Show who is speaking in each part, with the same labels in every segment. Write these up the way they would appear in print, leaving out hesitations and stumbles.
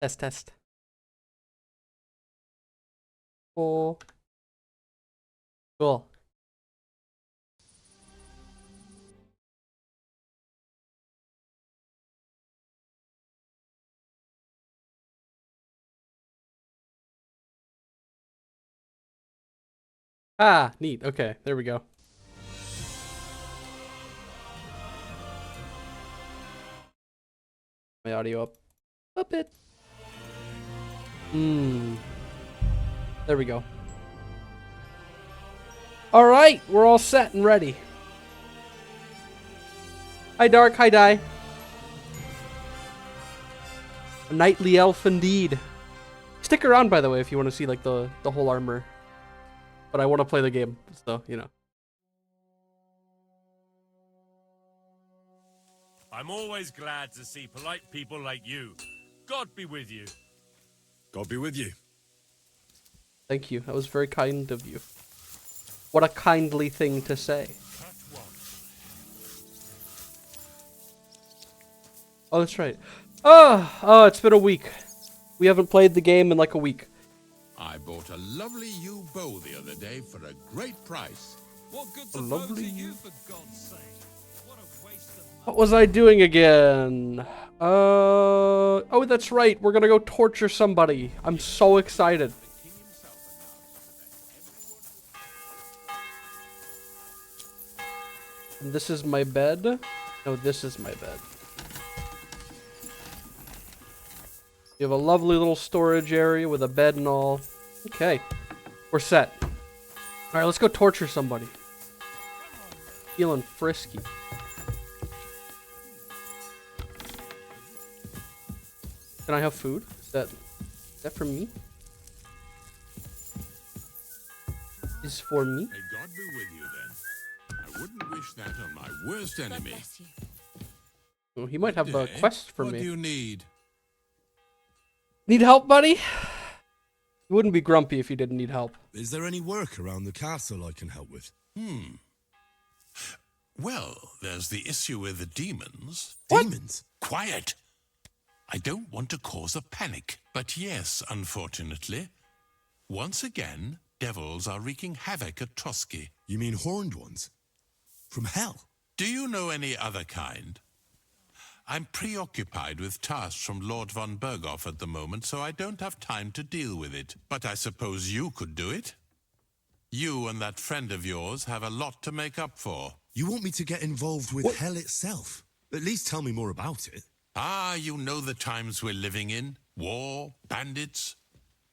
Speaker 1: Test, test. Oh. Cool. Ah, neat. Okay, there we go. My audio up a bit. There we go. All right, we're all set and ready. Hi, Dark. Hi, Die. A knightly elf indeed. Stick around, by the way, if you want to see like the whole armor. But I want to play the game, so you know.
Speaker 2: I'm always glad to see polite people like you. God be with you.
Speaker 3: God be with you.
Speaker 1: Thank you. That was very kind of you. What a kindly thing to say. Oh, that's right. Oh, it's been a week. We haven't played the game in like a week.
Speaker 4: I bought a lovely new bow the other day for a great price.
Speaker 2: What good's a bow to you, for God's sake? What a waste of money.
Speaker 1: What was I doing again? Oh, that's right. We're gonna go torture somebody. I'm so excited. And this is my bed. No, this is my bed. You have a lovely little storage area with a bed and all. Okay, we're set. All right, let's go torture somebody. Feeling frisky. Can I have food? Is that for me? Is for me?
Speaker 4: May God be with you then. I wouldn't wish that on my worst enemy.
Speaker 1: Oh, he might have a quest for
Speaker 4: what
Speaker 1: me.
Speaker 4: What do you need?
Speaker 1: Need help, buddy? You wouldn't be grumpy if you didn't need help.
Speaker 3: Is there any work around the castle I can help with?
Speaker 4: Well, there's the issue with the demons.
Speaker 1: What?
Speaker 3: Demons?
Speaker 4: Quiet! I don't want to cause a panic, but yes, unfortunately. Once again, devils are wreaking havoc at Trotsky.
Speaker 3: You mean horned ones? From hell?
Speaker 4: Do you know any other kind? I'm preoccupied with tasks from Lord von Berghoff at the moment, so I don't have time to deal with it. But I suppose you could do it? You and that friend of yours have a lot to make up for.
Speaker 3: You want me to get involved with hell itself? At least tell me more about it.
Speaker 4: Ah, you know the times we're living in. War, bandits.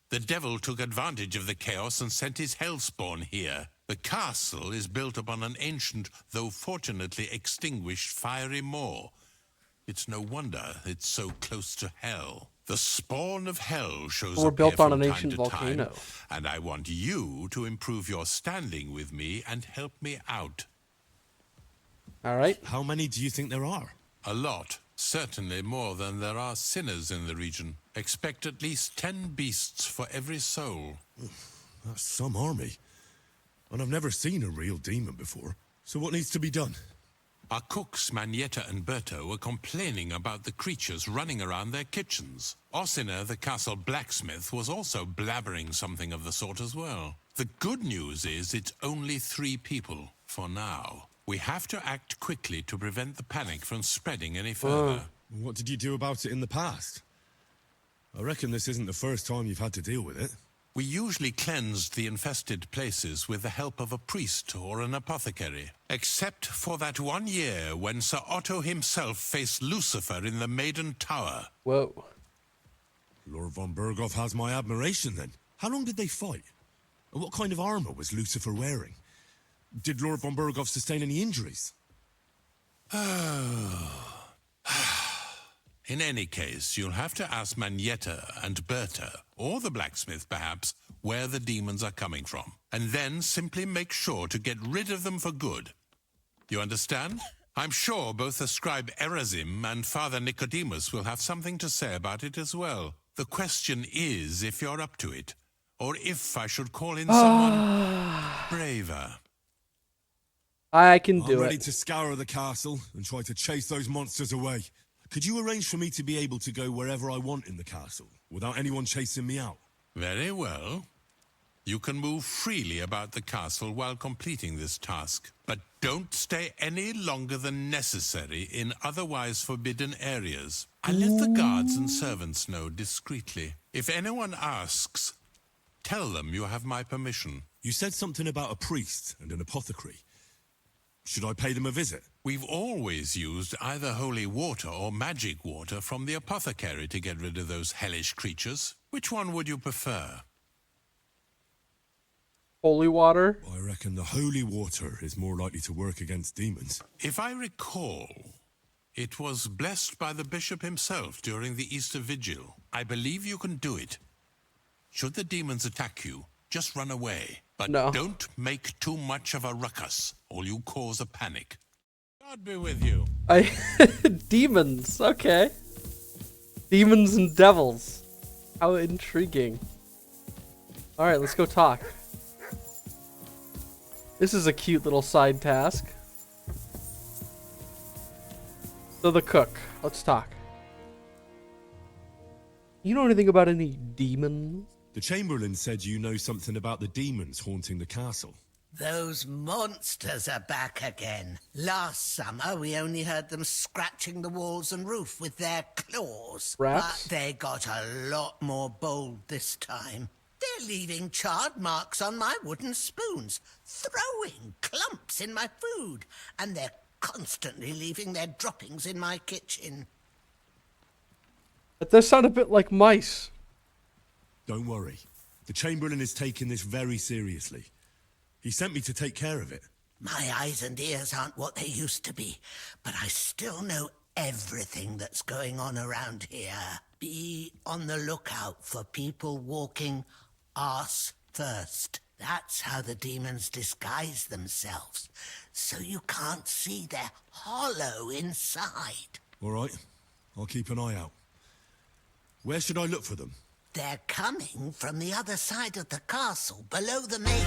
Speaker 4: The devil took advantage of the chaos and sent his hellspawn here. The castle is built upon an ancient, though fortunately extinguished, fiery moor. It's no wonder it's so close to hell. The spawn of hell shows
Speaker 1: We're
Speaker 4: up
Speaker 1: built
Speaker 4: here
Speaker 1: on
Speaker 4: from
Speaker 1: an
Speaker 4: time
Speaker 1: ancient
Speaker 4: to
Speaker 1: volcano.
Speaker 4: time, and I want you to improve your standing with me and help me out.
Speaker 1: All right.
Speaker 3: How many do you think there are?
Speaker 4: A lot. Certainly more than there are sinners in the region. Expect at least 10 beasts for every soul.
Speaker 3: That's some army. And I've never seen a real demon before. So what needs to be done?
Speaker 4: Our cooks, Manietta and Berto, were complaining about the creatures running around their kitchens. Ossina, the castle blacksmith, was also blabbering something of the sort as well. The good news is it's only 3 people, for now. We have to act quickly to prevent the panic from spreading any further.
Speaker 3: What did you do about it in the past? I reckon this isn't the first time you've had to deal with it.
Speaker 4: We usually cleansed the infested places with the help of a priest or an apothecary. Except for that one year when Sir Otto himself faced Lucifer in the Maiden Tower.
Speaker 1: Whoa.
Speaker 3: Lord von Berghoff has my admiration then. How long did they fight? And what kind of armor was Lucifer wearing? Did Lord von Berghoff sustain any injuries?
Speaker 4: In any case, you'll have to ask Manietta and Berta, or the blacksmith perhaps, where the demons are coming from. And then simply make sure to get rid of them for good. You understand? I'm sure both the scribe Erazim and Father Nicodemus will have something to say about it as well. The question is if you're up to it, or if I should call in someone braver.
Speaker 1: I can do
Speaker 3: I'm ready
Speaker 1: it.
Speaker 3: to scour the castle and try to chase those monsters away. Could you arrange for me to be able to go wherever I want in the castle, without anyone chasing me out?
Speaker 4: Very well. You can move freely about the castle while completing this task, but don't stay any longer than necessary in otherwise forbidden areas. I let the guards and servants know discreetly. If anyone asks, tell them you have my permission.
Speaker 3: You said something about a priest and an apothecary. Should I pay them a visit?
Speaker 4: We've always used either holy water or magic water from the apothecary to get rid of those hellish creatures. Which one would you prefer?
Speaker 1: Holy water?
Speaker 3: I reckon the holy water is more likely to work against demons.
Speaker 4: If I recall, it was blessed by the bishop himself during the Easter Vigil. I believe you can do it. Should the demons attack you, just run away. But
Speaker 1: No.
Speaker 4: don't make too much of a ruckus, or you cause a panic. God be with you.
Speaker 1: Demons, okay. Demons and devils. How intriguing. Alright, let's go talk. This is a cute little side task. So the cook, let's talk. You know anything about any demons?
Speaker 3: The Chamberlain said you know something about the demons haunting the castle.
Speaker 5: Those monsters are back again. Last summer, we only heard them scratching the walls and roof with their claws.
Speaker 1: Rats?
Speaker 5: But they got a lot more bold this time. They're leaving charred marks on my wooden spoons, throwing clumps in my food, and they're constantly leaving their droppings in my kitchen.
Speaker 1: That does sound a bit like mice.
Speaker 3: Don't worry. The Chamberlain is taking this very seriously. He sent me to take care of it.
Speaker 5: My eyes and ears aren't what they used to be, but I still know everything that's going on around here. Be on the lookout for people walking arse first. That's how the demons disguise themselves, so you can't see their hollow inside.
Speaker 3: All right. I'll keep an eye out. Where should I look for them?
Speaker 5: They're coming from the other side of the castle, below the main.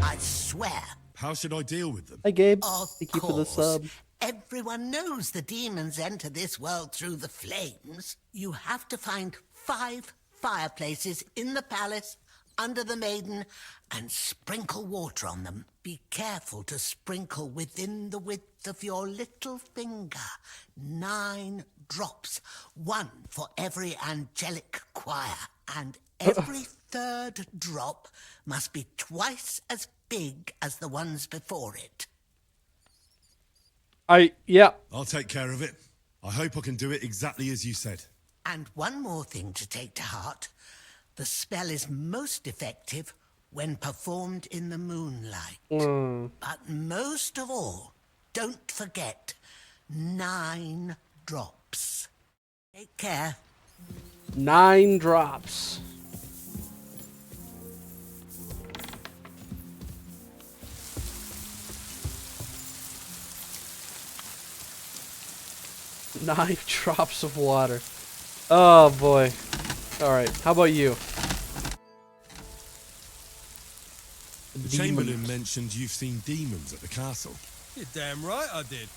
Speaker 5: I swear.
Speaker 3: How should I deal with them?
Speaker 1: Hi, Gabe.
Speaker 5: Of
Speaker 1: Thank you for the
Speaker 5: course.
Speaker 1: sub.
Speaker 5: Everyone knows the demons enter this world through the flames. You have to find 5 fireplaces in the palace, under the maiden, and sprinkle water on them. Be careful to sprinkle within the width of your little finger. 9 drops, 1 for every angelic choir. And every 3rd drop must be twice as big as the ones before it.
Speaker 1: Yeah.
Speaker 3: I'll take care of it. I hope I can do it exactly as you said.
Speaker 5: And one more thing to take to heart. The spell is most effective when performed in the moonlight. But most of all, don't forget 9 drops. Take care.
Speaker 1: 9 drops. Nine drops of water. Oh boy. Alright, how about you?
Speaker 3: The Chamberlain mentioned you've seen demons at the castle.
Speaker 6: You're damn right I did.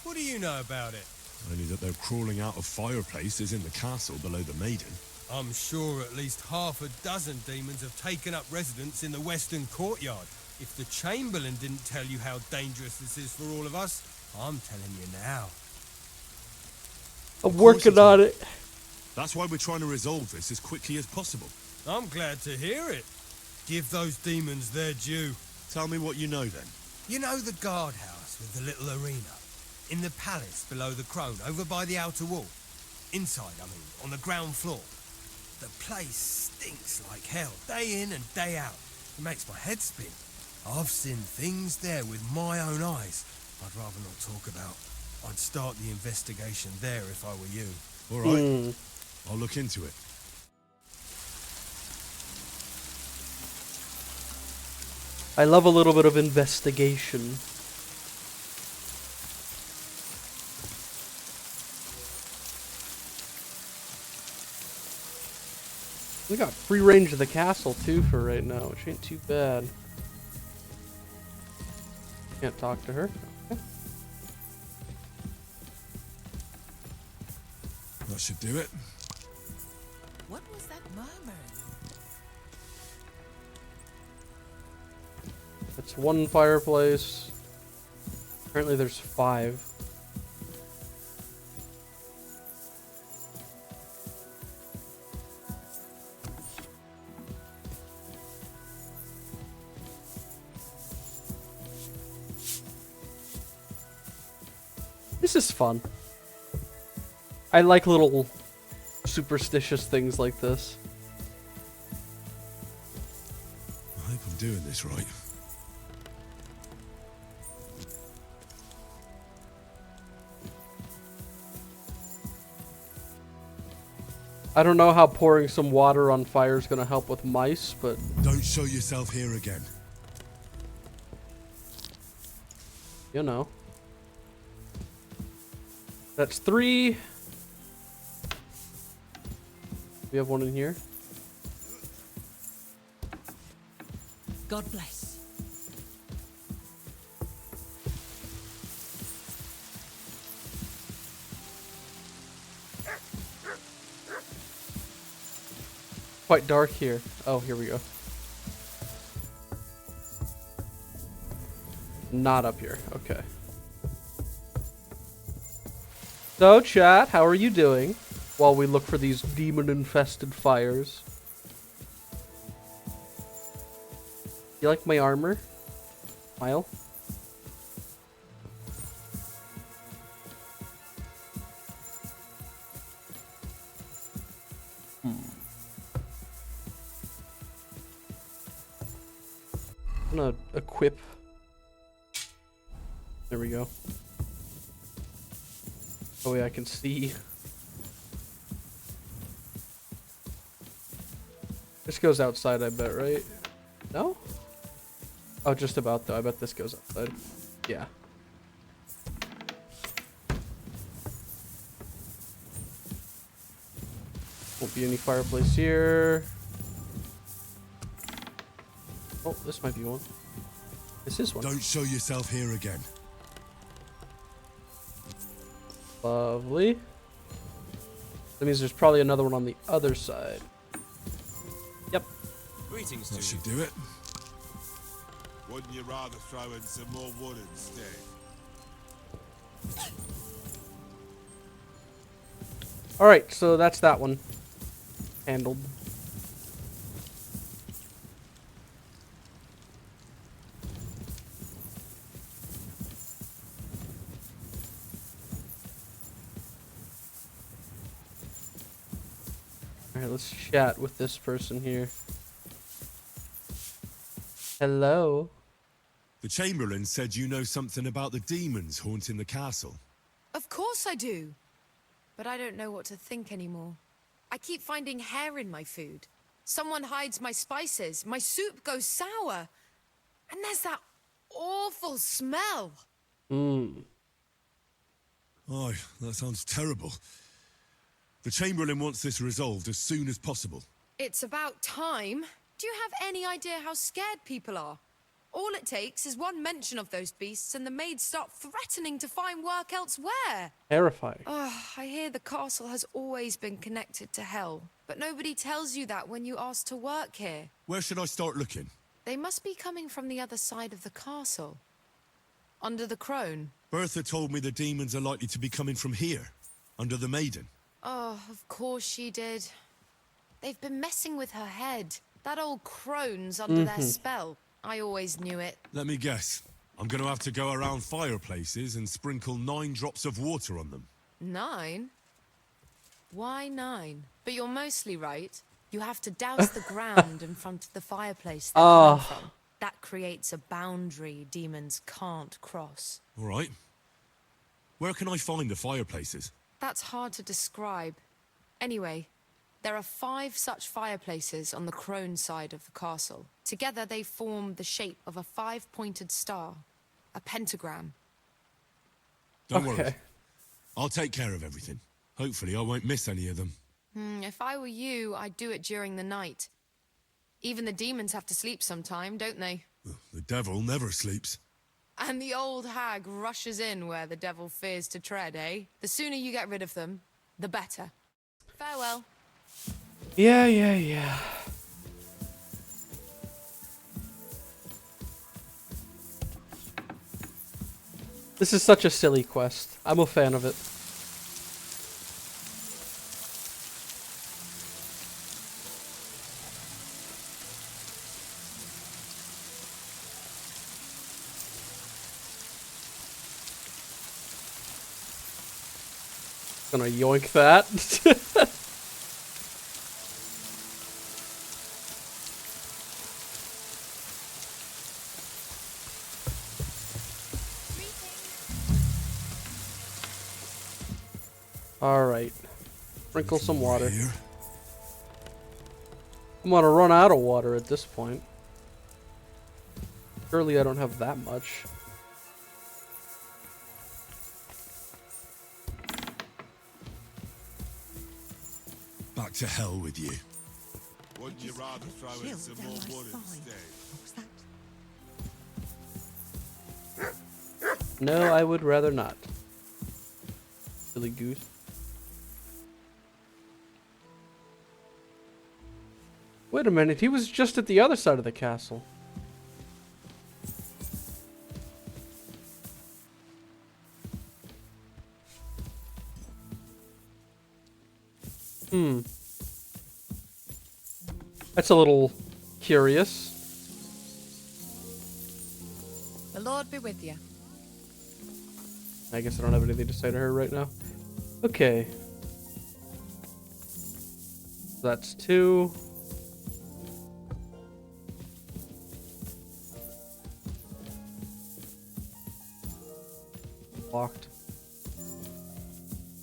Speaker 6: What do you know about it?
Speaker 3: Only that they're crawling out of fireplaces in the castle below the maiden.
Speaker 6: I'm sure at least half a dozen demons have taken up residence in the western courtyard. If the Chamberlain didn't tell you how dangerous this is for all of us, I'm telling you now.
Speaker 1: I'm working on it.
Speaker 3: That's why we're trying to resolve this as quickly as possible.
Speaker 6: I'm glad to hear it. Give those demons their due.
Speaker 3: Tell me what you know then.
Speaker 6: You know the guardhouse with the little arena? In the palace below the Crone, over by the outer wall? Inside, I mean, on the ground floor. The place stinks like hell, day in and day out. It makes my head spin. I've seen things there with my own eyes I'd rather not talk about. I'd start the investigation there if I were you.
Speaker 3: All right. I'll look into it.
Speaker 1: I love a little bit of investigation. We got free range of the castle too for right now, which ain't too bad. Can't talk to her. Okay.
Speaker 3: That should do it.
Speaker 7: What was that murmuring?
Speaker 1: That's one fireplace. Apparently there's 5. This is fun. I like little superstitious things like this.
Speaker 3: I hope I'm doing this right.
Speaker 1: I don't know how pouring some water on fire is going to help with mice, but...
Speaker 3: Don't show yourself here again.
Speaker 1: You know. That's 3. We have one in here.
Speaker 7: God bless.
Speaker 1: Quite dark here. Oh, here we go. Not up here. Okay. So, chat, how are you doing while we look for these demon-infested fires? You like my armor? Smile? I'm gonna equip. There we go. Oh yeah, I can see. This goes outside, I bet, right? No? Oh, just about though. I bet this goes outside. Yeah. Won't be any fireplace here. Oh, this might be one. This is one.
Speaker 3: Don't show yourself here again.
Speaker 1: Lovely. That means there's probably another one on the other side. Yep.
Speaker 2: Greetings
Speaker 3: That
Speaker 2: to
Speaker 3: should
Speaker 2: you.
Speaker 3: do it.
Speaker 2: Wouldn't you rather throw in some more wood instead?
Speaker 1: Alright, so that's that one. Handled. Alright, let's chat with this person here. Hello.
Speaker 3: The Chamberlain said you know something about the demons haunting the castle.
Speaker 8: Of course I do. But I don't know what to think anymore. I keep finding hair in my food. Someone hides my spices. My soup goes sour. And there's that awful smell.
Speaker 1: Hmm.
Speaker 3: Oh, that sounds terrible. The Chamberlain wants this resolved as soon as possible.
Speaker 8: It's about time. Do you have any idea how scared people are? All it takes is one mention of those beasts and the maids start threatening to find work elsewhere.
Speaker 1: Terrifying.
Speaker 8: I hear the castle has always been connected to hell, but nobody tells you that when you ask to work here.
Speaker 3: Where should I start looking?
Speaker 8: They must be coming from the other side of the castle. Under the crone.
Speaker 3: Bertha told me the demons are likely to be coming from here, under the Maiden.
Speaker 8: Oh, of course she did. They've been messing with her head. That old crone's under their spell. I always knew it.
Speaker 3: Let me guess. I'm going to have to go around fireplaces and sprinkle 9 drops of water on them.
Speaker 8: 9? Why 9? But you're mostly right. You have to douse the ground in front of the fireplace they're coming from. That creates a boundary demons can't cross.
Speaker 3: All right. Where can I find the fireplaces?
Speaker 8: That's hard to describe. Anyway, there are 5 such fireplaces on the crone side of the castle. Together they form the shape of a 5-pointed star, a pentagram.
Speaker 3: Don't worry. I'll take care of everything. Hopefully I won't miss any of them.
Speaker 8: If I were you, I'd do it during the night. Even the demons have to sleep sometime, don't they?
Speaker 3: The devil never sleeps.
Speaker 8: And the old hag rushes in where the devil fears to tread, eh? The sooner you get rid of them, the better. Farewell.
Speaker 1: Yeah. This is such a silly quest. I'm a fan of it. Gonna yoink that. Alright. Sprinkle some water.
Speaker 3: Here.
Speaker 1: I'm gonna run out of water at this point. Surely I don't have that much.
Speaker 3: Back to hell with you.
Speaker 2: Wouldn't you rather throw in some more wood instead?
Speaker 1: No, I would rather not. Silly goose. Wait a minute, he was just at the other side of the castle. That's a little curious.
Speaker 8: The Lord be with you.
Speaker 1: I guess I don't have anything to say to her right now. Okay. That's 2. Locked.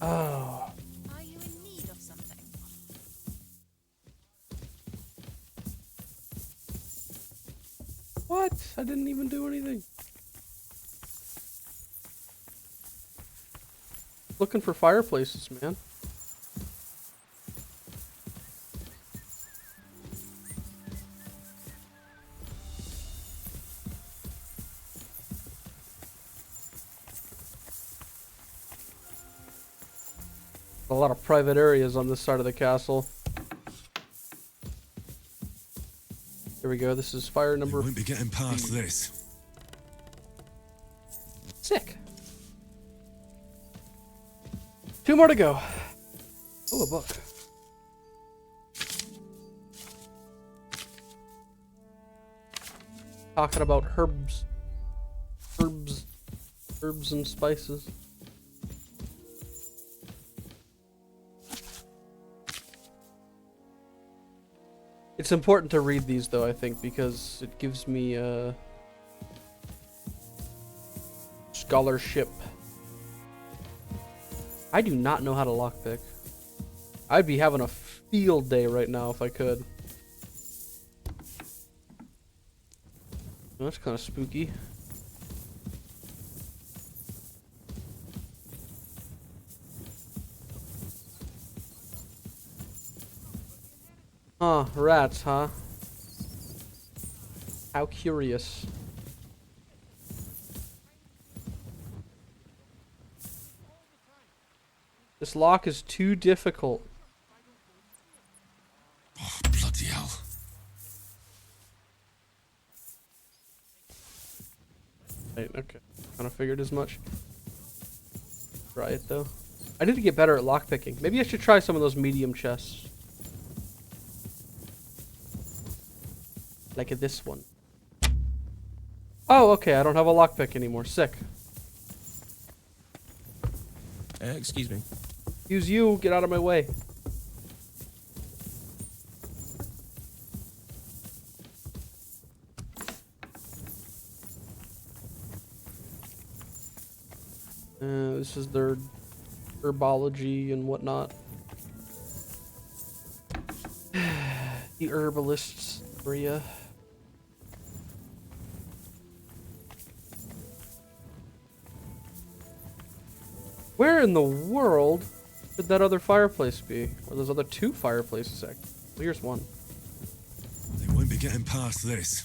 Speaker 1: Oh.
Speaker 7: Are you in need of something?
Speaker 1: What? I didn't even do anything. Looking for fireplaces, man. A lot of private areas on this side of the castle. Here we go. This is fire
Speaker 3: We
Speaker 1: number
Speaker 3: won't be getting past this.
Speaker 1: Sick. 2 more to go. Oh, a book. Talking about herbs and spices. It's important to read these though, I think, because it gives me scholarship. I do not know how to lockpick. I'd be having a field day right now if I could. That's kind of spooky. Huh, rats, huh? How curious. This lock is too difficult.
Speaker 3: Oh, bloody hell.
Speaker 1: Right, okay. Kind of figured as much. Try it though. I need to get better at lockpicking. Maybe I should try some of those medium chests. Like this one. Oh, okay. I don't have a lockpick anymore. Sick.
Speaker 9: Excuse me.
Speaker 1: Use you. Get out of my way. This is their herbology and whatnot. The herbalists area. Where in the world could that other fireplace be? Or those other 2 fireplaces, actually. Well, here's one.
Speaker 3: They won't be getting past this.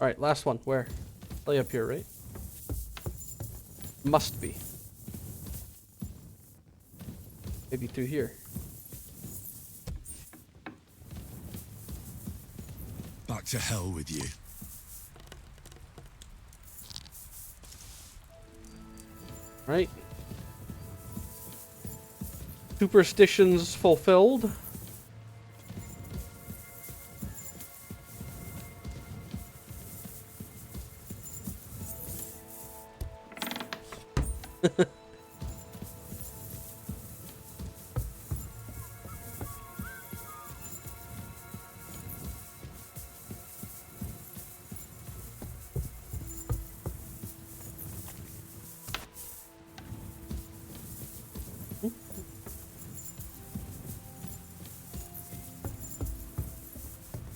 Speaker 1: Alright, last one. Where? Lay up here, right? Must be. Maybe through here.
Speaker 3: Back to hell with you.
Speaker 1: Right. Superstitions fulfilled.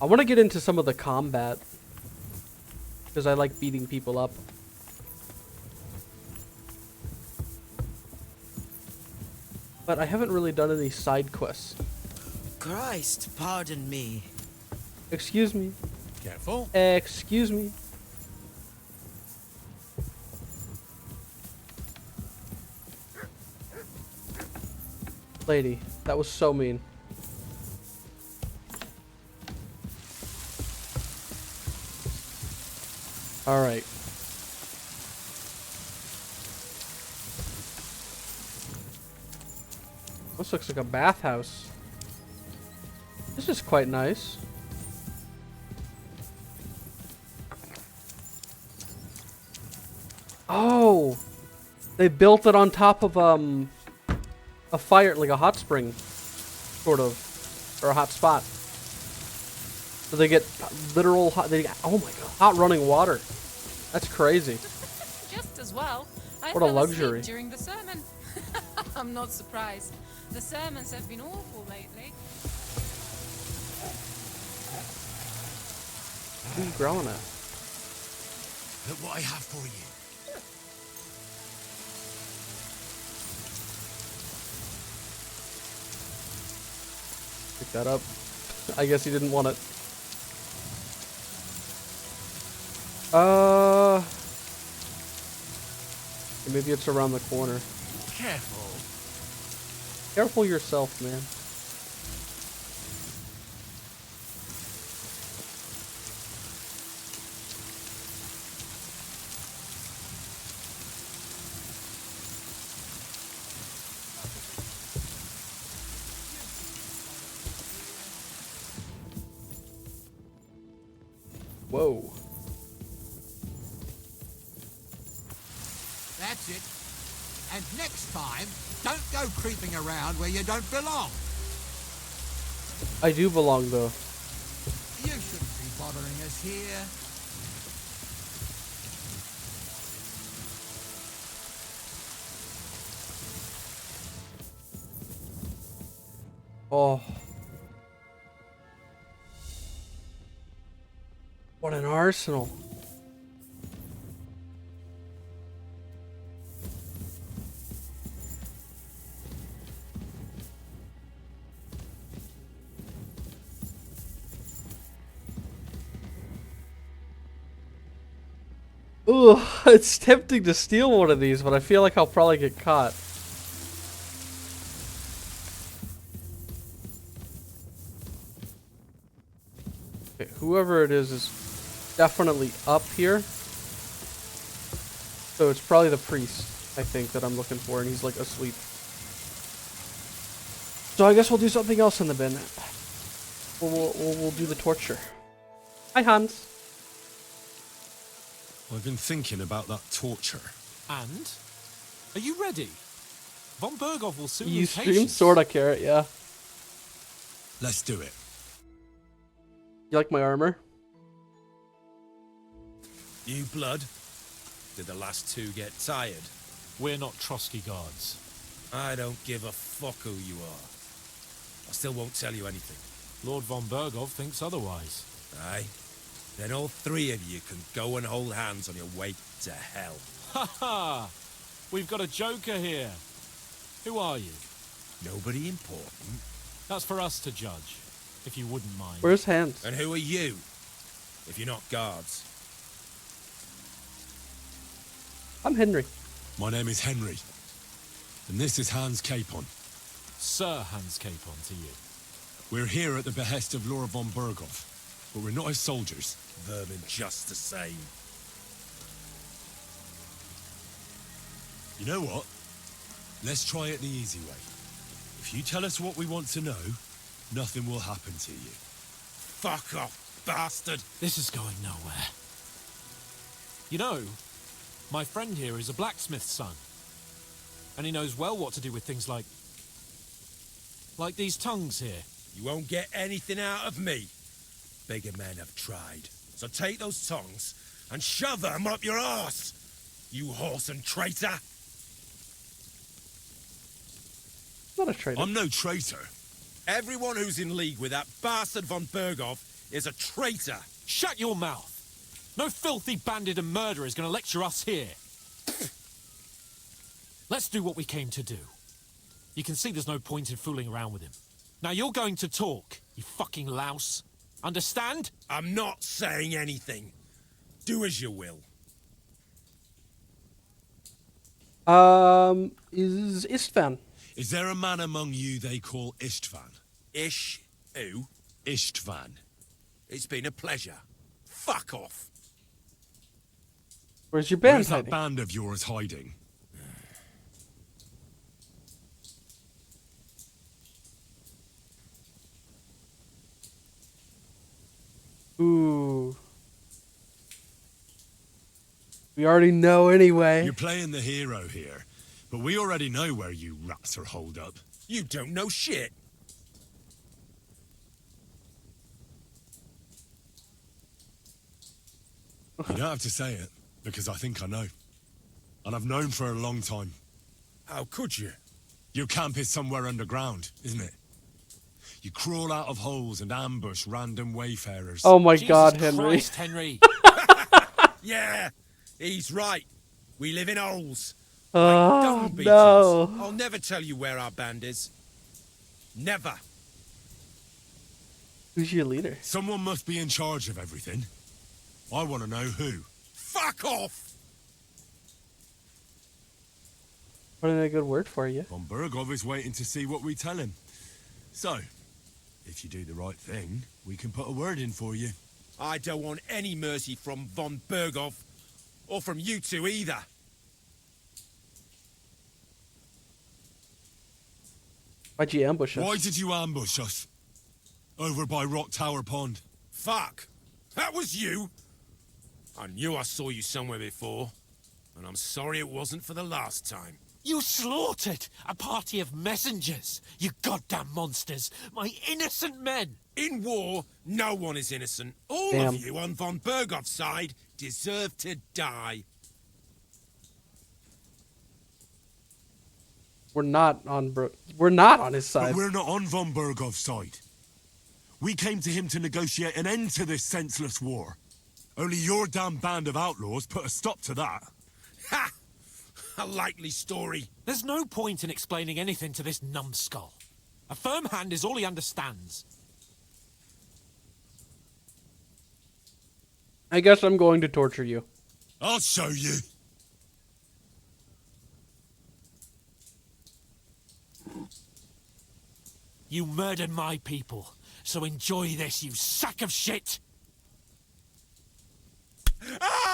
Speaker 1: I want to get into some of the combat because I like beating people up. But I haven't really done any side quests.
Speaker 10: Christ, pardon me.
Speaker 1: Excuse me.
Speaker 2: Careful.
Speaker 1: Excuse me. Lady, that was so mean. All right. This looks like a bathhouse. This is quite nice. Oh, they built it on top of a fire, like a hot spring, sort of, or a hot spot. So they get literal hot. They get, oh my god, hot running water. That's crazy.
Speaker 7: Just as well. I
Speaker 1: What a
Speaker 7: fell
Speaker 1: luxury.
Speaker 7: asleep during the sermon. I'm not surprised. The sermons have been awful lately.
Speaker 1: What are you growling at?
Speaker 3: Look what I have for you.
Speaker 1: Pick that up. I guess he didn't want it. Maybe it's around the corner.
Speaker 2: Careful.
Speaker 1: Careful yourself, man. Whoa.
Speaker 11: That's it. And next time, don't go creeping around where you don't belong.
Speaker 1: I do belong, though.
Speaker 11: You shouldn't be bothering us here.
Speaker 1: Oh. What an arsenal. Ooh, it's tempting to steal one of these, but I feel like I'll probably get caught. Okay, whoever it is definitely up here. So it's probably the priest, I think, that I'm looking for, and he's like asleep. So I guess we'll do something else in the bin. We'll do the torture. Hi, Hans.
Speaker 3: I've been thinking about that torture.
Speaker 12: And? Are you ready? Von Berghoff will soon
Speaker 1: You
Speaker 12: lose
Speaker 1: stream
Speaker 12: patience.
Speaker 1: sorta, Karrot, yeah.
Speaker 3: Let's do it.
Speaker 1: You like my armor?
Speaker 6: New blood? Did the last two get tired?
Speaker 12: We're not Trotsky guards.
Speaker 6: I don't give a fuck who you are. I still won't tell you anything.
Speaker 12: Lord Von Berghoff thinks otherwise.
Speaker 6: Aye? Then all three of you can go and hold hands on your way to hell.
Speaker 12: Ha ha! We've got a joker here. Who are you?
Speaker 6: Nobody important.
Speaker 12: That's for us to judge, if you wouldn't mind.
Speaker 1: Where's Hans?
Speaker 6: And who are you? If you're not guards.
Speaker 1: I'm Henry.
Speaker 3: My name is Henry. And this is Hans Capon.
Speaker 12: Sir Hans Cape on to you.
Speaker 3: We're here at the behest of Laura von Berghoff, but we're not his soldiers.
Speaker 13: Vermin just the same.
Speaker 3: You know what? Let's try it the easy way. If you tell us what we want to know, nothing will happen to you.
Speaker 13: Fuck off, bastard!
Speaker 12: This is going nowhere. You know, my friend here is a blacksmith's son. And he knows well what to do with things like these tongues here.
Speaker 13: You won't get anything out of me. Bigger men have tried. So take those tongs and shove them up your arse, you horse and traitor!
Speaker 1: Not a traitor.
Speaker 3: I'm no traitor.
Speaker 13: Everyone who's in league with that bastard von Berghoff is a traitor.
Speaker 12: Shut your mouth! No filthy bandit and murderer is going to lecture us here. Let's do what we came to do. You can see there's no point in fooling around with him. Now you're going to talk, you fucking louse. Understand?
Speaker 13: I'm not saying anything. Do as you will.
Speaker 1: Is Istvan?
Speaker 3: Is there a man among you they call Istvan?
Speaker 13: Who?
Speaker 3: Istvan.
Speaker 13: It's been a pleasure. Fuck off.
Speaker 1: Where's your band
Speaker 3: Where's that
Speaker 1: hiding?
Speaker 3: band of yours hiding?
Speaker 1: Ooh. We already know anyway.
Speaker 3: You're playing the hero here, but we already know where you rats are holed up.
Speaker 13: You don't know shit.
Speaker 3: You don't have to say it, because I think I know. And I've known for a long time.
Speaker 13: How could you?
Speaker 3: Your camp is somewhere underground, isn't it? You crawl out of holes and ambush random wayfarers.
Speaker 1: Oh my
Speaker 12: Jesus
Speaker 1: God, Henry.
Speaker 12: Christ, Henry.
Speaker 13: Yeah, he's right. We live in holes.
Speaker 1: Oh,
Speaker 13: Dung beetles.
Speaker 1: no.
Speaker 13: I'll never tell you where our band is. Never.
Speaker 1: Who's your leader?
Speaker 3: Someone must be in charge of everything. I want to know who.
Speaker 13: Fuck off!
Speaker 1: What a good word for you.
Speaker 3: Von Berghoff is waiting to see what we tell him. So, if you do the right thing, we can put a word in for you.
Speaker 13: I don't want any mercy from von Berghoff, or from you two either.
Speaker 1: Why'd you ambush us?
Speaker 3: Why did you ambush us? Over by Rock Tower Pond.
Speaker 13: Fuck! That was you! I knew I saw you somewhere before, and I'm sorry it wasn't for the last time.
Speaker 12: You slaughtered a party of messengers, you goddamn monsters, my innocent men.
Speaker 13: In war, no one is innocent. All
Speaker 1: Damn.
Speaker 13: of you on von Berghoff's side deserve to die.
Speaker 1: We're not on his side.
Speaker 3: But we're not on Von Berghoff's side. We came to him to negotiate an end to this senseless war. Only your damn band of outlaws put a stop to that.
Speaker 13: Ha! A likely story.
Speaker 12: There's no point in explaining anything to this numbskull. A firm hand is all he understands.
Speaker 1: I guess I'm going to torture you.
Speaker 3: I'll show you.
Speaker 12: You murdered my people, so enjoy this, you sack of shit!
Speaker 13: Ah!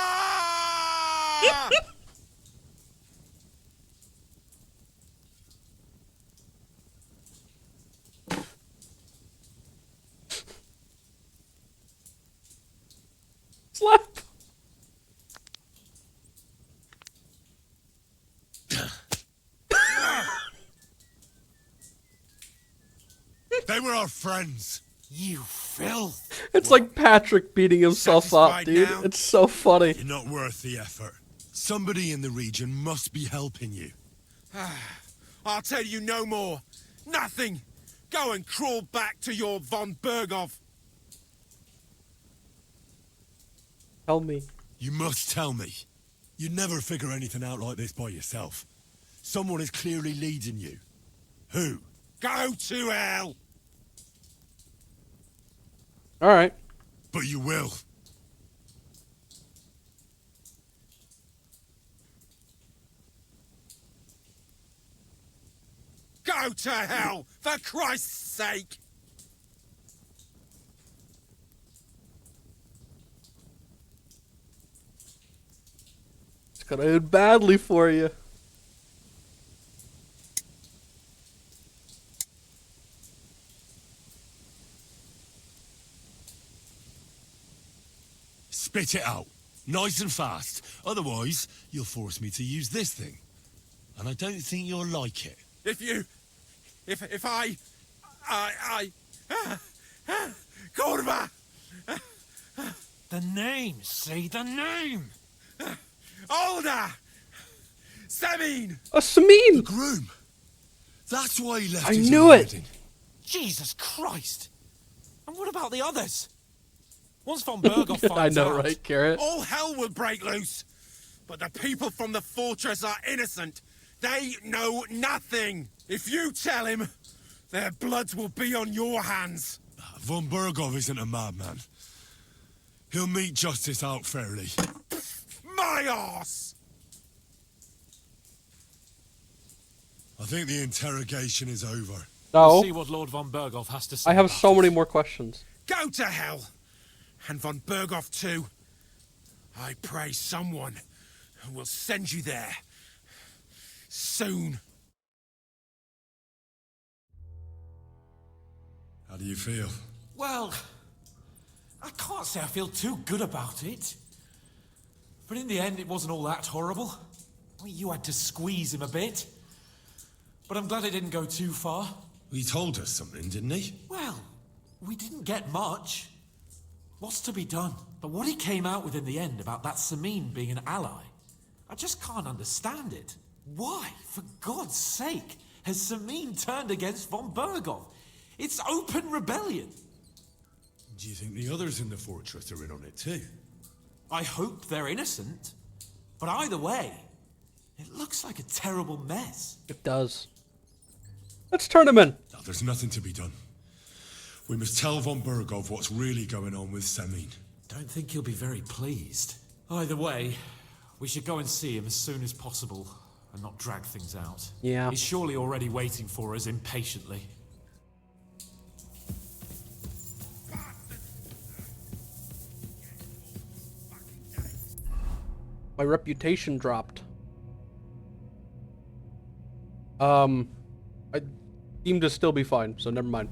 Speaker 1: Slap.
Speaker 3: They were our friends.
Speaker 12: You filth!
Speaker 1: It's like Patrick beating himself up,
Speaker 13: Satisfied
Speaker 1: dude.
Speaker 13: now?
Speaker 1: It's so funny.
Speaker 3: You're not worth the effort. Somebody in the region must be helping you.
Speaker 13: I'll tell you no more. Nothing. Go and crawl back to your von Berghoff.
Speaker 1: Tell me.
Speaker 3: You must tell me. You'd never figure anything out like this by yourself. Someone is clearly leading you. Who?
Speaker 13: Go to hell.
Speaker 1: All right.
Speaker 3: But you will.
Speaker 13: Go to hell, for Christ's sake!
Speaker 1: It's gonna end badly for you.
Speaker 3: Spit it out, nice and fast. Otherwise, you'll force me to use this thing. And I don't think you'll like it.
Speaker 13: If I... Corva!
Speaker 12: The name, see the name!
Speaker 13: Older! Samin!
Speaker 1: A Samin!
Speaker 3: The groom! That's why he left
Speaker 1: I
Speaker 3: his
Speaker 1: knew it!
Speaker 3: wedding.
Speaker 12: Jesus Christ! And what about the others? Once von Berghoff finds
Speaker 1: I know,
Speaker 12: out...
Speaker 1: right, Karrot?
Speaker 13: All hell will break loose! But the people from the fortress are innocent. They know nothing. If you tell him, their blood will be on your hands.
Speaker 3: Von Berghoff isn't a madman. He'll mete justice out fairly.
Speaker 13: My arse!
Speaker 3: I think the interrogation is over.
Speaker 1: No.
Speaker 12: We'll see what Lord von Berghoff has to say.
Speaker 1: I have
Speaker 12: about
Speaker 1: so
Speaker 12: it.
Speaker 1: many more questions.
Speaker 13: Go to hell! And von Berghoff too. I pray someone will send you there. Soon.
Speaker 3: How do you feel?
Speaker 12: Well, I can't say I feel too good about it. But in the end, it wasn't all that horrible. I mean, you had to squeeze him a bit. But I'm glad it didn't go too far.
Speaker 3: He told us something, didn't he?
Speaker 12: Well, we didn't get much. What's to be done? But what he came out with in the end about that Samin being an ally, I just can't understand it. Why, for God's sake, has Samin turned against von Berghoff? It's open rebellion.
Speaker 3: Do you think the others in the fortress are in on it too?
Speaker 12: I hope they're innocent. But either way, it looks like a terrible mess.
Speaker 1: It does. Let's turn him in.
Speaker 3: No, there's nothing to be done. We must tell von Berghoff what's really going on with Samin.
Speaker 12: Don't think he'll be very pleased. Either way, we should go and see him as soon as possible and not drag things out.
Speaker 1: Yeah.
Speaker 12: He's surely already waiting for us impatiently.
Speaker 1: My reputation dropped. I seem to still be fine, so never mind.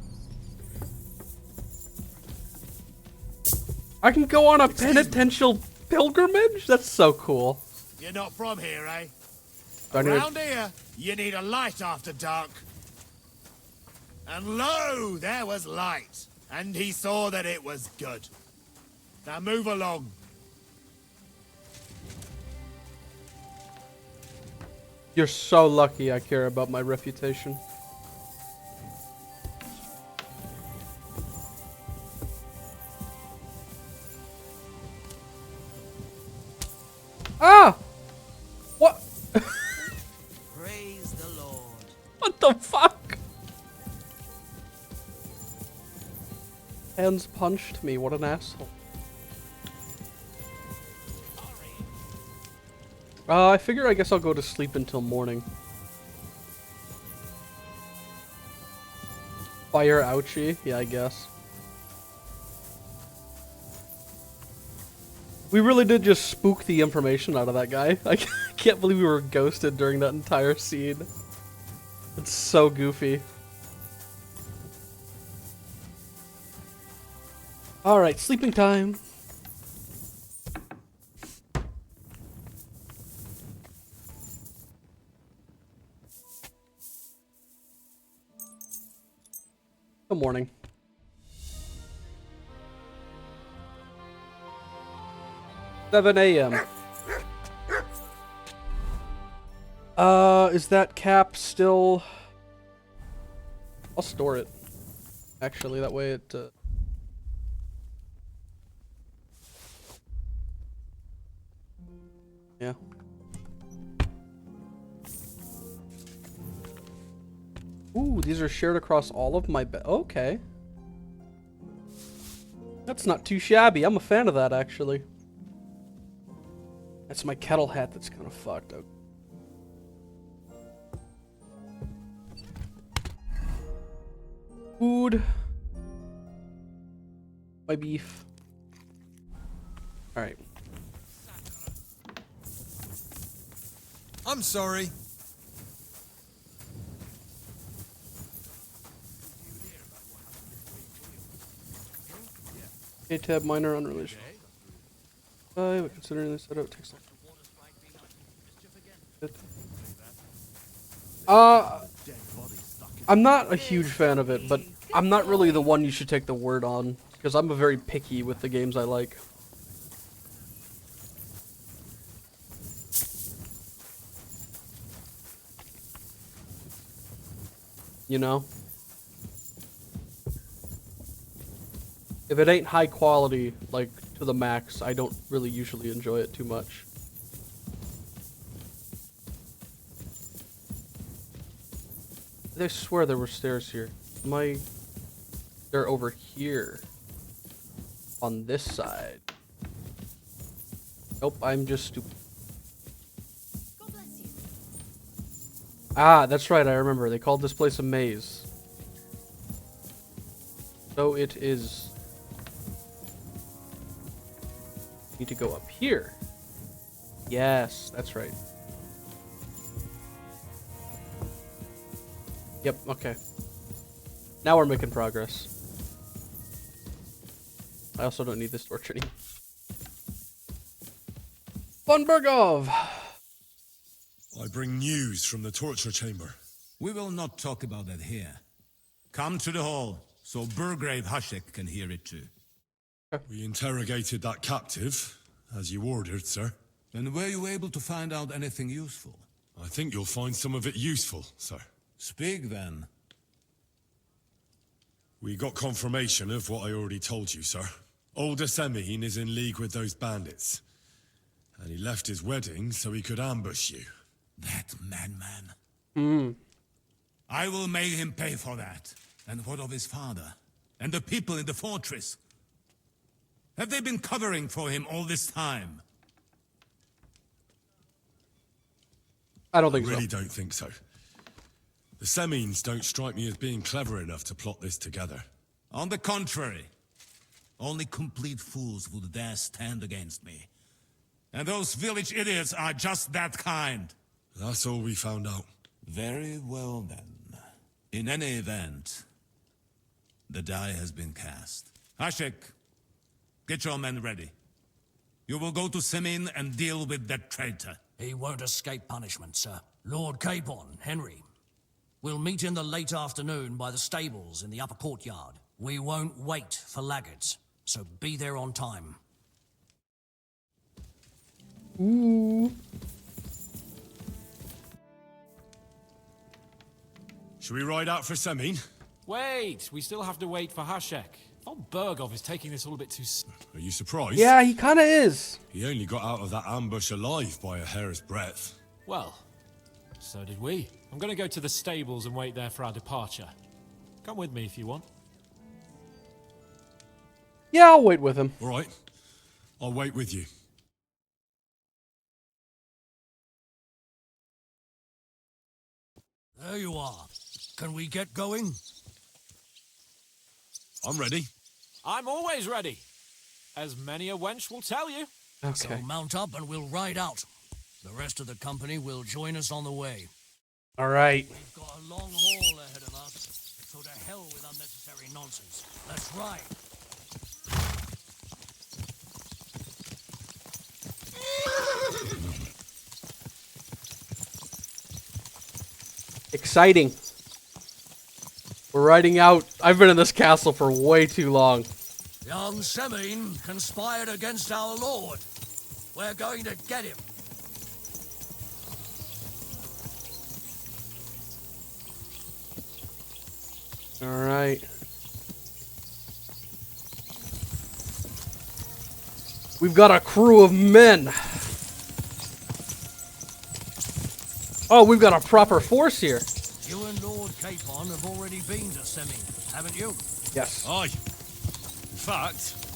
Speaker 1: I can go on a penitential pilgrimage? That's so cool.
Speaker 14: You're not from here, eh?
Speaker 1: Do I need
Speaker 14: Around here, you need a light after dark. And lo, there was light. And he saw that it was good. Now move along.
Speaker 1: You're so lucky I care about my reputation. Ah! What?
Speaker 10: Praise the Lord.
Speaker 1: What the fuck? Hands punched me. What an asshole. I figure I guess I'll go to sleep until morning. Fire ouchie? Yeah, I guess. We really did just spook the information out of that guy. I can't believe we were ghosted during that entire scene. It's so goofy. Alright, sleeping time. Good morning. $7 a.m. Is that cap still... I'll store it. Actually, that way it, yeah. Ooh, these are shared across all of my okay. That's not too shabby. I'm a fan of that, actually. That's my kettle hat that's kind of fucked up. Food. My beef. Alright.
Speaker 6: I'm sorry.
Speaker 1: A tab minor unrelated. Considering this setup takes I'm not a huge fan of it, but I'm not really the one you should take the word on, because I'm a very picky with the games I like. You know? If it ain't high quality, like, to the max, I don't really usually enjoy it too much. I swear there were stairs here. They're over here. On this side. Nope, I'm just stupid. Ah, that's right, I remember. They called this place a maze. So it is... Need to go up here. Yes, that's right. Yep, okay. Now we're making progress. I also don't need this torch anymore. Von Bergov!
Speaker 3: I bring news from the torture chamber.
Speaker 15: We will not talk about that here. Come to the hall, so Burgrave Hashek can hear it too.
Speaker 3: We interrogated that captive, as you ordered, sir.
Speaker 15: And were you able to find out anything useful?
Speaker 3: I think you'll find some of it useful, sir.
Speaker 15: Speak then.
Speaker 3: We got confirmation of what I already told you, sir. Old Asemin is in league with those bandits. And he left his wedding so he could ambush you.
Speaker 15: That madman. I will make him pay for that. And what of his father? And the people in the fortress? Have they been covering for him all this time?
Speaker 1: I don't think so.
Speaker 3: I really don't think so. The Semines don't strike me as being clever enough to plot this together.
Speaker 15: On the contrary. Only complete fools would dare stand against me. And those village idiots are just that kind.
Speaker 3: That's all we found out.
Speaker 15: Very well then. In any event, the die has been cast. Hashek, get your men ready. You will go to Semin and deal with that traitor.
Speaker 16: He won't escape punishment, sir. Lord Capon, Henry. We'll meet in the late afternoon by the stables in the upper courtyard. We won't wait for laggards, so be there on time.
Speaker 1: Ooh.
Speaker 3: Should we ride out for Semin?
Speaker 12: Wait, we still have to wait for Hashek. Von Bergov is taking this all a bit too...
Speaker 3: Are you surprised?
Speaker 1: Yeah, he kinda is.
Speaker 3: He only got out of that ambush alive by a hair's breadth.
Speaker 12: Well, so did we. I'm gonna go to the stables and wait there for our departure. Come with me if you want.
Speaker 1: Yeah, I'll wait with him.
Speaker 3: All right. I'll wait with you.
Speaker 16: There you are. Can we get going?
Speaker 3: I'm ready.
Speaker 12: I'm always ready. As many a wench will tell you.
Speaker 1: Okay.
Speaker 16: So mount up and we'll ride out. The rest of the company will join us on the way.
Speaker 1: All right.
Speaker 16: We've got a long haul ahead of us, so to hell with unnecessary nonsense. Let's ride.
Speaker 1: Exciting. We're riding out. I've been in this castle for way too long.
Speaker 16: Young Semin conspired against our lord. We're going to get him.
Speaker 1: All right. We've got a crew of men. Oh, we've got a proper force here.
Speaker 16: You and Lord Capon have already been to Semin, haven't you?
Speaker 1: Yes.
Speaker 3: Aye. In fact,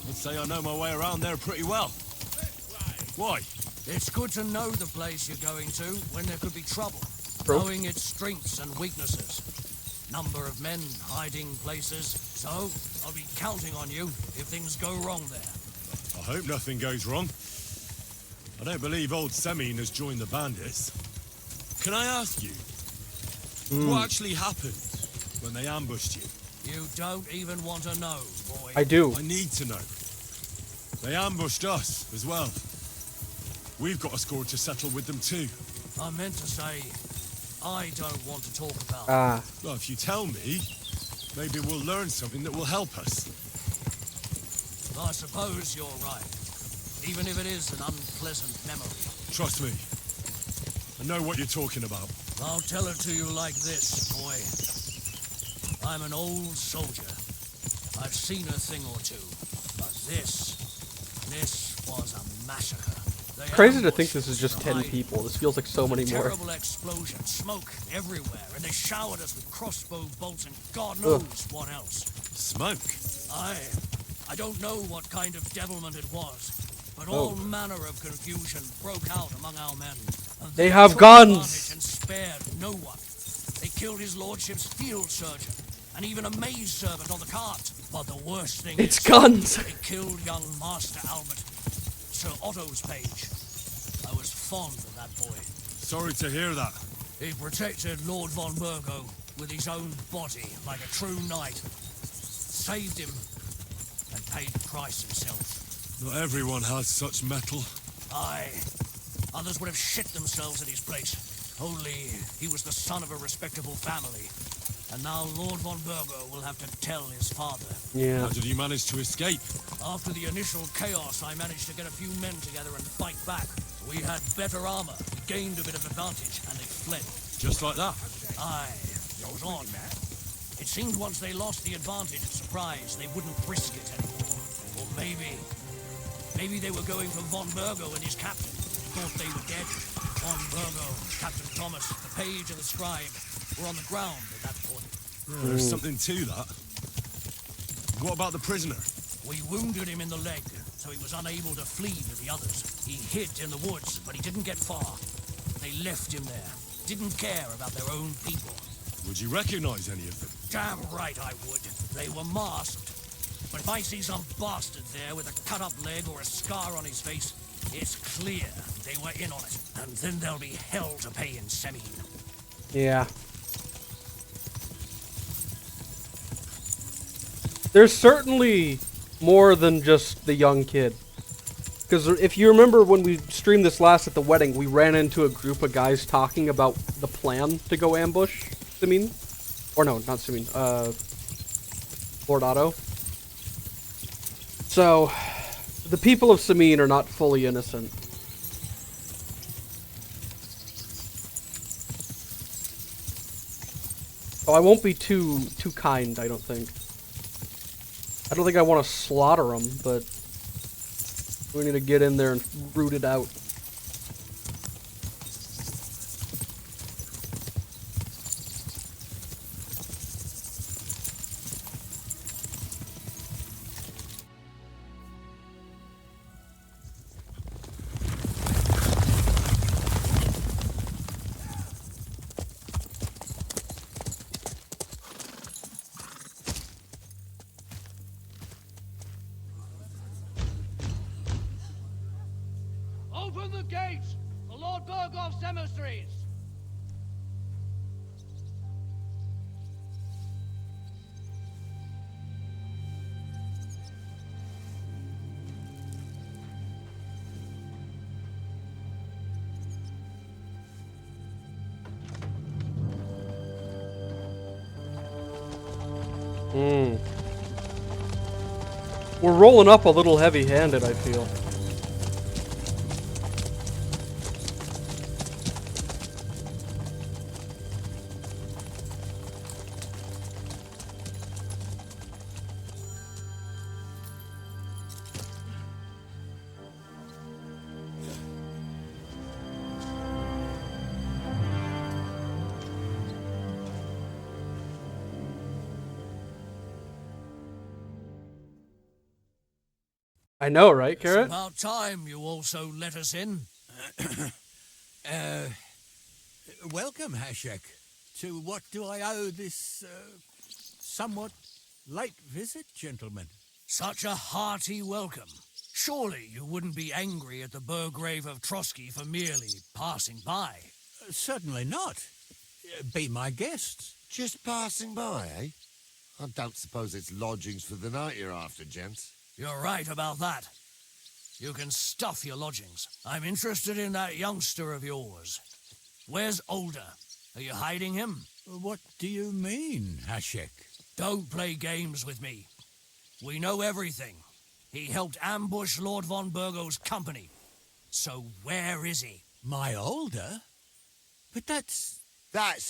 Speaker 3: I'd say I know my way around there pretty well. Why?
Speaker 16: It's good to know the place you're going to when there could be trouble.
Speaker 1: True.
Speaker 16: Knowing its strengths and weaknesses. number of men, hiding places. So, I'll be counting on you if things go wrong there.
Speaker 3: I hope nothing goes wrong. I don't believe old Semin has joined the bandits. Can I ask you, what actually happened when they ambushed you?
Speaker 16: You don't even want to know, boy.
Speaker 1: I do.
Speaker 3: I need to know. They ambushed us as well. We've got a score to settle with them too.
Speaker 16: I meant to say, I don't want to talk about it.
Speaker 1: Ah.
Speaker 3: Well, if you tell me, maybe we'll learn something that will help us.
Speaker 16: I suppose you're right. Even if it is an unpleasant memory.
Speaker 3: Trust me. I know what you're talking about.
Speaker 16: I'll tell it to you like this, boy. I'm an old soldier. I've seen a thing or two. But this was a massacre. They
Speaker 1: Crazy to think this is just 10 people. This feels like so many more.
Speaker 16: Terrible explosion, smoke everywhere, and they showered us with crossbow bolts and God knows what else.
Speaker 3: Smoke?
Speaker 16: I don't know what kind of devilment it was, but all manner of confusion broke out among our men. And
Speaker 1: They have
Speaker 16: took
Speaker 1: guns!
Speaker 16: advantage and spared no one. They killed his lordship's field surgeon, and even a maze servant on the cart. But the worst thing
Speaker 1: It's
Speaker 16: is,
Speaker 1: guns!
Speaker 16: they killed young Master Albert, Sir Otto's page. I was fond of that boy.
Speaker 3: Sorry to hear that.
Speaker 16: He protected Lord von Burgo with his own body like a true knight. Saved him and paid the price himself.
Speaker 3: Not everyone has such metal.
Speaker 16: Aye. Others would have shit themselves at his place. Only he was the son of a respectable family. And now Lord von Burgo will have to tell his father.
Speaker 1: Yeah.
Speaker 3: How did you manage to escape?
Speaker 16: After the initial chaos, I managed to get a few men together and fight back. We had better armor, we gained a bit of advantage, and they fled.
Speaker 3: Just like that?
Speaker 16: Aye. It was odd. It seemed once they lost the advantage of surprise, they wouldn't risk it anymore. Or maybe they were going for von Burgo and his captain. Thought they were dead. Von Burgo, Captain Thomas, the page and the scribe were on the ground at that point.
Speaker 3: There's something to that. What about the prisoner?
Speaker 16: We wounded him in the leg, so he was unable to flee with the others. He hid in the woods, but he didn't get far. They left him there. Didn't care about their own people.
Speaker 3: Would you recognize any of them?
Speaker 16: Damn right I would. They were masked. But if I see some bastard there with a cut-up leg or a scar on his face, it's clear they were in on it. And then there'll be hell to pay in Semin.
Speaker 1: Yeah. There's certainly more than just the young kid. Because if you remember when we streamed this last at the wedding, we ran into a group of guys talking about the plan to go ambush Semin. Or no, not Semin. Lord Otto. So, the people of Semin are not fully innocent. So I won't be too kind, I don't think. I don't think I want to slaughter them, but we need to get in there and root it out.
Speaker 17: Open the gates for Lord Burgoff's emissaries!
Speaker 1: We're rolling up a little heavy-handed, I feel. I know, right, Karrot?
Speaker 16: It's about time you also let us in.
Speaker 11: Welcome, Hashek, To what do I owe this, somewhat late visit, gentlemen?
Speaker 16: Such a hearty welcome. Surely you wouldn't be angry at the Burgrave of Trotsky for merely passing by.
Speaker 11: Certainly not. Be my guests.
Speaker 18: Just passing by, eh? I don't suppose it's lodgings for the night you're after, gents.
Speaker 16: You're right about that. You can stuff your lodgings. I'm interested in that youngster of yours. Where's Older? Are you hiding him?
Speaker 11: What do you mean, Hashek?
Speaker 16: Don't play games with me. We know everything. He helped ambush Lord von Burgo's company. So where is he?
Speaker 11: My Older? But that's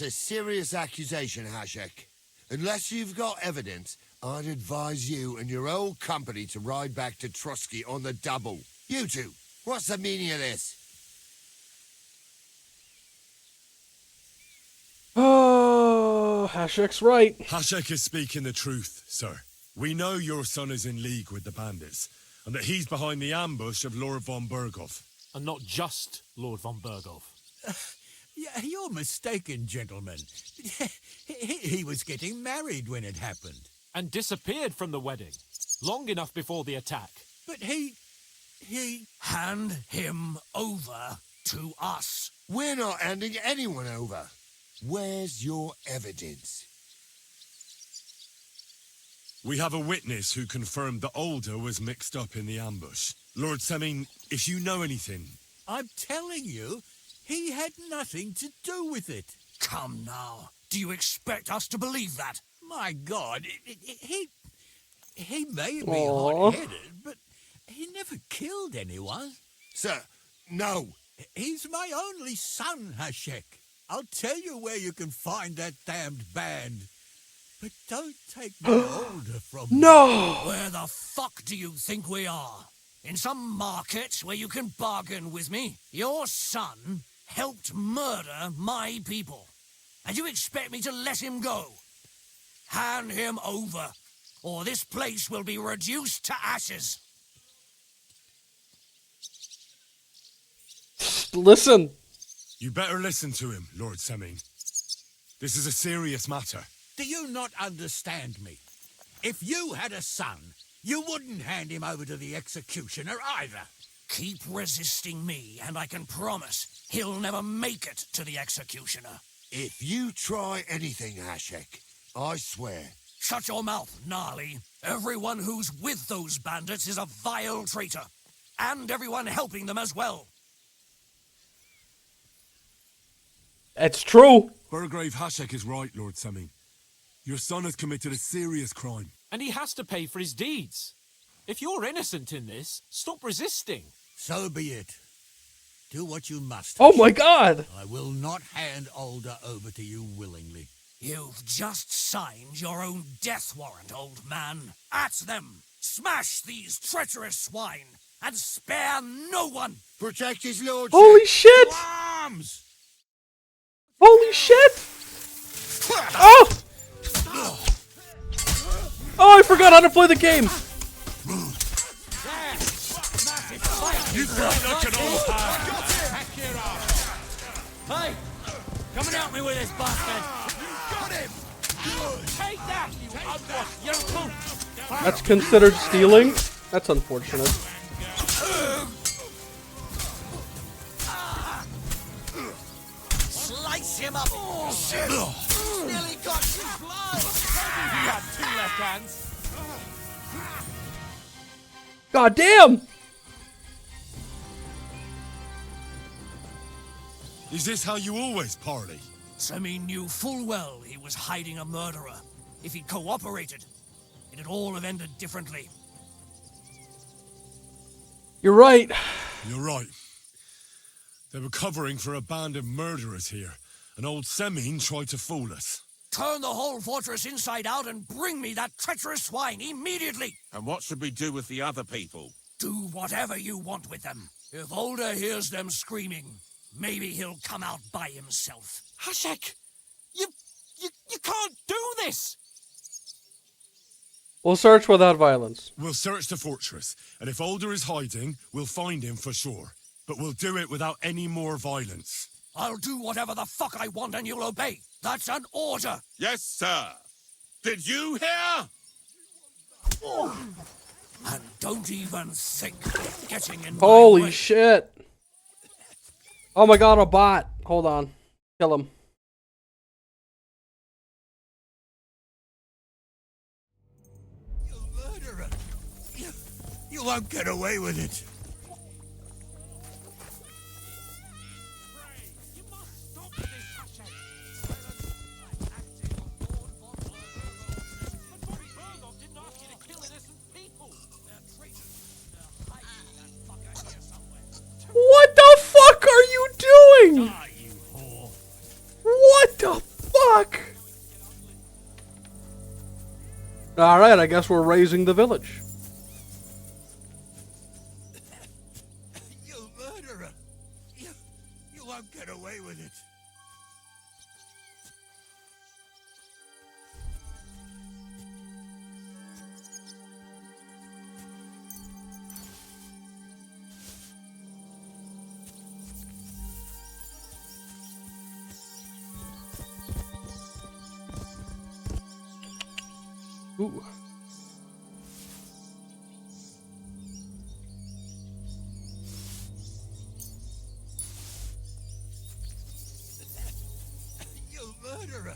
Speaker 18: a serious accusation, Hashek. Unless you've got evidence, I'd advise you and your old company to ride back to Trotsky on the double. You two, what's the meaning of this?
Speaker 1: Oh, Hashek's right.
Speaker 3: Hashek is speaking the truth, sir. We know your son is in league with the bandits, and that he's behind the ambush of Lord von Burgov.
Speaker 12: And not just Lord von Burgov.
Speaker 11: You're mistaken, gentlemen. He was getting married when it happened.
Speaker 12: And disappeared from the wedding, long enough before the attack.
Speaker 11: But he...
Speaker 16: Hand him over to us.
Speaker 18: We're not handing anyone over. Where's your evidence?
Speaker 3: We have a witness who confirmed that Older was mixed up in the ambush. Lord Seming, if you know anything...
Speaker 11: I'm telling you, he had nothing to do with it.
Speaker 16: Come now. Do you expect us to believe that?
Speaker 11: My God, he may be hot-headed, but he never killed anyone.
Speaker 18: Sir, no.
Speaker 11: He's my only son, Hashek. I'll tell you where you can find that damned band. But don't take my Older from me.
Speaker 1: No!
Speaker 16: Where the fuck do you think we are? In some market where you can bargain with me? Your son helped murder my people. And you expect me to let him go? Hand him over, or this place will be reduced to ashes.
Speaker 1: Listen.
Speaker 3: You better listen to him, Lord Seming. This is a serious matter.
Speaker 11: Do you not understand me? If you had a son, you wouldn't hand him over to the executioner either.
Speaker 16: Keep resisting me, and I can promise he'll never make it to the executioner.
Speaker 18: If you try anything, Hashek, I swear.
Speaker 16: Shut your mouth, Gnarly. Everyone who's with those bandits is a vile traitor. And everyone helping them as well.
Speaker 1: It's true.
Speaker 3: Burgrave Hashek is right, Lord Seming. Your son has committed a serious crime.
Speaker 12: And he has to pay for his deeds. If you're innocent in this, stop resisting.
Speaker 11: So be it. Do what you must.
Speaker 1: Oh my God!
Speaker 11: I will not hand Older over to you willingly.
Speaker 16: You've just signed your own death warrant, old man. At them! Smash these treacherous swine, and spare no one!
Speaker 18: Protect his lordship!
Speaker 1: Holy shit!
Speaker 11: Arms!
Speaker 1: Holy shit! Oh! Oh, I forgot how to play the game!
Speaker 3: You felt like an old hand!
Speaker 16: Hey! Come and help me with this bastard!
Speaker 3: Got him!
Speaker 16: Take that, you unwashed yokel!
Speaker 1: That's considered stealing? That's unfortunate.
Speaker 16: Slice him up! Oh, shit! Nearly got his blood!
Speaker 12: He had 2 left hands.
Speaker 1: God damn!
Speaker 3: Is this how you always parley?
Speaker 16: Seming knew full well he was hiding a murderer. If he'd cooperated, it'd all have ended differently.
Speaker 1: You're right.
Speaker 3: You're right. They were covering for a band of murderers here, and old Seming tried to fool us.
Speaker 16: Turn the whole fortress inside out and bring me that treacherous swine immediately!
Speaker 19: And what should we do with the other people?
Speaker 16: Do whatever you want with them. If Older hears them screaming, maybe he'll come out by himself.
Speaker 12: Hashek! You can't do this!
Speaker 1: We'll search without violence.
Speaker 3: We'll search the fortress, and if Older is hiding, we'll find him for sure. But we'll do it without any more violence.
Speaker 16: I'll do whatever the fuck I want and you'll obey. That's an order!
Speaker 19: Yes, sir. Did you hear?
Speaker 16: And don't even think of getting in my
Speaker 1: Holy
Speaker 16: way.
Speaker 1: shit. Oh my god, a bot. Hold on. Kill him.
Speaker 11: Murderer! You won't get away with it.
Speaker 1: What the fuck are you doing? What the fuck? Alright, I guess we're raising the village.
Speaker 11: You murderer! You won't get away with it.
Speaker 1: Ooh.
Speaker 11: You murderer!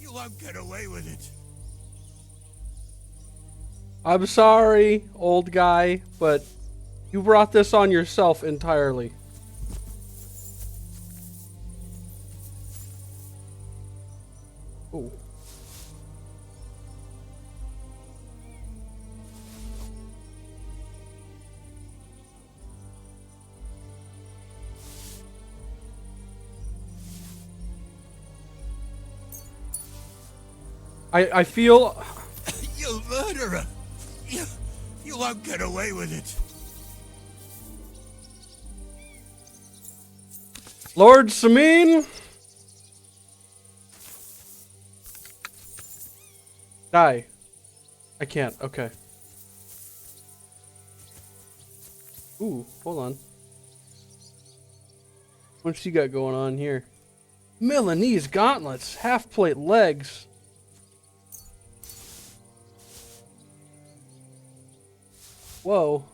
Speaker 11: You won't get away with it.
Speaker 1: I'm sorry, old guy, but you brought this on yourself entirely. Ooh. I feel...
Speaker 11: You murderer! You won't get away with it.
Speaker 1: Lord Samin! Die. I can't, okay. Ooh, hold on. What's she got going on here? Milanese gauntlets, half-plate legs. Whoa.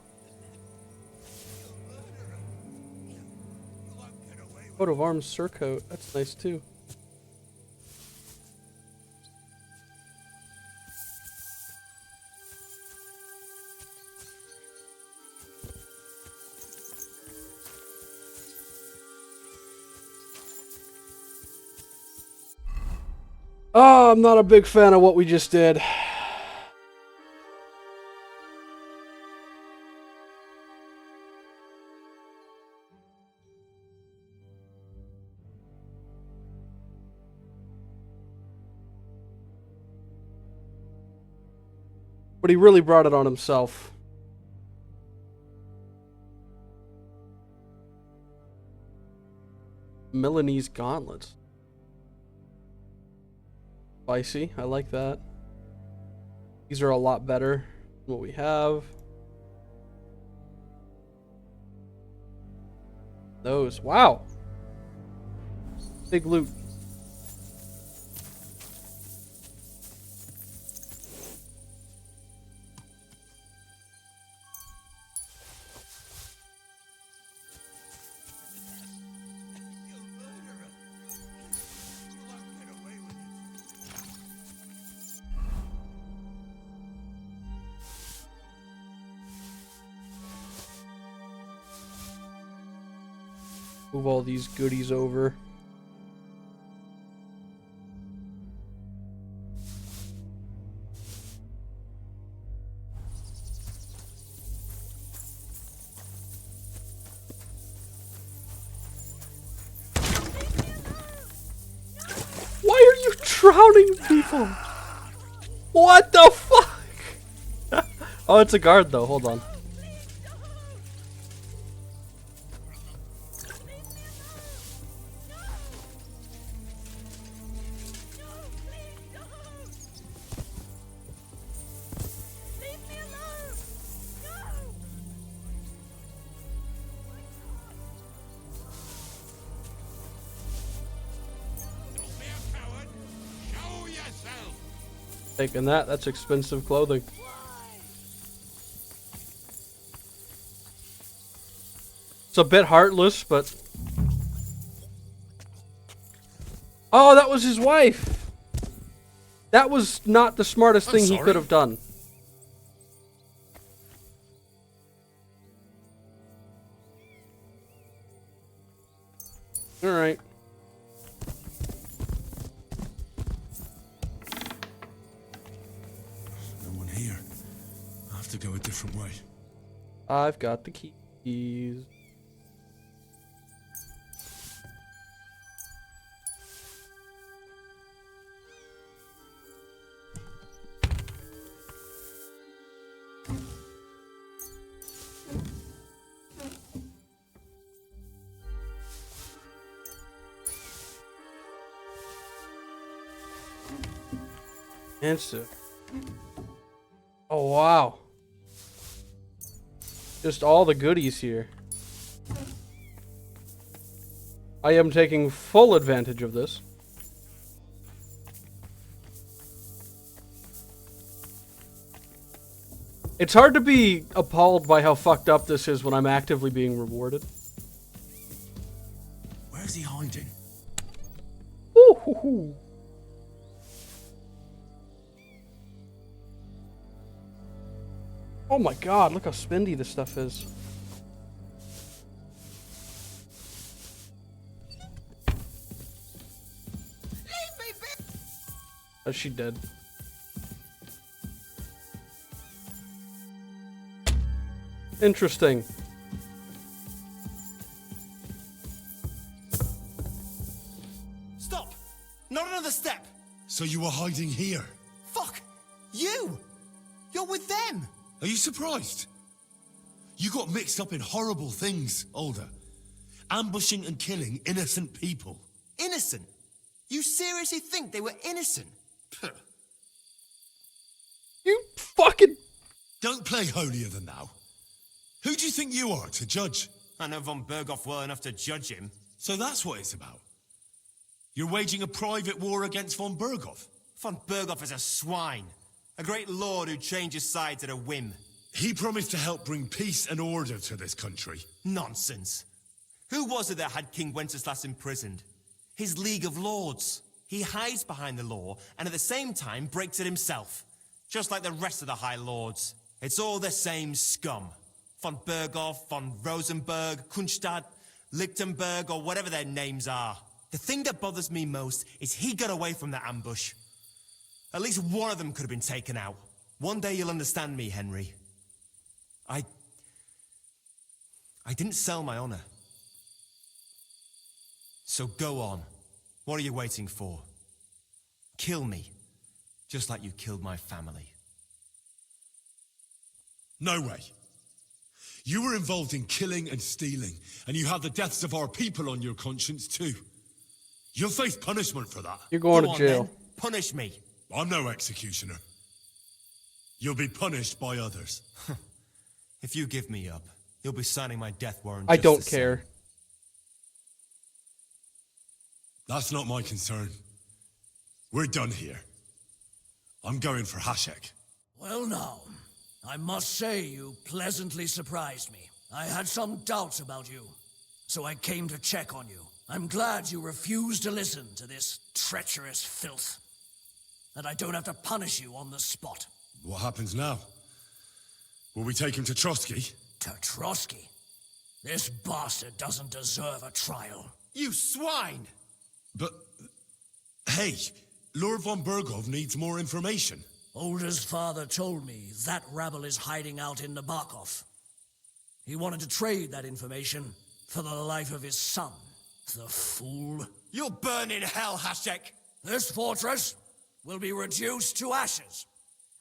Speaker 1: Coat of arms surcoat. That's nice too. Oh, I'm not a big fan of what we just did. But he really brought it on himself. Milanese gauntlets. Spicy. I like that. These are a lot better than what we have. Those. Wow. Big loot. Move all these goodies over. Why are you drowning people? What the fuck? Oh, it's a guard though. Hold on. Taking that. That's expensive clothing. It's a bit heartless, but... Oh, that was his wife! That was not the smartest thing he could have done. Alright.
Speaker 3: No one here. I have to go a different way.
Speaker 1: I've got the keys. Answer. Oh, wow. Just all the goodies here. I am taking full advantage of this. It's hard to be appalled by how fucked up this is when I'm actively being rewarded.
Speaker 3: Where's he hiding?
Speaker 1: Ooh. Oh my god, look how spendy this stuff is. Oh, she dead. Interesting.
Speaker 6: Stop! Not another step!
Speaker 3: So you were hiding here?
Speaker 6: Fuck! You! You're with them!
Speaker 3: Are you surprised? You got mixed up in horrible things, Alder. Ambushing and killing innocent people.
Speaker 6: Innocent? You seriously think they were innocent? Puh.
Speaker 1: You fucking...
Speaker 3: Don't play holier than thou. Who do you think you are to judge?
Speaker 6: I know von Berghoff well enough to judge him.
Speaker 3: So that's what it's about. You're waging a private war against von Berghoff.
Speaker 6: Von Berghoff is a swine. A great lord who changes sides at a whim.
Speaker 3: He promised to help bring peace and order to this country.
Speaker 6: Nonsense. Who was it that had King Wenceslas imprisoned? His League of Lords. He hides behind the law and at the same time breaks it himself. Just like the rest of the High Lords. It's all the same scum. Von Berghoff, von Rosenberg, Kunstadt, Lichtenberg, or whatever their names are. The thing that bothers me most is he got away from that ambush. At least one of them could have been taken out. One day you'll understand me, Henry. I didn't sell my honor. So go on. What are you waiting for? Kill me, just like you killed my family.
Speaker 3: No way. You were involved in killing and stealing, and you have the deaths of our people on your conscience too. You'll face punishment for that.
Speaker 1: You're going
Speaker 6: Go
Speaker 1: to jail.
Speaker 6: Then. Punish me.
Speaker 3: I'm no executioner. You'll be punished by others.
Speaker 6: If you give me up, you'll be signing my death warrant.
Speaker 1: I
Speaker 6: just
Speaker 1: don't
Speaker 6: the
Speaker 1: care.
Speaker 6: same.
Speaker 3: That's not my concern. We're done here. I'm going for Hashek.
Speaker 16: Well now, I must say you pleasantly surprised me. I had some doubts about you, so I came to check on you. I'm glad you refused to listen to this treacherous filth. That I don't have to punish you on the spot.
Speaker 3: What happens now? Will we take him to Trotsky?
Speaker 16: To Trotsky? This bastard doesn't deserve a trial.
Speaker 6: You swine!
Speaker 3: But... Hey, Lord von Berghoff needs more information.
Speaker 16: Older's father told me that rabble is hiding out in Nabokov. He wanted to trade that information for the life of his son. The fool.
Speaker 6: You'll burn in hell, Hashek!
Speaker 16: This fortress will be reduced to ashes,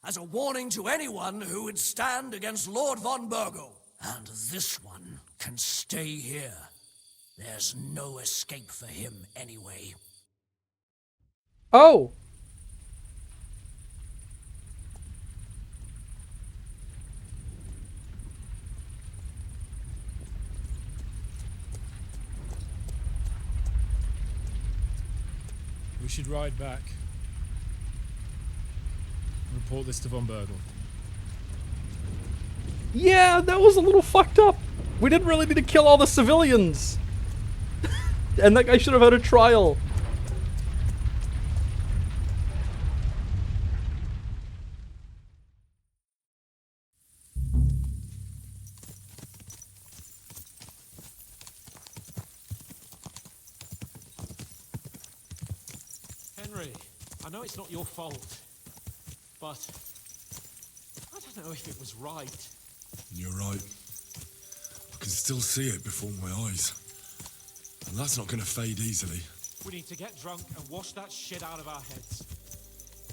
Speaker 16: as a warning to anyone who would stand against Lord von Berghoff. And this one can stay here. There's no escape for him anyway.
Speaker 1: Oh!
Speaker 12: We should ride back.
Speaker 20: Report this to von Bergel.
Speaker 1: Yeah, that was a little fucked up. We didn't really need to kill all the civilians. And that guy should have had a trial.
Speaker 12: Henry, I know it's not your fault, but I don't know if it was right.
Speaker 3: You're right. I can still see it before my eyes. And that's not going to fade easily.
Speaker 12: We need to get drunk and wash that shit out of our heads.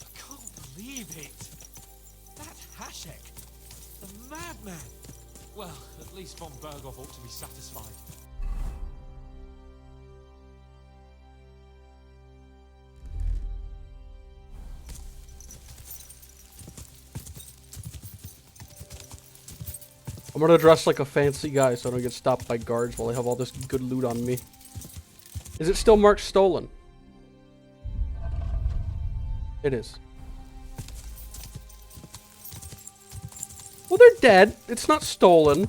Speaker 12: I can't believe it. That Hashek, the madman. Well, at least von Berghoff ought to be satisfied.
Speaker 1: I'm gonna dress like a fancy guy so I don't get stopped by guards while I have all this good loot on me. Is it still marked stolen? It is. Well, they're dead. It's not stolen.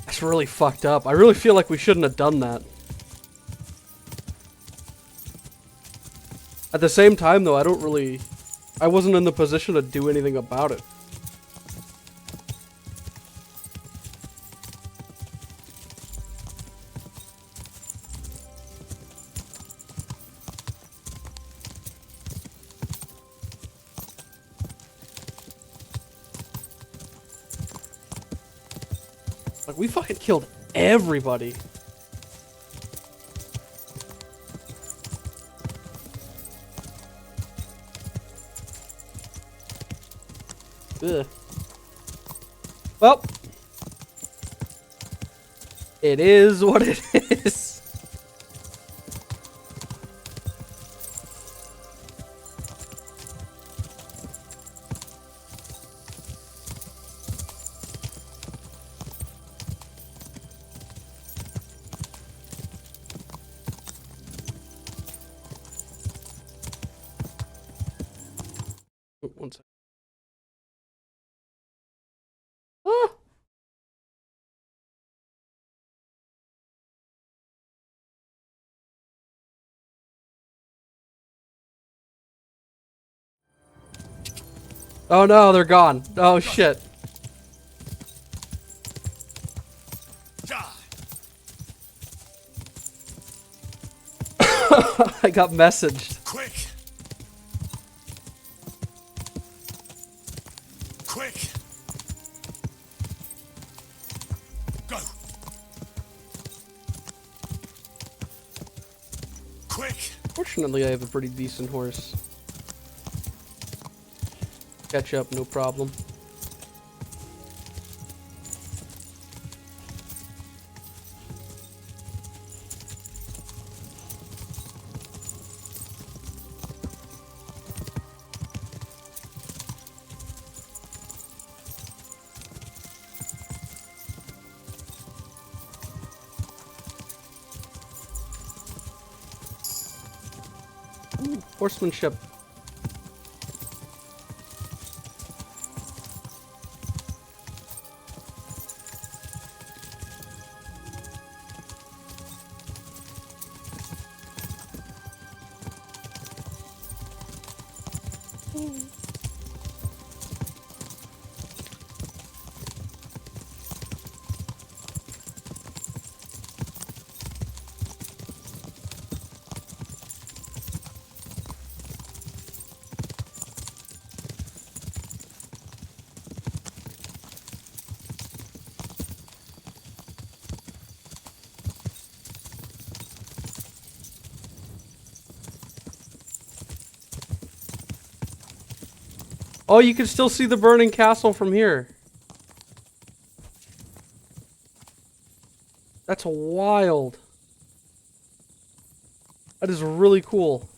Speaker 1: That's really fucked up. I really feel like we shouldn't have done that. At the same time, though, I wasn't in the position to do anything about it. Like, we fucking killed everybody. Ugh. Well, it is what it is. One second. Ah. Oh no, they're gone. Oh shit. I got messaged.
Speaker 3: Quick! Quick! Go! Quick!
Speaker 1: Fortunately, I have a pretty decent horse. Catch up, no problem. Ooh, horsemanship. Oh, you can still see the burning castle from here. That's wild. That is really cool.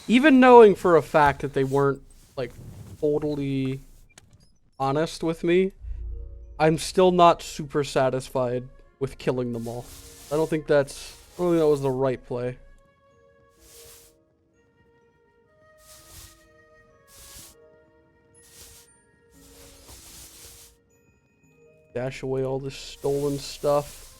Speaker 1: Even knowing for a fact that they weren't, like, totally honest with me, I'm still not super satisfied with killing them all. I don't think that was the right play. Dash away all this stolen stuff.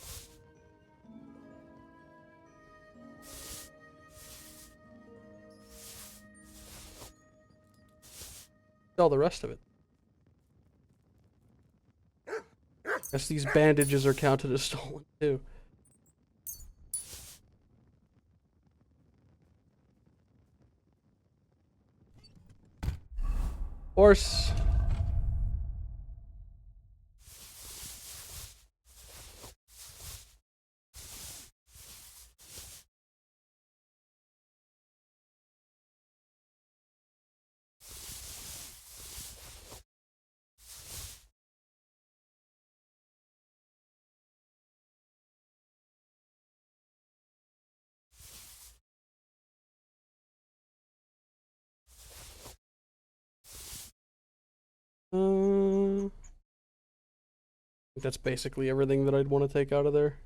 Speaker 1: Sell the rest of it. Guess these bandages are counted as stolen too. Horse. I think that's basically everything that I'd want to take out of there.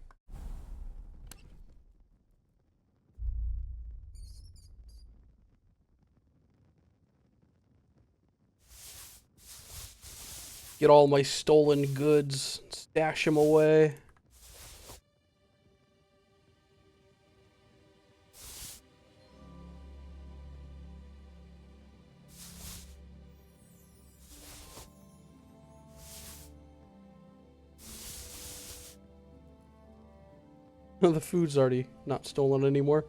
Speaker 1: Get all my stolen goods, stash them away. The food's already not stolen anymore.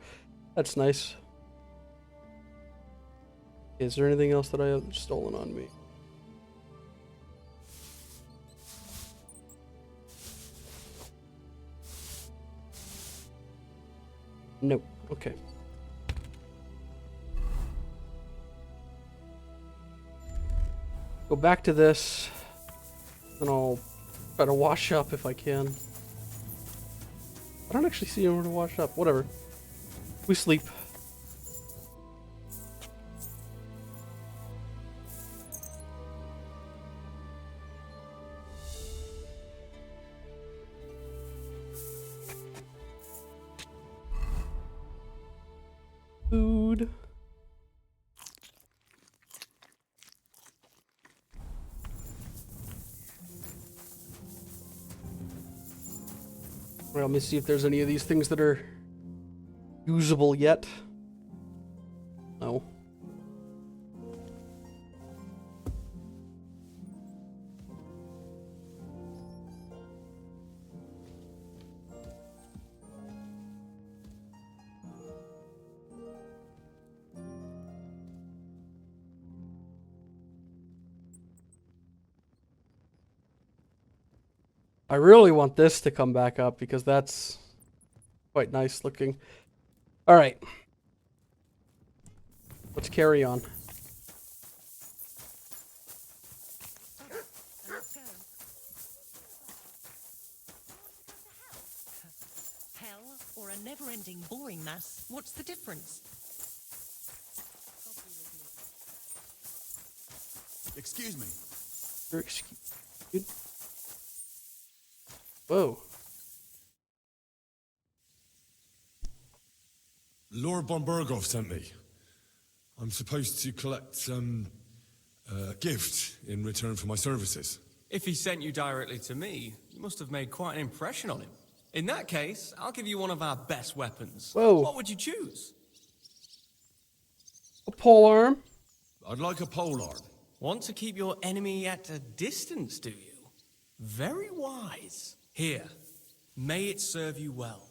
Speaker 1: That's nice. Is there anything else that I have stolen on me? Nope. Okay. Go back to this, and I'll try to wash up if I can. I don't actually see anywhere to wash up. Whatever. We sleep. Food. Well, let me see if there's any of these things that are usable yet. No. I really want this to come back up because that's quite nice looking. All right. Let's carry on.
Speaker 20: Hell or a never-ending boring mass? What's the difference?
Speaker 3: Excuse me.
Speaker 1: Your excuse. Dude. Whoa.
Speaker 3: Lord Bombergov sent me. I'm supposed to collect a gift in return for my services.
Speaker 9: If he sent you directly to me, you must have made quite an impression on him. In that case, I'll give you one of our best weapons.
Speaker 1: Whoa.
Speaker 9: What would you choose?
Speaker 1: A polearm.
Speaker 3: I'd like a polearm.
Speaker 9: Want to keep your enemy at a distance, do you? Very wise. Here, may it serve you well.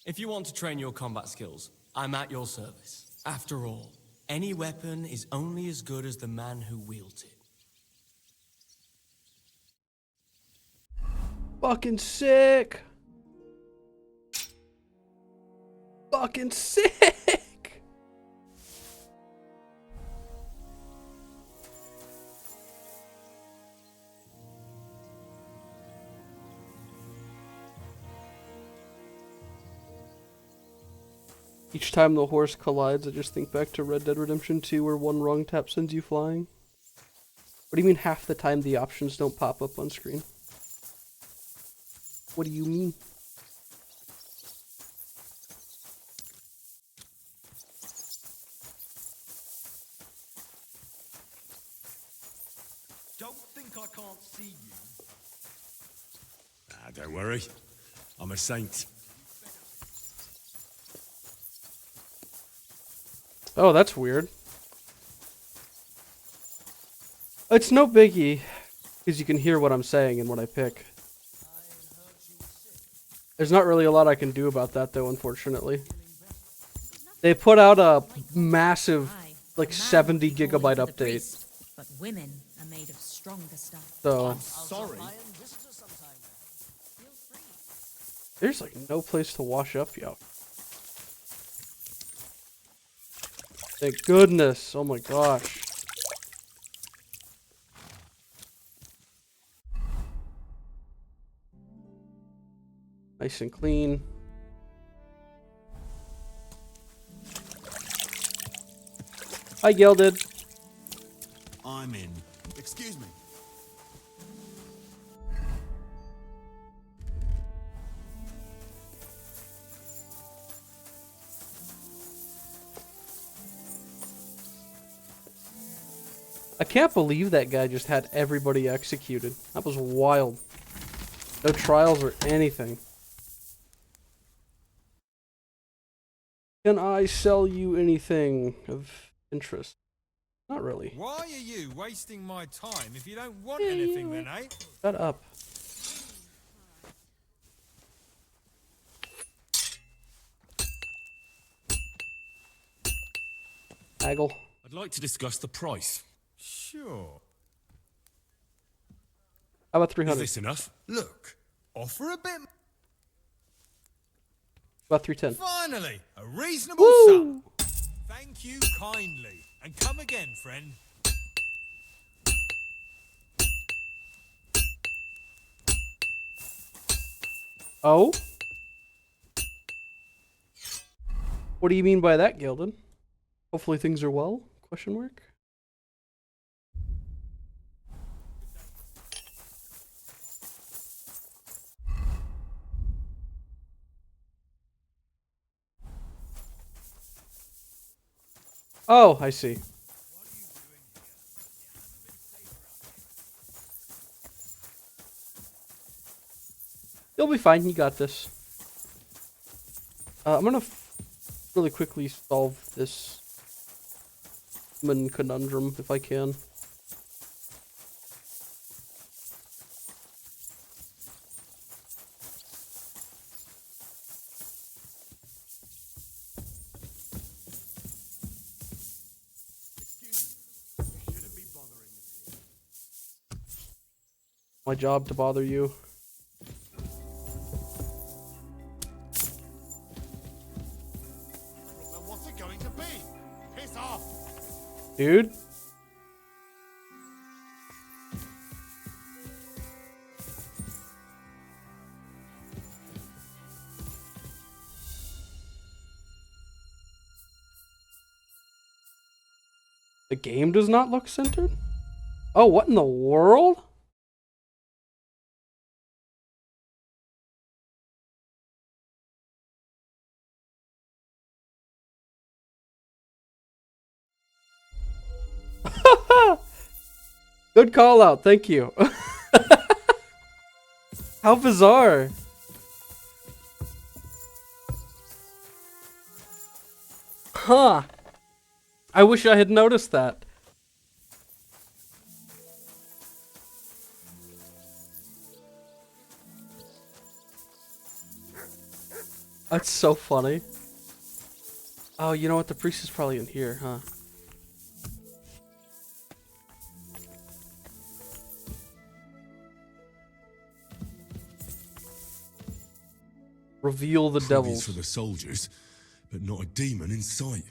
Speaker 9: If you want to train your combat skills, I'm at your service. After all, any weapon is only as good as the man who wields it.
Speaker 1: Fucking sick. Fucking sick. Each time the horse collides, I just think back to Red Dead Redemption 2 where one wrong tap sends you flying. What do you mean half the time the options don't pop up on screen? What do you mean?
Speaker 9: Don't think I can't see you.
Speaker 3: Don't worry. I'm a saint.
Speaker 1: Oh, that's weird. It's no biggie, because you can hear what I'm saying and what I pick. There's not really a lot I can do about that, though, unfortunately. They put out a massive, like, 70 gigabyte update.
Speaker 21: But women are made of stronger stuff.
Speaker 1: So,
Speaker 14: Sorry.
Speaker 1: there's, like, no place to wash up, yo. Thank goodness. Oh my gosh. Nice and clean. Hi, Gelded.
Speaker 11: I'm in. Excuse me.
Speaker 1: I can't believe that guy just had everybody executed. That was wild. No trials or anything. Can I sell you anything of interest? Not really.
Speaker 22: Why are you wasting my time if you don't want anything then, eh?
Speaker 1: Shut up. Haggle.
Speaker 3: I'd like to discuss the price.
Speaker 22: Sure.
Speaker 1: How about 300?
Speaker 3: Is this enough?
Speaker 22: Look, offer a bit.
Speaker 1: About 310.
Speaker 22: Finally, a reasonable sum. Thank you kindly, and come again, friend.
Speaker 1: Oh? What do you mean by that, Gildan? Hopefully things are well? Question mark. Oh, I see. You'll be fine. You got this. I'm gonna really quickly solve this human conundrum if I can. My job to bother you.
Speaker 14: Well, what's it going to be? Piss off!
Speaker 1: Dude? The game does not look centered? Oh, what in the world? Good call out, thank you. How bizarre. Huh. I wish I had noticed that. That's so funny. Oh, you know what? The priest is probably in here, huh? Reveal the devils.
Speaker 3: For the soldiers, but not a demon in sight.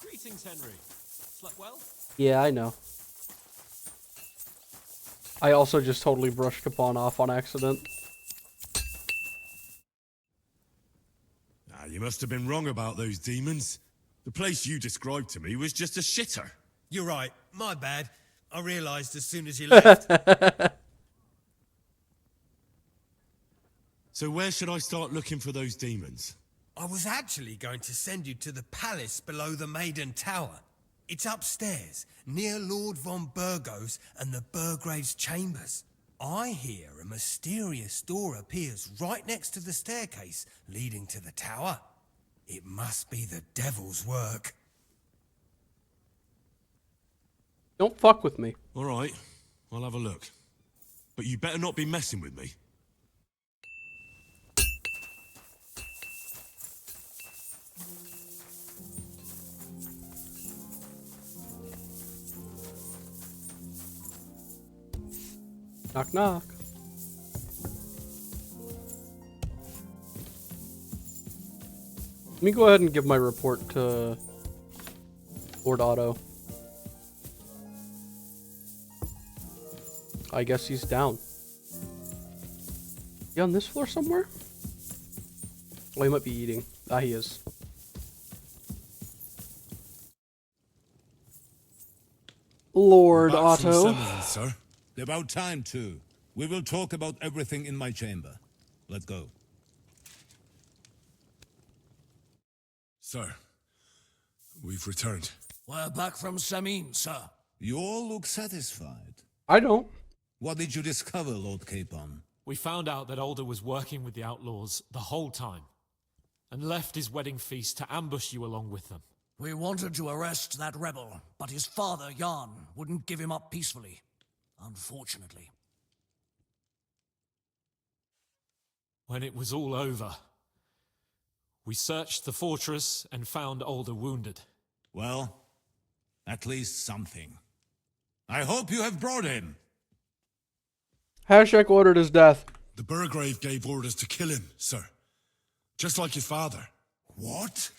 Speaker 12: Greetings, Henry. Slept well?
Speaker 1: Yeah, I know. I also just totally brushed Capon off on accident.
Speaker 3: You must have been wrong about those demons. The place you described to me was just a shitter.
Speaker 6: You're right. My bad. I realised as soon as you left.
Speaker 3: So where should I start looking for those demons?
Speaker 6: I was actually going to send you to the palace below the Maiden Tower. It's upstairs, near Lord von Burgos and the Burgrave's chambers. I hear a mysterious door appears right next to the staircase leading to the tower. It must be the devil's work.
Speaker 1: Don't fuck with me.
Speaker 3: All right, I'll have a look. But you better not be messing with me.
Speaker 1: Knock, knock. Let me go ahead and give my report to Lord Otto. I guess he's down. He on this floor somewhere? Oh, he might be eating. Ah, he is. Lord Otto.
Speaker 15: Sir. About time, too. We will talk about everything in my chamber. Let's go.
Speaker 3: Sir, we've returned.
Speaker 16: We're back from Semin, sir.
Speaker 15: You all look satisfied.
Speaker 1: I don't.
Speaker 15: What did you discover, Lord Capon?
Speaker 12: We found out that Alder was working with the outlaws the whole time, and left his wedding feast to ambush you along with them.
Speaker 16: We wanted to arrest that rebel, but his father, Jan, wouldn't give him up peacefully. Unfortunately.
Speaker 12: When it was all over, we searched the fortress and found Alder wounded.
Speaker 15: Well, at least something. I hope you have brought him.
Speaker 1: Hashek ordered his death.
Speaker 3: The Burgrave gave orders to kill him, sir. Just like his father.
Speaker 15: What?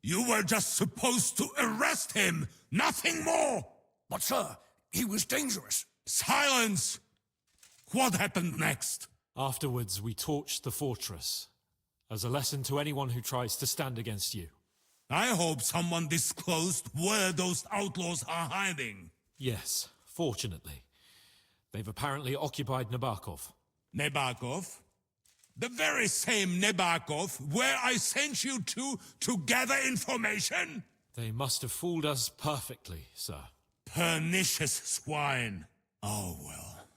Speaker 15: You were just supposed to arrest him, nothing more!
Speaker 16: But sir, he was dangerous.
Speaker 15: Silence! What happened next?
Speaker 12: Afterwards, we torched the fortress, as a lesson to anyone who tries to stand against you.
Speaker 15: I hope someone disclosed where those outlaws are hiding.
Speaker 12: Yes, fortunately. They've apparently occupied Nabokov.
Speaker 15: Nabokov? The very same Nabokov where I sent you to gather information?
Speaker 12: They must have fooled us perfectly, sir.
Speaker 15: Pernicious swine. Oh well.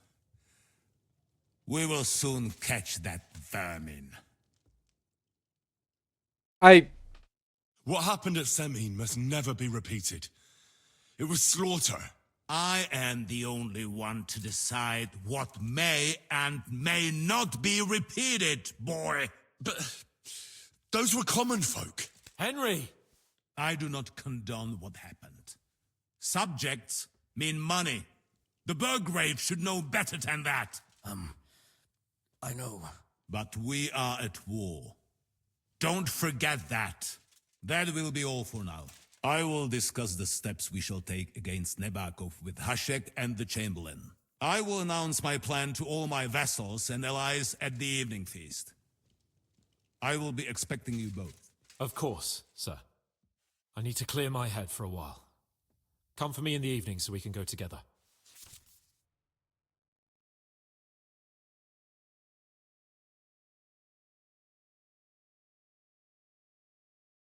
Speaker 15: We will soon catch that vermin.
Speaker 3: What happened at Semin must never be repeated. It was slaughter.
Speaker 15: I am the only one to decide what may and may not be repeated, boy.
Speaker 3: But those were common folk.
Speaker 12: Henry!
Speaker 15: I do not condone what happened. Subjects mean money. The Burgrave should know better than that.
Speaker 16: I know.
Speaker 15: But we are at war. Don't forget that. That will be all for now. I will discuss the steps we shall take against Nabokov with Hashek and the Chamberlain. I will announce my plan to all my vassals and allies at the evening feast. I will be expecting you both.
Speaker 12: Of course, sir. I need to clear my head for a while. Come for me in the evening so we can go together.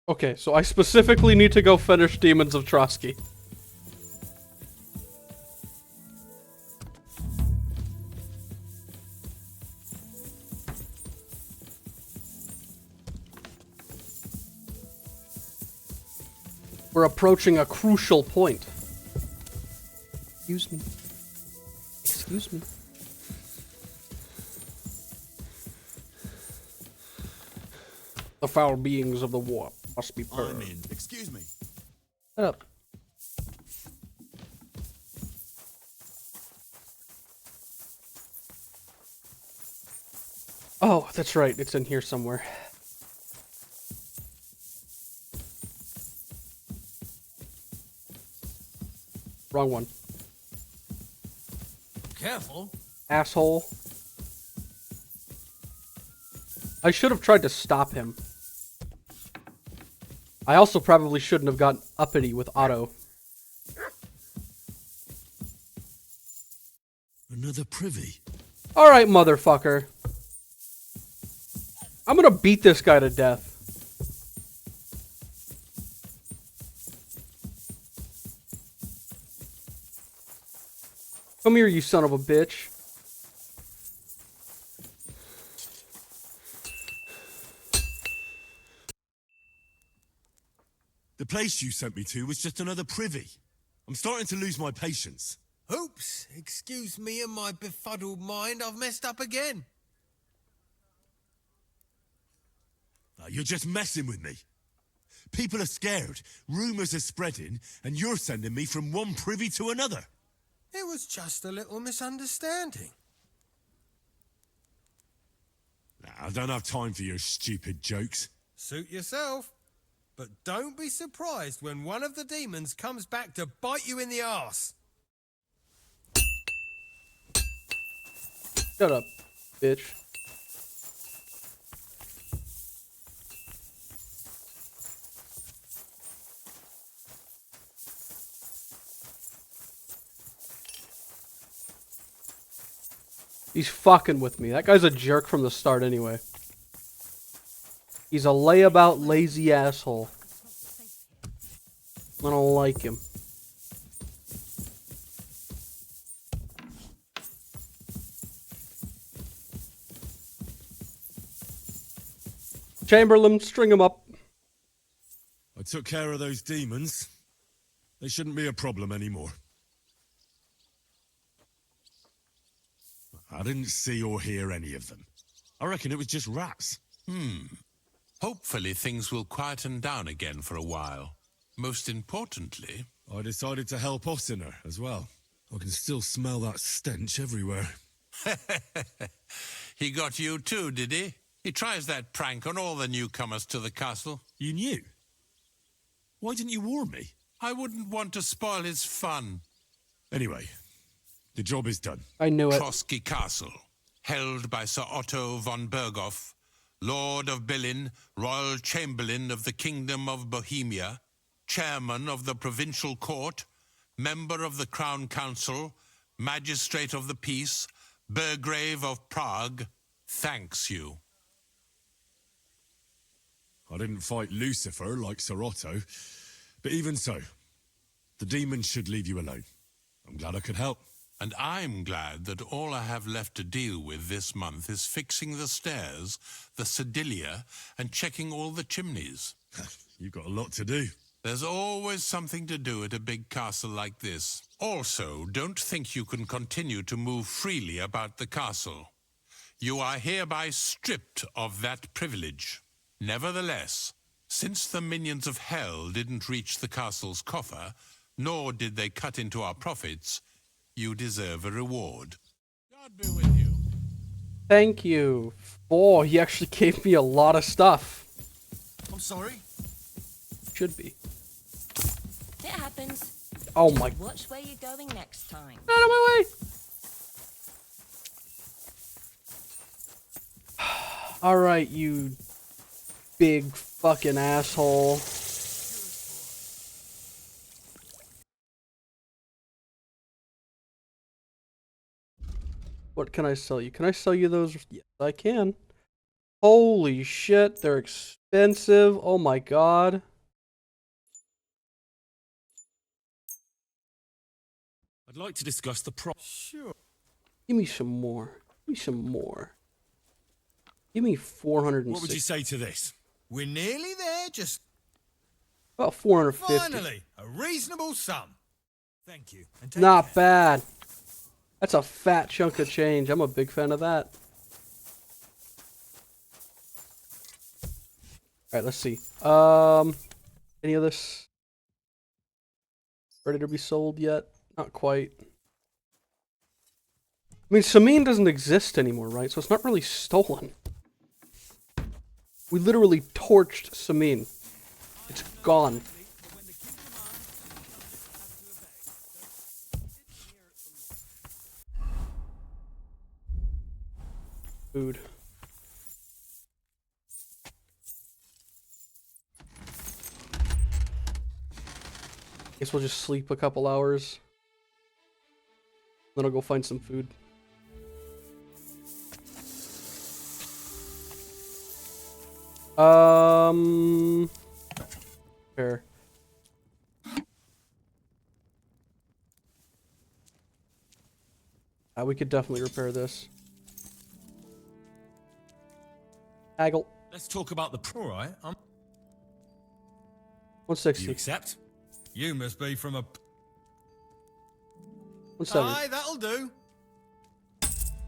Speaker 1: Okay, so I specifically need to go finish Demons of Trotsky. We're approaching a crucial point. Excuse me. Excuse me. The foul beings of the warp must be purged.
Speaker 3: I'm in. Excuse me.
Speaker 1: Shut up. Oh, that's right. It's in here somewhere. Wrong one.
Speaker 16: Careful.
Speaker 1: Asshole. I should have tried to stop him. I also probably shouldn't have gotten uppity with Otto.
Speaker 3: Another privy.
Speaker 1: Alright, motherfucker. I'm gonna beat this guy to death. Come here, you son of a bitch.
Speaker 3: The place you sent me to was just another privy. I'm starting to lose my patience.
Speaker 6: Oops, excuse me and my befuddled mind, I've messed up again.
Speaker 3: You're just messing with me. People are scared, rumours are spreading, and you're sending me from one privy to another.
Speaker 6: It was just a little misunderstanding.
Speaker 3: I don't have time for your stupid jokes.
Speaker 6: Suit yourself. But don't be surprised when one of the demons comes back to bite you in the arse.
Speaker 1: Shut up, bitch. He's fucking with me. That guy's a jerk from the start anyway. He's a layabout, lazy asshole. I don't like him. Chamberlain, string him up.
Speaker 3: I took care of those demons. They shouldn't be a problem anymore. I didn't see or hear any of them. I reckon it was just rats.
Speaker 19: Hopefully things will quieten down again for a while. Most importantly...
Speaker 3: I decided to help Ossiner as well. I can still smell that stench everywhere.
Speaker 19: He got you too, did he? He tries that prank on all the newcomers to the castle.
Speaker 3: You knew? Why didn't you warn me?
Speaker 19: I wouldn't want to spoil his fun.
Speaker 3: Anyway, the job is done.
Speaker 1: I knew it.
Speaker 19: Trotsky Castle, held by Sir Otto von Berghoff, Lord of Billin, Royal Chamberlain of the Kingdom of Bohemia, Chairman of the Provincial Court, Member of the Crown Council, Magistrate of the Peace, Burgrave of Prague, thanks you.
Speaker 3: I didn't fight Lucifer like Sir Otto, but even so, the demons should leave you alone. I'm glad I could help.
Speaker 19: And I'm glad that all I have left to deal with this month is fixing the stairs, the sedilia, and checking all the chimneys.
Speaker 3: You've got a lot to do.
Speaker 19: There's always something to do at a big castle like this. Also, don't think you can continue to move freely about the castle. You are hereby stripped of that privilege. Nevertheless, since the minions of hell didn't reach the castle's coffer, nor did they cut into our profits, you deserve a reward. God be with you.
Speaker 1: Thank you. Oh, he actually gave me a lot of stuff.
Speaker 6: I'm sorry.
Speaker 1: Should be.
Speaker 4: It happens.
Speaker 1: Oh my.
Speaker 4: Watch where you're going next time.
Speaker 1: Out of my way. Alright, you big fucking asshole. What can I sell you? Can I sell you those? Yes, I can. Holy shit, they're expensive. Oh my god.
Speaker 3: I'd like to discuss the
Speaker 6: Sure.
Speaker 1: Give me some more. Give me some more. Give me 460.
Speaker 3: What would you say to this?
Speaker 6: We're nearly there, just
Speaker 1: About 450.
Speaker 22: Finally, a reasonable sum. Thank you. And take
Speaker 1: Not
Speaker 22: care.
Speaker 1: bad. That's a fat chunk of change. I'm a big fan of that. Alright, let's see. Any of this ready to be sold yet? Not quite. I mean, Samin doesn't exist anymore, right? So it's not really stolen. We literally torched Samin. It's gone. Food. Guess we'll just sleep a couple hours. Then I'll go find some food. Here. We could definitely repair this. Haggle.
Speaker 22: Let's talk about the. All right.
Speaker 1: 160.
Speaker 22: You accept? You must be from a.
Speaker 1: 170.
Speaker 22: Aye, that'll do.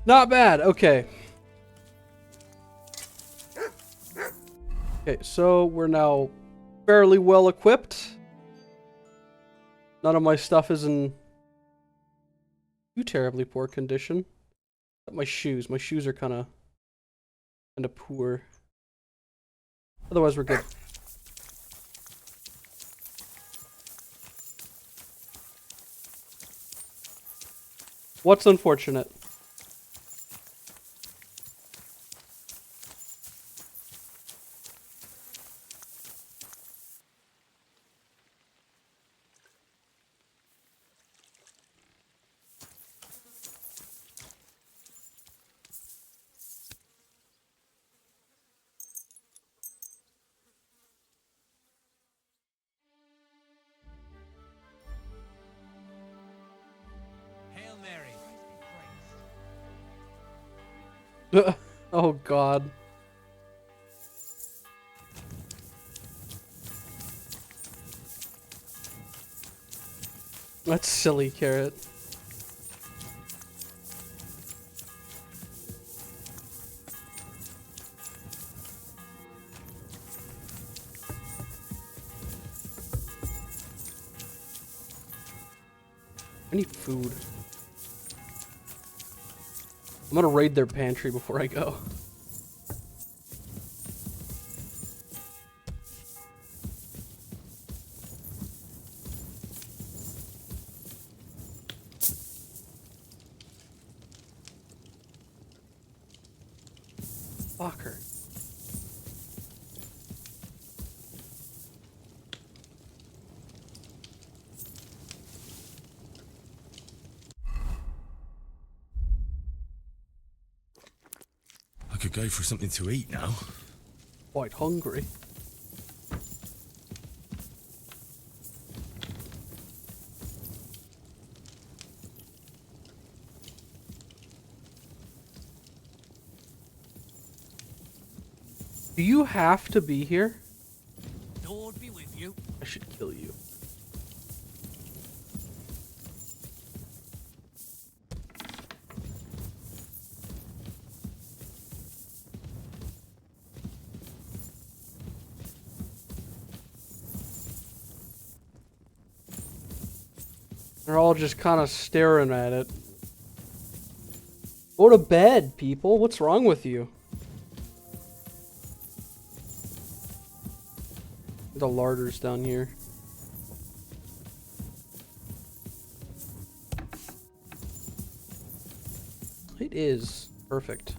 Speaker 1: Not bad. Okay. Okay, so we're now fairly well equipped. None of my stuff is in too terribly poor condition. Except my shoes. My shoes are kind of poor. Otherwise, we're good. What's unfortunate?
Speaker 22: Hail Mary.
Speaker 1: Oh God. That's silly, Karrot. I need food. I'm gonna raid their pantry before I go. Fucker.
Speaker 3: I could go for something to eat now.
Speaker 1: Quite hungry. Do you have to be here?
Speaker 16: Lord be with you.
Speaker 1: I should kill you. They're all just kind of staring at it. Go to bed, people. What's wrong with you? The larders down here. It is perfect.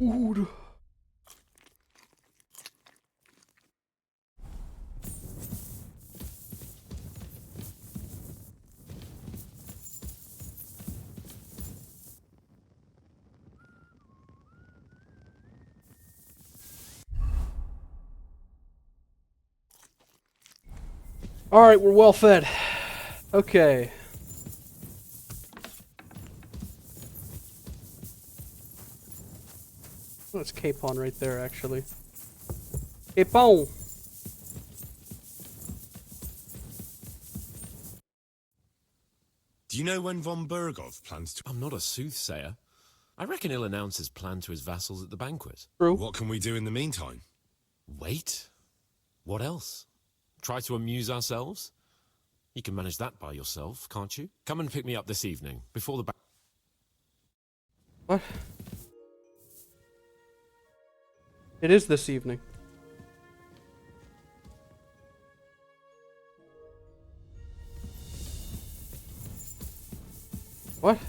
Speaker 1: Ooh. Alright, we're well fed. Okay. Oh, it's Capon right there, actually. Capon!
Speaker 3: Do you know when von Bergov plans to...
Speaker 5: I'm not a soothsayer. I reckon he'll announce his plan to his vassals at the banquet.
Speaker 1: True.
Speaker 3: What can we do in the meantime?
Speaker 5: Wait. What else? Try to amuse ourselves? You can manage that by yourself, can't you? Come and pick me up this evening, before the
Speaker 1: What? It is this evening. What?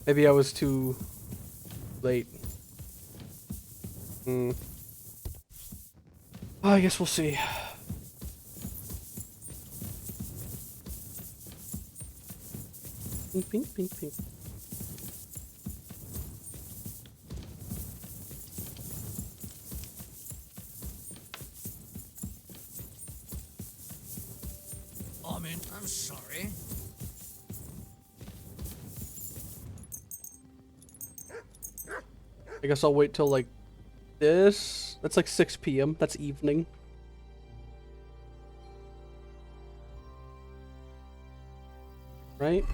Speaker 1: Maybe I was too late. Oh, I guess we'll see. Pink, pink, pink, pink.
Speaker 16: I'm sorry.
Speaker 1: I guess I'll wait till like this. That's like 6 p.m. That's evening. Right?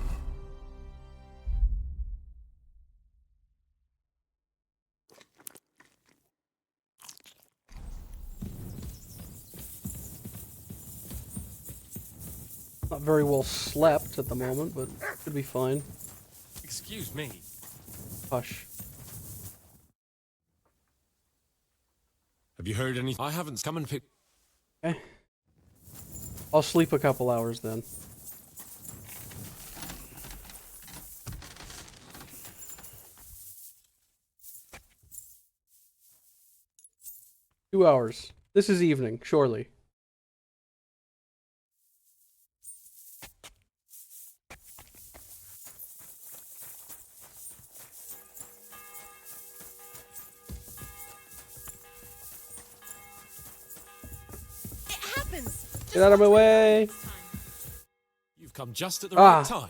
Speaker 1: Not very well slept at the moment, but should be fine.
Speaker 9: Excuse me.
Speaker 1: Hush.
Speaker 3: Have you heard anything?
Speaker 5: I haven't. Come and pick...
Speaker 1: Okay. I'll sleep a couple hours then. Two hours. This is evening, surely. Get out of my way!
Speaker 5: You've come just at the right time.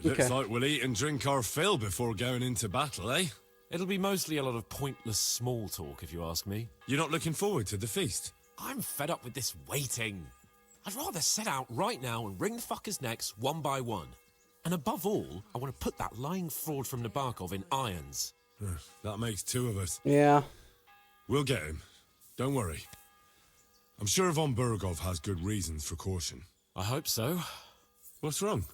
Speaker 3: Looks like we'll eat and drink our fill before going into battle, eh?
Speaker 5: It'll be mostly a lot of pointless small talk, if you ask me.
Speaker 3: You're not looking forward to the feast?
Speaker 5: I'm fed up with this waiting. I'd rather set out right now and wring the fuckers' necks one by one. And above all, I want to put that lying fraud from Nabokov in irons.
Speaker 3: That makes two of us.
Speaker 1: Yeah.
Speaker 3: We'll get him. Don't worry. I'm sure von Bergov has good reasons for caution.
Speaker 5: I hope so.
Speaker 3: What's wrong?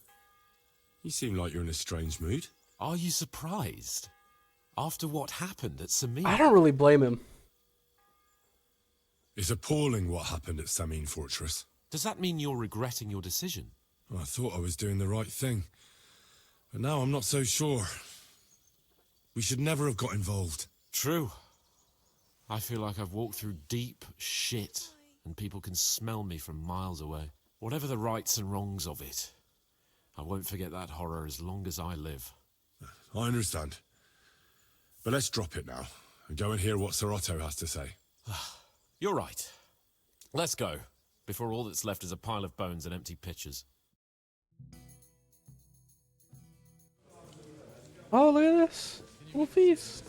Speaker 3: You seem like you're in a strange mood.
Speaker 5: Are you surprised? After what happened at Samin?
Speaker 1: I don't really blame him.
Speaker 3: It's appalling what happened at Samin Fortress.
Speaker 5: Does that mean you're regretting your decision?
Speaker 3: I thought I was doing the right thing. But now I'm not so sure. We should never have got involved.
Speaker 5: True. I feel like I've walked through deep shit, and people can smell me from miles away. Whatever the rights and wrongs of it, I won't forget that horror as long as I live.
Speaker 3: I understand. But let's drop it now, and go and hear what Sir Otto has to say.
Speaker 5: You're right. Let's go, before all that's left is a pile of bones and empty pitchers.
Speaker 1: Oh, look at this. Little feast.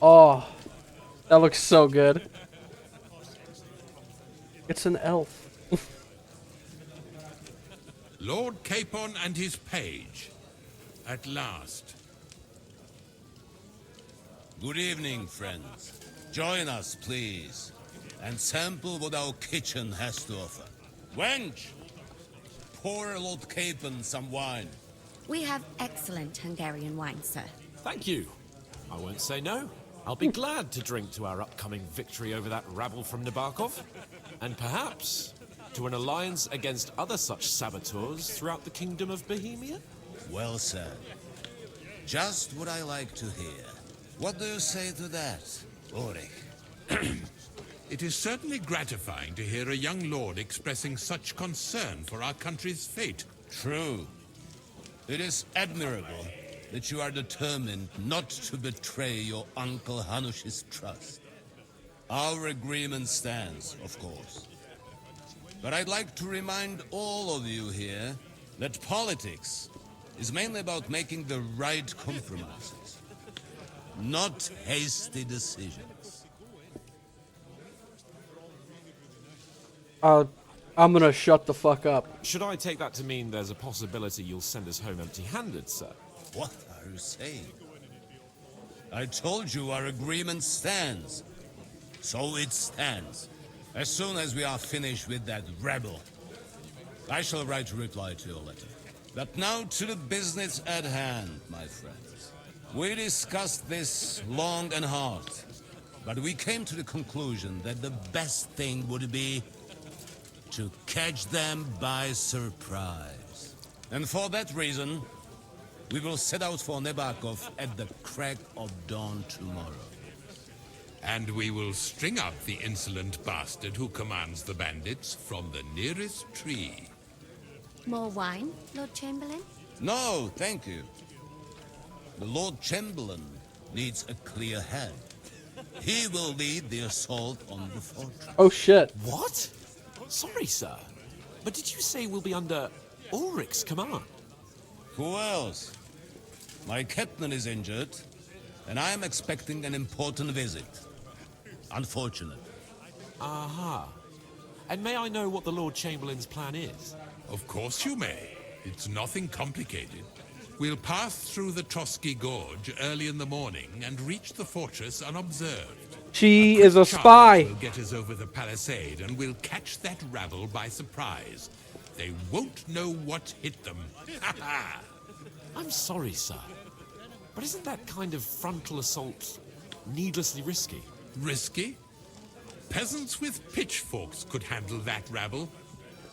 Speaker 1: Oh, that looks so good. It's an elf.
Speaker 19: Lord Capon and his page. At last.
Speaker 15: Good evening, friends. Join us, please, and sample what our kitchen has to offer. Wench, pour Lord Capon some wine.
Speaker 8: We have excellent Hungarian wine, sir.
Speaker 5: Thank you. I won't say no. I'll be glad to drink to our upcoming victory over that rabble from Nabokov, and perhaps to an alliance against other such saboteurs throughout the kingdom of Bohemia.
Speaker 15: Well said. Just what I like to hear. What do you say to that, Ulrich?
Speaker 19: It is certainly gratifying to hear a young lord expressing such concern for our country's fate.
Speaker 15: True. It is admirable that you are determined not to betray your Uncle Hanush's trust. Our agreement stands, of course. But I'd like to remind all of you here that politics is mainly about making the right compromises, not hasty decisions.
Speaker 1: I'm gonna shut the fuck up.
Speaker 5: Should I take that to mean there's a possibility you'll send us home empty-handed, sir?
Speaker 15: What are you saying? I told you our agreement stands. So it stands. As soon as we are finished with that rebel, I shall write a reply to your letter. But now to the business at hand, my friends. We discussed this long and hard, but we came to the conclusion that the best thing would be to catch them by surprise. And for that reason, we will set out for Nabokov at the crack of dawn tomorrow.
Speaker 19: And we will string up the insolent bastard who commands the bandits from the nearest tree.
Speaker 7: More wine, Lord Chamberlain?
Speaker 15: No, thank you. The Lord Chamberlain needs a clear head. He will lead the assault on the fortress.
Speaker 1: Oh shit.
Speaker 5: What? Sorry, sir. But did you say we'll be under Ulrich's command?
Speaker 15: Who else? My captain is injured, and I am expecting an important visit. Unfortunate.
Speaker 5: Aha. And may I know what the Lord Chamberlain's plan is?
Speaker 19: Of course you may. It's nothing complicated. We'll pass through the Trotsky Gorge early in the morning and reach the fortress unobserved.
Speaker 1: She is a spy.
Speaker 19: We'll get us over the palisade and we'll catch that rabble by surprise. They won't know what hit them.
Speaker 5: I'm sorry, sir. But isn't that kind of frontal assault needlessly risky?
Speaker 19: Risky? Peasants with pitchforks could handle that rabble.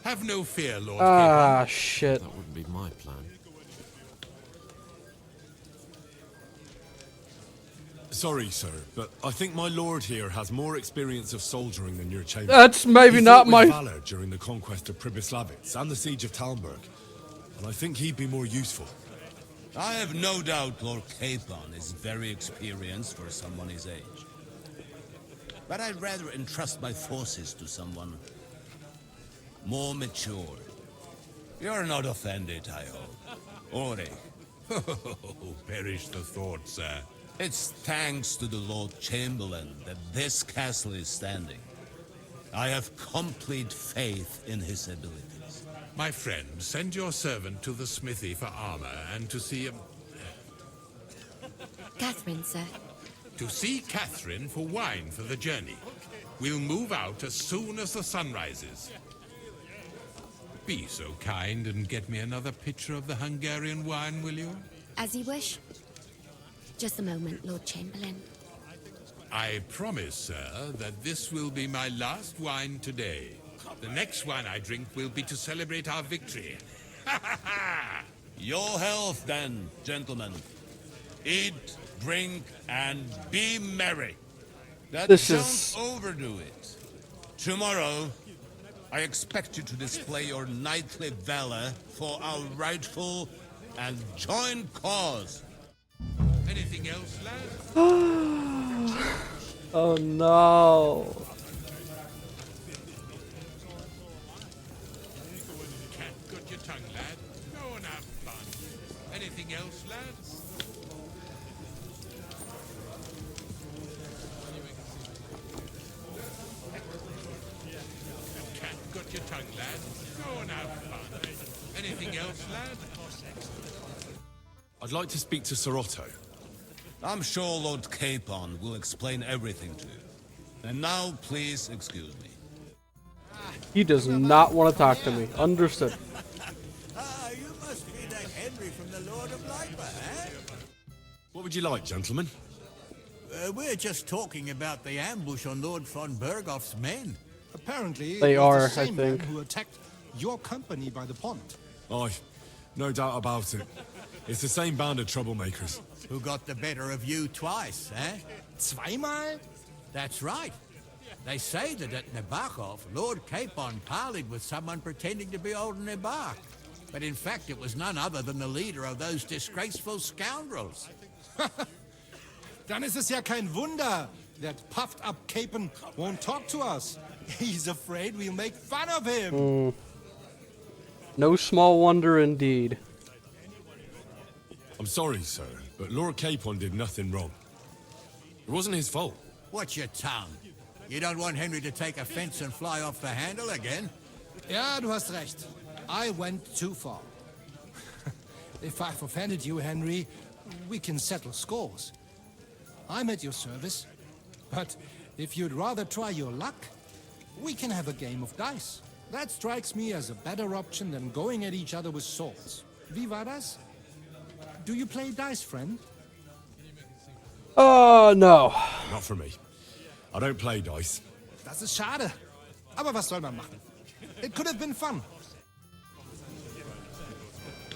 Speaker 19: Have no fear, Lord
Speaker 1: Ah,
Speaker 19: Capon.
Speaker 1: shit.
Speaker 5: That wouldn't be my plan.
Speaker 3: Sorry, sir, but I think my lord here has more experience of soldiering than your chamber.
Speaker 1: That's maybe
Speaker 3: He
Speaker 1: not
Speaker 3: fought
Speaker 1: my...
Speaker 3: with valor during the conquest of Pribyslavitz and the siege of Talmberg, and I think he'd be more useful.
Speaker 15: I have no doubt Lord Capon is very experienced for someone his age. But I'd rather entrust my forces to someone more mature. You're not offended, I hope. Ulrich.
Speaker 19: Oh, perish the thought, sir.
Speaker 15: It's thanks to the Lord Chamberlain that this castle is standing. I have complete faith in his abilities.
Speaker 19: My friend, send your servant to the smithy for armor and to see him.
Speaker 7: Catherine, sir.
Speaker 19: To see Catherine for wine for the journey. We'll move out as soon as the sun rises. Be so kind and get me another pitcher of the Hungarian wine, will you?
Speaker 7: As you wish. Just a moment, Lord Chamberlain.
Speaker 19: I promise, sir, that this will be my last wine today. The next wine I drink will be to celebrate our victory.
Speaker 15: Your health, then, gentlemen. Eat, drink, and be merry. But don't overdo it. Tomorrow, I expect you to display your knightly valor for our rightful and joint cause.
Speaker 19: Anything else, lad?
Speaker 1: Oh no.
Speaker 19: Can't cut your tongue, lad. Go and have fun. Anything else, lads? Can't cut your tongue, lad. Go and have fun. Anything else, lad?
Speaker 3: I'd like to speak to Sir Otto.
Speaker 15: I'm sure Lord Capon will explain everything to you. And now, please excuse me.
Speaker 1: He does not want to talk to me. Understood.
Speaker 11: You must be that Henry from the Lord of Lipa, eh?
Speaker 3: What would you like, gentlemen?
Speaker 11: We're just talking about the ambush on Lord von Bergoff's men.
Speaker 2: Apparently,
Speaker 1: They
Speaker 2: it was
Speaker 1: are,
Speaker 2: the
Speaker 1: I
Speaker 2: same men
Speaker 1: think.
Speaker 2: who attacked your company by the pond.
Speaker 3: Aye, no doubt about it. It's the same band of troublemakers.
Speaker 11: Who got the better of you twice, eh?
Speaker 2: Zweimal?
Speaker 11: That's right. They say that at Nabokov, Lord Capon parleyed with someone pretending to be old Nabok. But in fact, it was none other than the leader of those disgraceful scoundrels.
Speaker 2: Dann ist es ja kein Wunder that puffed-up Capon won't talk to us. He's afraid we'll make fun of him.
Speaker 1: No small wonder indeed.
Speaker 3: I'm sorry, sir, but Lord Capon did nothing wrong. It wasn't his fault.
Speaker 11: Watch your tongue. You don't want Henry to take offense and fly off the handle again?
Speaker 2: Ja, du hast recht. I went too far. If I've offended you, Henry, we can settle scores. I'm at your service. But if you'd rather try your luck, we can have a game of dice. That strikes me as a better option than going at each other with swords. Wie war das? Do you play dice, friend?
Speaker 1: Oh, no.
Speaker 3: Not for me. I don't play dice.
Speaker 2: Das ist schade. Aber was soll man machen? It could have been fun.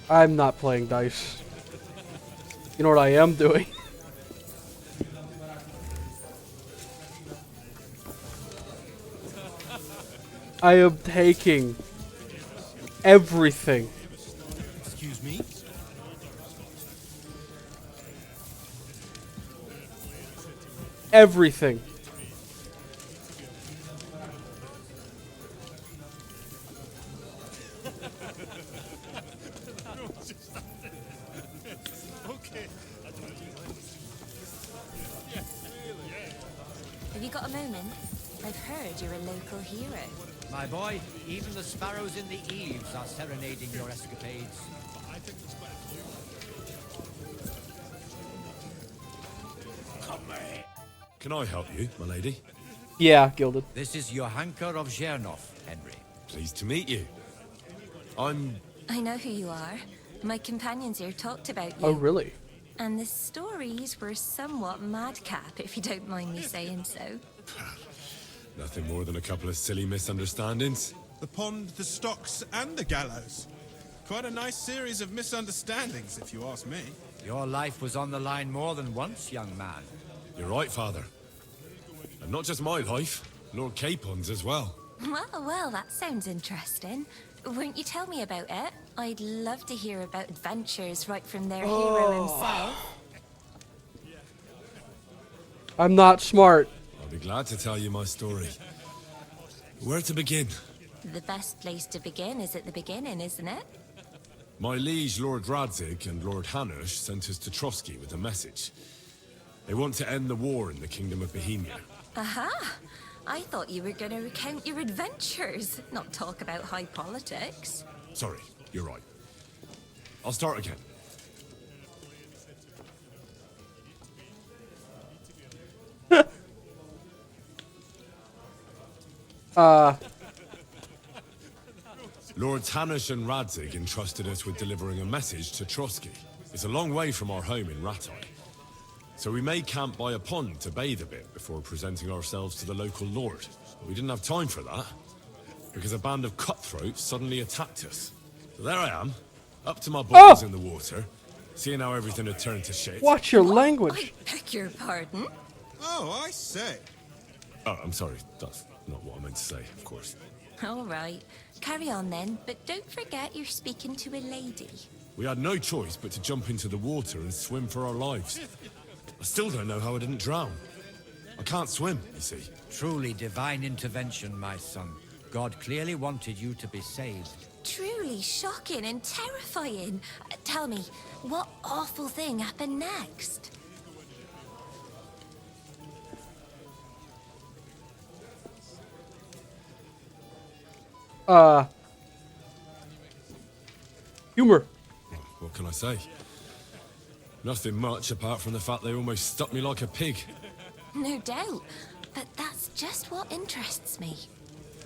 Speaker 1: I'm not playing dice. You know what I am doing? I am taking everything.
Speaker 2: Excuse me?
Speaker 1: Everything.
Speaker 4: Have you got a moment? I've heard you're a local hero.
Speaker 8: My boy, even the sparrows in the eaves are serenading your escapades.
Speaker 3: Can I help you, my lady?
Speaker 1: Yeah, Gilded.
Speaker 8: This is Johanka of Zhernov, Henry.
Speaker 3: Pleased to meet you.
Speaker 4: I know who you are. My companions here talked about you.
Speaker 1: Oh, really?
Speaker 4: And the stories were somewhat madcap, if you don't mind me saying so.
Speaker 3: Nothing more than a couple of silly misunderstandings.
Speaker 13: The pond, the stocks, and the gallows. Quite a nice series of misunderstandings, if you ask me.
Speaker 8: Your life was on the line more than once, young man.
Speaker 3: You're right, Father. And not just my life, Lord Capon's as well.
Speaker 4: Well, that sounds interesting. Won't you tell me about it? I'd love to hear about adventures right from their hero himself.
Speaker 1: I'm not smart.
Speaker 3: I'll be glad to tell you my story. Where to begin?
Speaker 4: The best place to begin is at the beginning, isn't it?
Speaker 3: My liege, Lord Radzig and Lord Hanush, sent us to Trotsky with a message. They want to end the war in the Kingdom of Bohemia.
Speaker 4: Aha! I thought you were going to recount your adventures, not talk about high politics.
Speaker 3: Sorry, you're right. I'll start again. Lords Hanush and Radzig entrusted us with delivering a message to Trotsky. It's a long way from our home in Ratok. So we made camp by a pond to bathe a bit before presenting ourselves to the local lord. But we didn't have time for that, because a band of cutthroats suddenly attacked us. So there I am, up to my balls in the water, seeing how everything had turned to shit.
Speaker 1: Watch your language.
Speaker 4: I beg your pardon?
Speaker 13: Oh, I say.
Speaker 3: Oh, I'm sorry. That's not what I meant to say, of course.
Speaker 4: All right. Carry on then, but don't forget you're speaking to a lady.
Speaker 3: We had no choice but to jump into the water and swim for our lives. I still don't know how I didn't drown. I can't swim, you see.
Speaker 8: Truly divine intervention, my son. God clearly wanted you to be saved.
Speaker 4: Truly shocking and terrifying. Tell me, what awful thing happened next?
Speaker 1: Humor.
Speaker 3: What can I say? Nothing much apart from the fact they almost stuck me like a pig.
Speaker 4: No doubt, but that's just what interests me.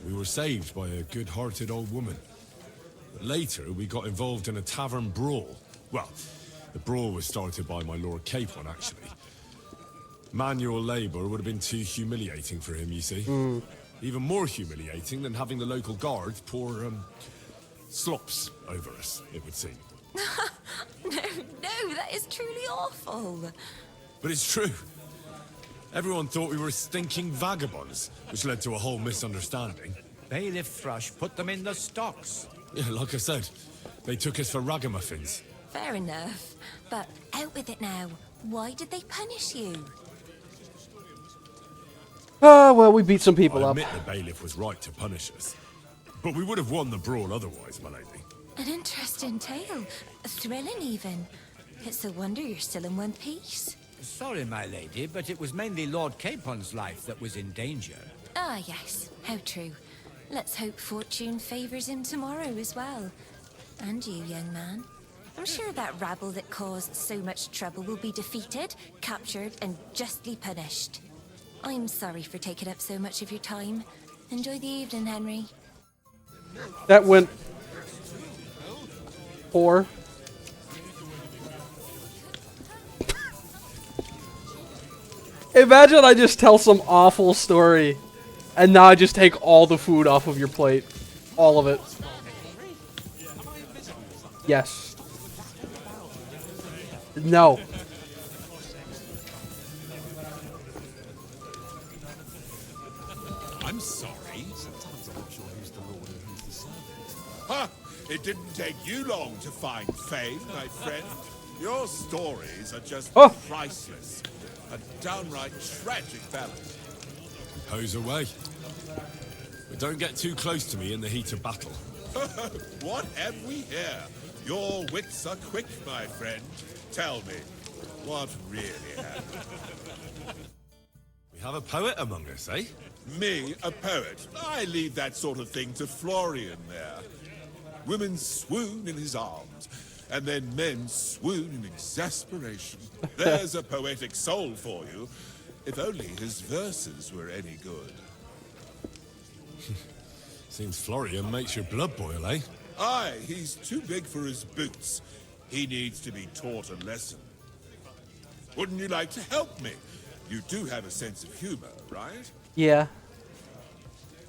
Speaker 3: We were saved by a good-hearted old woman. But later, we got involved in a tavern brawl. Well, the brawl was started by my Lord Capon, actually. Manual labor would have been too humiliating for him, you see. Even more humiliating than having the local guards pour, slops over us, it would seem.
Speaker 4: No, that is truly awful.
Speaker 3: But it's true. Everyone thought we were stinking vagabonds, which led to a whole misunderstanding.
Speaker 8: Bailiff Thrush put them in the stocks.
Speaker 3: Yeah, like I said, they took us for ragamuffins.
Speaker 4: Fair enough. But out with it now. Why did they punish you?
Speaker 1: Ah, well, we beat some people
Speaker 3: I
Speaker 1: up.
Speaker 3: admit the bailiff was right to punish us. But we would have won the brawl otherwise, my lady.
Speaker 4: An interesting tale. Thrilling, even. It's a wonder you're still in one piece.
Speaker 8: Sorry, my lady, but it was mainly Lord Capon's life that was in danger.
Speaker 4: Ah, yes. How true. Let's hope fortune favours him tomorrow as well. And you, young man. I'm sure that rabble that caused so much trouble will be defeated, captured, and justly punished. I'm sorry for taking up so much of your time. Enjoy the evening, Henry.
Speaker 1: That went poor. Imagine I just tell some awful story, and now I just take all the food off of your plate. All of it. Yes. No.
Speaker 13: I'm sorry.
Speaker 5: Sometimes I'm not sure who's the lord and who's the servant.
Speaker 13: Ha! It didn't take you long to find fame, my friend. Your stories are just priceless. A downright tragic ballad.
Speaker 3: Hose away. But don't get too close to me in the heat of battle.
Speaker 13: What have we here? Your wits are quick, my friend. Tell me, what really happened?
Speaker 3: We have a poet among us, eh?
Speaker 13: Me, a poet. I leave that sort of thing to Florian there. Women swoon in his arms, and then men swoon in exasperation. There's a poetic soul for you, if only his verses were any good.
Speaker 3: Seems Florian makes your blood boil, eh?
Speaker 13: Aye, he's too big for his boots. He needs to be taught a lesson. Wouldn't you like to help me? You do have a sense of humor, right?
Speaker 1: Yeah.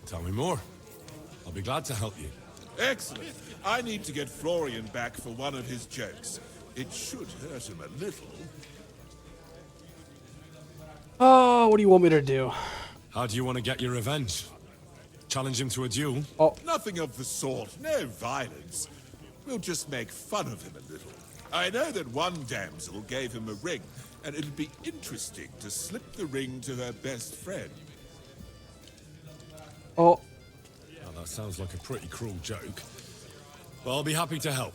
Speaker 3: Tell me more. I'll be glad to help you.
Speaker 13: Excellent. I need to get Florian back for one of his jokes. It should hurt him a little.
Speaker 1: Oh, what do you want me to do?
Speaker 3: How do you want to get your revenge? Challenge him to a duel?
Speaker 1: Oh.
Speaker 13: Nothing of the sort. No violence. We'll just make fun of him a little. I know that one damsel gave him a ring, and it'd be interesting to slip the ring to her best friend.
Speaker 1: Oh.
Speaker 3: Well, that sounds like a pretty cruel joke. But I'll be happy to help.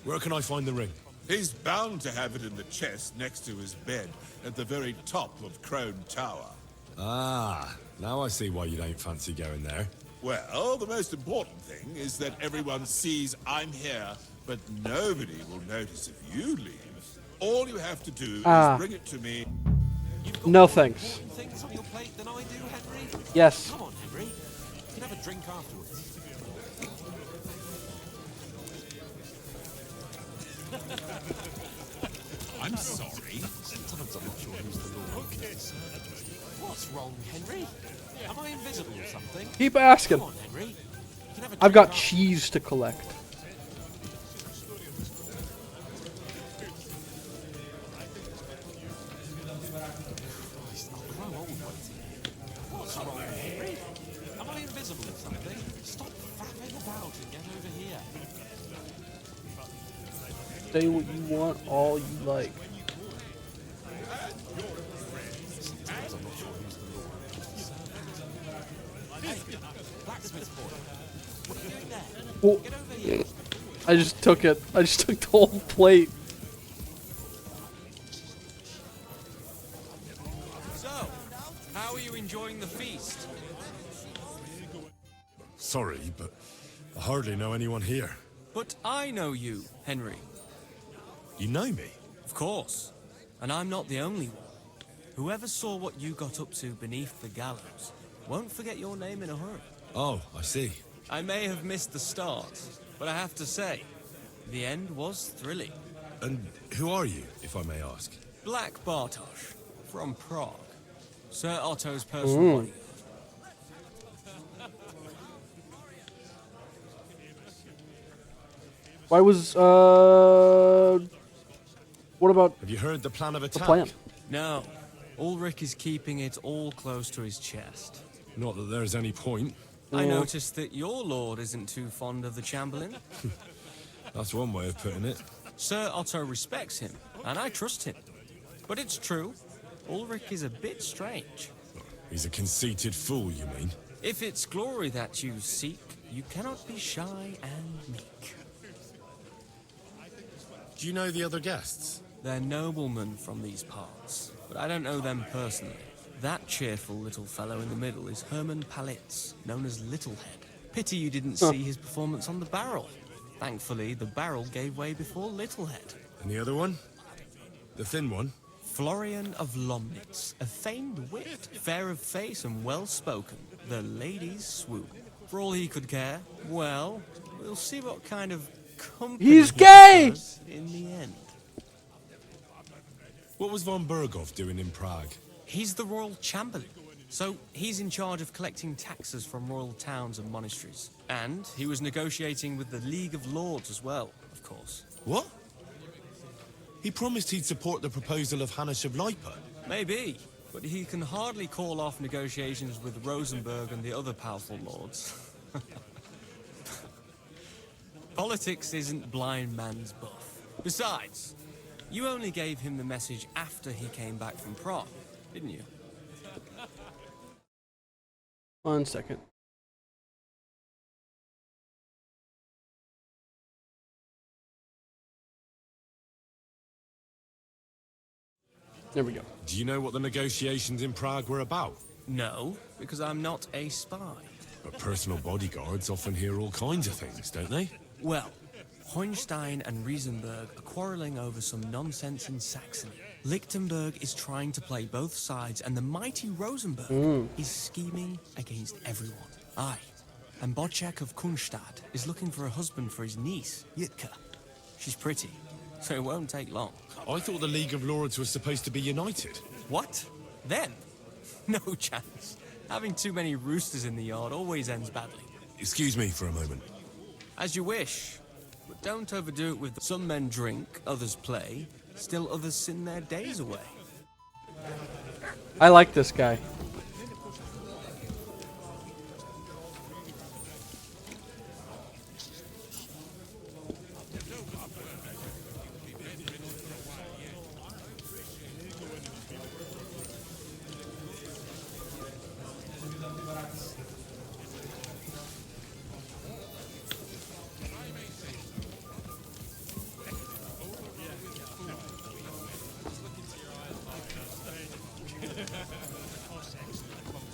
Speaker 3: Where can I find the ring?
Speaker 13: He's bound to have it in the chest next to his bed at the very top of Crone Tower.
Speaker 3: Ah, now I see why you don't fancy going there.
Speaker 13: Well, the most important thing is that everyone sees I'm here, but nobody will notice if you leave. All you have to do is bring it to me.
Speaker 1: No thanks.
Speaker 12: Things on your plate than I do, Henry?
Speaker 1: Yes.
Speaker 12: Come on, Henry. You can have a drink afterwards.
Speaker 13: I'm sorry.
Speaker 12: Sometimes I'm not sure who's the lord. What's wrong, Henry? Am I invisible or something?
Speaker 1: Keep asking.
Speaker 12: Come on, Henry. You can have a
Speaker 1: I've
Speaker 12: drink
Speaker 1: got cheese to collect.
Speaker 12: Christ, I'll grow old waiting. What's wrong, Henry? Am I invisible or something? Stop faffing about and get over here.
Speaker 1: Say what you want, all you like.
Speaker 12: Sometimes I'm not sure who's the lord and who's the servant. Hey, blacksmith boy. What are you doing there?
Speaker 1: Well,
Speaker 12: Get over here.
Speaker 1: I just took it. I just took the whole plate.
Speaker 9: So, how are you enjoying the feast?
Speaker 3: Sorry, but I hardly know anyone here.
Speaker 9: But I know you, Henry.
Speaker 3: You know me?
Speaker 9: Of course. And I'm not the only one. Whoever saw what you got up to beneath the gallows won't forget your name in a hurry.
Speaker 3: Oh, I see.
Speaker 9: I may have missed the start, but I have to say, the end was thrilling.
Speaker 3: And who are you, if I may ask?
Speaker 9: Black Bartosz, From Prague. Sir Otto's personal bodyguard.
Speaker 1: Why was what about?
Speaker 3: Have you heard the plan of attack?
Speaker 1: The plan.
Speaker 9: No. Ulrich is keeping it all close to his chest.
Speaker 3: Not that there's any point.
Speaker 9: I noticed that your lord isn't too fond of the Chamberlain.
Speaker 3: That's one way of putting it.
Speaker 9: Sir Otto respects him, and I trust him. But it's true, Ulrich is a bit strange.
Speaker 3: He's a conceited fool, you mean?
Speaker 9: If it's glory that you seek, you cannot be shy and meek.
Speaker 3: Do you know the other guests?
Speaker 9: They're noblemen from these parts, but I don't know them personally. That cheerful little fellow in the middle is Herman Palitz, known as Littlehead. Pity you didn't see his performance on the barrel. Thankfully, the barrel gave way before Littlehead.
Speaker 3: And the other one? The thin one?
Speaker 9: Florian of Lomnitz, a famed wit, fair of face and well-spoken. The ladies swoon. For all he could care, well, we'll see what kind of company
Speaker 1: He's
Speaker 9: he
Speaker 1: gay!
Speaker 9: does in the end.
Speaker 3: What was von Berghoff doing in Prague?
Speaker 9: He's the royal chamberlain, so he's in charge of collecting taxes from royal towns and monasteries. And he was negotiating with the League of Lords as well, of course.
Speaker 3: What? He promised he'd support the proposal of Hannes of Leipa.
Speaker 9: Maybe, but he can hardly call off negotiations with Rosenberg and the other powerful lords. Politics isn't blind man's buff. Besides, you only gave him the message after he came back from Prague, didn't you?
Speaker 1: 1 second. There we go.
Speaker 3: Do you know what the negotiations in Prague were about?
Speaker 9: No, because I'm not a spy.
Speaker 3: But personal bodyguards often hear all kinds of things, don't they?
Speaker 9: Well, Hohenstein and Riesenberg are quarreling over some nonsense in Saxony. Lichtenberg is trying to play both sides, and the mighty Rosenberg is scheming against everyone. Aye, and Bocek of Kunstadt is looking for a husband for his niece, Jitka. She's pretty, so it won't take long.
Speaker 3: I thought the League of Lords was supposed to be united.
Speaker 9: What? Them? No chance. Having too many roosters in the yard always ends badly.
Speaker 3: Excuse me for a moment.
Speaker 9: As you wish. But don't overdo it with some men drink, others play, still others sin their days away.
Speaker 1: I like this guy.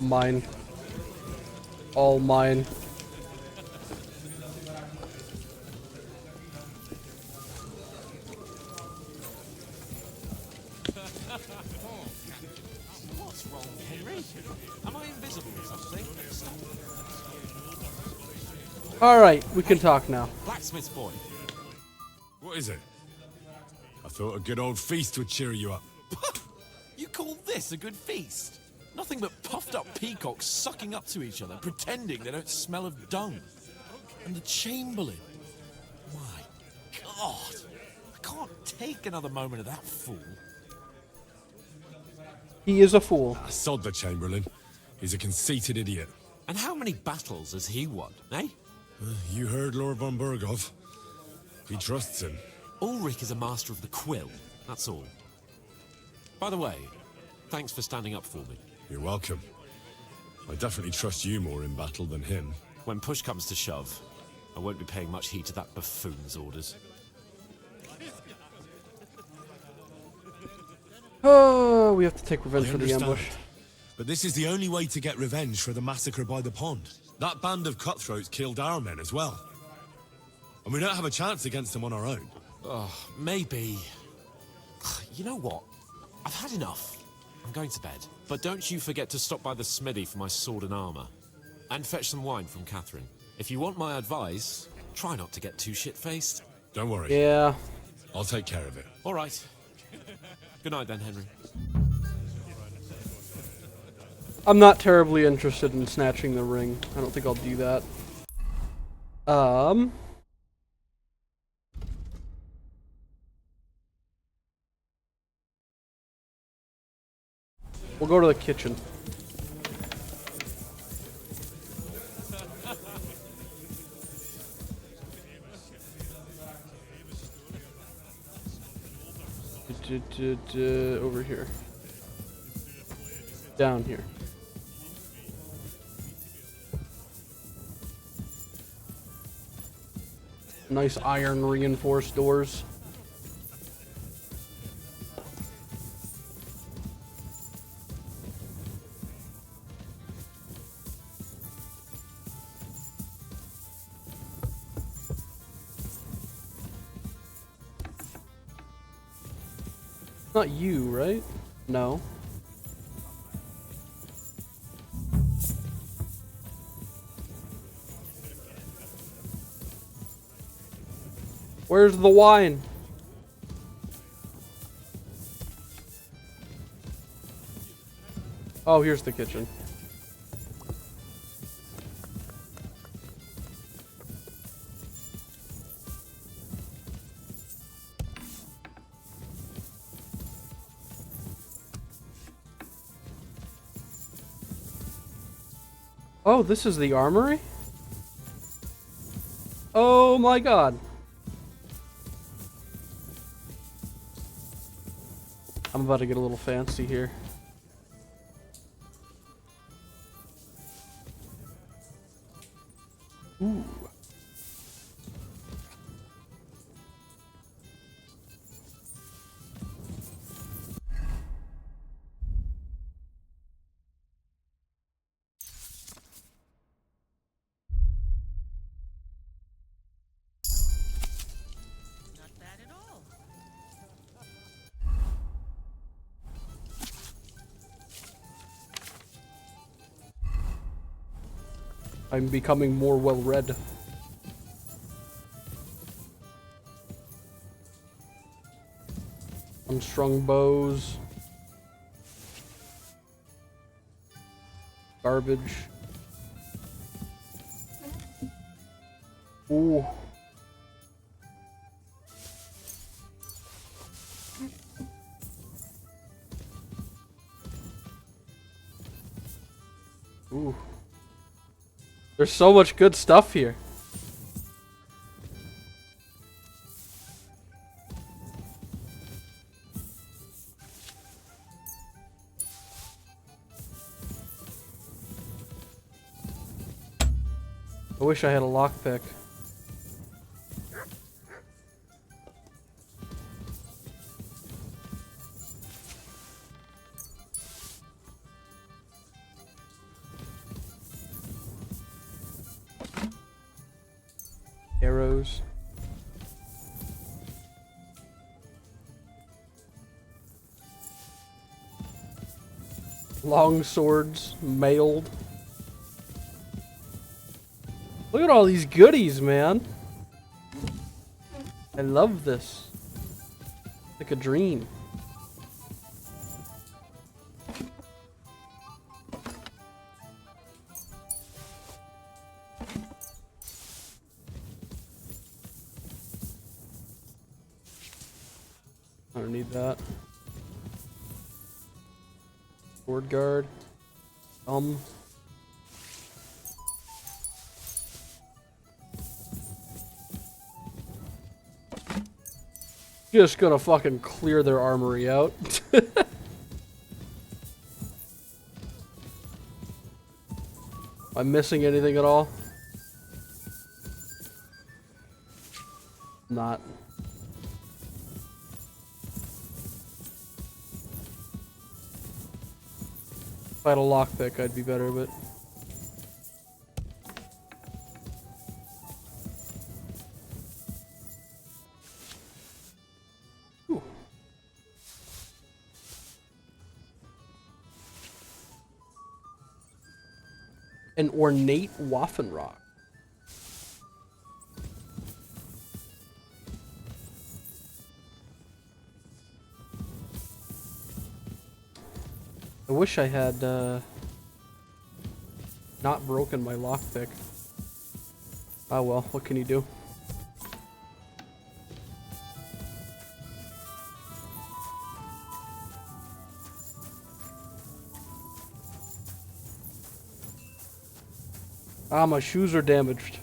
Speaker 1: Mine. All mine.
Speaker 12: What's wrong, Henry? Am I invisible or something?
Speaker 1: Alright, we can talk now.
Speaker 12: Blacksmith's boy.
Speaker 3: What is it? I thought a good old feast would cheer you up.
Speaker 12: You call this a good feast? Nothing but puffed up peacocks sucking up to each other, pretending they don't smell of dung. And the Chamberlain. My God. I can't take another moment of that fool.
Speaker 1: He is a fool.
Speaker 3: Sod the Chamberlain. He's a conceited idiot.
Speaker 12: And how many battles has he won, eh?
Speaker 3: You heard Lord von Berghoff. He trusts him.
Speaker 12: Ulrich is a master of the quill, that's all. By the way, thanks for standing up for me.
Speaker 3: You're welcome. I definitely trust you more in battle than him.
Speaker 12: When push comes to shove, I won't be paying much heed to that buffoon's orders.
Speaker 1: Oh, we have to take revenge
Speaker 3: I
Speaker 1: for the
Speaker 3: understand.
Speaker 1: ambush.
Speaker 3: But this is the only way to get revenge for the massacre by the pond. That band of cutthroats killed our men as well. And we don't have a chance against them on our own.
Speaker 12: Oh, maybe. You know what? I've had enough. I'm going to bed. But don't you forget to stop by the smithy for my sword and armor. And fetch some wine from Catherine. If you want my advice, try not to get too shit-faced.
Speaker 3: Don't worry.
Speaker 1: Yeah.
Speaker 3: I'll take care of it.
Speaker 12: All right. Good night then, Henry.
Speaker 1: I'm not terribly interested in snatching the ring. I don't think I'll do that. We'll go to the kitchen. Over here. Down here. Nice iron reinforced doors. Not you, right? No. Where's the wine? Oh, here's the kitchen. Oh, this is the armory? Oh my god. I'm about to get a little fancy here. Ooh. I'm becoming more well-read. Unstrung bows. Garbage. Ooh. Ooh. There's so much good stuff here. I wish I had a lockpick. Arrows. Long swords, mailed. Look at all these goodies, man. I love this. Like a dream. I don't need that. Sword guard. Just gonna fucking clear their armory out. Am I missing anything at all? Not. If I had a lockpick, I'd be better, but... Ooh. An ornate Waffenrock. I wish I had, not broken my lockpick. Oh well, what can you do? Ah, my shoes are damaged.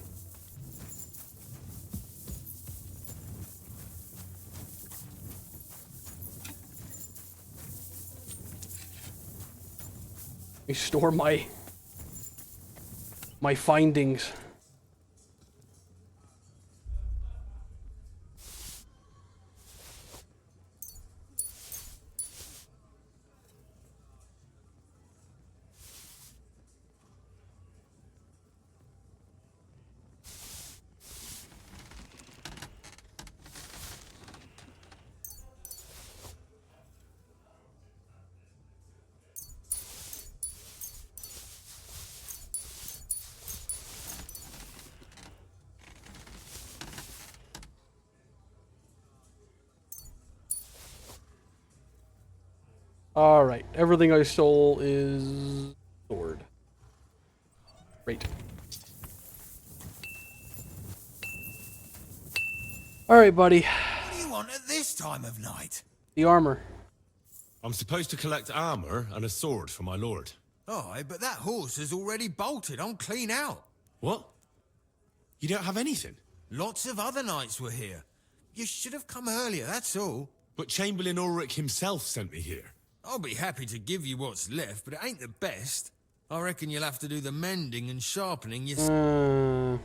Speaker 1: Let me store my findings. Alright, everything I stole is stored. Great. Alright, buddy.
Speaker 6: What do you want at this time of night?
Speaker 1: The armor.
Speaker 3: I'm supposed to collect armor and a sword for my lord.
Speaker 6: Aye, but that horse is already bolted. I'm clean out.
Speaker 3: What? You don't have anything?
Speaker 6: Lots of other knights were here. You should have come earlier, that's all.
Speaker 3: But Chamberlain Ulrich himself sent me here.
Speaker 6: I'll be happy to give you what's left, but it ain't the best. I reckon you'll have to do the mending and sharpening yourself.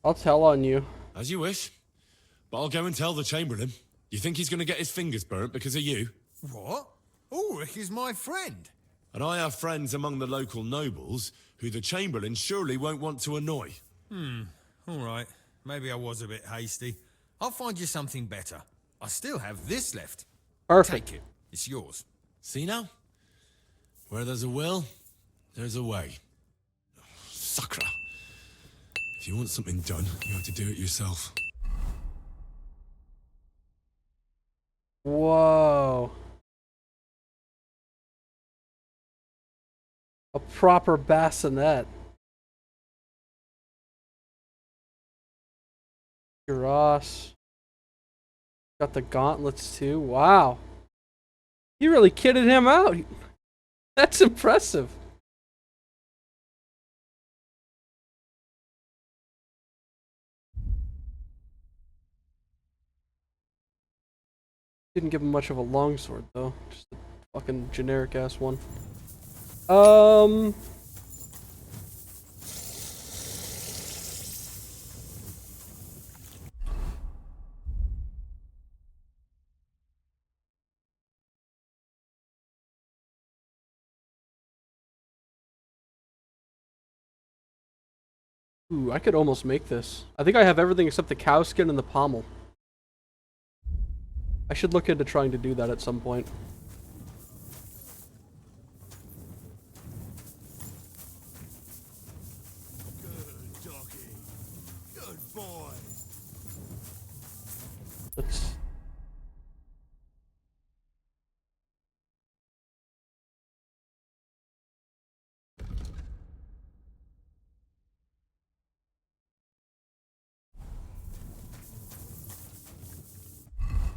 Speaker 1: I'll tell on you.
Speaker 3: As you wish. But I'll go and tell the Chamberlain. You think he's going to get his fingers burnt because of you?
Speaker 6: What? Ulrich is my friend.
Speaker 3: And I have friends among the local nobles who the Chamberlain surely won't want to annoy.
Speaker 6: All right. Maybe I was a bit hasty. I'll find you something better. I still have this left.
Speaker 1: Perfect.
Speaker 6: Take it. It's yours.
Speaker 3: See now? Where there's a will, there's a way. Sakra. If you want something done, you have to do it yourself.
Speaker 1: Whoa. A proper bassinet. Karrot. Got the gauntlets too. Wow. You really kitted him out. That's impressive. Didn't give him much of a longsword though. Just a fucking generic ass one. Ooh, I could almost make this. I think I have everything except the cow skin and the pommel. I should look into trying to do that at some point.
Speaker 14: Good doggy. Good boy.
Speaker 1: Let's...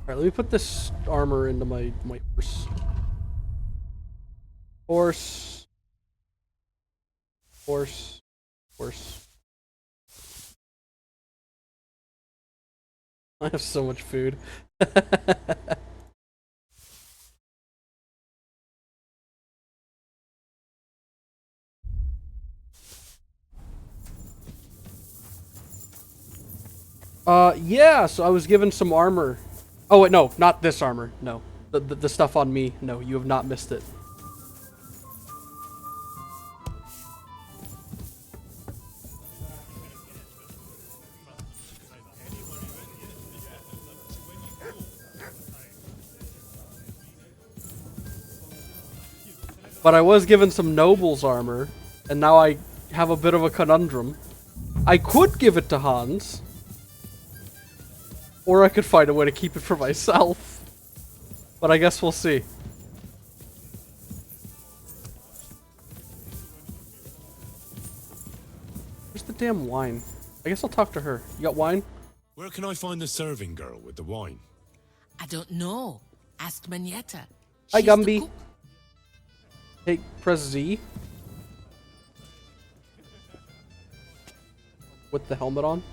Speaker 1: Alright, let me put this armor into my horse. Horse. I have so much food. Yeah, so I was given some armor. Oh wait, no, not this armor. No. The stuff on me. No, you have not missed it. But I was given some noble's armor, and now I have a bit of a conundrum. I could give it to Hans, or I could find a way to keep it for myself. But I guess we'll see. damn wine? I guess I'll talk to her. You got wine?
Speaker 3: Where can I find the serving girl with the wine?
Speaker 10: I don't know. Ask Manietta.
Speaker 1: Hi,
Speaker 10: She's the
Speaker 1: Gumby.
Speaker 10: cook.
Speaker 1: Hey, press Z. With the helmet on.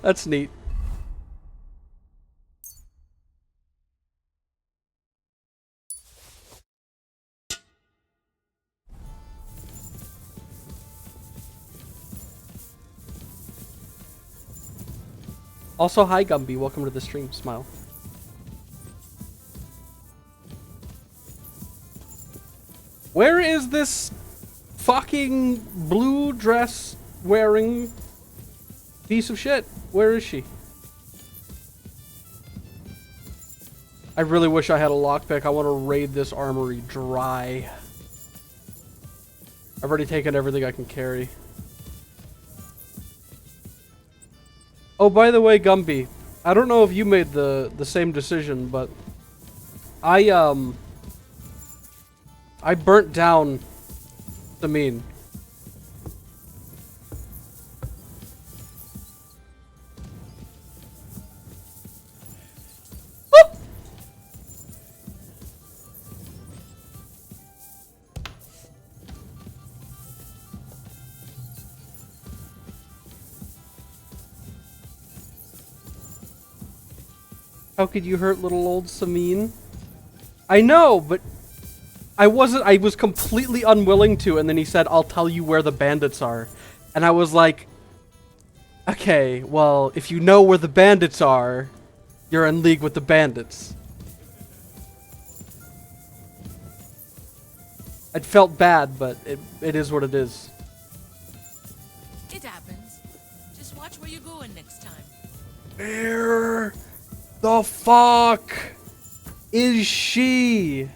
Speaker 1: That's neat. Also, hi Gumby, welcome to the stream. Smile. Where is this fucking blue dress wearing piece of shit? Where is she? I really wish I had a lockpick. I want to raid this armory dry. I've already taken everything I can carry. Oh, by the way, Gumby, I don't know if you made the same decision, but I burnt down Samine. How could you hurt little old Samine? I know, but I was completely unwilling to, and then he said, I'll tell you where the bandits are. And I was like, okay, well, if you know where the bandits are, you're in league with the bandits. It felt bad, but it is what it is.
Speaker 10: It happens. Just watch where you're going next time.
Speaker 1: Where the fuck is she?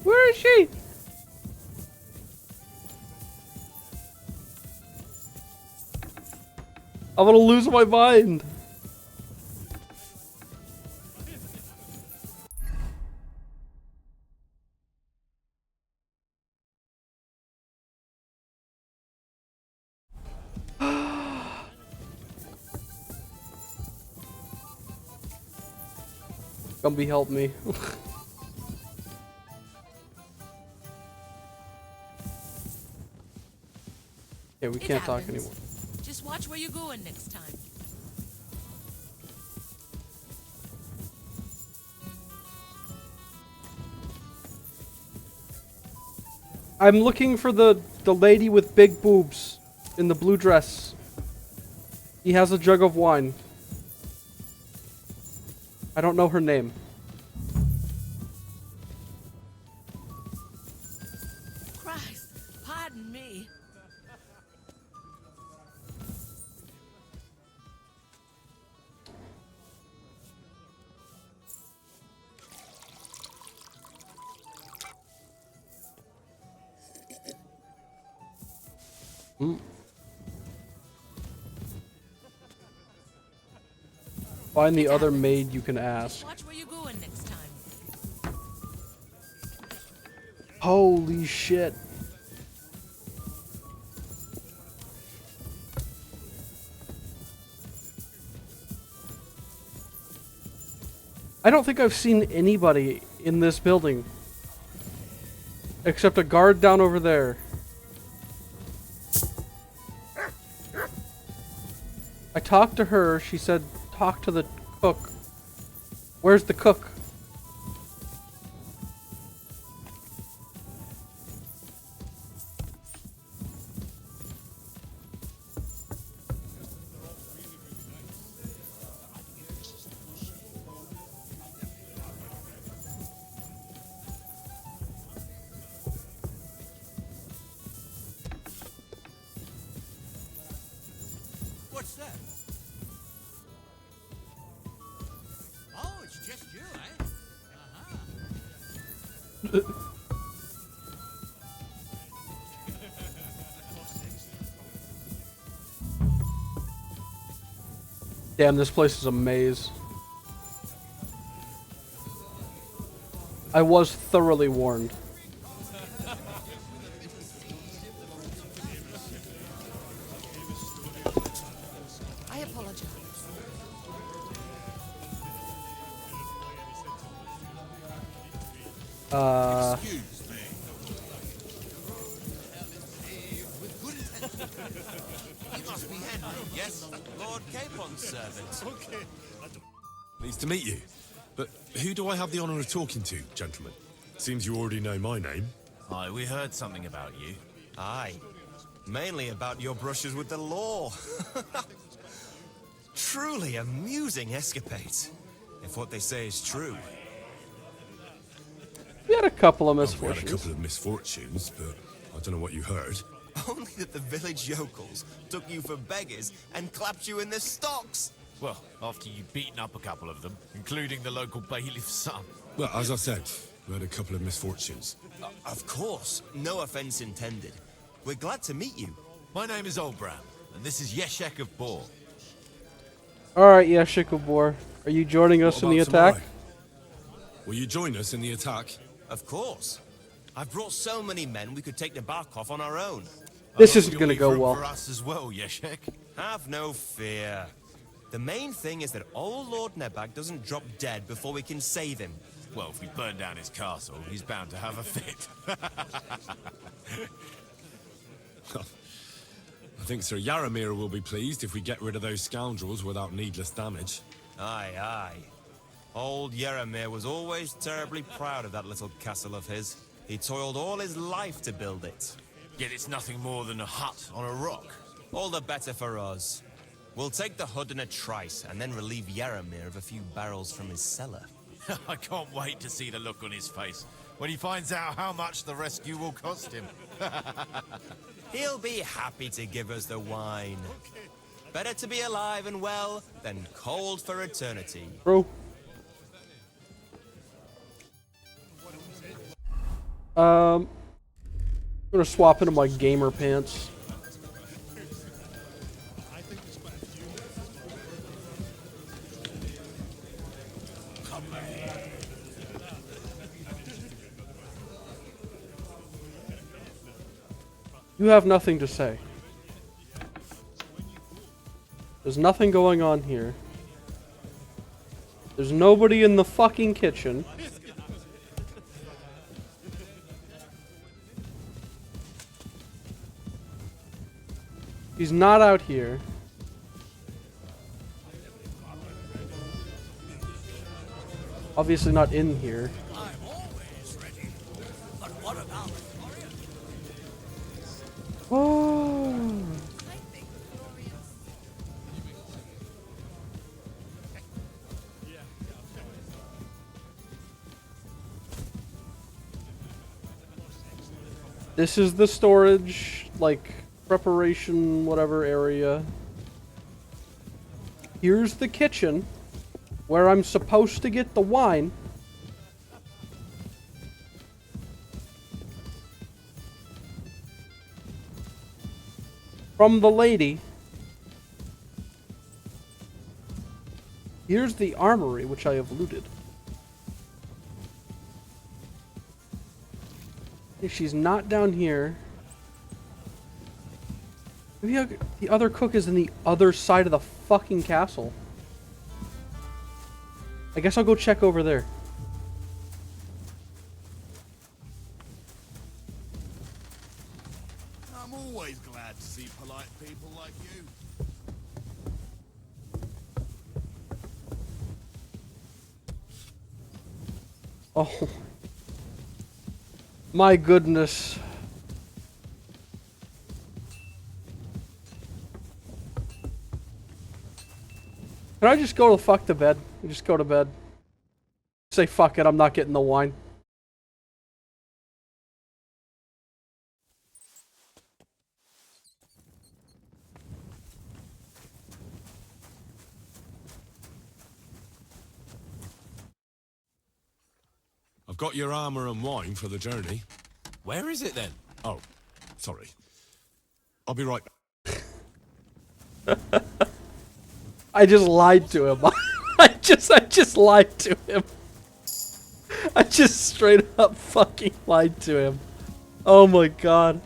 Speaker 1: Where is she? I'm gonna lose my mind. Gumby, help me. Okay, we can't talk anymore.
Speaker 10: Just watch where you're going next time.
Speaker 1: I'm looking for the lady with big boobs in the blue dress. He has a jug of wine. I don't know her name.
Speaker 10: Christ, pardon me.
Speaker 1: Find the other maid you can ask.
Speaker 10: Watch where you're going next time.
Speaker 1: Holy shit. I don't think I've seen anybody in this building. Except a guard down over there. talked to her. She said, talk to the cook. Where's the cook?
Speaker 11: What's that? Oh, it's just you, eh?
Speaker 1: Damn, this place is a maze. I was thoroughly warned.
Speaker 10: I apologize.
Speaker 13: Excuse me.
Speaker 6: You must be Henry, yes? Lord Capon's servant.
Speaker 3: Pleased to meet you. But who do I have the honor of talking to, gentlemen? Seems you already know my name.
Speaker 6: Aye, we heard something about you. Aye. Mainly about your brushes with the law. Truly amusing escapades. If what they say is true.
Speaker 1: We had a couple of
Speaker 3: We had a
Speaker 1: misfortunes.
Speaker 3: couple of misfortunes, but I don't know what you heard.
Speaker 6: Only that the village yokels took you for beggars and clapped you in the stocks.
Speaker 5: Well, after you'd beaten up a couple of them, including the local bailiff's son.
Speaker 3: Well, as I said, we had a couple of misfortunes.
Speaker 6: Of course, no offense intended. We're glad to meet you.
Speaker 5: My name is Olbram, and this is Yeshek of Bor.
Speaker 1: Alright, yeah, Shikobor. Are you joining us in the
Speaker 3: What about
Speaker 1: attack?
Speaker 3: tomorrow? Will you join us in the attack?
Speaker 6: Of course. I've brought so many men we could take the bark off on our own.
Speaker 1: This isn't gonna go well.
Speaker 5: For us as well, Yeshek.
Speaker 6: Have no fear. The main thing is that old Lord Nebag doesn't drop dead before we can save him.
Speaker 5: Well, if we burn down his castle, he's bound to have a fit.
Speaker 3: I think Sir Yaramir will be pleased if we get rid of those scoundrels without needless damage.
Speaker 6: Aye, aye. Old Yaramir was always terribly proud of that little castle of his. He toiled all his life to build it.
Speaker 5: Yet it's nothing more than a hut on a rock.
Speaker 6: All the better for us. We'll take the hood in a trice and then relieve Yaramir of a few barrels from his cellar.
Speaker 5: I can't wait to see the look on his face when he finds out how much the rescue will cost him.
Speaker 6: He'll be happy to give us the wine. Better to be alive and well than cold for eternity.
Speaker 1: Bro. I'm gonna swap into my gamer pants. You have nothing to say. There's nothing going on here. There's nobody in the fucking kitchen. He's not out here. Obviously not in here. Oh. This is the storage, like, preparation, whatever area. Here's the kitchen, where I'm supposed to get the wine. From the lady. Here's the armory, which I have looted. If she's not down here... Maybe the other cook is in the other side of the fucking castle. I guess I'll go check over there.
Speaker 14: I'm always glad to see polite people like you.
Speaker 1: Oh. My goodness. Can I just go to fuck to bed? Just go to bed. Say fuck it, I'm not getting the wine.
Speaker 3: I've got your armor and wine for the journey.
Speaker 5: Where is it then?
Speaker 3: Oh, sorry. I'll be right back.
Speaker 1: I just lied to him. I just lied to him. I just straight up fucking lied to him. Oh my god.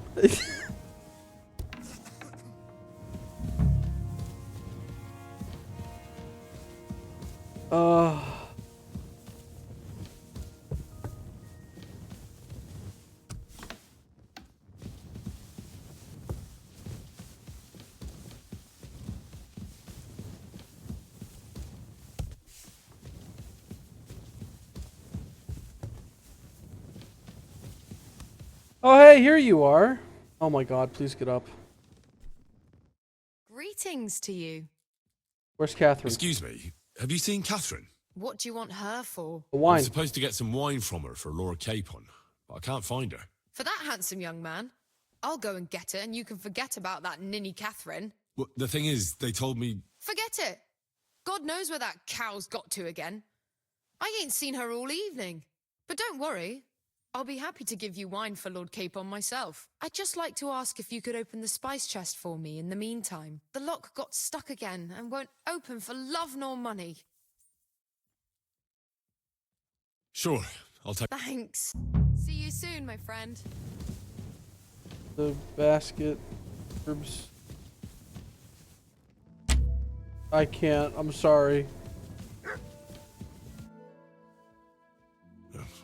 Speaker 1: Oh hey, here you are. Oh my god, please get up.
Speaker 17: Greetings to you.
Speaker 1: Where's Catherine?
Speaker 3: Excuse me, have you seen Catherine?
Speaker 17: What do you want her for?
Speaker 1: The wine.
Speaker 3: I'm supposed to get some wine from her for Lord Capon, but I can't find her.
Speaker 17: For that handsome young man? I'll go and get it and you can forget about that ninny Catherine.
Speaker 3: Well, the thing is, they told me...
Speaker 17: Forget it. God knows where that cow's got to again. I ain't seen her all evening. But don't worry. I'll be happy to give you wine for Lord Capon myself. I'd just like to ask if you could open the spice chest for me in the meantime. The lock got stuck again and won't open for love nor money.
Speaker 3: Sure, I'll take...
Speaker 17: Thanks. See you soon, my friend.
Speaker 1: The basket. Herbs. I can't. I'm sorry.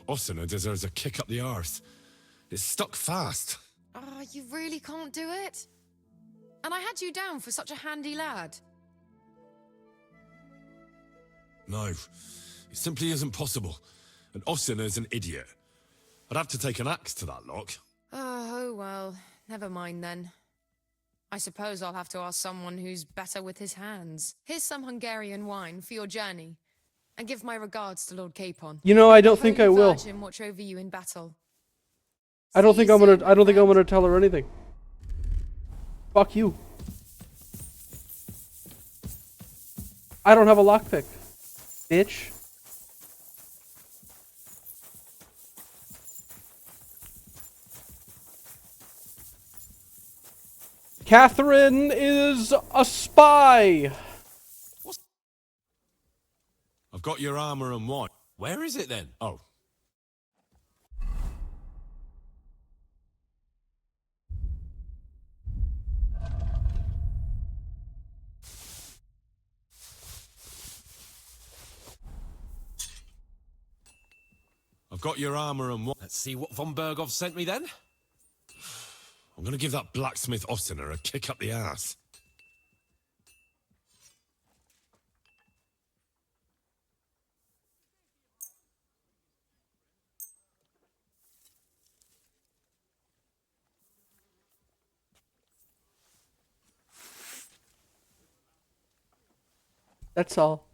Speaker 3: Ossina deserves a kick up the arse. It's stuck fast.
Speaker 17: Oh, you really can't do it? And I had you down for such a handy lad.
Speaker 3: No, it simply isn't possible. And Ossina's an idiot. I'd have to take an axe to that lock.
Speaker 17: Oh, well, never mind then. I suppose I'll have to ask someone who's better with his hands. Here's some Hungarian wine for your journey. And give my regards to Lord Capon.
Speaker 1: You know, I don't think I will.
Speaker 17: Virgin watch over you in battle.
Speaker 1: I don't think I'm gonna tell her anything. Fuck you. I don't have a lockpick, bitch. Catherine is a spy.
Speaker 3: I've got your armor and wine.
Speaker 5: Where is it then?
Speaker 3: Oh. I've got your armor and wine.
Speaker 5: Let's see what von Bergov sent me then.
Speaker 3: I'm gonna give that blacksmith Ossina a kick up the ass.
Speaker 1: That's all.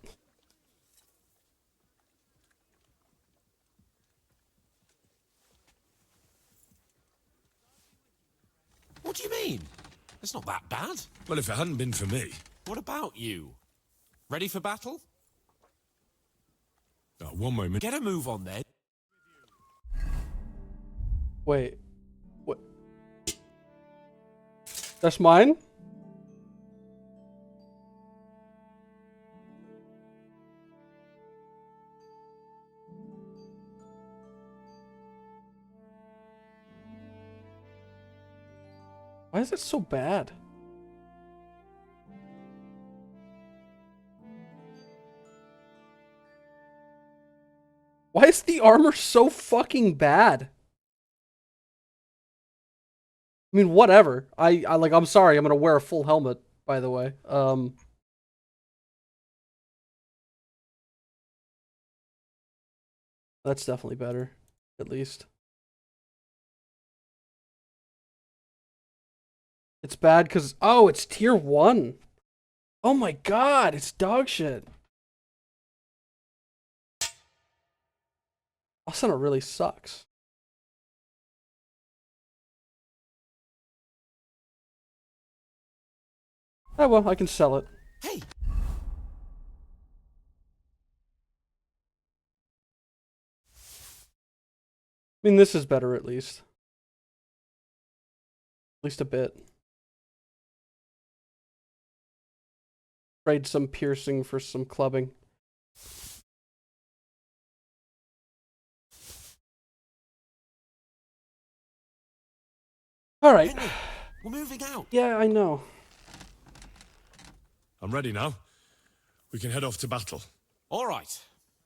Speaker 5: What do you mean? It's not that bad.
Speaker 3: Well, if it hadn't been for me.
Speaker 5: What about you? Ready for battle?
Speaker 3: One moment.
Speaker 5: Get a move on then.
Speaker 1: Wait. What? That's mine? Why is it so bad? Why is the armor so fucking bad? I mean, whatever. I'm sorry, I'm gonna wear a full helmet, by the way. That's definitely better, at least. It's bad because, oh, it's tier 1. Oh my god, it's dog shit. Asana really sucks. Oh well, I can sell it.
Speaker 12: Hey!
Speaker 1: I mean, this is better at least. At least a bit. Trade some piercing for some clubbing. All right.
Speaker 5: Henry, we're moving out.
Speaker 1: Yeah, I know.
Speaker 3: I'm ready now. We can head off to battle.
Speaker 5: All right.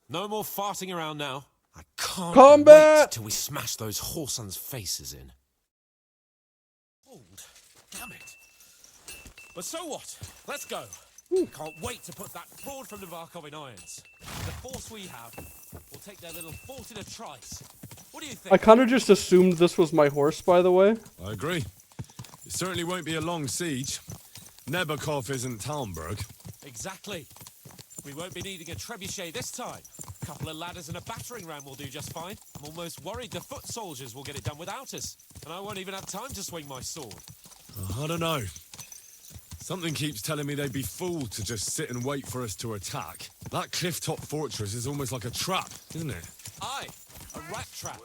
Speaker 5: No more farting around now. I can't
Speaker 1: Combat!
Speaker 5: wait till we smash those whoresons' faces in. Hold. Damn it. But so what? Let's go. Can't wait to put that fraud from Navarkov in irons. The force we have will take their little fort in a trice. What do you think?
Speaker 1: I kind of just assumed this was my horse, by the way.
Speaker 3: I agree. It certainly won't be a long siege. Nebakov isn't Talmberg.
Speaker 5: Exactly. We won't be needing a trebuchet this time. A couple of ladders and a battering ram will do just fine. I'm almost worried the foot soldiers will get it done without us. And I won't even have time to swing my sword.
Speaker 3: I don't know. Something keeps telling me they'd be fooled to just sit and wait for us to attack. That cliff-top fortress is almost like a trap, isn't it?
Speaker 5: Aye, a rat trap.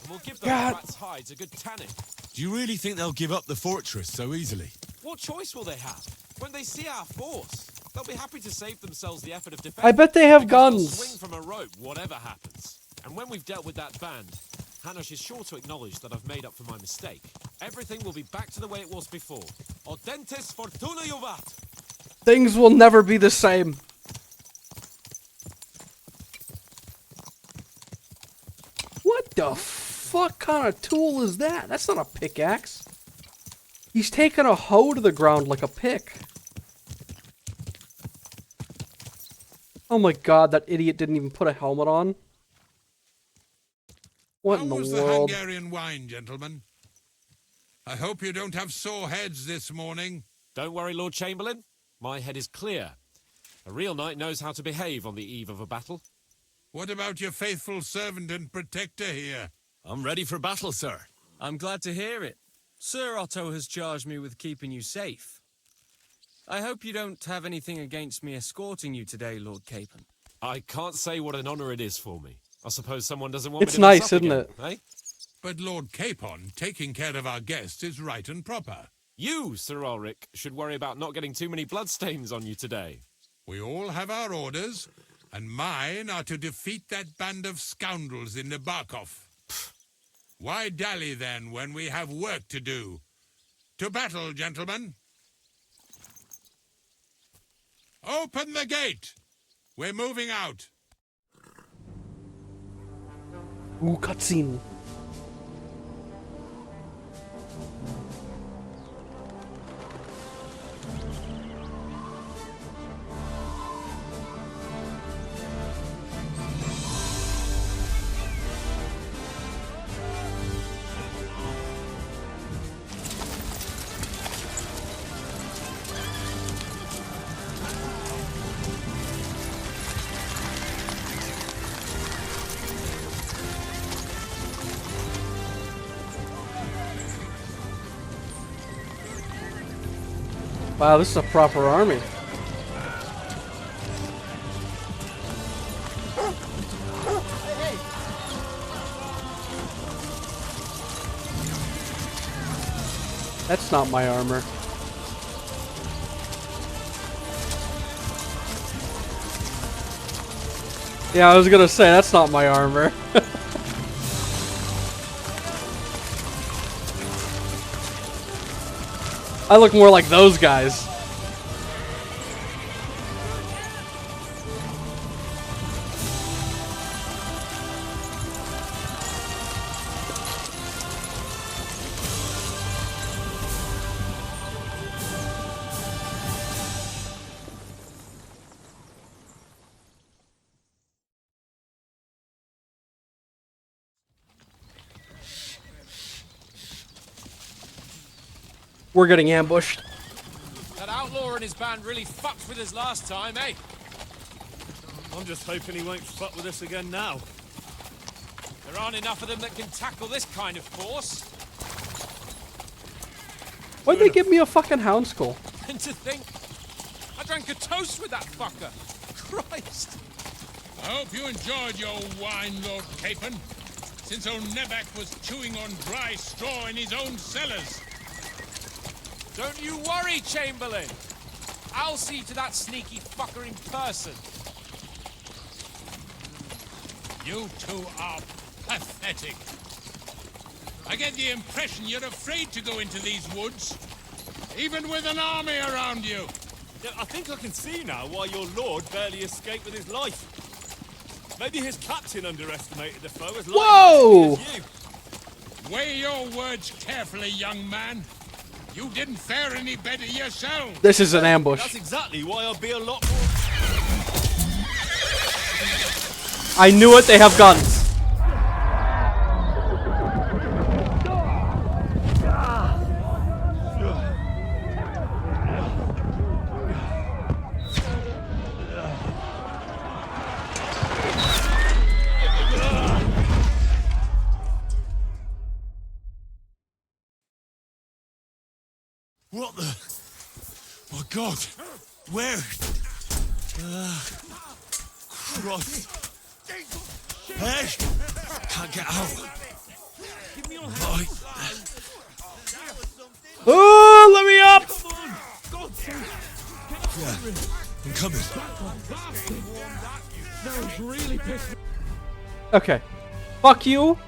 Speaker 5: And we'll give those
Speaker 1: God.
Speaker 5: rats' hides a good tanning.
Speaker 3: Do you really think they'll give up the fortress so easily?
Speaker 5: What choice will they have? When they see our force, they'll be happy to save themselves the effort of defense.
Speaker 1: I bet they have
Speaker 5: because they'll
Speaker 1: guns.
Speaker 5: swing from a rope, whatever happens. And when we've dealt with that band, Hanush is sure to acknowledge that I've made up for my mistake. Everything will be back to the way it was before. Audentes fortuna juvat!
Speaker 1: Things will never be the same. What the fuck kind of tool is that? That's not a pickaxe. He's taking a hoe to the ground like a pick. Oh my god, that idiot didn't even put a helmet on. What in the
Speaker 19: was
Speaker 1: world?
Speaker 19: the Hungarian wine, gentlemen? I hope you don't have sore heads this morning.
Speaker 5: Don't worry, Lord Chamberlain. My head is clear. A real knight knows how to behave on the eve of a battle.
Speaker 19: What about your faithful servant and protector here?
Speaker 3: I'm ready for battle, sir.
Speaker 9: I'm glad to hear it. Sir Otto has charged me with keeping you safe. I hope you don't have anything against me escorting you today, Lord Capon.
Speaker 5: I can't say what an honor it is for me. I suppose someone doesn't want
Speaker 1: It's
Speaker 5: me to mess
Speaker 1: nice,
Speaker 5: up
Speaker 1: isn't
Speaker 5: again,
Speaker 1: it?
Speaker 5: Eh?
Speaker 19: But Lord Capon, taking care of our guests is right and proper.
Speaker 5: You, Sir Ulrich, should worry about not getting too many bloodstains on you today.
Speaker 19: We all have our orders, and mine are to defeat that band of scoundrels in Nabarkov. Why dally, then, when we have work to do? To battle, gentlemen! Open the gate! We're moving out!
Speaker 1: Ooh, cutscene. Wow, this is a proper army. That's not my armor. Yeah, I was gonna say, that's not my armor. I look more like those guys. We're getting ambushed.
Speaker 12: That outlaw and his band really fucked with us last time, eh?
Speaker 18: I'm just hoping he won't fuck with us again now.
Speaker 12: There aren't enough of them that can tackle this kind of force.
Speaker 1: Why'd they give me a fucking hound skull?
Speaker 12: And to think, I drank a toast with that fucker. Christ.
Speaker 19: I hope you enjoyed your wine, Lord Capon, since old Nebac was chewing on dry straw in his own cellars.
Speaker 12: Don't you worry, Chamberlain. I'll see to that sneaky fucker in person.
Speaker 19: You two are pathetic. I get the impression you're afraid to go into these woods, even with an army around you.
Speaker 18: Yeah, I think I can see now why your lord barely escaped with his life. Maybe his captain underestimated the foe as
Speaker 1: Whoa!
Speaker 18: as you.
Speaker 19: Weigh your words carefully, young man. You didn't fare any better yourself.
Speaker 1: This is an ambush.
Speaker 18: That's exactly why I'll be a lot more...
Speaker 1: I knew it, they have guns.
Speaker 3: What the? My God! Where? Christ! Hey! Can't get out. Right.
Speaker 1: Oh, let me up!
Speaker 3: Yeah, I'm coming.
Speaker 1: Okay. Fuck you.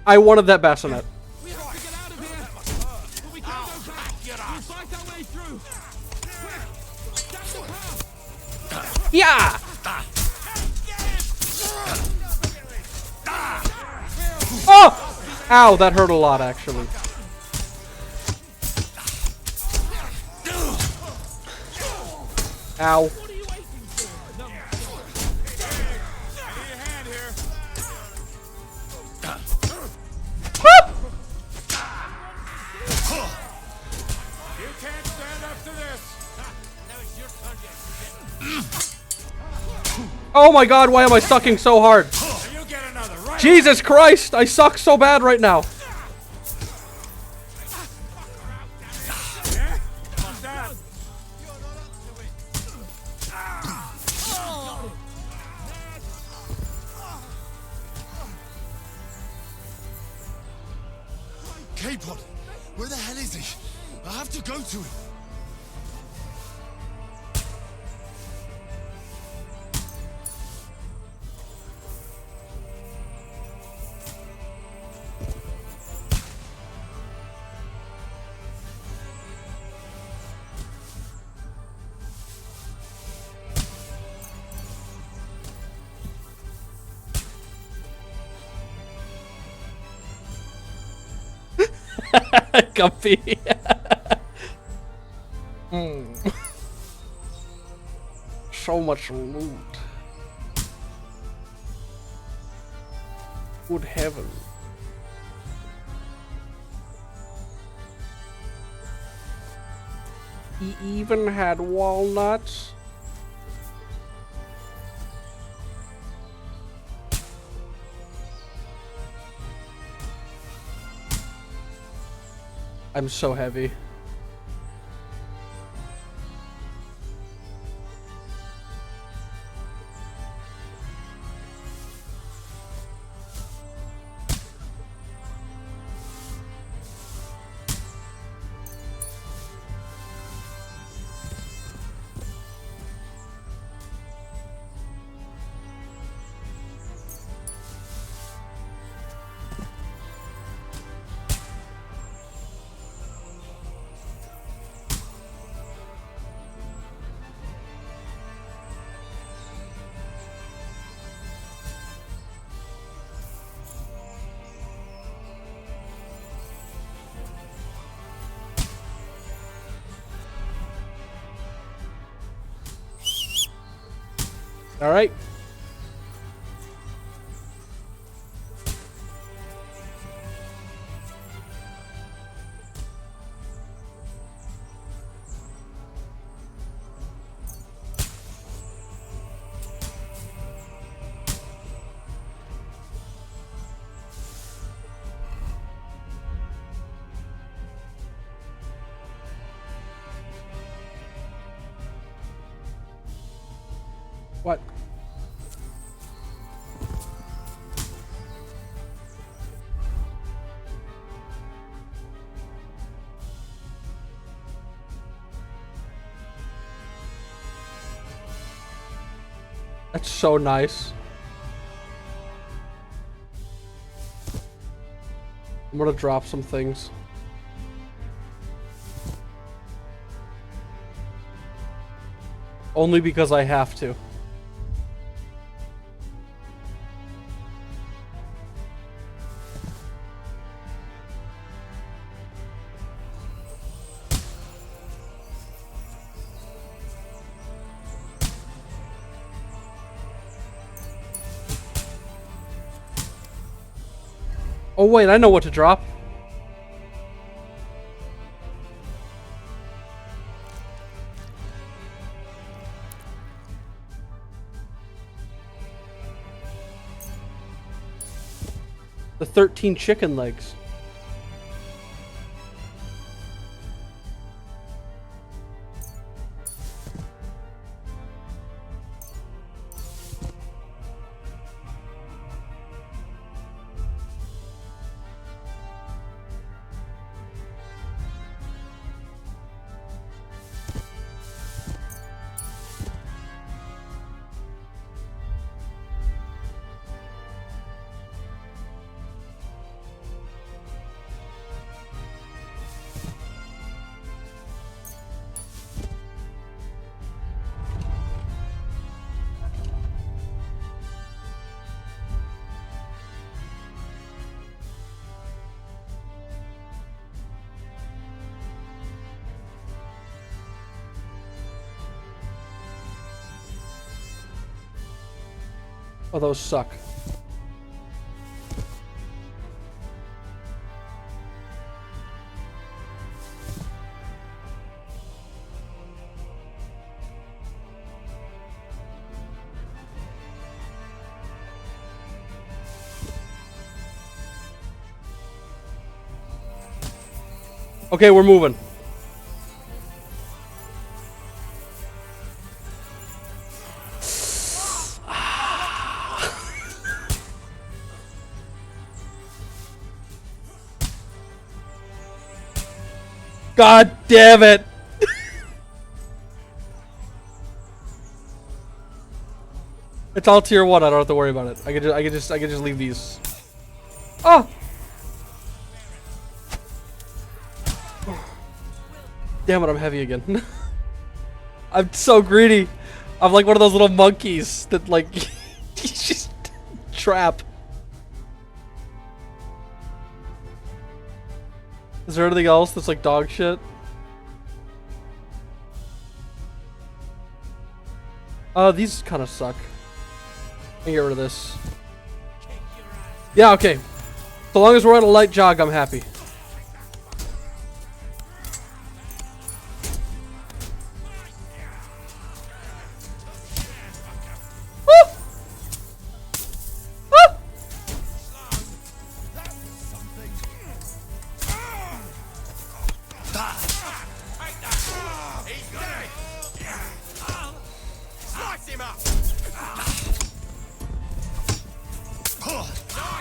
Speaker 1: I wanted that bassinet. Yeah! Oh! Ow, that hurt a lot, actually. Ow. Oh my God, why am I sucking so hard? Jesus Christ, I suck so bad right now.
Speaker 3: K-Pod, where the hell is he? I have to go to him.
Speaker 1: Comfy. So much loot. Good heaven. He even had walnuts. I'm so heavy. All right. What? That's so nice. I'm gonna drop some things. Only because I have to. Oh wait, I know what to drop. The 13 chicken legs. Oh, those suck. Okay, we're moving. God damn it! It's all tier 1. I don't have to worry about it. I can just leave these. Oh! Damn it! I'm heavy again. I'm so greedy. I'm like one of those little monkeys that like just trap. Is there anything else that's like dog shit? These kind of suck. Let me get rid of this. Yeah, okay. So long as we're on a light jog, I'm happy.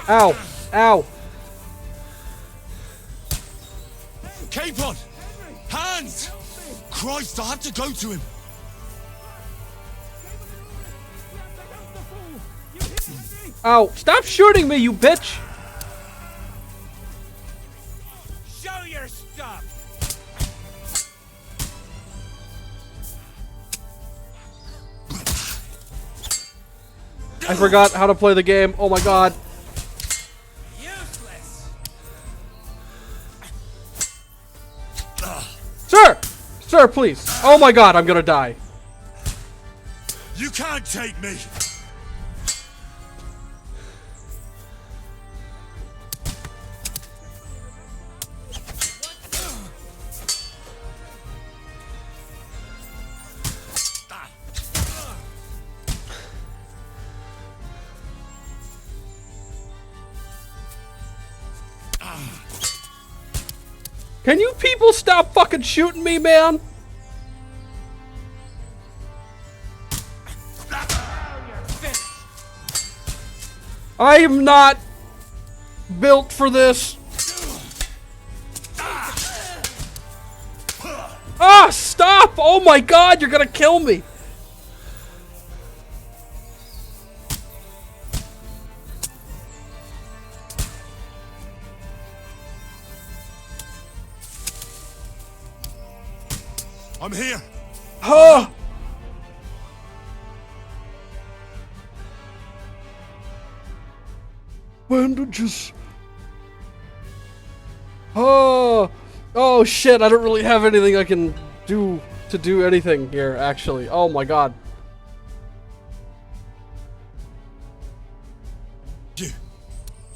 Speaker 1: Ow! Ow!
Speaker 3: Capon! Hands! Christ, I have to go to him!
Speaker 1: Ow! Stop shooting me, you bitch!
Speaker 22: Show your stuff!
Speaker 1: I forgot how to play the game. Oh my god. Sir! Sir, please. Oh my god, I'm gonna die.
Speaker 3: You can't take me!
Speaker 1: Can you people stop fucking shooting me, man? I am not built for this. Ah, stop! Oh my god, you're gonna kill me.
Speaker 3: I'm here.
Speaker 1: Oh! Bandages. Oh! Oh shit, I don't really have anything I can do to do anything here, actually. Oh my god.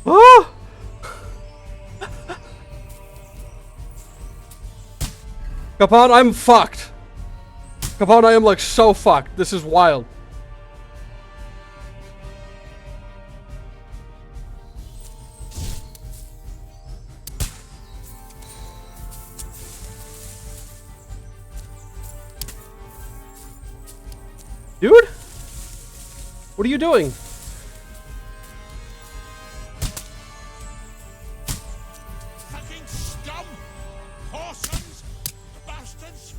Speaker 1: Oh! Capon, I'm fucked. Capon, I am like so fucked. This is wild. Dude? What are you doing?
Speaker 13: Fucking scum! Whoresons! Bastards!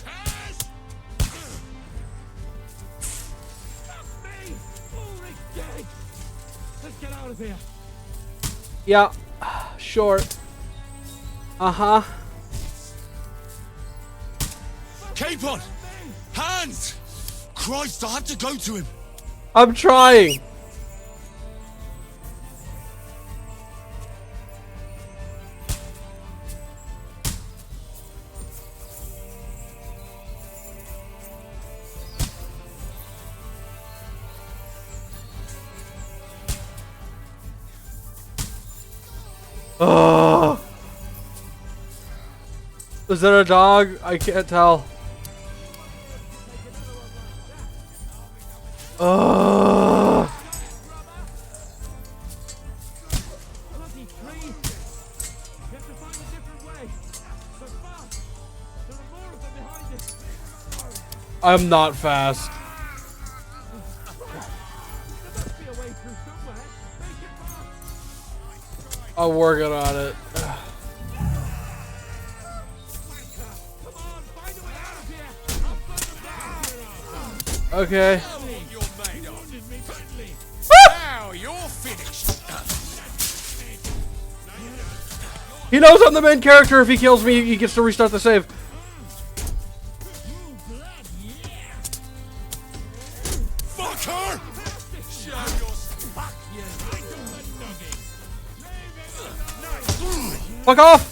Speaker 13: Curs! Fuck me! Ulrich's dead! Let's get out of here!
Speaker 1: Yeah, sure. Uh-huh.
Speaker 3: Capon! Hands! Christ, I had to go to him.
Speaker 1: I'm trying. Oh. Is that a dog? I can't tell. Oh. I'm not fast. I'm working on it. Okay.
Speaker 13: Now you're finished.
Speaker 1: He knows I'm the main character. If he kills me, he gets to restart the save.
Speaker 13: Fuck her!
Speaker 1: Fuck off!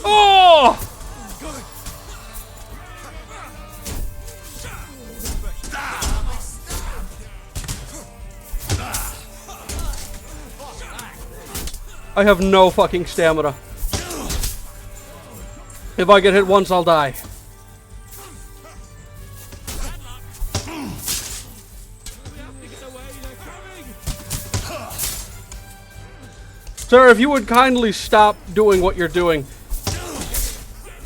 Speaker 1: Oh! I have no fucking stamina. If I get hit once, I'll die. Sir, if you would kindly stop doing what you're doing,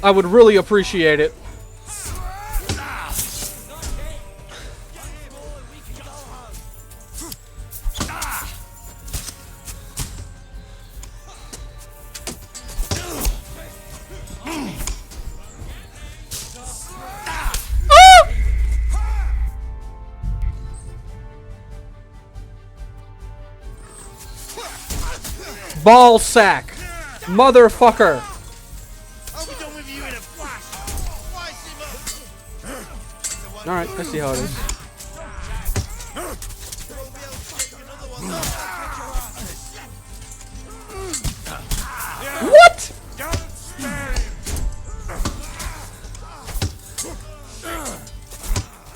Speaker 1: I would really appreciate it. Ball sack. Motherfucker. Alright, I see how it is. What?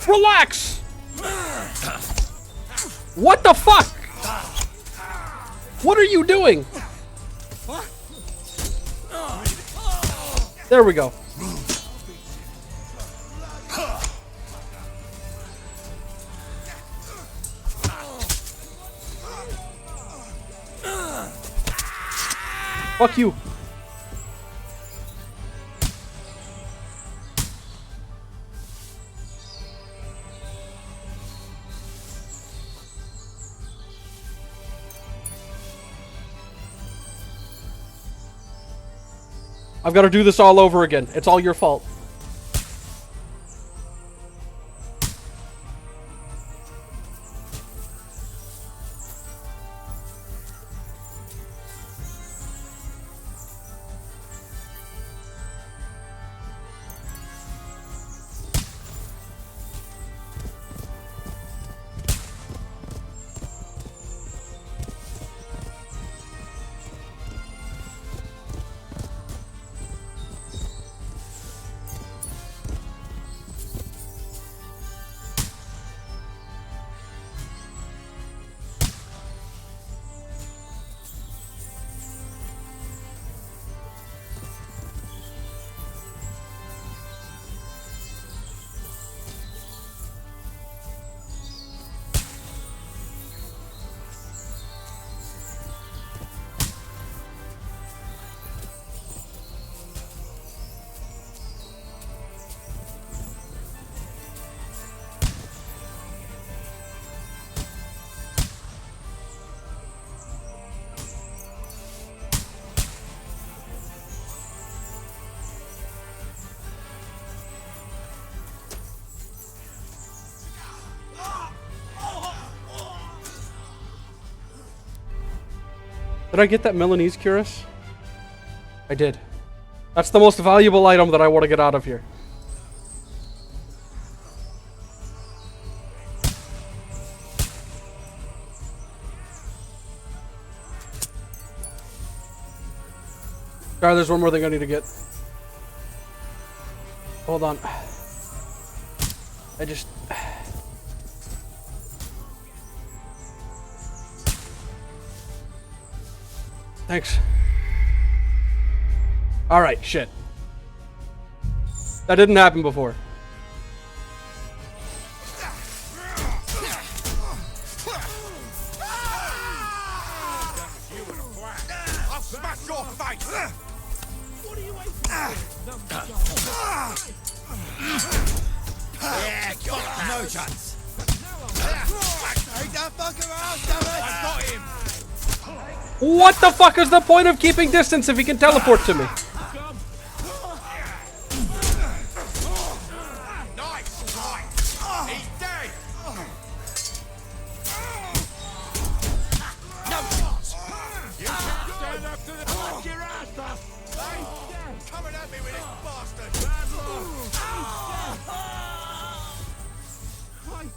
Speaker 1: Relax. What the fuck? What are you doing? There we go. Fuck you. I've got to do this all over again. It's all your fault. Did I get that Milanese cuirass? I did. That's the most valuable item that I want to get out of here. Sorry, there's one more thing I need to get. Hold on. I just... Thanks. Alright, shit. That didn't happen before.
Speaker 6: I'll smash your face! What are you waiting for? Yeah, got no chance. Take that fucker out, damn it! I got him!
Speaker 1: What the fuck is the point of keeping distance if he can teleport to me?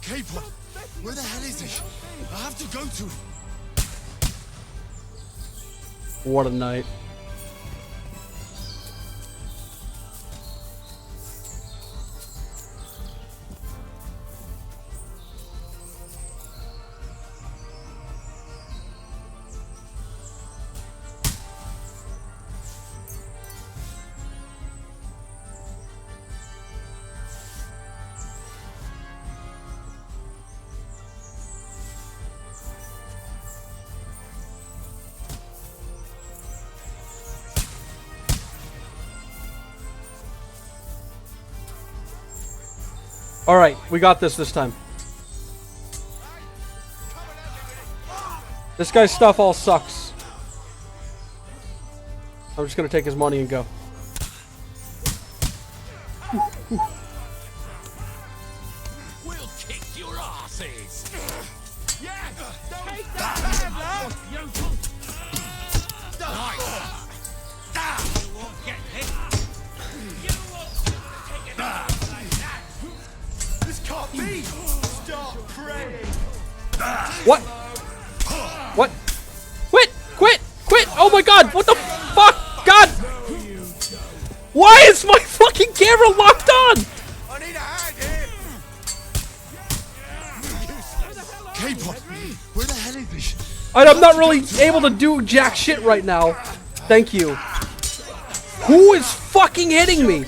Speaker 6: Capon, where the hell is he? I have to go to him.
Speaker 1: What a night. Alright, we got this time. This guy's stuff all sucks. I'm just gonna take his money and go.
Speaker 6: We'll kick your asses! Yeah! Take that, you won't get hit! You won't take it like that! This can't be! Start praying!
Speaker 1: What? What? Quit! Quit! Quit! Oh my god! What the fuck? God! Why is my fucking camera locked on?
Speaker 6: I need a hand here!
Speaker 14: Capon, where the hell is he?
Speaker 1: I'm not really able to do jack shit right now. Thank you. Who is fucking hitting me?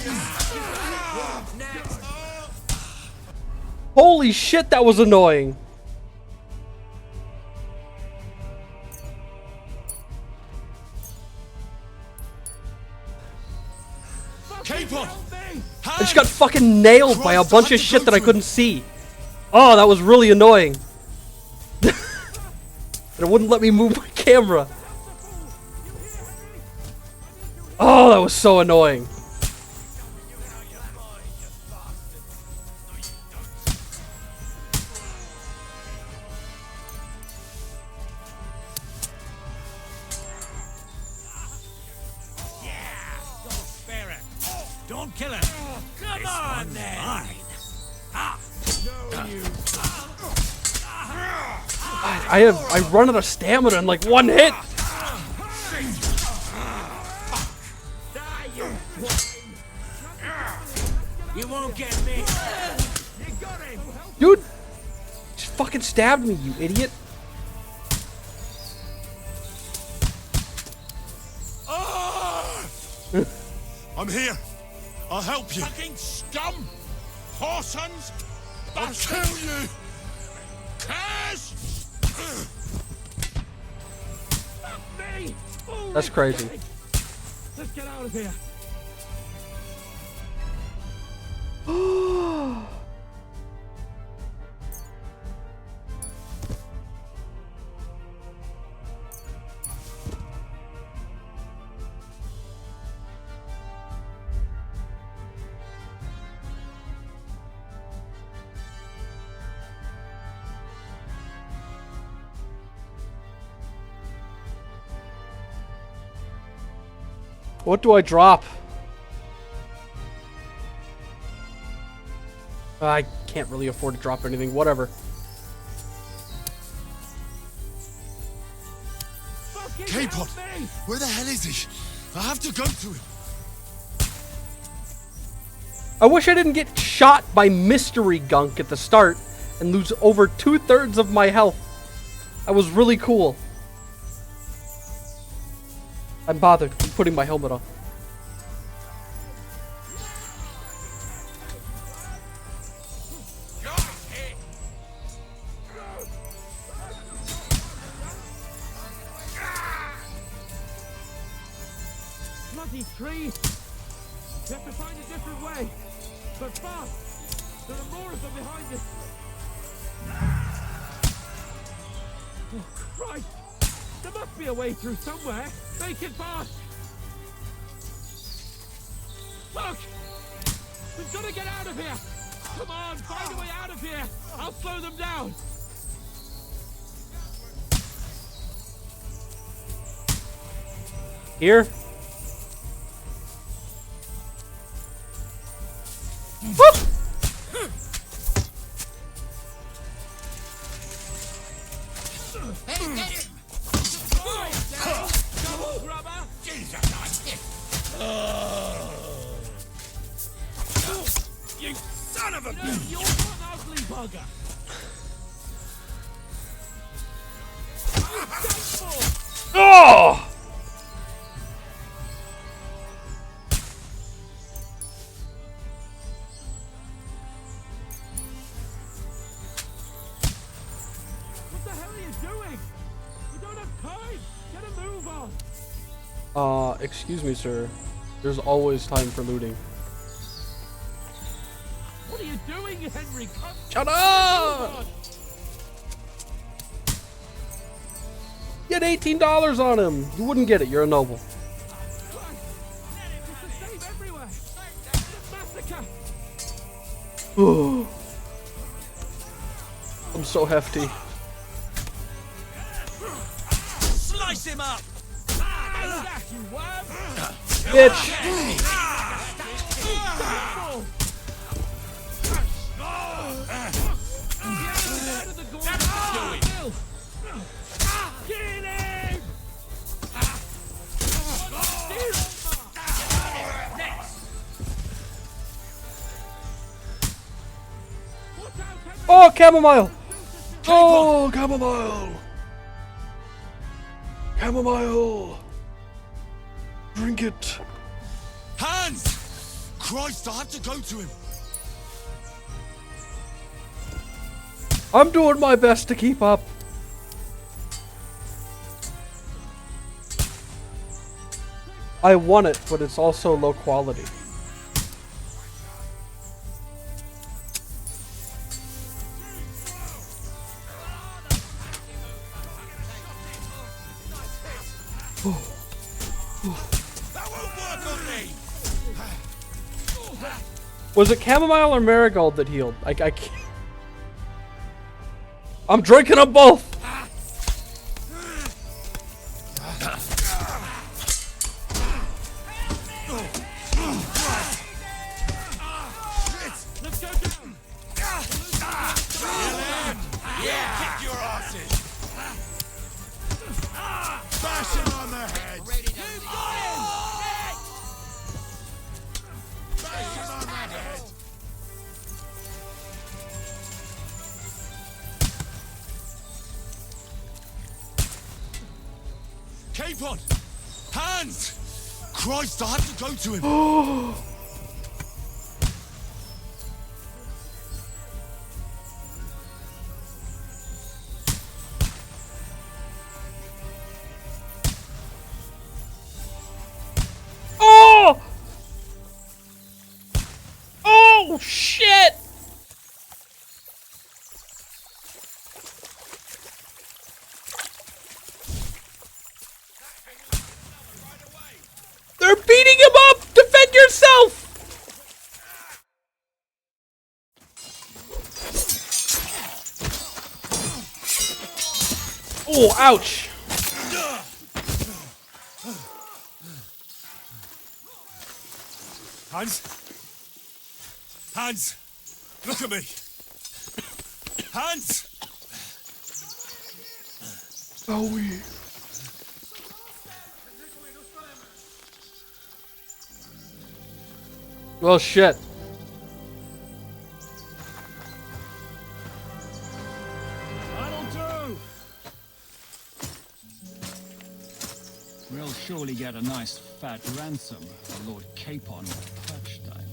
Speaker 1: Holy shit, that was annoying.
Speaker 3: Capon!
Speaker 1: I just got fucking nailed by a bunch of shit that I couldn't see. Oh, that was really annoying. And it wouldn't let me move my camera. Oh, that was so annoying.
Speaker 22: Don't kill him. Come on, then.
Speaker 1: I run out of stamina in like one hit.
Speaker 22: You won't get me.
Speaker 1: Dude, just fucking stabbed me, you idiot.
Speaker 3: I'm here. I'll help you.
Speaker 19: Fucking scum! Whoresons! I'll kill you! Curse!
Speaker 1: That's crazy.
Speaker 22: Let's get out of here.
Speaker 1: What do I drop? I can't really afford to drop anything. Whatever.
Speaker 3: Capon! Where the hell is he? I have to go to him.
Speaker 1: I wish I didn't get shot by mystery gunk at the start and lose over 2/3 of my health. That was really cool. I'm bothered. I'm putting my helmet on.
Speaker 22: Bloody trees! You have to find a different way. But fast! There are more of them behind us. Oh, Christ! There must be a way through somewhere. Make it fast! Look! We've got to get out of here! Come on, find a way out of here! I'll slow them down!
Speaker 1: Here?
Speaker 22: You son of a bitch! You're one ugly bugger!
Speaker 1: Oh!
Speaker 22: What the hell are you doing? We don't have time! Get a move on!
Speaker 1: Excuse me, sir. There's always time for looting.
Speaker 22: What are you doing, Henry? Come
Speaker 1: Shut up! Get $18 on him. You wouldn't get it. You're a noble. I'm so hefty.
Speaker 22: Slice him up!
Speaker 1: Bitch! Oh, chamomile! Oh, chamomile! Chamomile! Drink it.
Speaker 3: Hans! Christ, I have to go to him.
Speaker 1: I'm doing my best to keep up. I want it, but it's also low quality.
Speaker 22: That won't work on me.
Speaker 1: Was it chamomile or marigold that healed? I can't. I'm drinking them both.
Speaker 22: Yeah, kick your asses. Bash him on the head. You got him. Bash him on the head.
Speaker 3: Capon! Hands! Christ, I have to go to him.
Speaker 1: Oh! Oh, shit! They're beating him up! Defend yourself! Oh, ouch!
Speaker 3: Hans? Hans! Look at me! Hans!
Speaker 1: Oh, we. Well, shit.
Speaker 22: That'll do. We'll surely get a nice fat ransom for Lord Capon of Perchstein.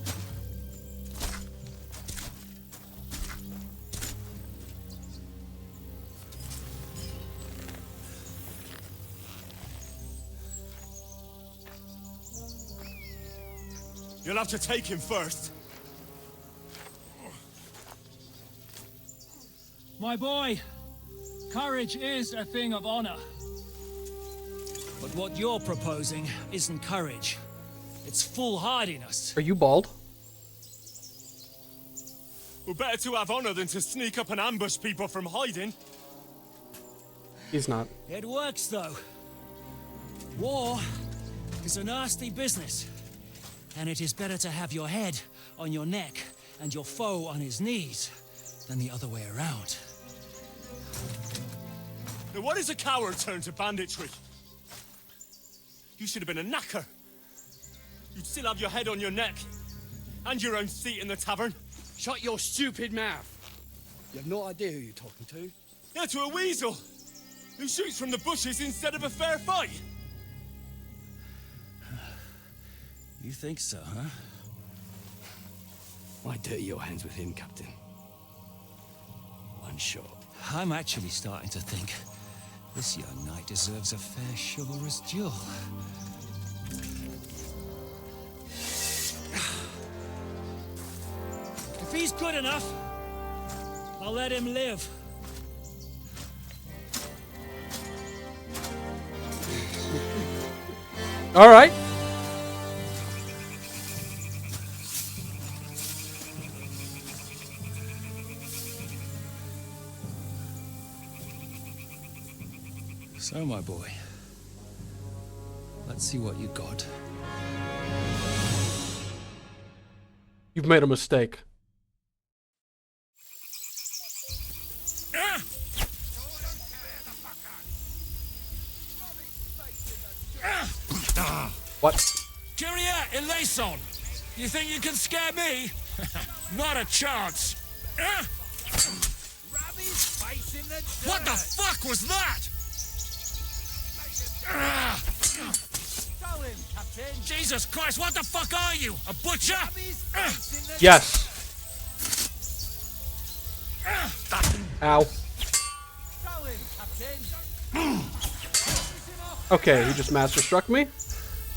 Speaker 3: You'll have to take him first.
Speaker 22: My boy, courage is a thing of honor. But what you're proposing isn't courage. It's foolhardiness.
Speaker 1: Are you bald?
Speaker 18: Well, better to have honor than to sneak up and ambush people from hiding.
Speaker 1: He's not.
Speaker 22: It works, though. War is a nasty business. And it is better to have your head on your neck and your foe on his knees than the other way around.
Speaker 18: Now, what is a coward turn to banditry? You should have been a knacker. You'd still have your head on your neck and your own seat in the tavern.
Speaker 20: Shut your stupid mouth. You have no idea who you're talking to.
Speaker 18: Yeah, to a weasel who shoots from the bushes instead of a fair fight.
Speaker 22: You think so, huh?
Speaker 20: Why dirty your hands with him, Captain? One shot.
Speaker 22: I'm actually starting to think this young knight deserves a fair chivalrous duel. If he's good enough, I'll let him live.
Speaker 1: All right.
Speaker 22: So, my boy, let's see what you got.
Speaker 1: You've made a mistake. What?
Speaker 22: Karrot and Lason! You think you can scare me? Not a chance! What the fuck was that? Jesus Christ, what the fuck are you? A butcher?
Speaker 1: Yes. Ow. Okay, he just master struck me.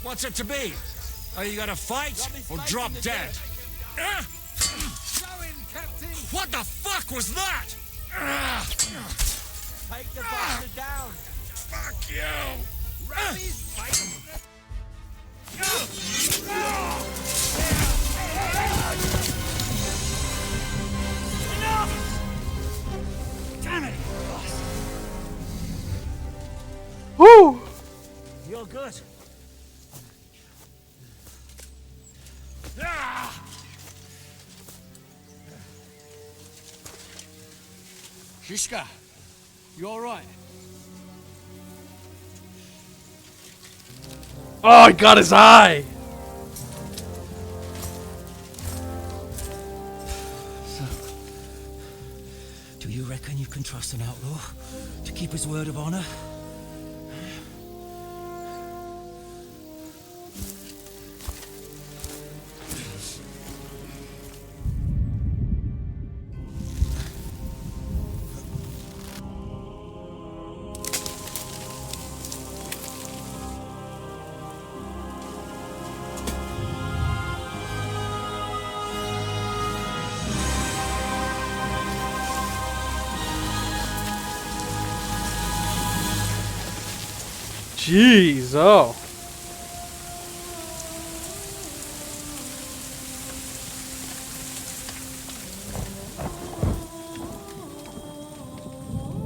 Speaker 22: What's it to be? Are you gonna fight or drop dead? What the fuck was that? Take the bastard down. Fuck you. Damn it!
Speaker 1: Woo!
Speaker 22: You're good.
Speaker 20: Shishka, you all right?
Speaker 1: Oh, he got his eye!
Speaker 22: So, do you reckon you can trust an outlaw to keep his word of honor?
Speaker 1: Jeez, oh.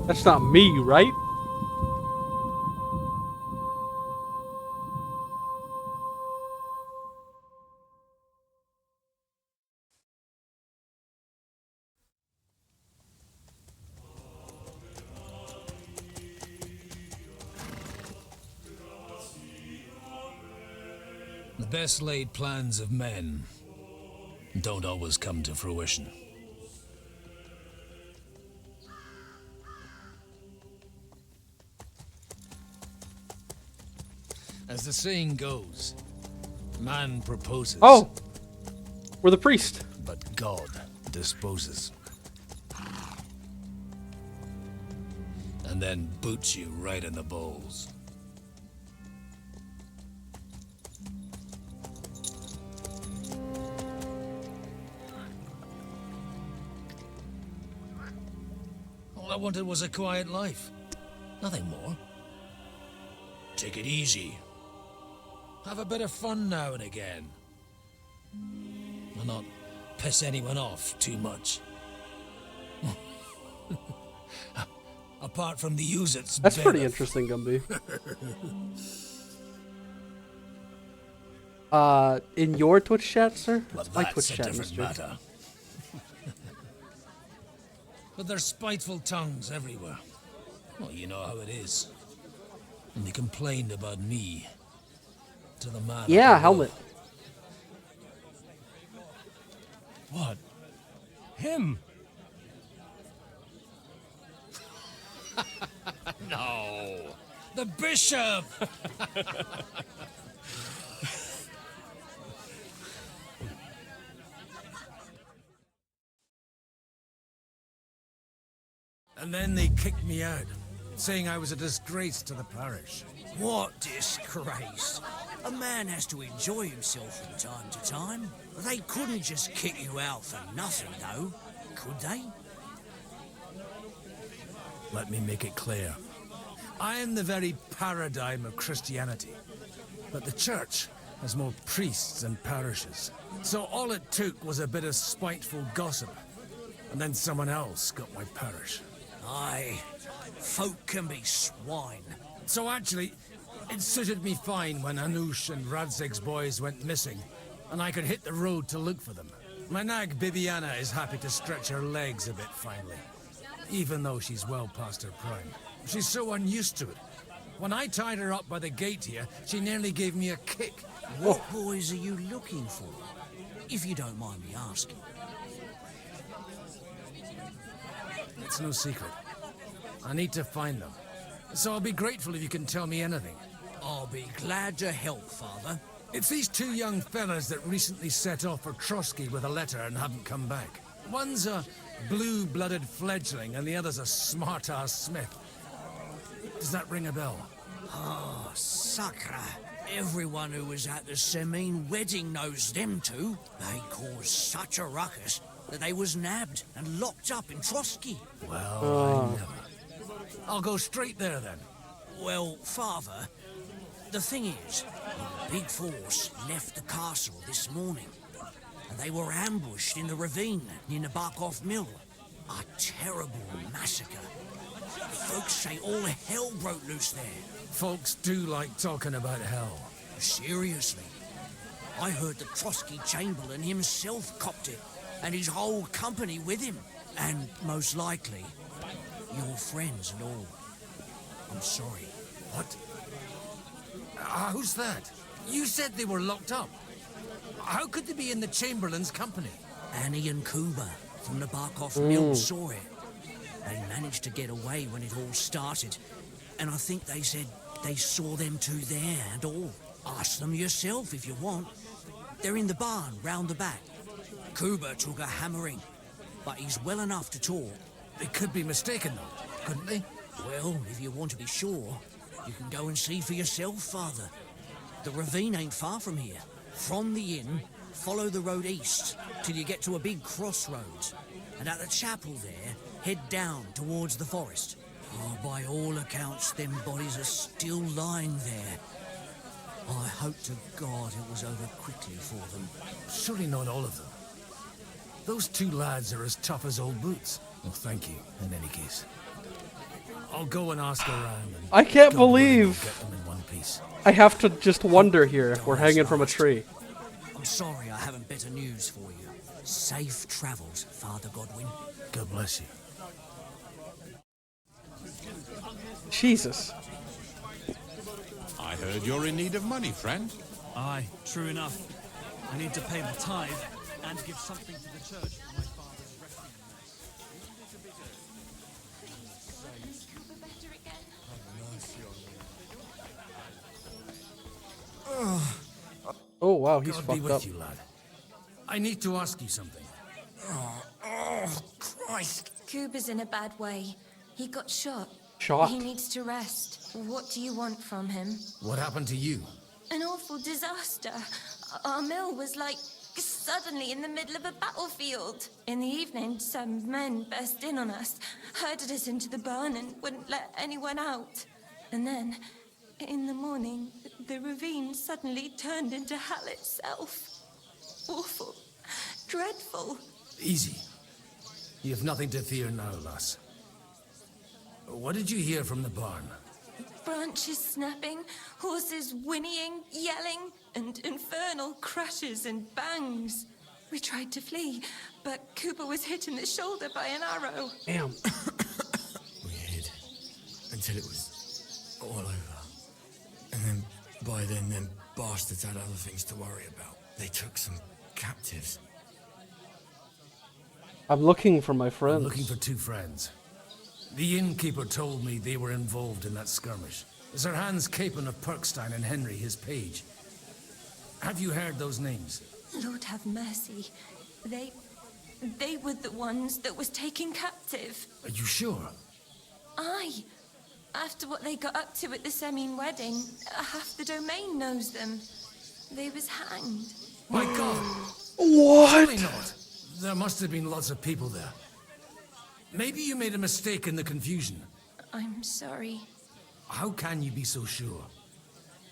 Speaker 1: That's not me, right?
Speaker 16: The best laid plans of men don't always come to fruition. As the saying goes, man proposes.
Speaker 1: Oh! We're the priest.
Speaker 16: But God disposes. And then boots you right in the balls. All I wanted was a quiet life. Nothing more. Take it easy. Have a bit of fun now and again. And not piss anyone off too much. Apart from the use-its.
Speaker 1: That's pretty interesting, Gumby. In your Twitch chat, sir?
Speaker 16: Well,
Speaker 1: my
Speaker 16: that's
Speaker 1: Twitch
Speaker 16: a
Speaker 1: chat,
Speaker 16: different
Speaker 1: mister.
Speaker 16: matter. But there's spiteful tongues everywhere. Well, you know how it is. And they complained about me to the man.
Speaker 1: Yeah, helmet.
Speaker 16: What? Him? No. The bishop!
Speaker 6: And then they kicked me out, saying I was a disgrace to the parish.
Speaker 22: What disgrace? A man has to enjoy himself from time to time. They couldn't just kick you out for nothing, though, could they?
Speaker 6: Let me make it clear. I am the very paradigm of Christianity. But the church has more priests and parishes. So all it took was a bit of spiteful gossip. And then someone else got my parish.
Speaker 22: Aye, folk can be swine.
Speaker 6: So actually, it suited me fine when Anush and Radzig's boys went missing, and I could hit the road to look for them. My nag Bibiana is happy to stretch her legs a bit finally, even though she's well past her prime. She's so unused to it. When I tied her up by the gate here, she nearly gave me a kick.
Speaker 22: What boys are you looking for? If you don't mind me asking.
Speaker 6: It's no secret. I need to find them. So I'll be grateful if you can tell me anything.
Speaker 22: I'll be glad to help, Father.
Speaker 6: It's these two young fellas that recently set off for Trotsky with a letter and haven't come back. One's a blue-blooded fledgling and the other's a smart-ass smith. Does that ring a bell?
Speaker 22: Oh, Sakra. Everyone who was at the Semine wedding knows them two. They caused such a ruckus that they was nabbed and locked up in Trotsky.
Speaker 6: Well, I never. I'll go straight there then.
Speaker 22: Well, Father,
Speaker 7: The thing is, a big force left the castle this morning, and they were ambushed in the ravine near the Barkoff Mill. A terrible massacre. Folks say all hell broke loose there.
Speaker 22: Folks do like talking about hell.
Speaker 7: Seriously. I heard the Trotsky Chamberlain himself copped it, and his whole company with him. And most likely, your friends and all. I'm sorry.
Speaker 22: What? Who's that? You said they were locked up. How could they be in the Chamberlain's company?
Speaker 7: Annie and Kuba from the Barkoff Mill saw it. They managed to get away when it all started. And I think they said they saw them two there and all. Ask them yourself if you want. They're in the barn round the back. Kuba took a hammering, but he's well enough to talk.
Speaker 22: They could be mistaken though, couldn't they?
Speaker 7: Well, if you want to be sure, you can go and see for yourself, Father. The ravine ain't far from here. From the inn, follow the road east till you get to a big crossroads. And at the chapel there, head down towards the forest. Oh, by all accounts, them bodies are still lying there. I hope to God it was over quickly for them.
Speaker 22: Surely not all of them. Those two lads are as tough as old boots. Well, thank you, in any case. I'll go and ask around. And
Speaker 1: I can't
Speaker 22: God willing,
Speaker 1: believe
Speaker 22: we'll get them in one piece.
Speaker 1: I have to just wonder here if we're hanging from a tree.
Speaker 7: I'm sorry I haven't better news for you. Safe travels, Father Godwin.
Speaker 22: God bless you.
Speaker 1: Jesus.
Speaker 19: I heard you're in need of money, friend.
Speaker 22: Aye, true enough. I need to pay the tithe and give something to the church for my father's resting
Speaker 1: Oh wow, he's
Speaker 22: God
Speaker 1: fucked
Speaker 22: be with
Speaker 1: up.
Speaker 22: you, lad. I need to ask you something.
Speaker 4: Oh, Christ. Kuba's in a bad way. He got shot.
Speaker 1: Shot?
Speaker 4: He needs to rest. What do you want from him?
Speaker 22: What happened to you?
Speaker 4: An awful disaster. Our mill was like suddenly in the middle of a battlefield. In the evening, some men burst in on us, herded us into the barn and wouldn't let anyone out. And then, in the morning, the ravine suddenly turned into hell itself. Awful. Dreadful.
Speaker 22: Easy. You have nothing to fear now, lass. What did you hear from the barn?
Speaker 4: Branches snapping, horses whinnying, yelling, and infernal crashes and bangs. We tried to flee, but Cooper was hit in the shoulder by an arrow.
Speaker 1: Damn.
Speaker 21: We hid until it was all over. And then, by then, them bastards had other things to worry about. They took some captives.
Speaker 1: I'm looking for my friends.
Speaker 22: I'm looking for two friends. The innkeeper told me they were involved in that skirmish. Sir Hans Capon of Perkstein and Henry, his page. Have you heard those names?
Speaker 4: Lord have mercy. They were the ones that was taken captive.
Speaker 22: Are you sure?
Speaker 4: Aye. After what they got up to at the Semine wedding, half the domain knows them. They was hanged.
Speaker 22: My God!
Speaker 1: What?
Speaker 22: Surely not. There must have been lots of people there. Maybe you made a mistake in the confusion.
Speaker 4: I'm sorry.
Speaker 22: How can you be so sure?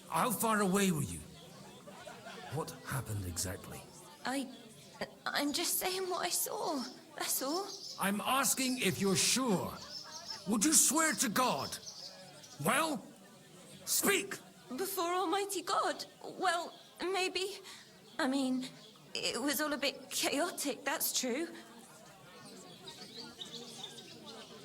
Speaker 22: How far away were you? What happened exactly?
Speaker 4: I'm just saying what I saw. That's all.
Speaker 22: I'm asking if you're sure. Would you swear to God? Well, speak!
Speaker 4: Before Almighty God? Well, maybe. I mean, it was all a bit chaotic, that's true.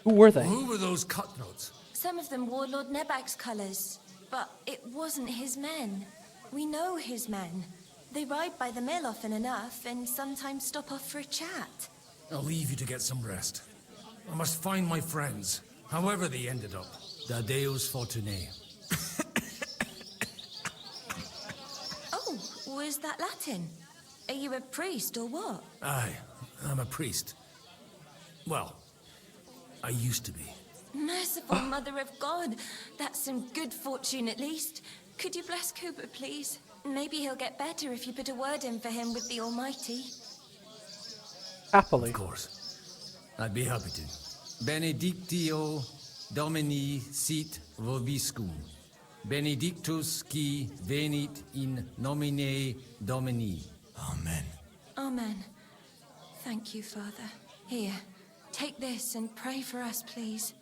Speaker 1: Who were they?
Speaker 22: Who were those cutthroats?
Speaker 4: Some of them wore Lord Nebag's colours, but it wasn't his men. We know his men. They ride by the mill often enough and sometimes stop off for a chat.
Speaker 22: I'll leave you to get some rest. I must find my friends, however they ended up. Da Deus Fortunae.
Speaker 4: Oh, was that Latin? Are you a priest or what?
Speaker 22: Aye, I'm a priest. Well, I used to be.
Speaker 4: Merciful Mother of God. That's some good fortune at least. Could you bless Cooper, please? Maybe he'll get better if you put a word in for him with the Almighty.
Speaker 1: Happily.
Speaker 22: Of course. I'd be happy to. Benedictio Domini sit vobiscum.
Speaker 2: benedictus qui venit in nomine Domini.
Speaker 21: Amen.
Speaker 4: Amen. Thank you, Father. Here, take this and pray for us, please.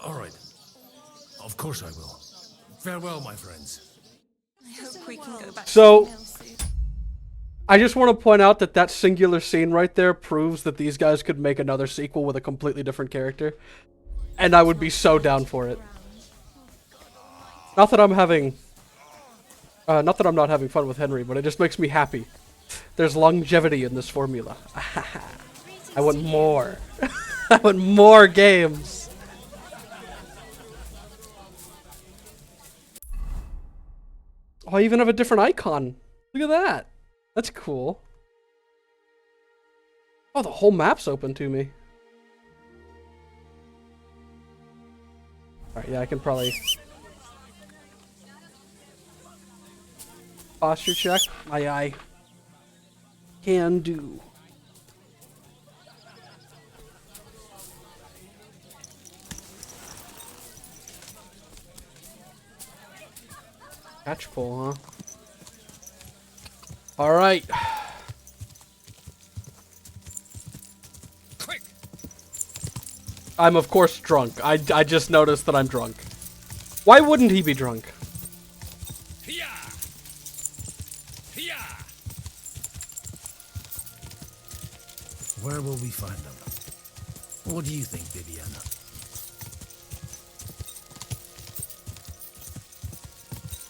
Speaker 16: All right. Of course I will. Farewell, my friends.
Speaker 4: I hope we can go back
Speaker 1: So,
Speaker 4: to the mill soon.
Speaker 1: I just want to point out that that singular scene right there proves that these guys could make another sequel with a completely different character. And I would be so down for it. Not that I'm having... not that I'm not having fun with Henry, but it just makes me happy. There's longevity in this formula. I want more. I want more games. Oh, I even have a different icon. Look at that. That's cool. Oh, the whole map's open to me. Alright, yeah, I can probably... Posture check. Aye. Can do. Catch pull, huh? Alright.
Speaker 16: Quick!
Speaker 1: I'm of course drunk. I just noticed that I'm drunk. Why wouldn't he be drunk?
Speaker 16: Where will we find them? What do you think, Viviana?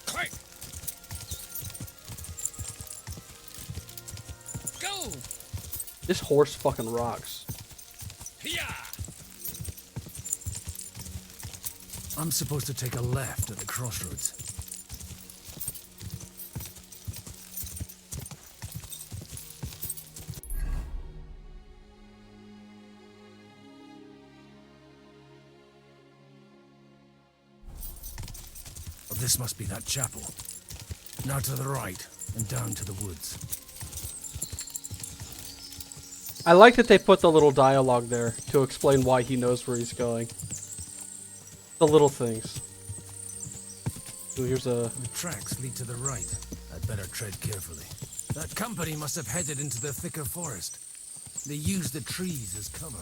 Speaker 16: Quick! Go!
Speaker 1: This horse fucking rocks.
Speaker 16: I'm supposed to take a left at the crossroads. This must be that chapel. Now to the right, and down to the woods.
Speaker 1: I like that they put the little dialogue there to explain why he knows where he's going. The little things. Ooh, here's a...
Speaker 16: The tracks lead to the right. I'd better tread carefully. That company must have headed into the thicker forest. They used the trees as cover.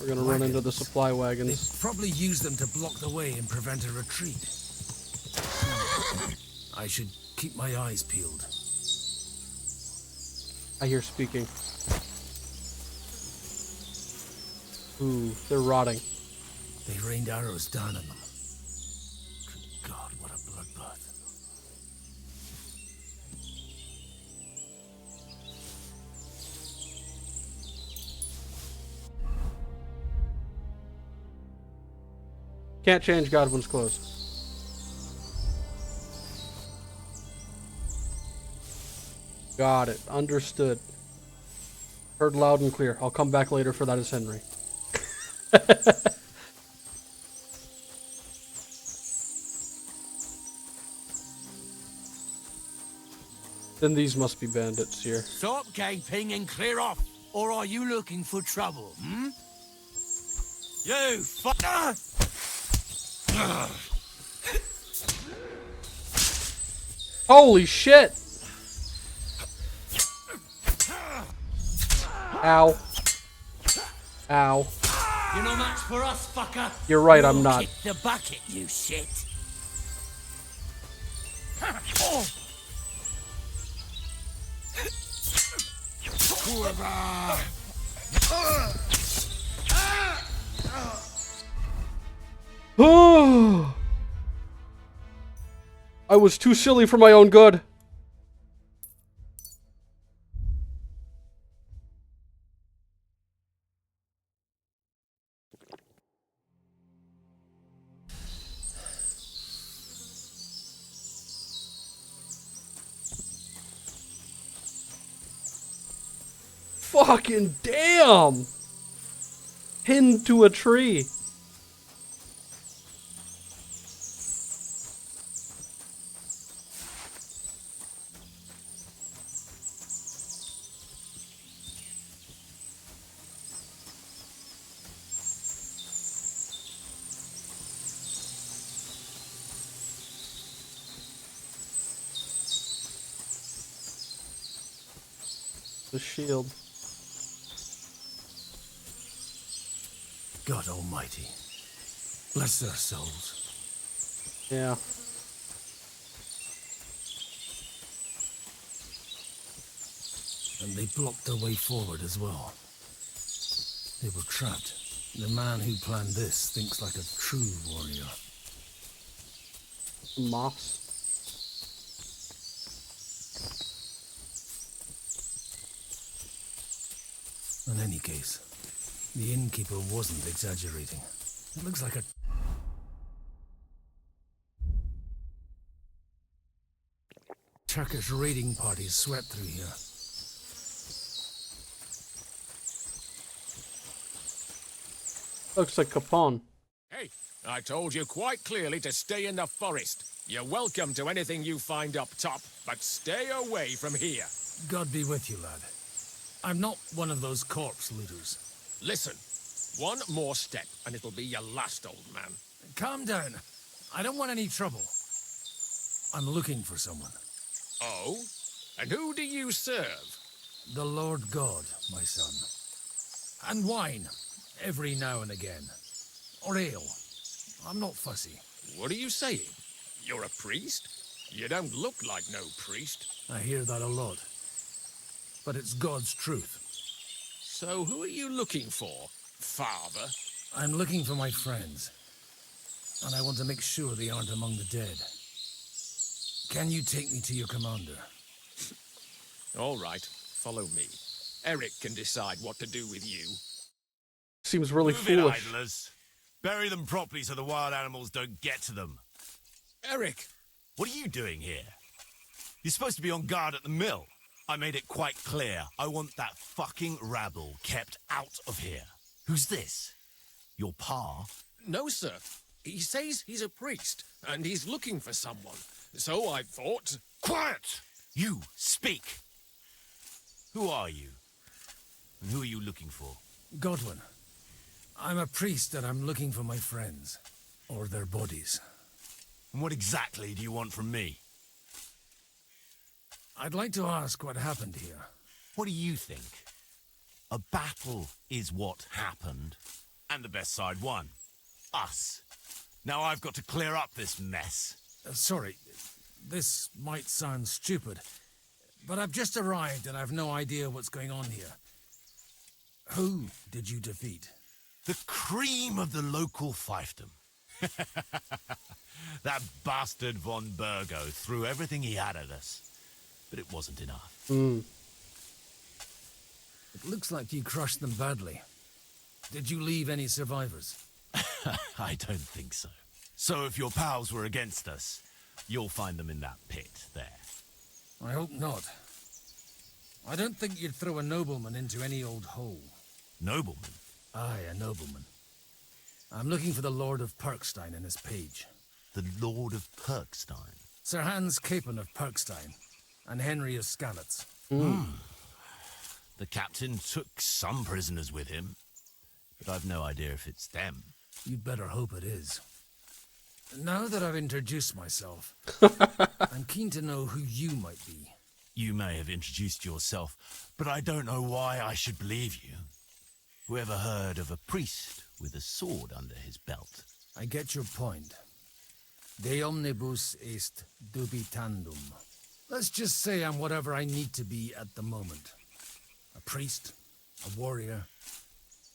Speaker 1: We're gonna run into the supply wagons.
Speaker 16: They probably used them to block the way and prevent a retreat. I should keep my eyes peeled.
Speaker 1: I hear speaking. Ooh, they're rotting.
Speaker 16: They rained arrows down on them. Good God, what a bloodbath.
Speaker 1: Can't change Godwin's clothes. Got it. Understood. Heard loud and clear. I'll come back later for that as Henry. Then these must be bandits here.
Speaker 11: Stop gaping and clear off, or are you looking for trouble, hmm? You fucker!
Speaker 1: Holy shit! Ow. Ow.
Speaker 11: You're no match for us, fucker.
Speaker 1: You're right, I'm not.
Speaker 11: Kick the bucket, you shit.
Speaker 1: I was too silly for my own good. Fucking damn! Pinned to a tree. The shield.
Speaker 22: God Almighty. Bless their souls.
Speaker 1: Yeah.
Speaker 22: And they blocked their way forward as well. They were trapped. The man who planned this thinks like a true warrior.
Speaker 1: Moss.
Speaker 22: In any case, the innkeeper wasn't exaggerating. It looks like a... Turkish raiding parties swept through here.
Speaker 1: Looks like Capone.
Speaker 8: Hey, I told you quite clearly to stay in the forest. You're welcome to anything you find up top, but stay away from here.
Speaker 22: God be with you, lad. I'm not one of those corpse looters.
Speaker 8: Listen, one more step and it'll be your last, old man.
Speaker 22: Calm down. I don't want any trouble. I'm looking for someone.
Speaker 8: Oh? And who do you serve?
Speaker 22: The Lord God, my son. And wine, every now and again. Or ale. I'm not fussy.
Speaker 8: What are you saying? You're a priest? You don't look like no priest.
Speaker 22: I hear that a lot. But it's God's truth.
Speaker 8: So who are you looking for, Father?
Speaker 22: I'm looking for my friends. And I want to make sure they aren't among the dead. Can you take me to your commander?
Speaker 8: All right, follow me. Eric can decide what to do with you.
Speaker 1: Seems really
Speaker 15: Move it,
Speaker 1: foolish.
Speaker 15: idlers. Bury them properly so the wild animals don't get to them.
Speaker 8: Eric!
Speaker 15: What are you doing here? You're supposed to be on guard at the mill. I made it quite clear. I want that fucking rabble kept out of here. Who's this? Your pa?
Speaker 8: No, sir. He says he's a priest, and he's looking for someone. So I thought...
Speaker 15: Quiet! You, speak! Who are you? And who are you looking for?
Speaker 22: Godwin. I'm a priest and I'm looking for my friends. Or their bodies.
Speaker 15: And what exactly do you want from me?
Speaker 22: I'd like to ask what happened here.
Speaker 15: What do you think? A battle is what happened, and the best side won. Us. Now I've got to clear up this mess.
Speaker 22: Sorry, this might sound stupid, but I've just arrived and I've no idea what's going on here. Who did you defeat?
Speaker 15: The cream of the local fiefdom. That bastard von Burgo threw everything he had at us, but it wasn't enough.
Speaker 22: It looks like you crushed them badly. Did you leave any survivors?
Speaker 15: I don't think so. So if your pals were against us, you'll find them in that pit there.
Speaker 22: I hope not. I don't think you'd throw a nobleman into any old hole.
Speaker 15: Nobleman?
Speaker 22: Aye, a nobleman. I'm looking for the Lord of Perkstein and his page.
Speaker 15: The Lord of Perkstein?
Speaker 22: Sir Hans Capon of Perkstein, and Henry of Skalitz.
Speaker 15: The captain took some prisoners with him, but I've no idea if it's them.
Speaker 22: You'd better hope it is. Now that I've introduced myself, I'm keen to know who you might be.
Speaker 15: You may have introduced yourself, but I don't know why I should believe you. Whoever heard of a priest with a sword under his belt?
Speaker 22: I get your point. De omnibus est dubitandum. Let's just say I'm whatever I need to be at the moment. A priest, a warrior,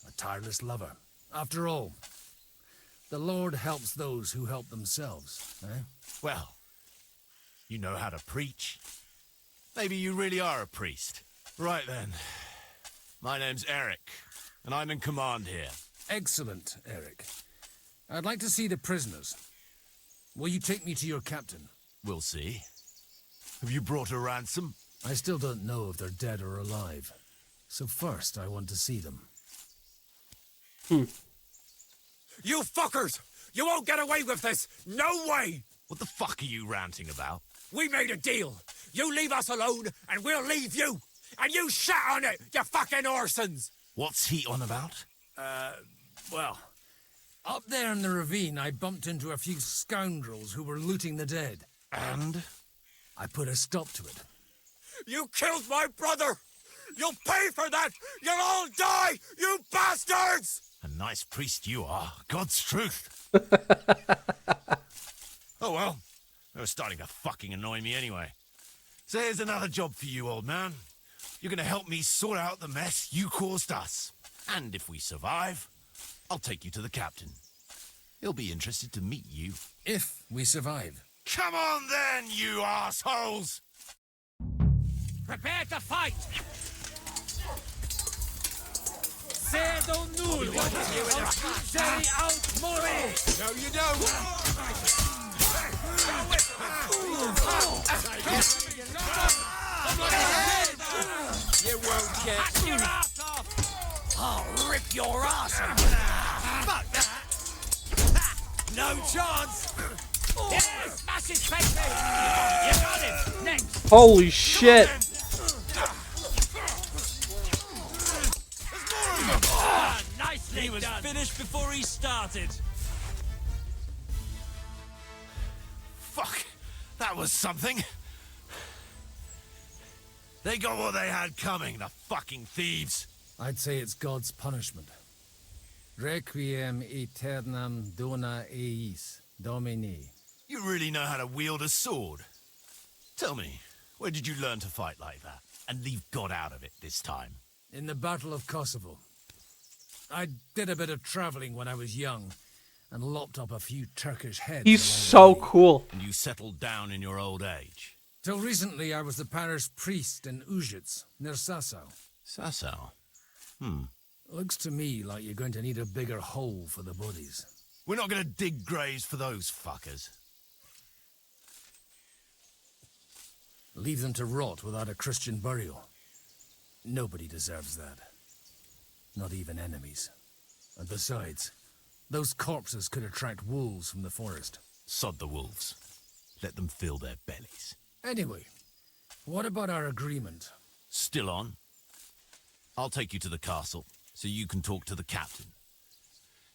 Speaker 22: a tireless lover. After all, the Lord helps those who help themselves, eh?
Speaker 15: Well, you know how to preach. Maybe you really are a priest. Right then. My name's Eric, and I'm in command here.
Speaker 22: Excellent, Eric. I'd like to see the prisoners. Will you take me to your captain?
Speaker 15: We'll see. Have you brought a ransom?
Speaker 22: I still don't know if they're dead or alive. So first, I want to see them.
Speaker 15: You fuckers! You won't get away with this! No way! What the fuck are you ranting about?
Speaker 8: We made a deal. You leave us alone, and we'll leave you. And you shat on it, you fucking orsons!
Speaker 15: What's he on about?
Speaker 22: Well, up there in the ravine, I bumped into a few scoundrels who were looting the dead.
Speaker 15: And?
Speaker 22: I put a stop to it.
Speaker 8: You killed my brother!
Speaker 15: You'll pay for that! You'll all die, you bastards! A nice priest you are. God's truth. Oh well. They were starting to fucking annoy me anyway. So here's another job for you, old man. You're gonna help me sort out the mess you caused us. And if we survive, I'll take you to the captain. He'll be interested to meet you.
Speaker 16: If we survive.
Speaker 15: Come on then, you assholes!
Speaker 22: Prepare to fight! Cedo nulo! Say out more!
Speaker 15: No, you don't!
Speaker 22: You won't get... Hack your ass off! I'll rip your ass off!
Speaker 15: Fuck that! No chance!
Speaker 22: Yeah, smash his face in! You got him! Next!
Speaker 1: Holy shit!
Speaker 22: Nicely
Speaker 12: He was
Speaker 22: done.
Speaker 12: finished before he started.
Speaker 15: Fuck! That was something! They got what they had coming, the fucking thieves!
Speaker 10: I'd say it's God's punishment. Requiem aeternam dona eis, Domini.
Speaker 15: You really know how to wield a sword. Tell me, where did you learn to fight like that? And leave God out of it this time?
Speaker 10: In the Battle of Kosovo. I did a bit of traveling when I was young, and lopped up a few Turkish heads.
Speaker 1: He's so cool.
Speaker 15: And you settled down in your old age?
Speaker 10: Till recently, I was the parish priest in Užice, near Sasau.
Speaker 15: Sasau?
Speaker 10: Looks to me like you're going to need a bigger hole for the bodies.
Speaker 15: We're not going to dig graves for those fuckers.
Speaker 10: Leave them to rot without a Christian burial. Nobody deserves that. Not even enemies. And besides, those corpses could attract wolves from the forest.
Speaker 15: Sod the wolves. Let them fill their bellies.
Speaker 10: Anyway, what about our agreement?
Speaker 15: Still on? I'll take you to the castle, so you can talk to the captain.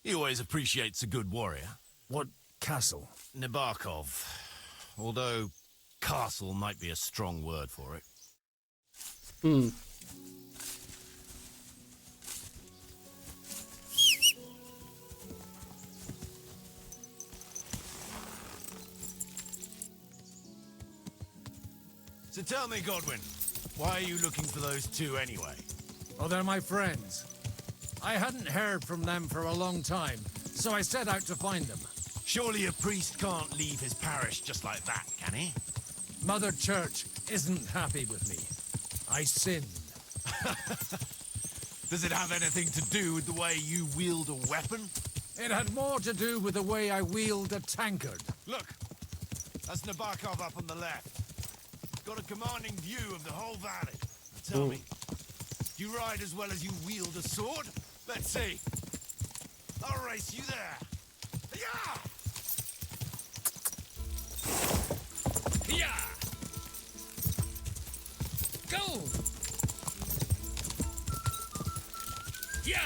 Speaker 15: He always appreciates a good warrior.
Speaker 10: What castle?
Speaker 15: Nabokov. Although, castle might be a strong word for it. So tell me, Godwin, why are you looking for those two anyway?
Speaker 10: Oh, they're my friends. I hadn't heard from them for a long time, so I set out to find them.
Speaker 15: Surely a priest can't leave his parish just like that, can he?
Speaker 10: Mother Church isn't happy with me. I sinned.
Speaker 15: Does it have anything to do with the way you wield a weapon?
Speaker 10: It had more to do with the way I wield a tankard.
Speaker 15: Look, that's Nabokov up on the left. Got a commanding view of the whole valley. Now tell me, do you ride as well as you wield a sword? Let's see. I'll race you there. Yeah!
Speaker 22: Yeah! Go! Yeah!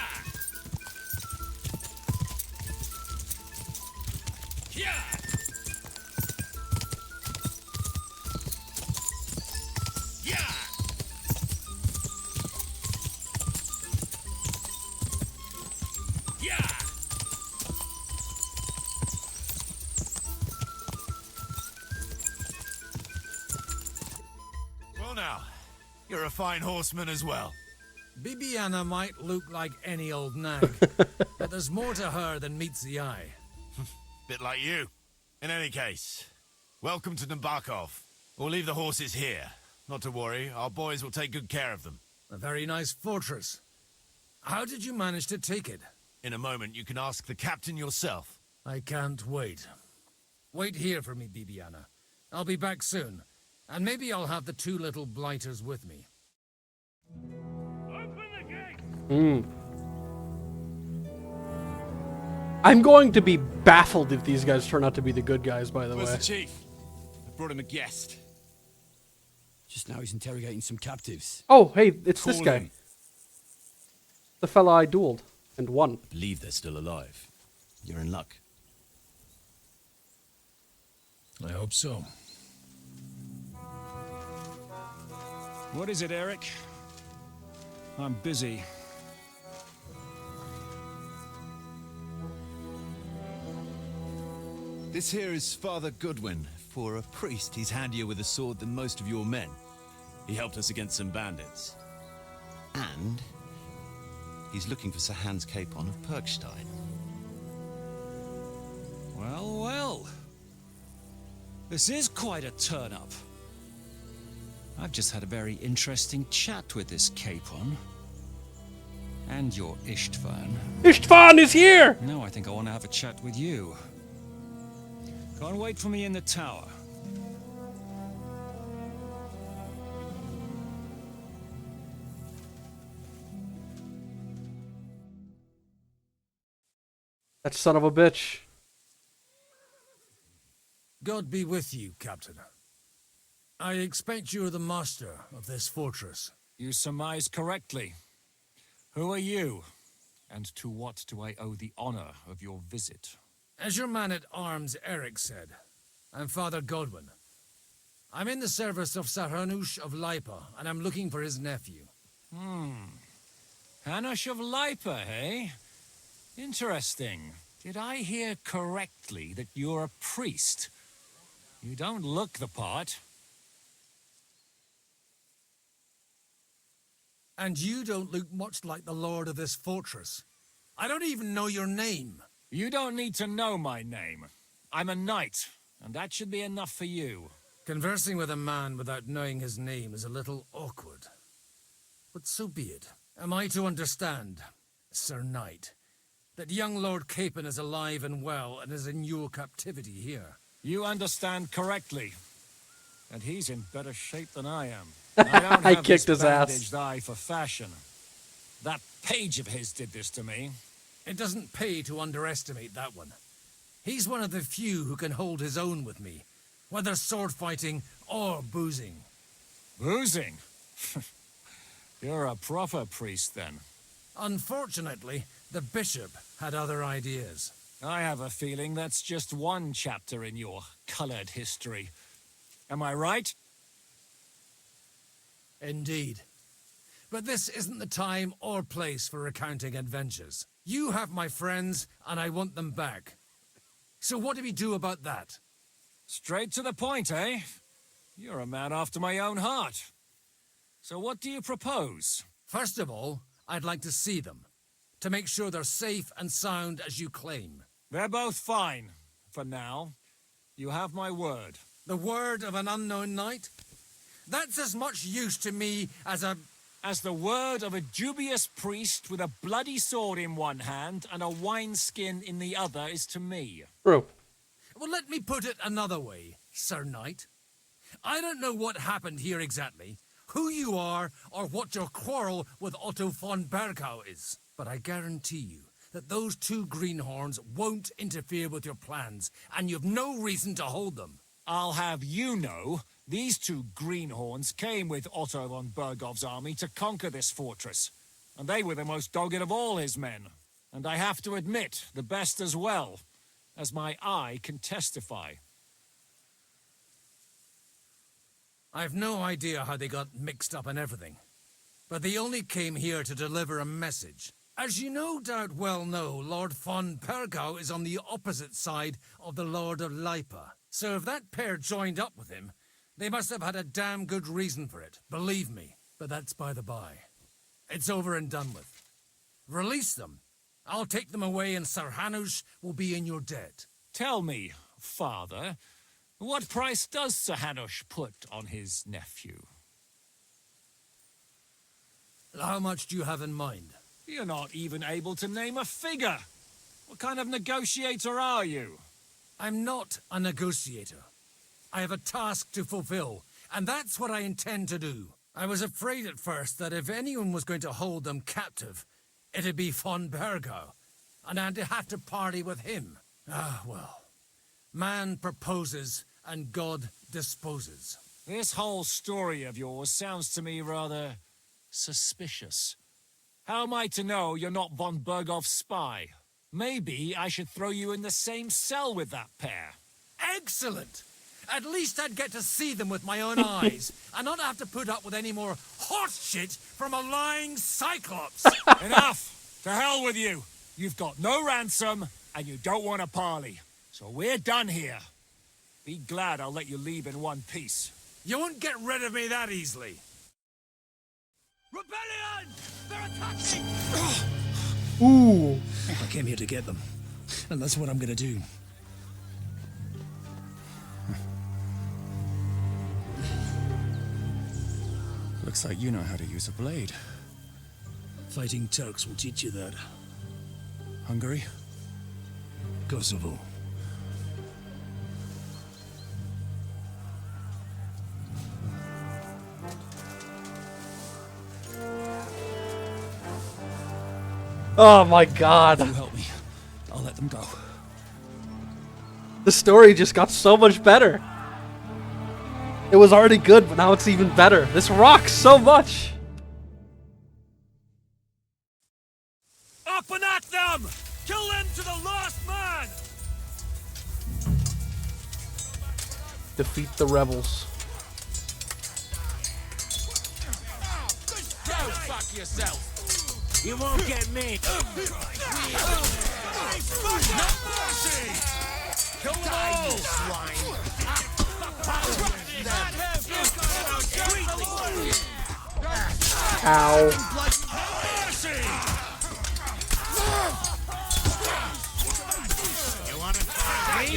Speaker 22: Yeah! Yeah! Yeah!
Speaker 15: Well now, you're a fine horseman as well.
Speaker 10: Bibiana might look like any old nag, but there's more to her than meets the eye.
Speaker 15: Bit like you. In any case, welcome to Nabokov. We'll leave the horses here. Not to worry, our boys will take good care of them.
Speaker 10: A very nice fortress. How did you manage to take it?
Speaker 15: In a moment, you can ask the captain yourself.
Speaker 10: I can't wait. Wait here for me, Bibiana. I'll be back soon, and maybe I'll have the two little blighters with me.
Speaker 1: I'm going to be baffled if these guys turn out to be the good guys, by the
Speaker 20: Where's
Speaker 1: way.
Speaker 20: the chief? I brought him a guest.
Speaker 16: Just now he's interrogating some captives.
Speaker 1: Oh, hey, it's this
Speaker 20: Call
Speaker 1: guy.
Speaker 20: him.
Speaker 1: The fella I dueled and won.
Speaker 17: Believe they're still alive. You're in luck.
Speaker 16: I hope so.
Speaker 22: What is it, Eric? I'm busy.
Speaker 17: This here is Father Goodwin. For a priest, he's handier with a sword than most of your men. He helped us against some bandits. And he's looking for Sir Hans Capon of Perkstein.
Speaker 22: Well, well. This is quite a turn-up. I've just had a very interesting chat with this Capon. And your Ishtvan.
Speaker 1: Ishtvan is here!
Speaker 22: Now I think I want to have a chat with you. Go and wait for me in the tower.
Speaker 1: That son of a bitch.
Speaker 10: God be with you, Captain. I expect you are the master of this fortress.
Speaker 22: You surmise correctly. Who are you? And to what do I owe the honor of your visit?
Speaker 10: As your man-at-arms Eric said, I'm Father Godwin. I'm in the service of Sir Hanush of Lipa, and I'm looking for his nephew.
Speaker 22: Hanush of Lipa, eh? Interesting. Did I hear correctly that you're a priest? You don't look the part.
Speaker 10: And you don't look much like the lord of this fortress. I don't even know your name.
Speaker 22: You don't need to know my name. I'm a knight, and that should be enough for you.
Speaker 10: Conversing with a man without knowing his name is a little awkward. But so be it. Am I to understand, Sir Knight, that young Lord Capon is alive and well and is in your captivity here?
Speaker 22: You understand correctly. And he's in better shape than I am. I don't
Speaker 1: I
Speaker 22: have
Speaker 1: kicked
Speaker 22: this
Speaker 1: his ass.
Speaker 22: bandaged eye for fashion. That page of his did this to me.
Speaker 10: It doesn't pay to underestimate that one. He's one of the few who can hold his own with me, whether sword fighting or boozing.
Speaker 22: Boozing? You're a proper priest, then.
Speaker 10: Unfortunately, the bishop had other ideas.
Speaker 22: I have a feeling that's just one chapter in your colored history. Am I right?
Speaker 10: Indeed. But this isn't the time or place for recounting adventures. You have my friends, and I want them back. So what do we do about that?
Speaker 22: Straight to the point, eh? You're a man after my own heart. So what do you propose?
Speaker 10: First of all, I'd like to see them, to make sure they're safe and sound as you claim.
Speaker 22: They're both fine, for now. You have my word.
Speaker 10: The word of an unknown knight? That's as much use to me as
Speaker 22: the word of a dubious priest with a bloody sword in one hand and a wineskin in the other is to me.
Speaker 1: True.
Speaker 10: Well, let me put it another way, Sir Knight. I don't know what happened here exactly, who you are, or what your quarrel with Otto von Bergau is. But I guarantee you that those two greenhorns won't interfere with your plans, and you've no reason to hold them.
Speaker 22: I'll have you know, these two greenhorns came with Otto von Bergov's army to conquer this fortress. And they were the most dogged of all his men. And I have to admit, the best as well, as my eye can testify.
Speaker 10: I've no idea how they got mixed up in everything. But they only came here to deliver a message. As you no doubt well know, Lord von Bergau is on the opposite side of the Lord of Lipa. So if that pair joined up with him, they must have had a damn good reason for it, believe me. But that's by the by. It's over and done with. Release them. I'll take them away and Sir Hanush will be in your debt.
Speaker 22: Tell me, Father, what price does Sir Hanush put on his nephew?
Speaker 10: How much do you have in mind?
Speaker 22: You're not even able to name a figure. What kind of negotiator are you?
Speaker 10: I'm not a negotiator. I have a task to fulfill, and that's what I intend to do. I was afraid at first that if anyone was going to hold them captive, it'd be von Bergau, and I'd have to party with him. Ah, well. Man proposes, and God disposes.
Speaker 22: This whole story of yours sounds to me rather suspicious. How am I to know you're not von Bergov's spy? Maybe I should throw you in the same cell with that pair.
Speaker 10: Excellent! At least I'd get to see them with my own eyes, and not have to put up with any more horse shit from a lying cyclops.
Speaker 18: Enough! To hell with you! You've got no ransom, and you don't want a parley. So we're done here. Be glad I'll let you leave in one piece.
Speaker 10: You won't get rid of me that easily. Rebellion! They're attacking!
Speaker 1: Ooh.
Speaker 22: I came here to get them, and that's what I'm gonna do.
Speaker 5: Looks like you know how to use a blade.
Speaker 22: Fighting Turks will teach you that.
Speaker 5: Hungary?
Speaker 22: Kosovo.
Speaker 1: Oh my god.
Speaker 22: You help me. I'll let them go.
Speaker 1: The story just got so much better. It was already good, but now it's even better. This rocks so much.
Speaker 18: Up and at them! Kill them to the last man!
Speaker 1: Defeat the rebels.
Speaker 10: Go fuck yourself! You won't get me! No mercy! Kill them all! Swine!
Speaker 1: Ow.
Speaker 10: You want to fight?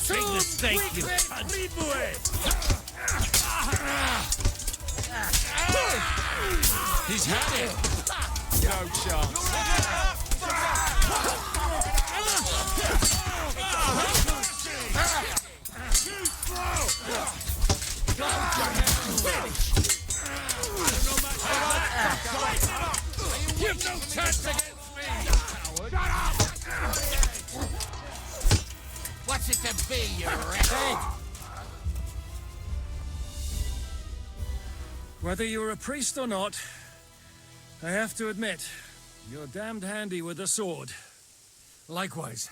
Speaker 10: Take the stake, you cunt! He's had it! No chance. You've no chance against me, you coward! Shut up! What's it to be, you redhead?
Speaker 22: Whether you're a priest or not, I have to admit, you're damned handy with a sword.
Speaker 10: Likewise.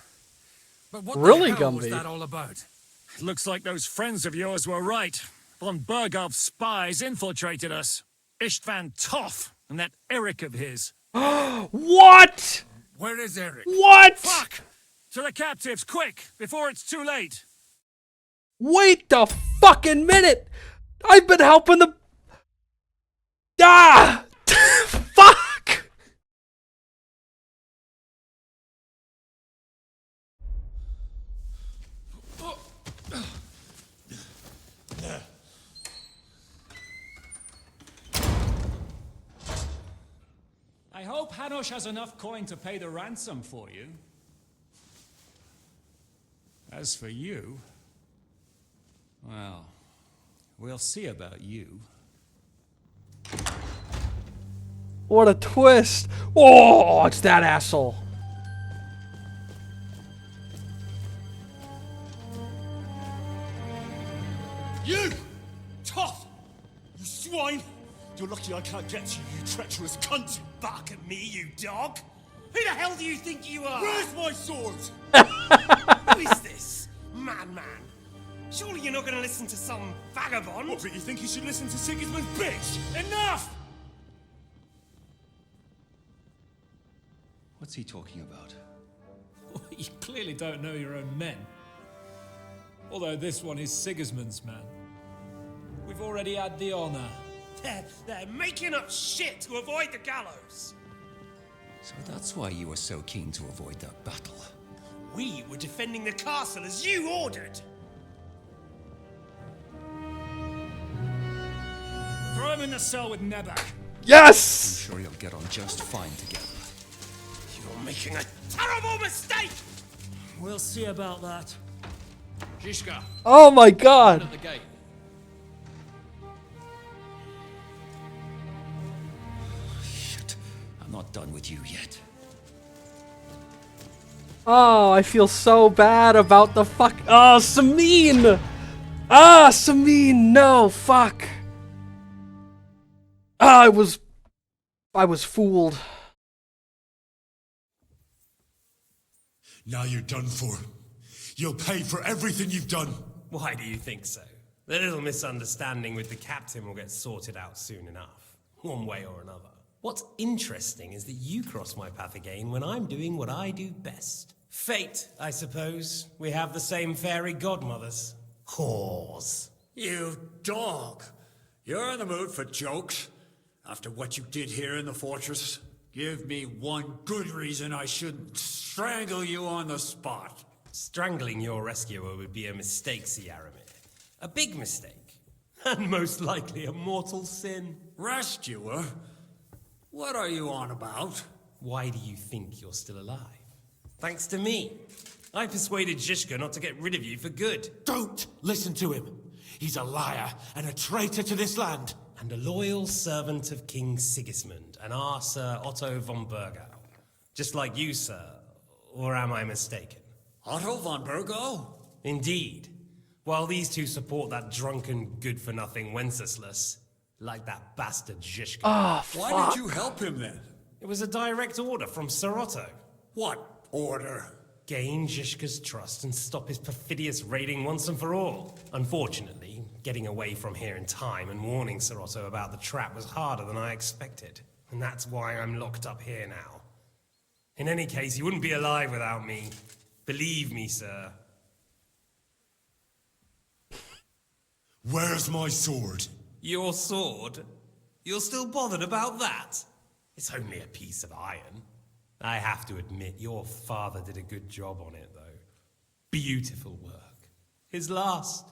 Speaker 10: But what
Speaker 1: Really,
Speaker 10: the hell was
Speaker 1: Gumby?
Speaker 10: that all about?
Speaker 18: It looks like those friends of yours were right. Von Berghoff's spies infiltrated us. Istvan Toth and that Eric of his.
Speaker 1: What?
Speaker 10: Where is Eric?
Speaker 1: What?
Speaker 18: Fuck! To the captives, quick, before it's too late.
Speaker 1: Wait the fucking minute! I've been helping the... Ah! Fuck!
Speaker 22: I hope Hanush has enough coin to pay the ransom for you. As for you, well, we'll see about you.
Speaker 1: What a twist! Oh, it's that asshole.
Speaker 18: You! Toth! You swine! You're lucky I can't get to you, you treacherous cunt! Bark at me, you dog! Who the hell do you think you are? Where's my sword? Who is this? Madman! Surely you're not gonna listen to some vagabond? What, but you think you should listen to Sigismund's bitch? Enough!
Speaker 5: What's he talking about?
Speaker 22: You clearly don't know your own men. Although this one is Sigismund's man. We've already had the honor.
Speaker 18: They're making up shit to avoid the gallows!
Speaker 5: So that's why you were so keen to avoid that battle.
Speaker 18: We were defending the castle as you ordered! Throw him in the cell with Nebak.
Speaker 1: Yes!
Speaker 5: I'm sure you'll get on just fine together.
Speaker 18: You're making a terrible mistake!
Speaker 22: We'll see about that.
Speaker 10: Shishka.
Speaker 1: Oh my god!
Speaker 10: At the gate.
Speaker 5: Shit. I'm not done with you yet.
Speaker 1: Oh, I feel so bad about the fuck. Oh, Samin! Ah, Samin, no, fuck. Ah, I was fooled.
Speaker 13: Now you're done for. You'll pay for everything you've done.
Speaker 9: Why do you think so? The little misunderstanding with the captain will get sorted out soon enough, one way or another. What's interesting is that you cross my path again when I'm doing what I do best. Fate, I suppose. We have the same fairy godmothers. Whores.
Speaker 14: You dog! You're in the mood for jokes? After what you did here in the fortress? Give me one good reason I shouldn't strangle you on the spot.
Speaker 9: Strangling your rescuer would be a mistake, Yaramir. A big mistake. And most likely a mortal sin.
Speaker 14: Rescuer? What are you on about?
Speaker 9: Why do you think you're still alive? Thanks to me. I persuaded Zhishka not to get rid of you for good.
Speaker 12: Don't listen to him. He's a liar and a traitor to this land.
Speaker 9: And a loyal servant of King Sigismund and our Sir Otto von Burgau. Just like you, sir. Or am I mistaken?
Speaker 14: Otto von Burgau?
Speaker 9: Indeed. While these two support that drunken, good-for-nothing Wenceslas, like that bastard Zhishka.
Speaker 14: Why did you help him then?
Speaker 9: It was a direct order from Sir Otto.
Speaker 14: What order?
Speaker 9: Gain Zhishka's trust and stop his perfidious raiding once and for all. Unfortunately, getting away from here in time and warning Sir Otto about the trap was harder than I expected. And that's why I'm locked up here now. In any case, you wouldn't be alive without me. Believe me, sir.
Speaker 3: Where's my sword?
Speaker 9: Your sword? You're still bothered about that? It's only a piece of iron. I have to admit, your father did a good job on it, though. Beautiful work. His last.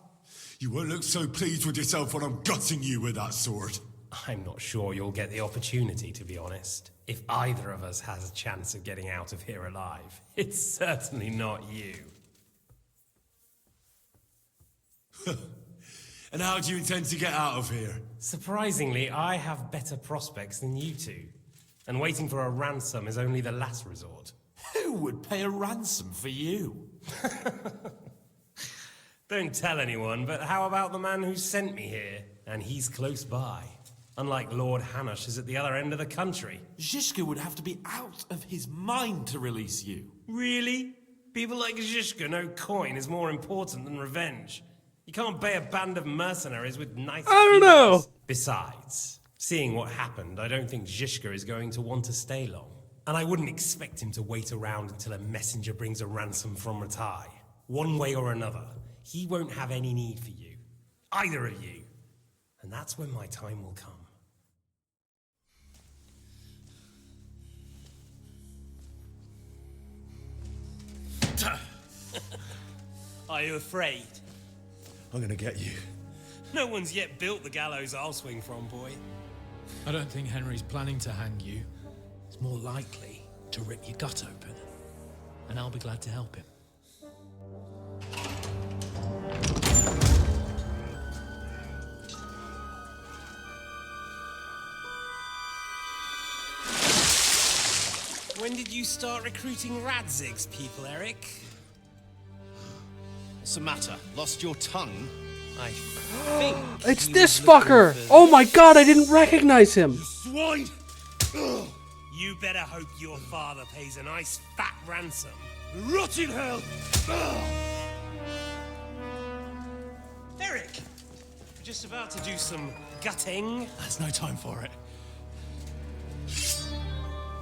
Speaker 3: You won't look so pleased with yourself when I'm gutting you with that sword.
Speaker 9: I'm not sure you'll get the opportunity, to be honest. If either of us has a chance of getting out of here alive, it's certainly not you.
Speaker 3: And how do you intend to get out of here?
Speaker 9: Surprisingly, I have better prospects than you two. And waiting for a ransom is only the last resort.
Speaker 12: Who would pay a ransom for you?
Speaker 9: Don't tell anyone, but how about the man who sent me here? And he's close by. Unlike Lord Hanush is at the other end of the country.
Speaker 12: Zhishka would have to be out of his mind to release you.
Speaker 9: Really? People like Zhishka know coin is more important than revenge. You can't pay a band of mercenaries with nice
Speaker 1: I don't know.
Speaker 9: Besides, seeing what happened, I don't think Zhishka is going to want to stay long. And I wouldn't expect him to wait around until a messenger brings a ransom from Ratai. One way or another, he won't have any need for you. Either of you. And that's when my time will come. Are you afraid?
Speaker 3: I'm gonna get you.
Speaker 9: No one's yet built the gallows I'll swing from, boy.
Speaker 20: I don't think Henry's planning to hang you. He's more likely to rip your gut open. And I'll be glad to help him.
Speaker 9: When did you start recruiting Radzig's people, Eric?
Speaker 17: What's the matter? Lost your tongue?
Speaker 9: I think
Speaker 1: It's this fucker! Oh my god, I didn't recognize him!
Speaker 9: Swine! You better hope your father pays a nice fat ransom. Rot in hell! Eric! We're just about to do some gutting.
Speaker 20: There's no time for it.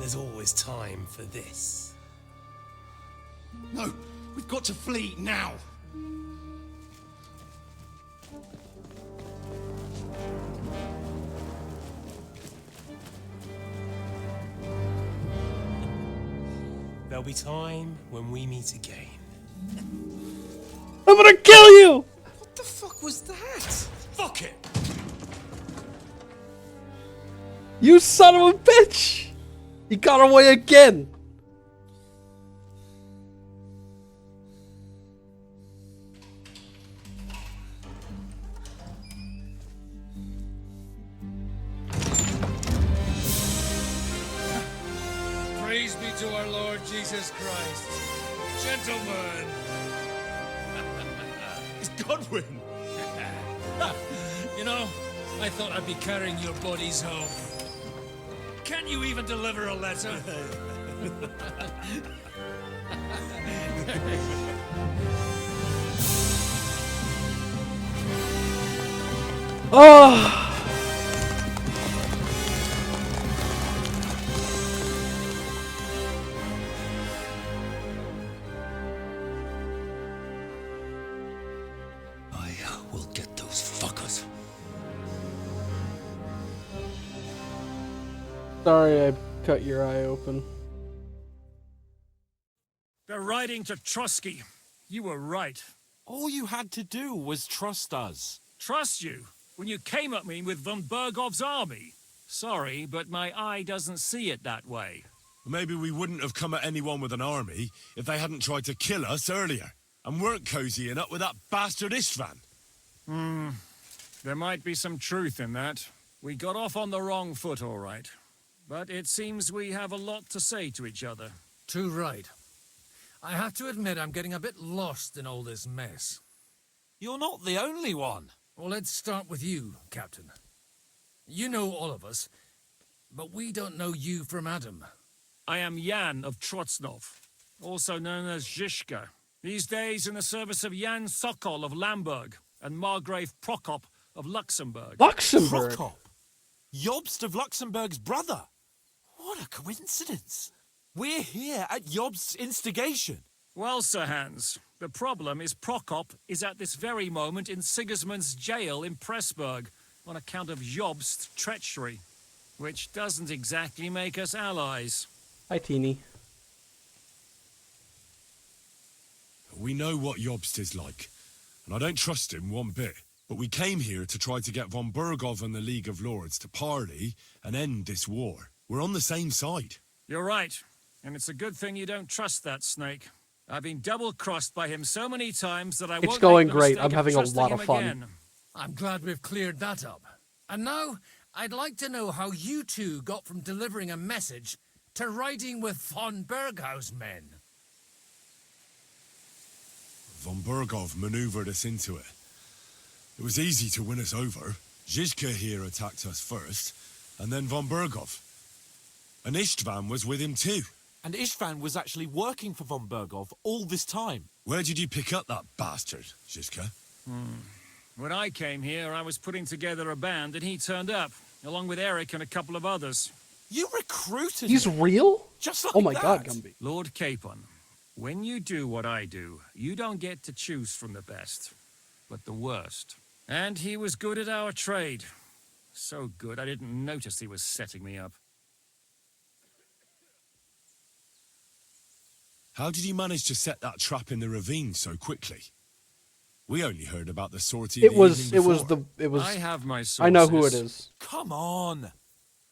Speaker 9: There's always time for this.
Speaker 15: No, we've got to flee now.
Speaker 9: There'll be time when we meet again.
Speaker 1: I'm gonna kill you!
Speaker 9: What the fuck was that? Fuck it!
Speaker 1: You son of a bitch! He got away again!
Speaker 16: Praise be to our Lord Jesus Christ. Gentlemen!
Speaker 15: It's Godwin!
Speaker 16: You know, I thought I'd be carrying your bodies home. Can't you even deliver a letter?
Speaker 1: Oh!
Speaker 16: I will get those fuckers.
Speaker 1: Sorry I cut your eye open.
Speaker 8: They're riding to Trotsky. You were right.
Speaker 12: All you had to do was trust us.
Speaker 8: Trust you? When you came at me with von Bergov's army? Sorry, but my eye doesn't see it that way.
Speaker 3: Maybe we wouldn't have come at anyone with an army if they hadn't tried to kill us earlier, and weren't cozying up with that bastard Istvan.
Speaker 8: There might be some truth in that. We got off on the wrong foot, all right. But it seems we have a lot to say to each other.
Speaker 10: Too right. I have to admit I'm getting a bit lost in all this mess.
Speaker 12: You're not the only one.
Speaker 10: Well, let's start with you, Captain. You know all of us, but we don't know you from Adam.
Speaker 8: I am Jan of Trotsnov, also known as Zhishka. These days in the service of Jan Sokol of Lamberg and Margrave Prokop of Luxembourg.
Speaker 1: Luxembourg?
Speaker 12: Prokop? Jobst of Luxembourg's brother? What a coincidence. We're here at Jobst's instigation.
Speaker 8: Well, Sir Hans, the problem is Prokop is at this very moment in Sigismund's jail in Pressburg on account of Jobst's treachery, which doesn't exactly make us allies.
Speaker 1: Hi, Teeny.
Speaker 3: We know what Jobst is like, and I don't trust him one bit. But we came here to try to get von Bergov and the League of Lords to parley and end this war. We're on the same side.
Speaker 8: You're right, and it's a good thing you don't trust that snake. I've been double-crossed by him so many times that I won't
Speaker 1: It's going
Speaker 8: make the
Speaker 1: great.
Speaker 8: mistake
Speaker 1: I'm having a
Speaker 8: trusting
Speaker 1: lot
Speaker 8: him
Speaker 1: of fun.
Speaker 8: again.
Speaker 10: I'm glad we've cleared that up. And now, I'd like to know how you two got from delivering a message to riding with von Berghaus men.
Speaker 3: Von Bergov maneuvered us into it. It was easy to win us over. Zhizka here attacked us first, and then von Bergov. And Istvan was with him too.
Speaker 12: And Istvan was actually working for von Bergov all this time.
Speaker 3: Where did you pick up that bastard, Zhizka?
Speaker 8: When I came here, I was putting together a band, and he turned up, along with Eric and a couple of others.
Speaker 12: You recruited
Speaker 1: He's
Speaker 12: him.
Speaker 1: real?
Speaker 12: Just like
Speaker 1: Oh my
Speaker 12: that.
Speaker 1: god, Gumby.
Speaker 8: Lord Capon, when you do what I do, you don't get to choose from the best, but the worst. And he was good at our trade. So good, I didn't notice he was setting me up.
Speaker 3: How did you manage to set that trap in the ravine so quickly? We only heard about the sortie.
Speaker 1: It was
Speaker 8: I have my sources.
Speaker 1: I know who it is.
Speaker 12: Come on.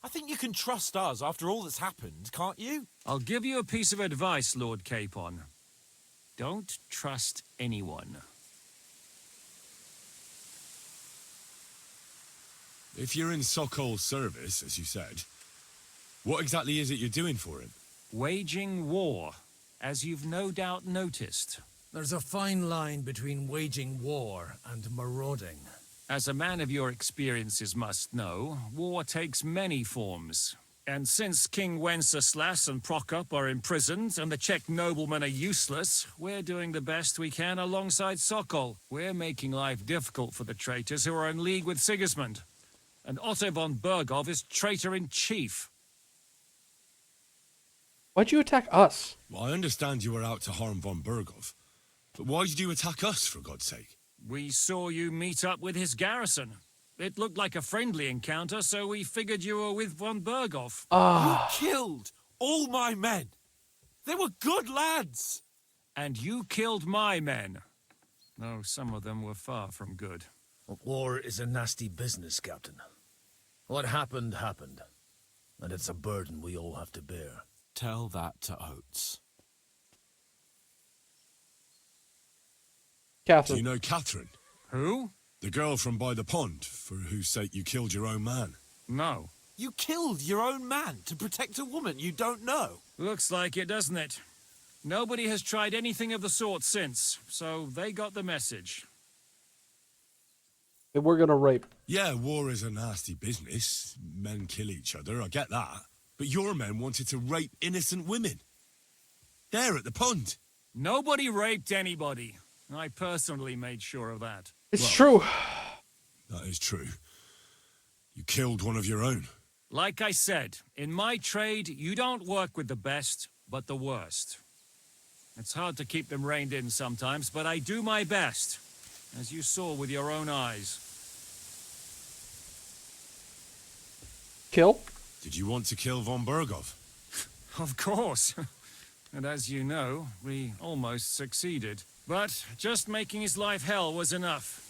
Speaker 12: I think you can trust us after all that's happened, can't you?
Speaker 8: I'll give you a piece of advice, Lord Capon. Don't trust anyone.
Speaker 3: If you're in Sokol's service, as you said, what exactly is it you're doing for him?
Speaker 8: Waging war, as you've no doubt noticed.
Speaker 10: There's a fine line between waging war and marauding.
Speaker 8: As a man of your experiences must know, war takes many forms. And since King Wenceslas and Prokop are imprisoned and the Czech noblemen are useless, we're doing the best we can alongside Sokol. We're making life difficult for the traitors who are in league with Sigismund. And Otto von Bergov is traitor-in-chief.
Speaker 1: Why'd you attack us?
Speaker 3: Well, I understand you were out to harm von Bergov, but why did you attack us, for God's sake?
Speaker 8: We saw you meet up with his garrison. It looked like a friendly encounter, so we figured you were with von Bergov.
Speaker 12: You killed all my men. They were good lads.
Speaker 8: And you killed my men. Though some of them were far from good.
Speaker 10: War is a nasty business, Captain. What happened, happened. And it's a burden we all have to bear.
Speaker 12: Tell that to Oates.
Speaker 1: Catherine.
Speaker 3: Do you know Catherine?
Speaker 8: Who?
Speaker 3: The girl from by the pond, for whose sake you killed your own man.
Speaker 8: No.
Speaker 12: You killed your own man to protect a woman you don't know.
Speaker 8: Looks like it, doesn't it? Nobody has tried anything of the sort since, so they got the message.
Speaker 1: We're gonna rape.
Speaker 3: Yeah, war is a nasty business. Men kill each other, I get that. But your men wanted to rape innocent women. There at the pond.
Speaker 8: Nobody raped anybody. I personally made sure of that.
Speaker 1: It's true.
Speaker 3: That is true. You killed one of your own.
Speaker 8: Like I said, in my trade, you don't work with the best, but the worst. It's hard to keep them reined in sometimes, but I do my best, as you saw with your own eyes.
Speaker 1: Kill?
Speaker 3: Did you want to kill von Berghoff?
Speaker 8: Of course. And as you know, we almost succeeded. But just making his life hell was enough.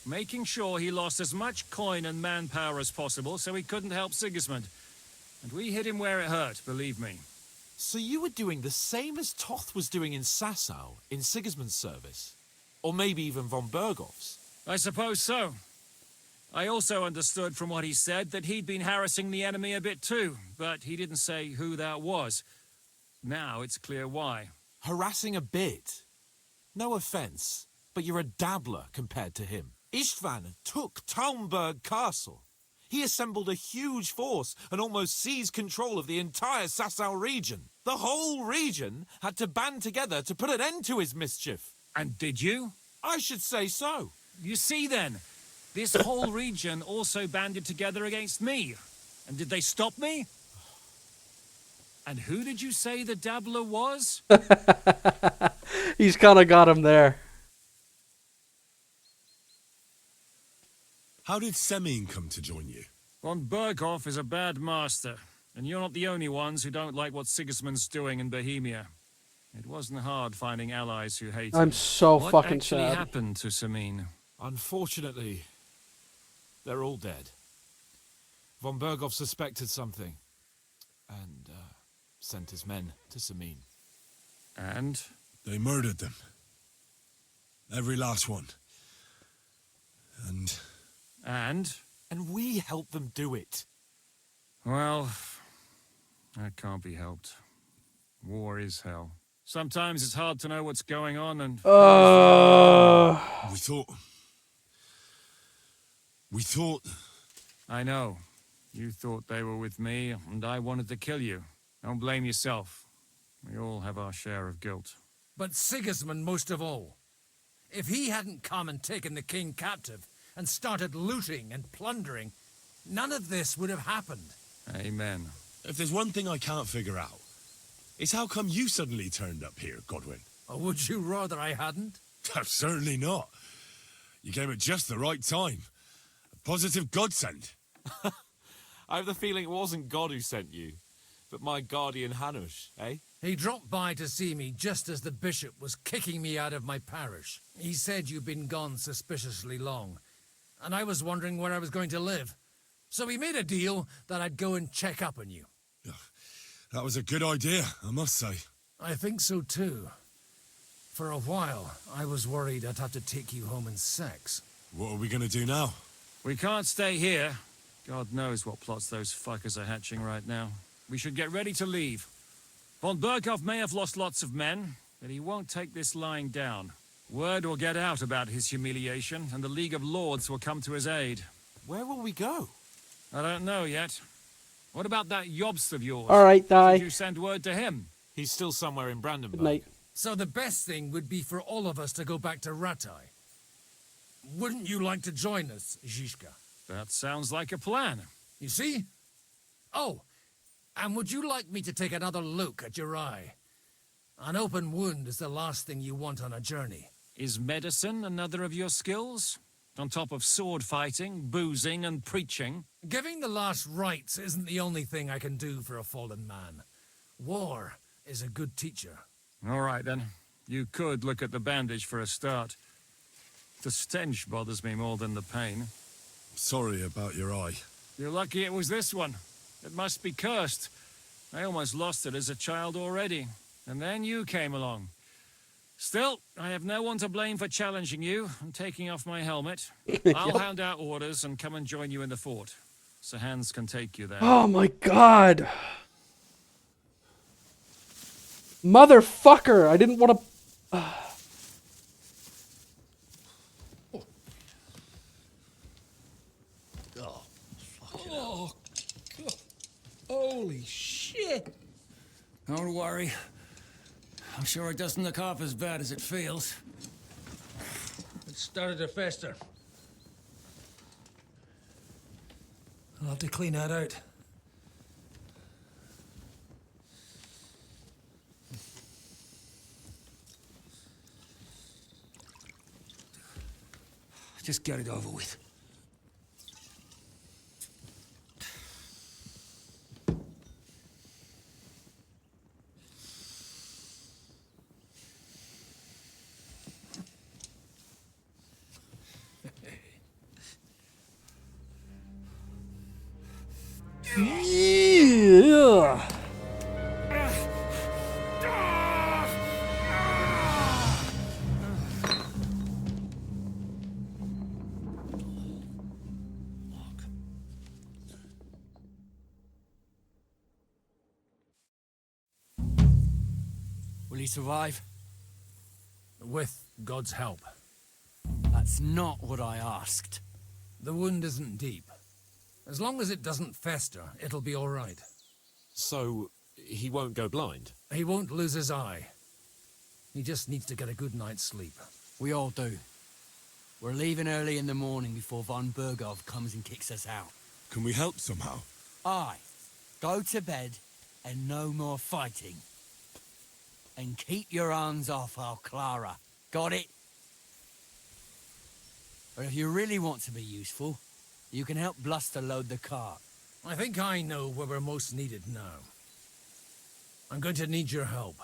Speaker 8: Making sure he lost as much coin and manpower as possible so he couldn't help Sigismund. And we hit him where it hurt, believe me.
Speaker 12: So you were doing the same as Toth was doing in Sasau, in Sigismund's service? Or maybe even von Berghoff's?
Speaker 8: I suppose so. I also understood from what he said that he'd been harassing the enemy a bit too, but he didn't say who that was. Now it's clear why.
Speaker 12: Harassing a bit? No offense, but you're a dabbler compared to him. Istvan took Talmberg Castle. He assembled a huge force and almost seized control of the entire Sasau region. The whole region had to band together to put an end to his mischief.
Speaker 8: And did you?
Speaker 12: I should say so.
Speaker 8: You see then, this whole region also banded together against me. And did they stop me? And who did you say the dabbler was?
Speaker 1: He's kind of got him there.
Speaker 3: How did Semyon come to join you?
Speaker 8: Von Berghoff is a bad master, and you're not the only ones who don't like what Sigismund's doing in Bohemia. It wasn't hard finding allies who hate him.
Speaker 1: I'm so fucking
Speaker 8: What actually
Speaker 1: sad.
Speaker 8: happened to Semyon?
Speaker 12: Unfortunately, they're all dead. Von Berghoff suspected something, and sent his men to Semyon.
Speaker 8: And?
Speaker 3: They murdered them. Every last one.
Speaker 8: And?
Speaker 12: And we helped them do it.
Speaker 8: Well, that can't be helped. War is hell. Sometimes it's hard to know what's going on and...
Speaker 3: We thought...
Speaker 8: I know. You thought they were with me, and I wanted to kill you. Don't blame yourself. We all have our share of guilt.
Speaker 10: But Sigismund most of all. If he hadn't come and taken the king captive and started looting and plundering, none of this would have happened.
Speaker 8: Amen.
Speaker 3: If there's one thing I can't figure out, it's how come you suddenly turned up here, Godwin?
Speaker 10: Or would you rather I hadn't?
Speaker 3: Certainly not. You came at just the right time. A positive godsend.
Speaker 12: I have the feeling it wasn't God who sent you, but my guardian Hanush, eh?
Speaker 10: He dropped by to see me just as the bishop was kicking me out of my parish. He said you'd been gone suspiciously long, and I was wondering where I was going to live. So we made a deal that I'd go and check up on you.
Speaker 3: That was a good idea, I must say.
Speaker 10: I think so too. For a while, I was worried I'd have to take you home in sex.
Speaker 3: What are we gonna do now?
Speaker 8: We can't stay here. God knows what plots those fuckers are hatching right now. We should get ready to leave. Von Berghoff may have lost lots of men, but he won't take this lying down. Word will get out about his humiliation, and the League of Lords will come to his aid.
Speaker 12: Where will we go?
Speaker 8: I don't know yet. What about that Jobst of yours?
Speaker 1: All right, die.
Speaker 8: Did you send word to him?
Speaker 12: He's still somewhere in Brandenburg.
Speaker 1: Good night.
Speaker 10: So the best thing would be for all of us to go back to Ratai. Wouldn't you like to join us, Zizka?
Speaker 8: That sounds like a plan.
Speaker 10: You see? Oh, and would you like me to take another look at your eye? An open wound is the last thing you want on a journey.
Speaker 8: Is medicine another of your skills? On top of sword fighting, boozing, and preaching?
Speaker 10: Giving the last rites isn't the only thing I can do for a fallen man. War is a good teacher.
Speaker 8: All right, then. You could look at the bandage for a start. The stench bothers me more than the pain.
Speaker 3: Sorry about your eye.
Speaker 8: You're lucky it was this one. It must be cursed. I almost lost it as a child already. And then you came along. Still, I have no one to blame for challenging you and taking off my helmet. I'll hound out orders and come and join you in the fort. Sir Hans can take you there.
Speaker 1: Oh my god. Motherfucker, I didn't want to...
Speaker 22: Oh, God. Holy shit! Don't worry. I'm sure it doesn't look half as bad as it feels.
Speaker 16: It started to fester. I'll have to clean that out.
Speaker 21: Just get it over with.
Speaker 1: Yeah.
Speaker 21: Will he survive?
Speaker 10: With God's help.
Speaker 21: That's not what I asked.
Speaker 10: The wound isn't deep. As long as it doesn't fester, it'll be all right.
Speaker 12: So, he won't go blind?
Speaker 10: He won't lose his eye. He just needs to get a good night's sleep.
Speaker 21: We all do. We're leaving early in the morning before von Burgov comes and kicks us out.
Speaker 3: Can we help somehow?
Speaker 21: Aye. Go to bed and no more fighting. And keep your hands off our Clara. Got it? But if you really want to be useful, you can help Bluster load the cart.
Speaker 10: I think I know where we're most needed now. I'm going to need your help.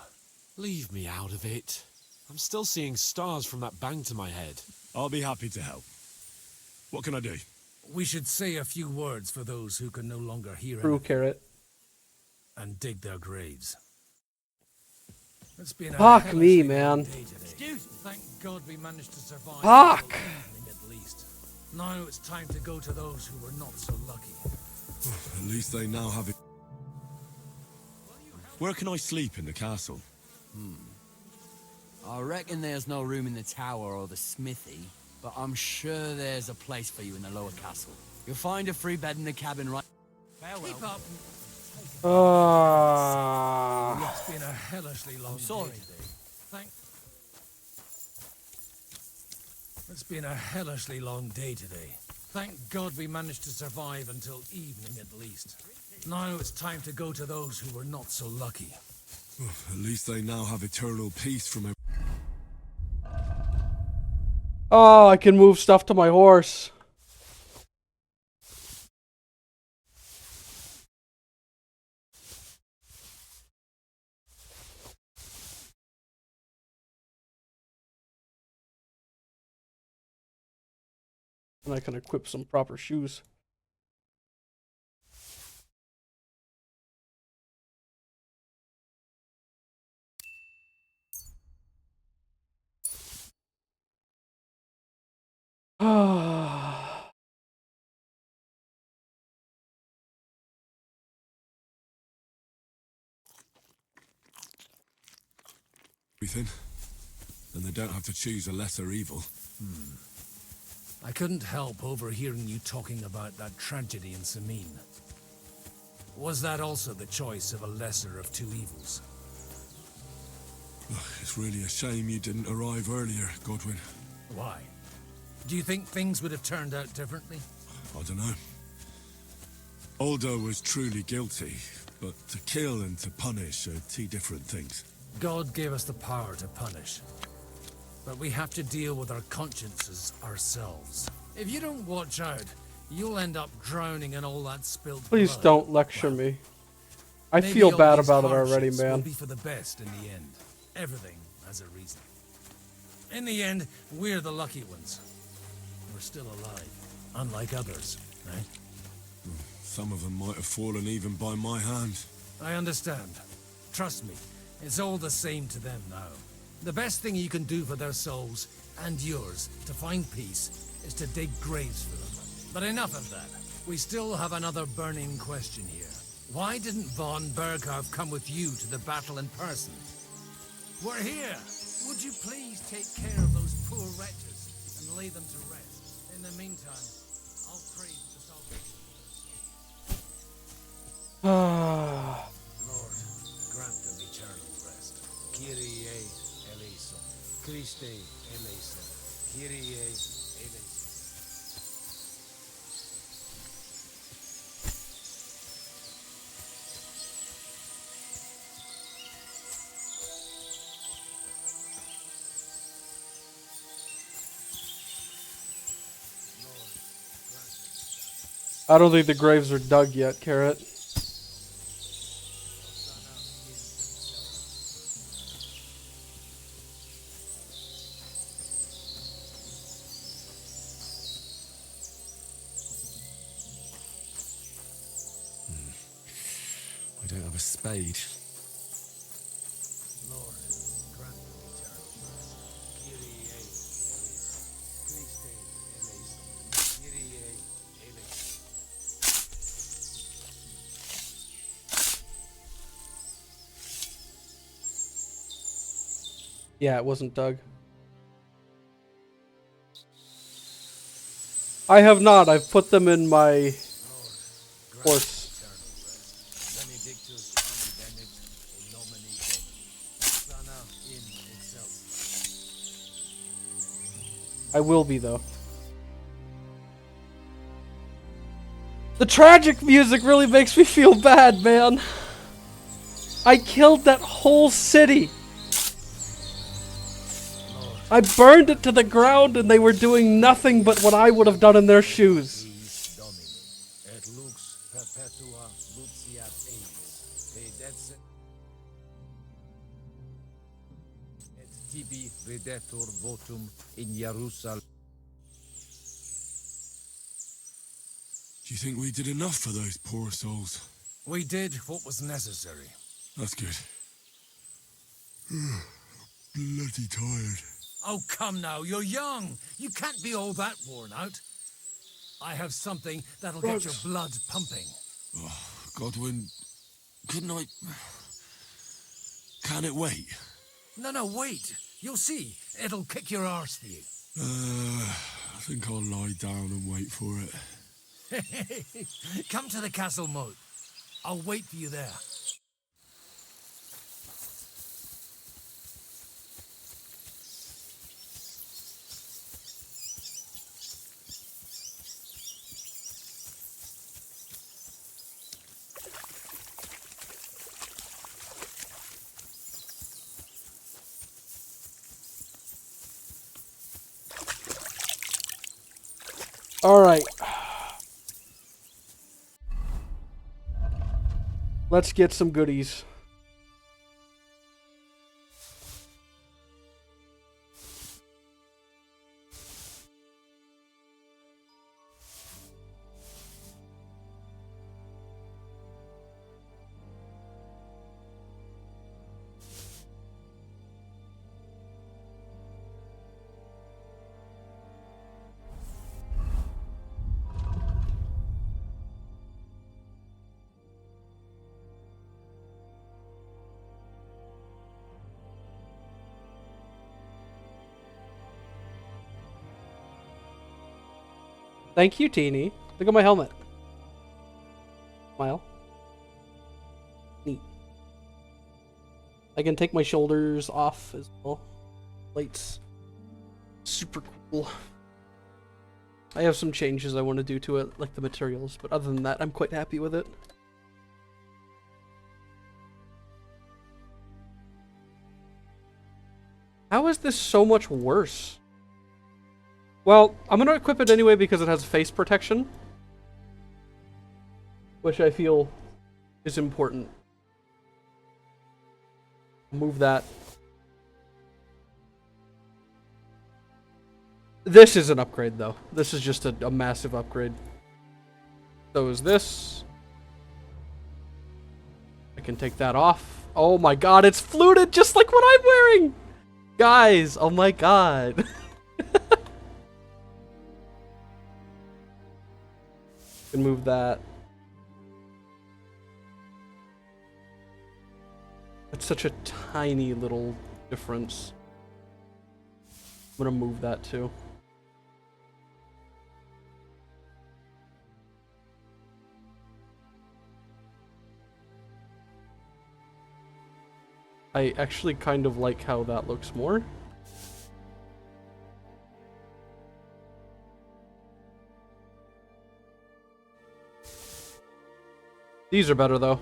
Speaker 12: Leave me out of it. I'm still seeing stars from that bang to my head.
Speaker 3: I'll be happy to help. What can I do?
Speaker 10: We should say a few words for those who can no longer hear
Speaker 1: True,
Speaker 10: anything.
Speaker 1: Karrot.
Speaker 10: And dig their graves. It's been a
Speaker 1: Fuck
Speaker 10: hellishly
Speaker 1: me,
Speaker 10: long
Speaker 1: man.
Speaker 10: day today. Thank God we managed to survive.
Speaker 1: Fuck!
Speaker 10: until evening at least. Now it's time to go to those who were not so lucky.
Speaker 3: At least they now have it. Where can I sleep in the castle?
Speaker 21: I reckon there's no room in the tower or the smithy, but I'm sure there's a place for you in the lower castle. You'll find a free bed in the cabin right... Farewell.
Speaker 10: Keep up.
Speaker 1: Ah.
Speaker 10: It's been a hellishly long
Speaker 21: sorry.
Speaker 10: day today. It's been a hellishly long day today. Thank God we managed to survive until evening at least. Now it's time to go to those who were not so lucky.
Speaker 3: At least they now have eternal peace from it.
Speaker 1: Oh, I can move stuff to my horse. And I can equip some proper shoes. Ah.
Speaker 3: Everything. Then they don't have to choose a lesser evil.
Speaker 10: I couldn't help overhearing you talking about that tragedy in Samine. Was that also the choice of a lesser of two evils?
Speaker 3: It's really a shame you didn't arrive earlier, Godwin.
Speaker 10: Why? Do you think things would have turned out differently?
Speaker 3: I don't know. Aldo was truly guilty, but to kill and to punish are two different things.
Speaker 10: God gave us the power to punish. But we have to deal with our consciences ourselves. If you don't watch out, you'll end up drowning in all that spilled
Speaker 1: Please
Speaker 10: blood.
Speaker 1: don't lecture me. I
Speaker 10: Maybe
Speaker 1: feel
Speaker 10: all
Speaker 1: bad
Speaker 10: these
Speaker 1: about it already,
Speaker 10: hardships
Speaker 1: man.
Speaker 10: Will be for the best in the end. Everything has a reason. In the end, we're the lucky ones. We're still alive, unlike others, right?
Speaker 3: Some of them might have fallen even by my hand.
Speaker 10: I understand. Trust me, it's all the same to them now. The best thing you can do for their souls, and yours, to find peace, is to dig graves for them. But enough of that. We still have another burning question here. Why didn't von Berghoff come with you to the battle in person? We're here! Would you please take care of those poor wretches and lay them to rest? In the meantime, I'll pray for the salvation.
Speaker 1: Ah.
Speaker 10: Lord, grant them eternal rest. Kyrie eleison. Christe eleison. Kyrie eleison.
Speaker 1: I don't think the graves are dug yet, Karrot.
Speaker 10: I don't have a spade.
Speaker 1: Yeah, it wasn't dug. I have not. I've put them in my horse. I will be, though. The tragic music really makes me feel bad, man. I killed that whole city. I burned it to the ground and they were doing nothing but what I would have done in their shoes.
Speaker 3: Do you think we did enough for those poor souls?
Speaker 10: We did what was necessary.
Speaker 3: That's good. Bloody tired.
Speaker 10: Oh, come now, you're young. You can't be all that worn out. I have something that'll get your blood pumping.
Speaker 3: Oh, Godwin, couldn't I... Can it wait?
Speaker 10: No, wait. You'll see. It'll kick your arse for you.
Speaker 3: I think I'll lie down and wait for it.
Speaker 10: Come to the castle moat. I'll wait for you there.
Speaker 1: All right. Let's get some goodies. Thank you, Teeny. Look at my helmet. Smile. Neat. I can take my shoulders off as well. Lights. Super cool. I have some changes I want to do to it, like the materials, but other than that, I'm quite happy with it. How is this so much worse? Well, I'm going to equip it anyway because it has face protection, which I feel is important. Move that. This is an upgrade, though. This is just a massive upgrade. So is this. I can take that off. Oh my god, it's fluted just like what I'm wearing! Guys, oh my god. Can move that. It's such a tiny little difference. I'm gonna move that too. I actually kind of like how that looks more. These are better though.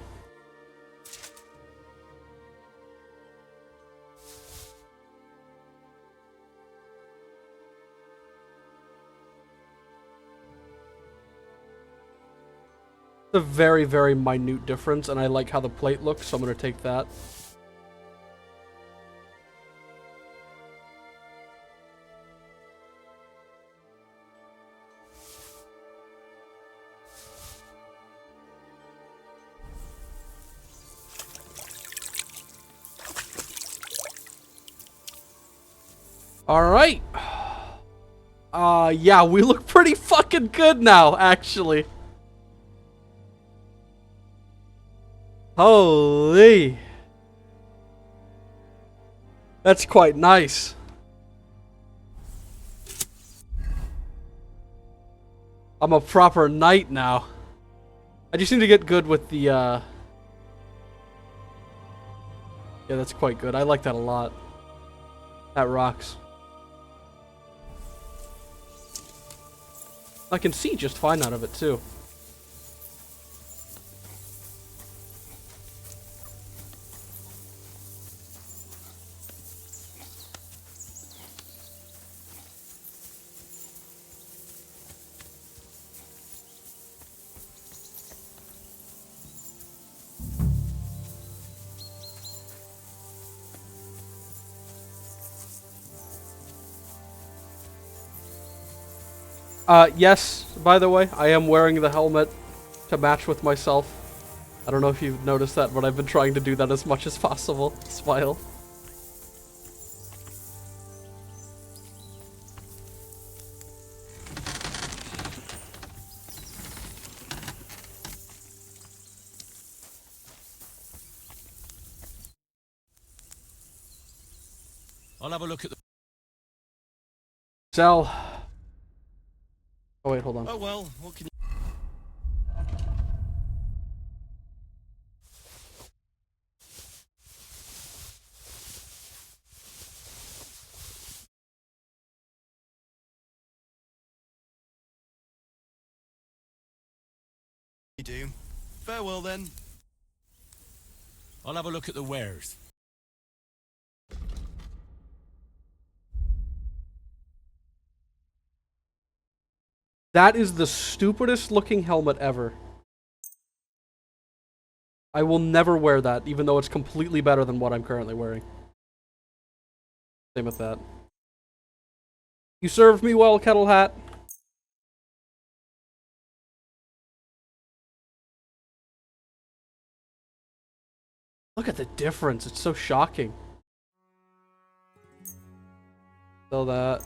Speaker 1: It's a very, very minute difference, and I like how the plate looks, so I'm going to take that. Alright. Yeah, we look pretty fucking good now, actually. Holy. That's quite nice. I'm a proper knight now. I just need to get good with the, Yeah, that's quite good. I like that a lot. That rocks. I can see just fine out of it, too. Yes, by the way, I am wearing the helmet to match with myself. I don't know if you've noticed that, but I've been trying to do that as much as possible. Smile.
Speaker 15: I'll have a look at the...
Speaker 1: Sell. Oh, wait, hold on.
Speaker 15: Oh, well, what can you... You do. Farewell, then. I'll have a look at the wares.
Speaker 1: That is the stupidest looking helmet ever. I will never wear that, even though it's completely better than what I'm currently wearing. Same with that. You served me well, Kettle Hat. Look at the difference. It's so shocking. Sell that.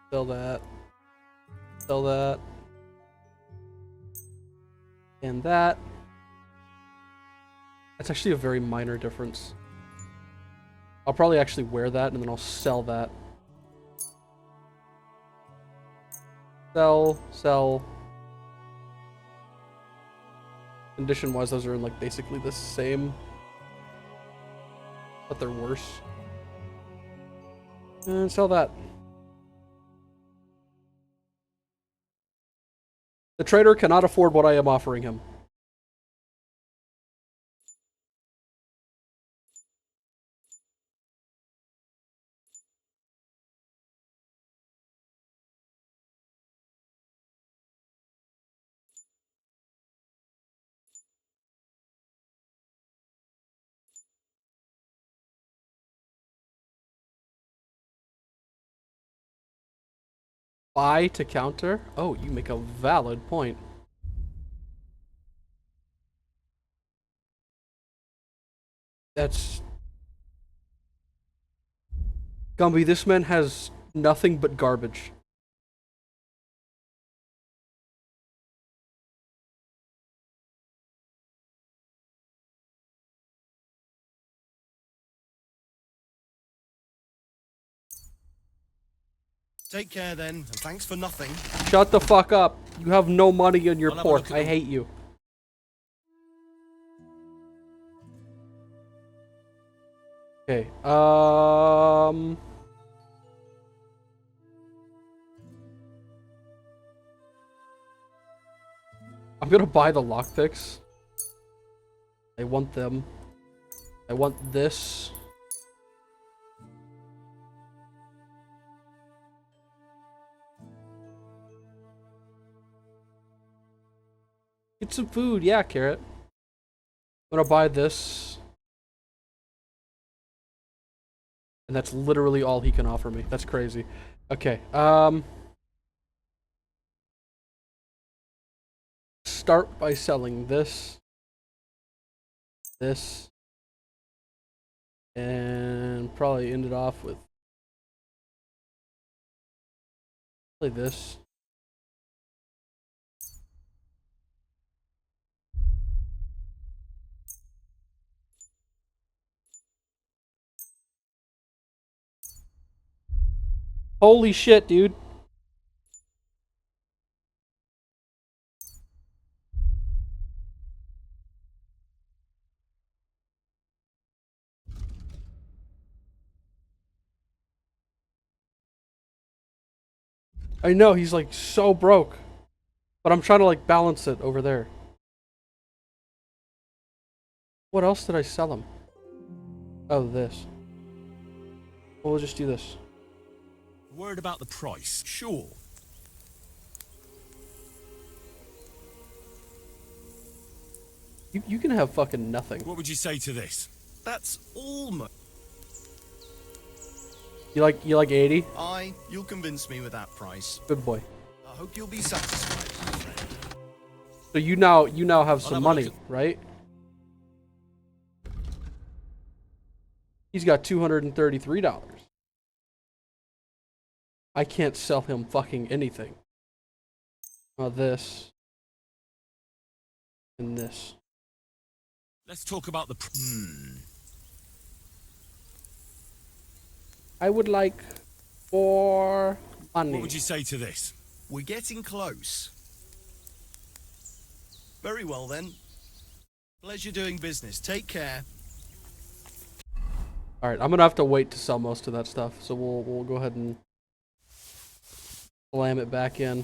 Speaker 1: Sell that. Sell that. And that. That's actually a very minor difference. I'll probably actually wear that and then I'll sell that. Sell, sell. Condition wise, those are in like basically the same, but they're worse. And sell that. The trader cannot afford what I am offering him. Buy to counter? Oh, you make a valid point. That's... Gumby, this man has nothing but garbage.
Speaker 15: Take care, then, and thanks for nothing.
Speaker 1: Shut the fuck up. You have no money in your port. I hate you. Okay, I'm gonna buy the lockpicks. I want them. I want this. Get some food. Yeah, Karrot. I'm gonna buy this. And that's literally all he can offer me. That's crazy. Okay, start by selling this. This. And probably end it off with this. Holy shit, dude. I know, he's like so broke. But I'm trying to like balance it over there. What else did I sell him? Oh, this. Well, we'll just do this.
Speaker 15: Word about the price, sure.
Speaker 1: You can have fucking nothing.
Speaker 15: What would you say to this? That's almost.
Speaker 1: You like 80?
Speaker 15: Aye, you'll convince me with that price.
Speaker 1: Good boy.
Speaker 15: I hope you'll be satisfied, my friend.
Speaker 1: So you now have some
Speaker 15: have a
Speaker 1: money,
Speaker 15: look
Speaker 1: right? He's got $233. I can't sell him fucking anything. This. And this.
Speaker 15: Let's talk about the.
Speaker 1: I would like more money.
Speaker 15: What would you say to this? We're getting close. Very well then. Pleasure doing business. Take care.
Speaker 1: All right, I'm gonna have to wait to sell most of that stuff, so we'll go ahead and slam it back in.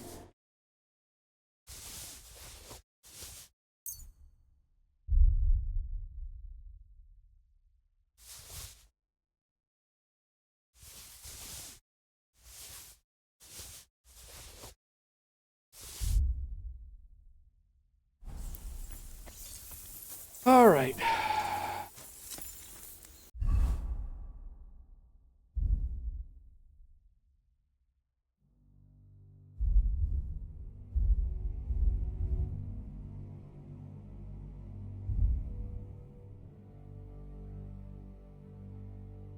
Speaker 1: All right.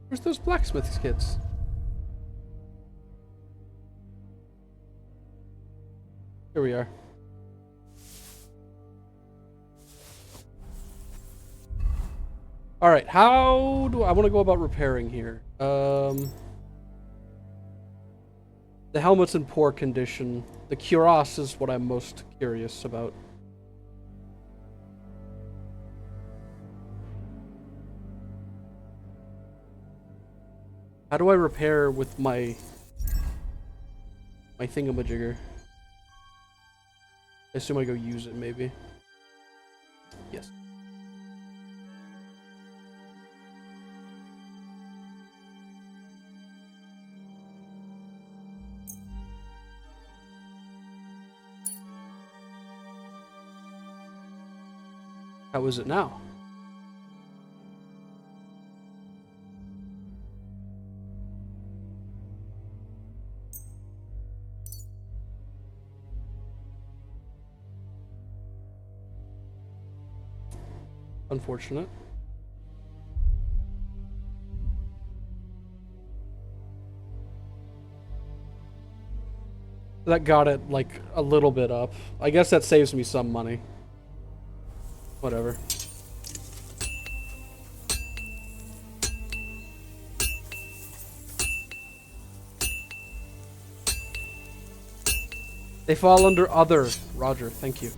Speaker 1: Where's those blacksmith kits? Here we are. All right, how do I want to go about repairing here? The helmet's in poor condition. The cuirass is what I'm most curious about. How do I repair with my thingamajigger? I assume I go use it, maybe. Yes. How is it now? Unfortunate. That got it like a little bit up. I guess that saves me some money. Whatever. They fall under other. Roger, thank you.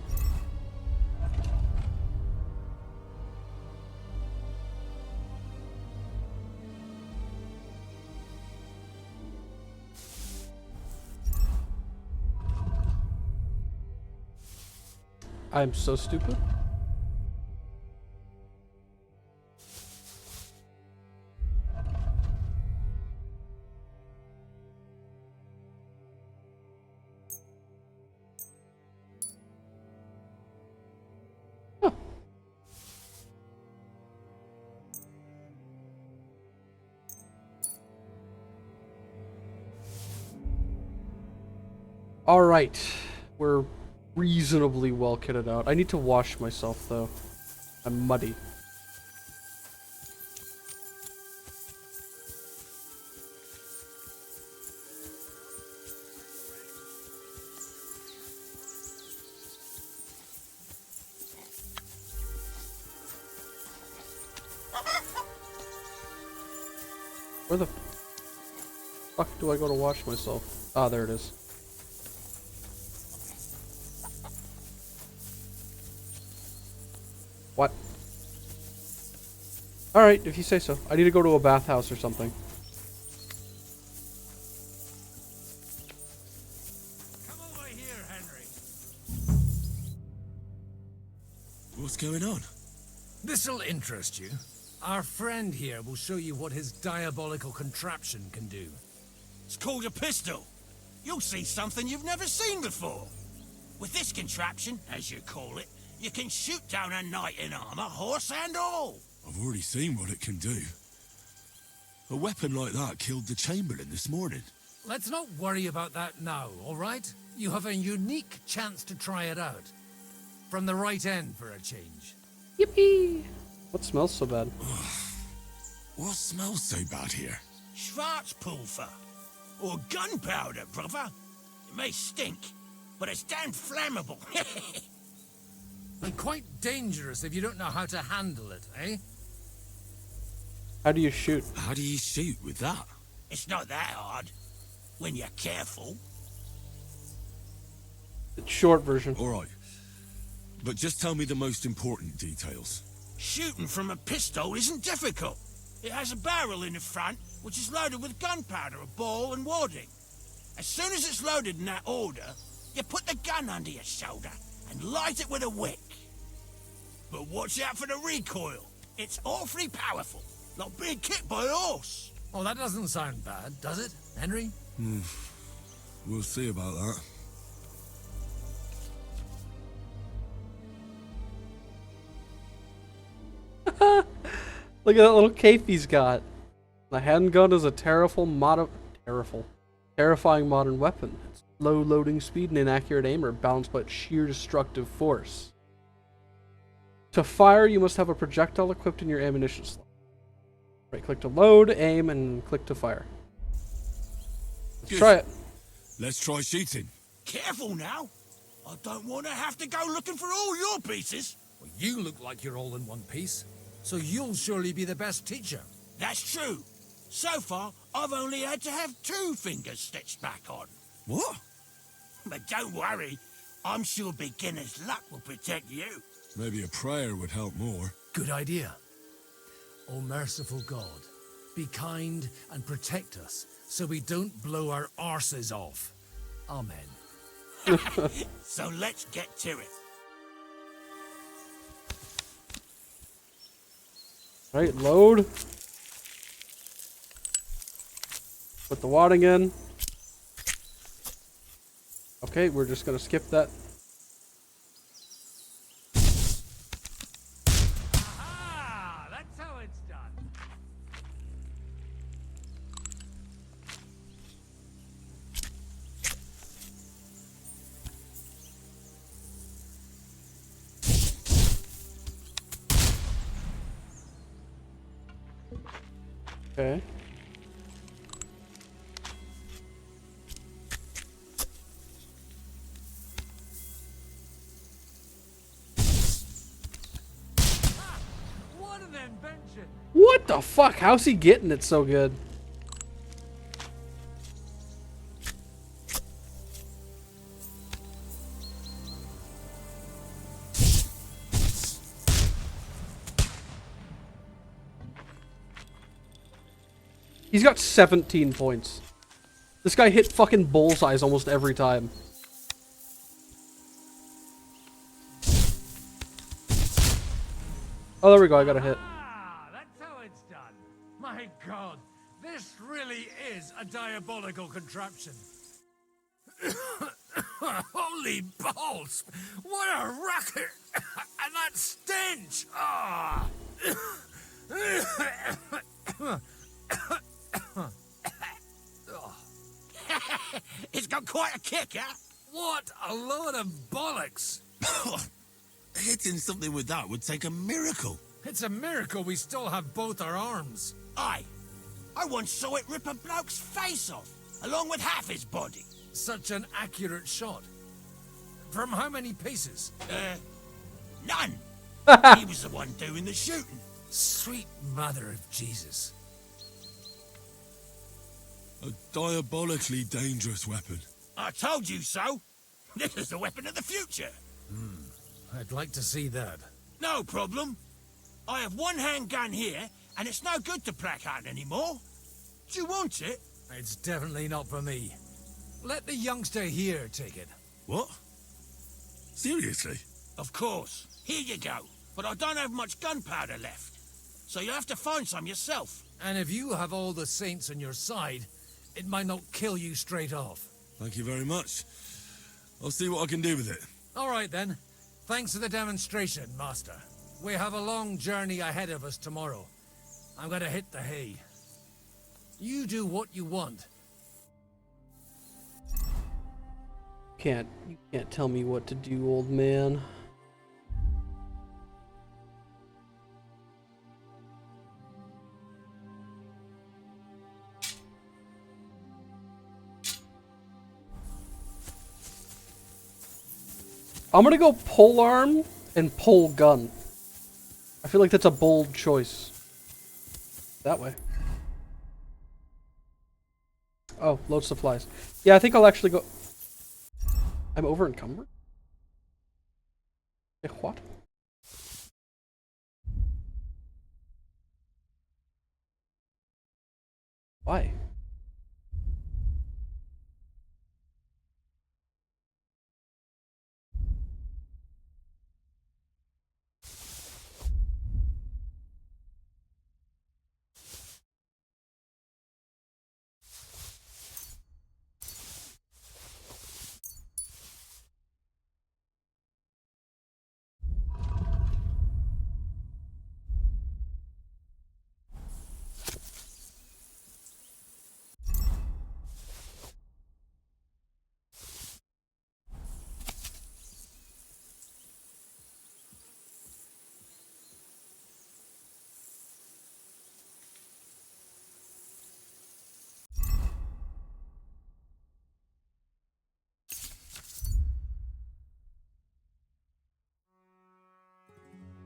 Speaker 1: I'm so stupid. Alright. We're reasonably well kitted out. I need to wash myself, though. I'm muddy. Where the fuck do I go to wash myself? Ah, there it is. What? Alright, if you say so. I need to go to a bathhouse or something.
Speaker 10: Come over here, Henry.
Speaker 15: What's going on?
Speaker 10: This'll interest you. Our friend here will show you what his diabolical contraption can do.
Speaker 18: It's called a pistol. You'll see something you've never seen before. With this contraption, as you call it, you can shoot down a knight in armor, horse and all.
Speaker 15: I've already seen what it can do. A weapon like that killed the Chamberlain this morning.
Speaker 10: Let's not worry about that now, all right? You have a unique chance to try it out. From the right end for a change.
Speaker 1: Yippee! What smells so bad?
Speaker 15: What smells so bad here?
Speaker 18: Schwarzpulver. Or gunpowder, brother. It may stink, but it's damn flammable.
Speaker 10: And quite dangerous if you don't know how to handle it, eh?
Speaker 1: How do you shoot?
Speaker 15: How do you shoot with that?
Speaker 18: It's not that hard, when you're careful.
Speaker 1: It's short version.
Speaker 15: Alright. But just tell me the most important details.
Speaker 18: Shooting from a pistol isn't difficult. It has a barrel in the front, which is loaded with gunpowder, a ball, and wadding. As soon as it's loaded in that order, you put the gun under your shoulder and light it with a wick. But watch out for the recoil. It's awfully powerful, like being kicked by a horse.
Speaker 10: Oh, that doesn't sound bad, does it, Henry?
Speaker 15: We'll see about that.
Speaker 1: Look at that little cape he's got. The handgun is a terrifying modern weapon. Its low loading speed and inaccurate aim are balanced by its sheer destructive force. To fire, you must have a projectile equipped in your ammunition slot. Right click to load, aim, and click to fire. Let's try it.
Speaker 15: Let's try shooting.
Speaker 18: Careful now. I don't want to have to go looking for all your pieces.
Speaker 10: Well, you look like you're all in one piece, so you'll surely be the best teacher.
Speaker 18: That's true. So far, I've only had to have 2 fingers stitched back on.
Speaker 15: What?
Speaker 18: But don't worry. I'm sure beginner's luck will protect you.
Speaker 15: Maybe a prayer would help more.
Speaker 10: Good idea. O merciful God, be kind and protect us so we don't blow our arses off. Amen.
Speaker 18: So let's get to it.
Speaker 1: Right, load. Put the wadding in. Okay, we're just gonna skip that.
Speaker 10: Ah, that's how it's done.
Speaker 1: Okay.
Speaker 10: What an invention!
Speaker 1: What the fuck? How's he getting it so good? He's got 17 points. This guy hit fucking bullseyes almost every time. Oh, there we go. I got a hit.
Speaker 10: Ah, that's how it's done. My God, this really is a diabolical contraption. Holy balls! What a racket! And that stench! Ah!
Speaker 18: It's got quite a kick, huh?
Speaker 10: What a load of bollocks!
Speaker 15: Hitting something with that would take a miracle.
Speaker 10: It's a miracle we still have both our arms.
Speaker 15: Aye. I once saw it rip a bloke's face off, along with half his body.
Speaker 10: Such an accurate shot. From how many paces?
Speaker 15: None. He was the one doing the shooting.
Speaker 10: Sweet mother of Jesus.
Speaker 3: A diabolically dangerous weapon.
Speaker 15: I told you so. This is the weapon of the future.
Speaker 10: I'd like to see that.
Speaker 15: No problem. I have one handgun here, and it's no good to placard anymore. Do you want it?
Speaker 10: It's definitely not for me. Let the youngster here take it.
Speaker 3: What? Seriously?
Speaker 15: Of course. Here you go. But I don't have much gunpowder left. So you have to find some yourself.
Speaker 10: And if you have all the saints on your side, it might not kill you straight off.
Speaker 3: Thank you very much. I'll see what I can do with it.
Speaker 10: All right, then. Thanks for the demonstration, Master. We have a long journey ahead of us tomorrow. I'm gonna hit the hay. You do what you want.
Speaker 1: You can't tell me what to do, old man. I'm gonna go pole arm and pole gun. I feel like that's a bold choice. That way. Oh, load supplies. Yeah, I think I'll actually go... I'm over encumbered? What? Why?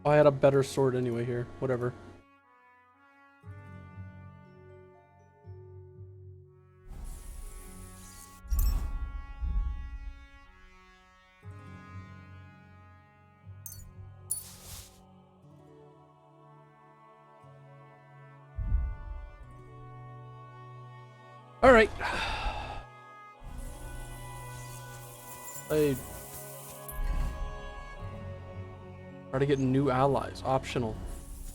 Speaker 1: I had a better sword anyway here. Whatever. All right. Try to get new allies. Optional.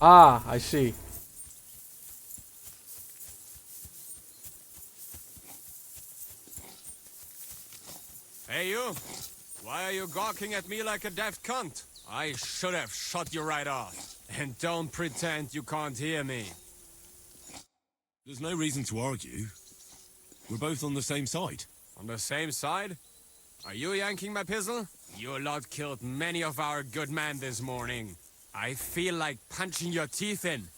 Speaker 1: Ah, I see.
Speaker 6: Hey you! Why are you gawking at me like a daft cunt? I should have shot you right off. And don't pretend you can't hear me.
Speaker 3: There's no reason to argue. We're both on the same side.
Speaker 6: On the same side? Are you yanking my pistol? Your lot killed many of our good men this morning. I feel like punching your teeth in.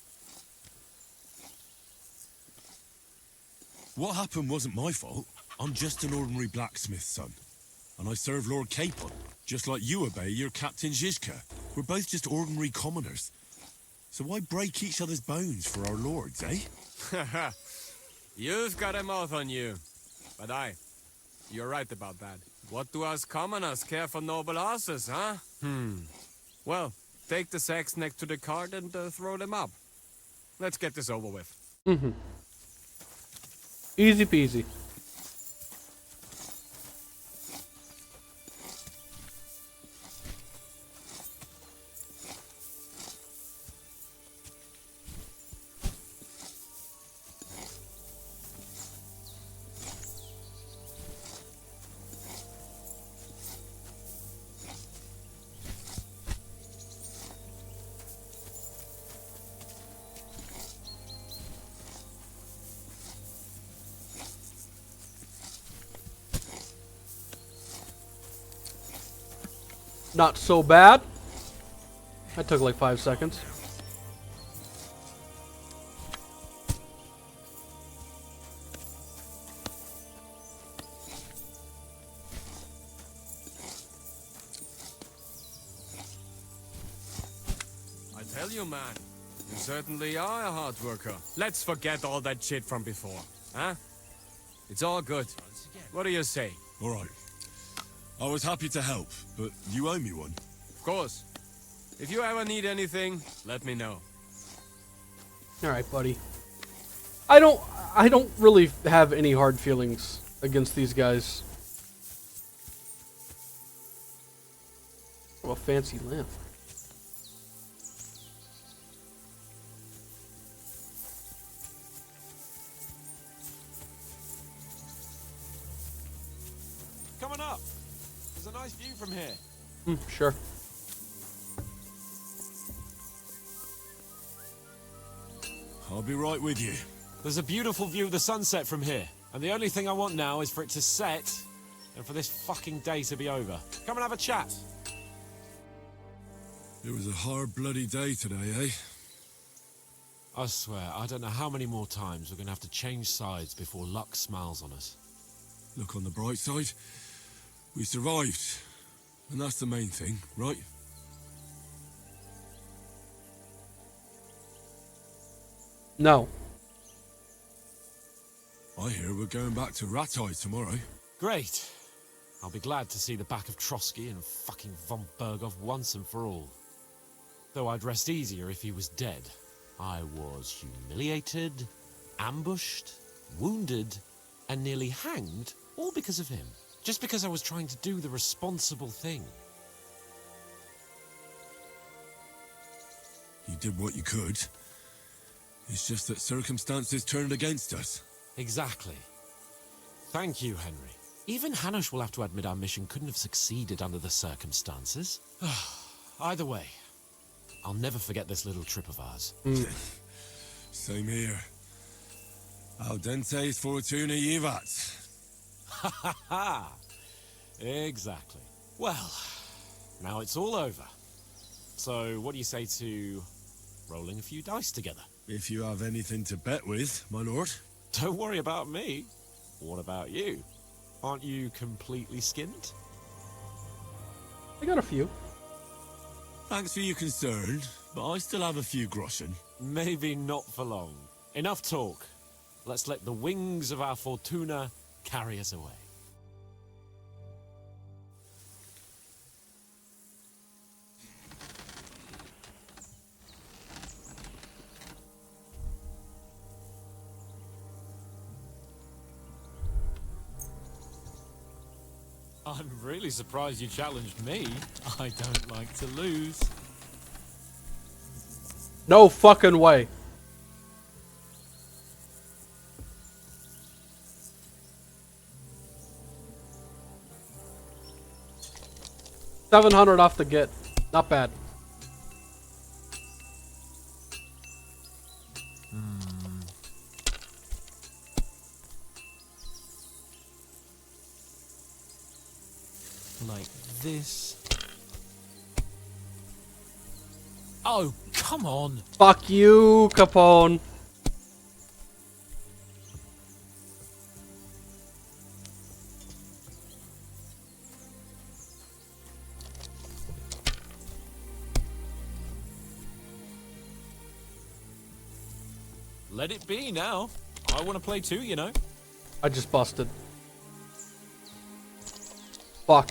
Speaker 3: What happened wasn't my fault. I'm just an ordinary blacksmith's son. And I serve Lord Capon, just like you obey your Captain Zizka. We're both just ordinary commoners. So why break each other's bones for our lords, eh?
Speaker 6: Haha. You've got a mouth on you. But you're right about that. What do us commoners care for noble horses, huh? Well, take the sacks next to the cart and throw them up. Let's get this over with.
Speaker 1: Easy peasy. Not so bad. That took like 5 seconds.
Speaker 6: I tell you, man, you certainly are a hard worker. Let's forget all that shit from before, huh? It's all good. What do you say?
Speaker 3: All right. I was happy to help, but you owe me one.
Speaker 6: Of course. If you ever need anything, let me know.
Speaker 1: All right, buddy. I don't really have any hard feelings against these guys. Oh, a fancy lamp.
Speaker 12: Coming up. There's a nice view from here.
Speaker 1: Sure.
Speaker 3: I'll be right with you.
Speaker 12: There's a beautiful view of the sunset from here. And the only thing I want now is for it to set and for this fucking day to be over. Come and have a chat.
Speaker 3: It was a hard bloody day today, eh?
Speaker 12: I swear, I don't know how many more times we're going to have to change sides before luck smiles on us.
Speaker 3: Look on the bright side. We survived. And that's the main thing, right?
Speaker 1: No.
Speaker 3: I hear we're going back to Rattay tomorrow.
Speaker 12: Great. I'll be glad to see the back of Trotsky and fucking von Berghoff once and for all. Though I'd rest easier if he was dead. I was humiliated, ambushed, wounded, and nearly hanged, all because of him. Just because I was trying to do the responsible thing.
Speaker 3: You did what you could. It's just that circumstances turned against us.
Speaker 12: Exactly. Thank you, Henry. Even Hanush will have to admit our mission couldn't have succeeded under the circumstances. Either way, I'll never forget this little trip of ours.
Speaker 3: Same here. Al dentes fortuna jivat.
Speaker 12: Ha ha ha! Exactly. Well, now it's all over. So, what do you say to rolling a few dice together?
Speaker 3: If you have anything to bet with, my lord.
Speaker 12: Don't worry about me. What about you? Aren't you completely skinned?
Speaker 1: I got a few.
Speaker 3: Thanks for your concern, but I still have a few groschen.
Speaker 12: Maybe not for long. Enough talk. Let's let the wings of our Fortuna carry us away. I'm really surprised you challenged me. I don't like to lose.
Speaker 1: No fucking way. $700 off the get. Not bad.
Speaker 12: Like this. Oh, come on.
Speaker 1: Fuck you, Capone.
Speaker 12: Let it be now. I want to play too, you know.
Speaker 1: I just busted. Fuck.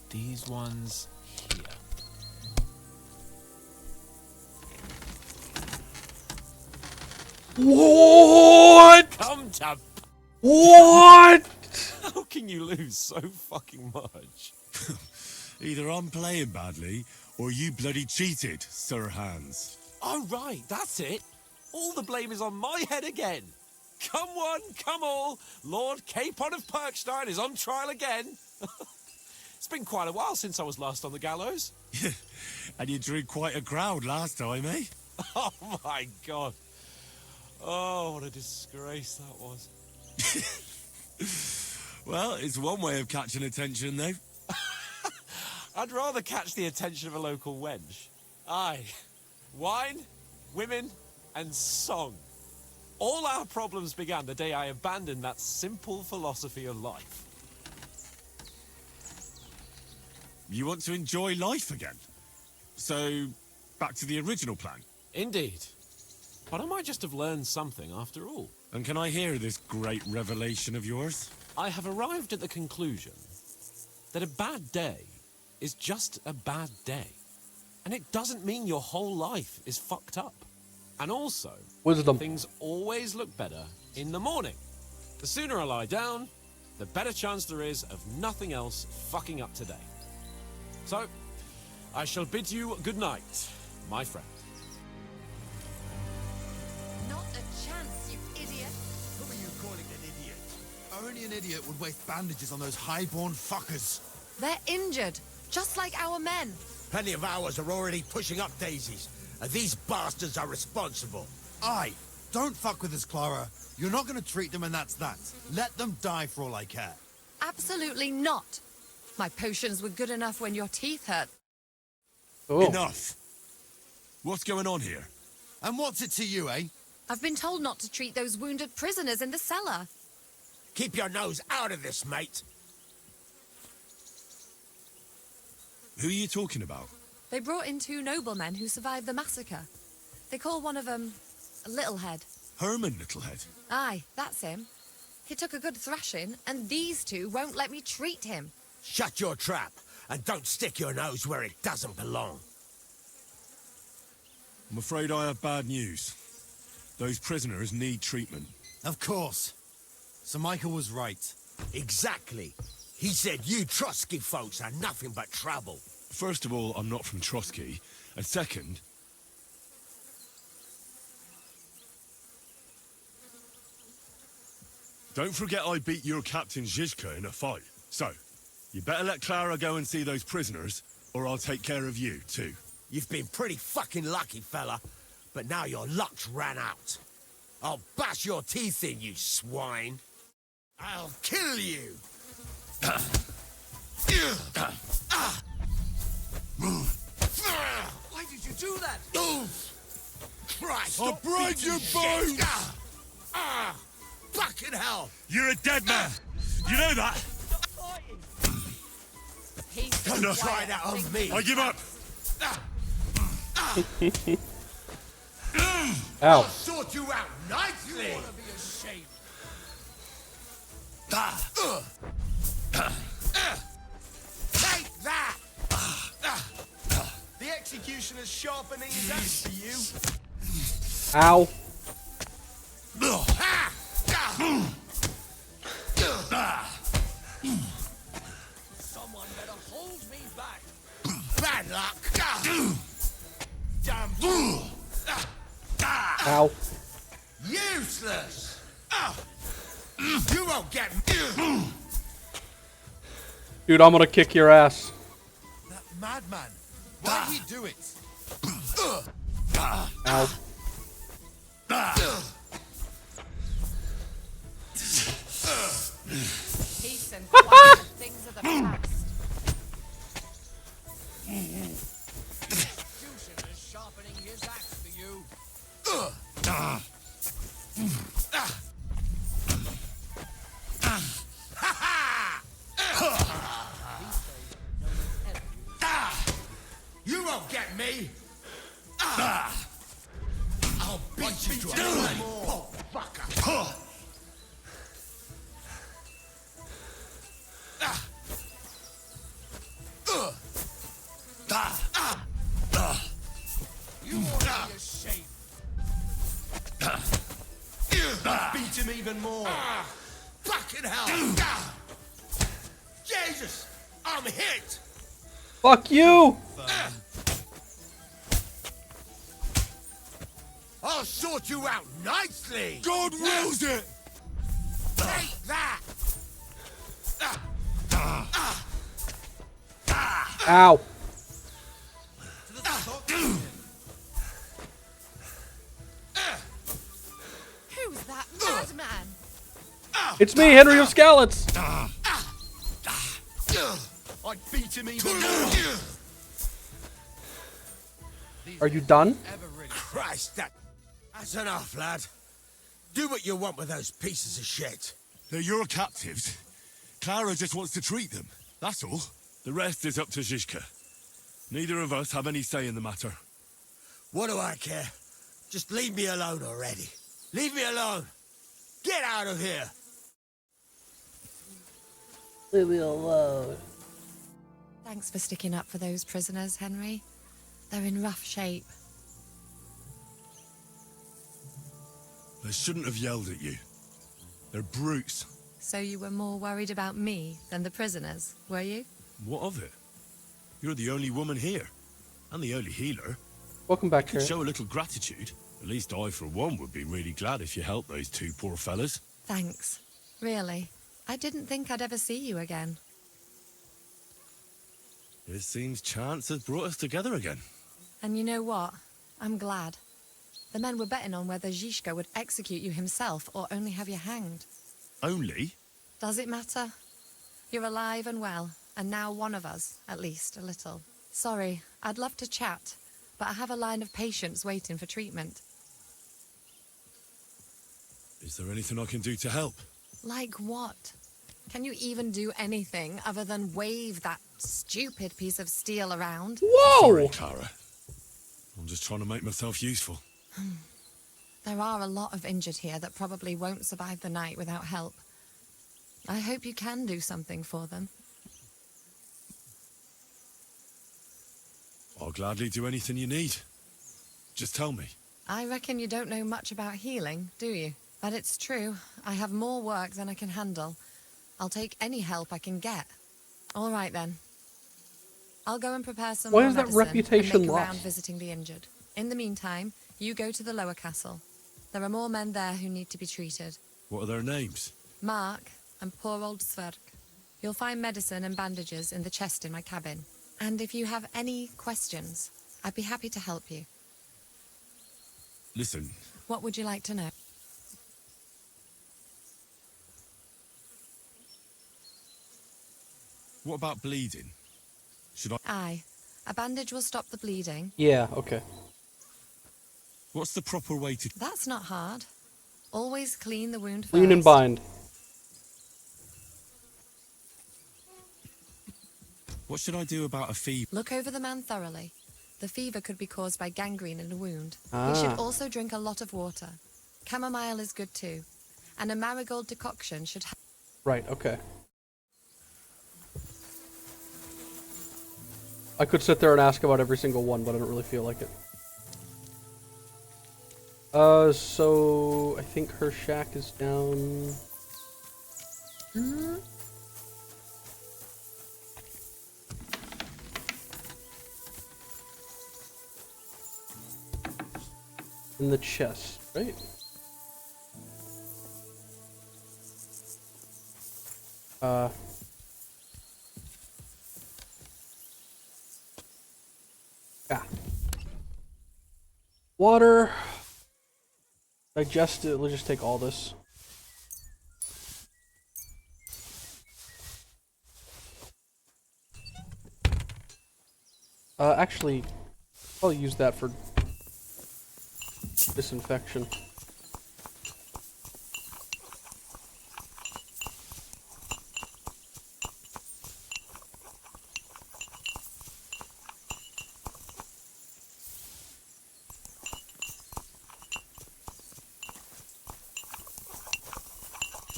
Speaker 12: These ones here.
Speaker 1: What?
Speaker 12: Come to...
Speaker 1: What?
Speaker 12: How can you lose so fucking much?
Speaker 3: Either I'm playing badly, or you bloody cheated, Sir Hans.
Speaker 12: Oh, right, that's it. All the blame is on my head again. Come one, come all. Lord Capon of Perkstein is on trial again. It's been quite a while since I was last on the gallows.
Speaker 3: And you drew quite a crowd last time, eh?
Speaker 12: Oh, my God. Oh, what a disgrace that was.
Speaker 3: Well, it's one way of catching attention, though.
Speaker 12: I'd rather catch the attention of a local wench. Aye. Wine, women, and song. All our problems began the day I abandoned that simple philosophy of life.
Speaker 3: You want to enjoy life again? So, back to the original plan?
Speaker 12: Indeed. But I might just have learned something after all.
Speaker 3: And can I hear this great revelation of yours?
Speaker 12: I have arrived at the conclusion that a bad day is just a bad day. And it doesn't mean your whole life is fucked up. And also,
Speaker 1: Wisdom.
Speaker 12: Things always look better in the morning. The sooner I lie down, the better chance there is of nothing else fucking up today. So, I shall bid you good night, my friend.
Speaker 4: Not a chance, you idiot.
Speaker 15: Who are you calling an idiot? Only an idiot would waste bandages on those highborn fuckers.
Speaker 7: They're injured, just like our men.
Speaker 19: Plenty of ours are already pushing up daisies, and these bastards are responsible.
Speaker 15: Aye, don't fuck with us, Clara. You're not going to treat them and that's that. Let them die for all I care.
Speaker 7: Absolutely not. My potions were good enough when your teeth hurt.
Speaker 1: Oh.
Speaker 3: Enough! What's going on here?
Speaker 15: And what's it to you, eh?
Speaker 7: I've been told not to treat those wounded prisoners in the cellar.
Speaker 19: Keep your nose out of this, mate.
Speaker 3: Who are you talking about?
Speaker 7: They brought in 2 noblemen who survived the massacre. They call one of them Littlehead.
Speaker 3: Herman Littlehead.
Speaker 7: Aye, that's him. He took a good thrashing, and these 2 won't let me treat him.
Speaker 19: Shut your trap, and don't stick your nose where it doesn't belong.
Speaker 3: I'm afraid I have bad news. Those prisoners need treatment.
Speaker 15: Of course. Sir Michael was right.
Speaker 19: Exactly. He said you Trotsky folks are nothing but trouble.
Speaker 3: First of all, I'm not from Trotsky. And second... Don't forget I beat your Captain Zizka in a fight. So, you better let Clara go and see those prisoners, or I'll take care of you, too.
Speaker 19: You've been pretty fucking lucky, fella. But now your luck's ran out. I'll bash your teeth in, you swine. I'll kill you.
Speaker 15: Why did you do that?
Speaker 19: Christ!
Speaker 15: I'll break your bones!
Speaker 19: Fucking hell!
Speaker 3: You're a dead man! You know that?
Speaker 19: Don't try that on me!
Speaker 3: I give up!
Speaker 1: Ow.
Speaker 19: I'll sort you out nicely! You ought to be ashamed. Take that!
Speaker 15: The executioner's sharpening his axe for you.
Speaker 1: Ow.
Speaker 19: Someone better hold me back. Bad luck. Damn fool.
Speaker 1: Ow.
Speaker 19: Useless. You won't get me.
Speaker 1: Dude, I'm gonna kick your ass.
Speaker 15: That madman. Why'd he do it?
Speaker 1: Ow.
Speaker 7: Peace and quiet things of the past.
Speaker 19: Executioner's sharpening his axe for you. You won't get me. I'll beat you to a poor fucker. You ought to be ashamed.
Speaker 15: Beat him even more.
Speaker 19: Fucking hell. Jesus, I'm hit.
Speaker 1: Fuck you!
Speaker 19: I'll sort you out nicely.
Speaker 15: God wills it.
Speaker 19: Take that.
Speaker 1: Ow. It's me, Henry of Skalitz.
Speaker 15: I'd beat him even more.
Speaker 1: Are you done?
Speaker 19: Christ, that's enough, lad. Do what you want with those pieces of shit.
Speaker 3: They're your captives. Clara just wants to treat them. That's all. The rest is up to Zizka. Neither of us have any say in the matter.
Speaker 19: What do I care? Just leave me alone already. Leave me alone. Get out of here.
Speaker 1: Leave me alone.
Speaker 7: Thanks for sticking up for those prisoners, Henry. They're in rough shape.
Speaker 3: They shouldn't have yelled at you. They're brutes.
Speaker 7: So you were more worried about me than the prisoners, were you?
Speaker 3: What of it? You're the only woman here. And the only healer.
Speaker 1: Welcome back,
Speaker 3: Could
Speaker 1: Karrot.
Speaker 3: show a little gratitude. At least I, for one, would be really glad if you helped those two poor fellas.
Speaker 7: Thanks. Really. I didn't think I'd ever see you again.
Speaker 3: It seems chance has brought us together again.
Speaker 7: And you know what? I'm glad. The men were betting on whether Zizka would execute you himself or only have you hanged.
Speaker 3: Only?
Speaker 7: Does it matter? You're alive and well, and now one of us, at least, a little. Sorry, I'd love to chat, but I have a line of patients waiting for treatment.
Speaker 3: Is there anything I can do to help?
Speaker 7: Like what? Can you even do anything other than wave that stupid piece of steel around?
Speaker 1: Whoa!
Speaker 3: Sorry, Clara. I'm just trying to make myself useful.
Speaker 7: There are a lot of injured here that probably won't survive the night without help. I hope you can do something for them.
Speaker 3: I'll gladly do anything you need. Just tell me.
Speaker 7: I reckon you don't know much about healing, do you? But it's true. I have more work than I can handle. I'll take any help I can get. All right, then. I'll go and prepare some
Speaker 1: Why
Speaker 7: more
Speaker 1: is that
Speaker 7: medicine
Speaker 1: reputation
Speaker 7: and make
Speaker 1: lost?
Speaker 7: around visiting the injured. In the meantime, you go to the lower castle. There are more men there who need to be treated.
Speaker 3: What are their names?
Speaker 7: Mark and poor old Sverk. You'll find medicine and bandages in the chest in my cabin. And if you have any questions, I'd be happy to help you.
Speaker 3: Listen,
Speaker 7: What would you like to know?
Speaker 3: what about bleeding? Should I...
Speaker 7: Aye. A bandage will stop the bleeding.
Speaker 1: Yeah, okay.
Speaker 3: What's the proper way to...
Speaker 7: That's not hard. Always clean the wound first.
Speaker 1: Clean and bind.
Speaker 3: What should I do about a fever?
Speaker 7: Look over the man thoroughly. The fever could be caused by gangrene in a wound.
Speaker 1: Ah.
Speaker 7: He should also drink a lot of water. Chamomile is good too. And a marigold decoction should help.
Speaker 1: Right, okay. I could sit there and ask about every single one, but I don't really feel like it. So I think her shack is down. In the chest, right? Yeah. Water. Digest it. Let's just take all this. Actually, I'll use that for disinfection.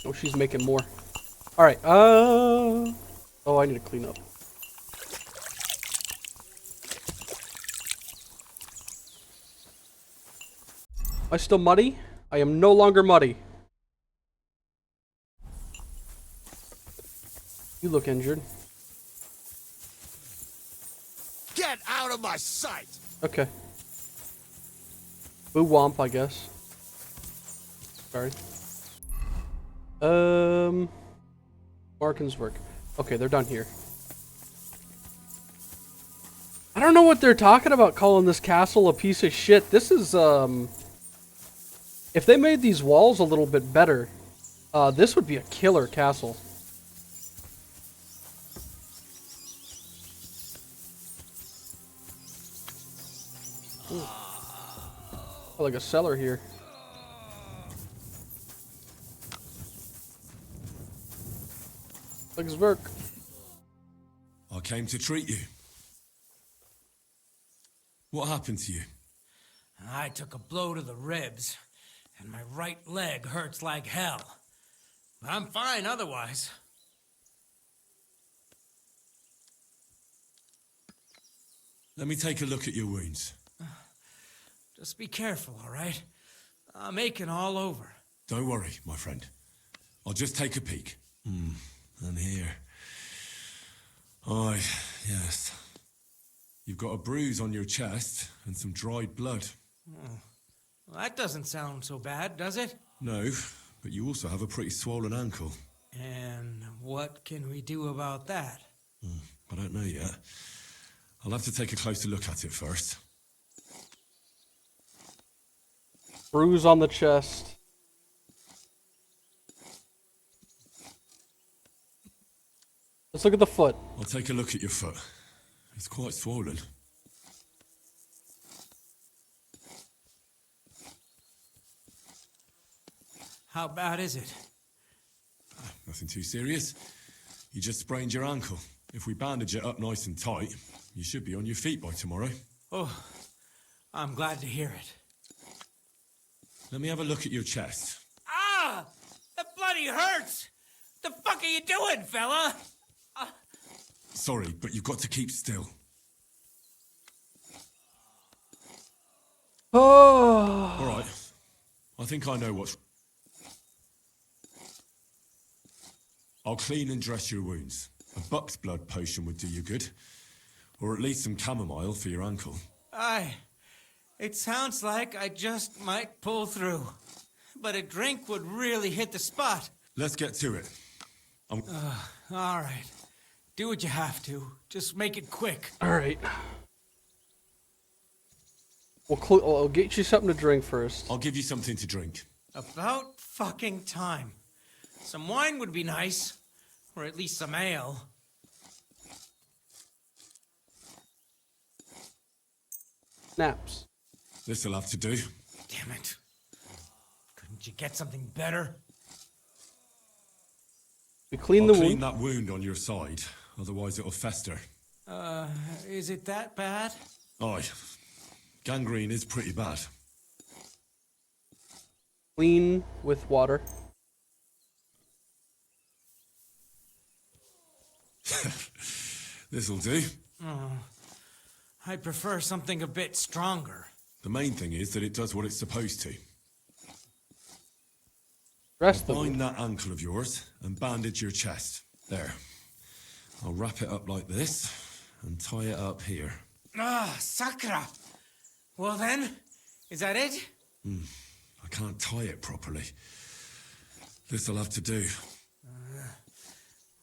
Speaker 1: Oh, she's making more. All right. Oh, I need to clean up. Am I still muddy? I am no longer muddy. You look injured.
Speaker 19: Get out of my sight!
Speaker 1: Okay. Boo womp, I guess. Sorry. Markinsburg. Okay, they're done here. I don't know what they're talking about calling this castle a piece of shit. This is, if they made these walls a little bit better, This would be a killer castle. Ooh. Oh, like a cellar here. Like Zwerk.
Speaker 3: I came to treat you. What happened to you?
Speaker 22: I took a blow to the ribs, and my right leg hurts like hell. But I'm fine otherwise.
Speaker 3: Let me take a look at your wounds.
Speaker 22: Just be careful, all right? I'm aching all over.
Speaker 3: Don't worry, my friend. I'll just take a peek. And here. Aye, yes. You've got a bruise on your chest and some dried blood.
Speaker 22: Oh. Well, that doesn't sound so bad, does it?
Speaker 3: No, but you also have a pretty swollen ankle.
Speaker 22: And what can we do about that?
Speaker 3: I don't know yet. I'll have to take a closer look at it first.
Speaker 1: Bruise on the chest. Let's look at the foot.
Speaker 3: I'll take a look at your foot. It's quite swollen.
Speaker 22: How bad is it?
Speaker 3: Nothing too serious. You just sprained your ankle. If we bandage it up nice and tight, you should be on your feet by tomorrow.
Speaker 22: Oh, I'm glad to hear it.
Speaker 3: Let me have a look at your chest.
Speaker 22: Ah! That bloody hurts! The fuck are you doing, fella?
Speaker 3: Sorry, but you've got to keep still.
Speaker 1: Oh.
Speaker 3: All right. I think I know what's... I'll clean and dress your wounds. A buck's blood potion would do you good. Or at least some chamomile for your ankle.
Speaker 22: Aye. It sounds like I just might pull through. But a drink would really hit the spot.
Speaker 3: Let's get to it.
Speaker 22: All right. Do what you have to. Just make it quick.
Speaker 1: All right. I'll get you something to drink first.
Speaker 3: I'll give you something to drink.
Speaker 22: About fucking time. Some wine would be nice. Or at least some ale.
Speaker 1: Snaps.
Speaker 3: This'll have to do.
Speaker 22: Damn it. Couldn't you get something better?
Speaker 1: We clean
Speaker 3: I'll
Speaker 1: the
Speaker 3: clean
Speaker 1: wound.
Speaker 3: that wound on your side, otherwise it'll fester.
Speaker 22: Is it that bad?
Speaker 3: Aye. Gangrene is pretty bad.
Speaker 1: Clean with water.
Speaker 3: This'll do.
Speaker 22: Oh, I prefer something a bit stronger.
Speaker 3: The main thing is that it does what it's supposed to.
Speaker 1: Rest
Speaker 3: Bind that ankle of yours and bandage your chest. There. I'll wrap it up like this and tie it up here.
Speaker 22: Ah, Sakra. Well then, is that it?
Speaker 3: I can't tie it properly. This'll have to do.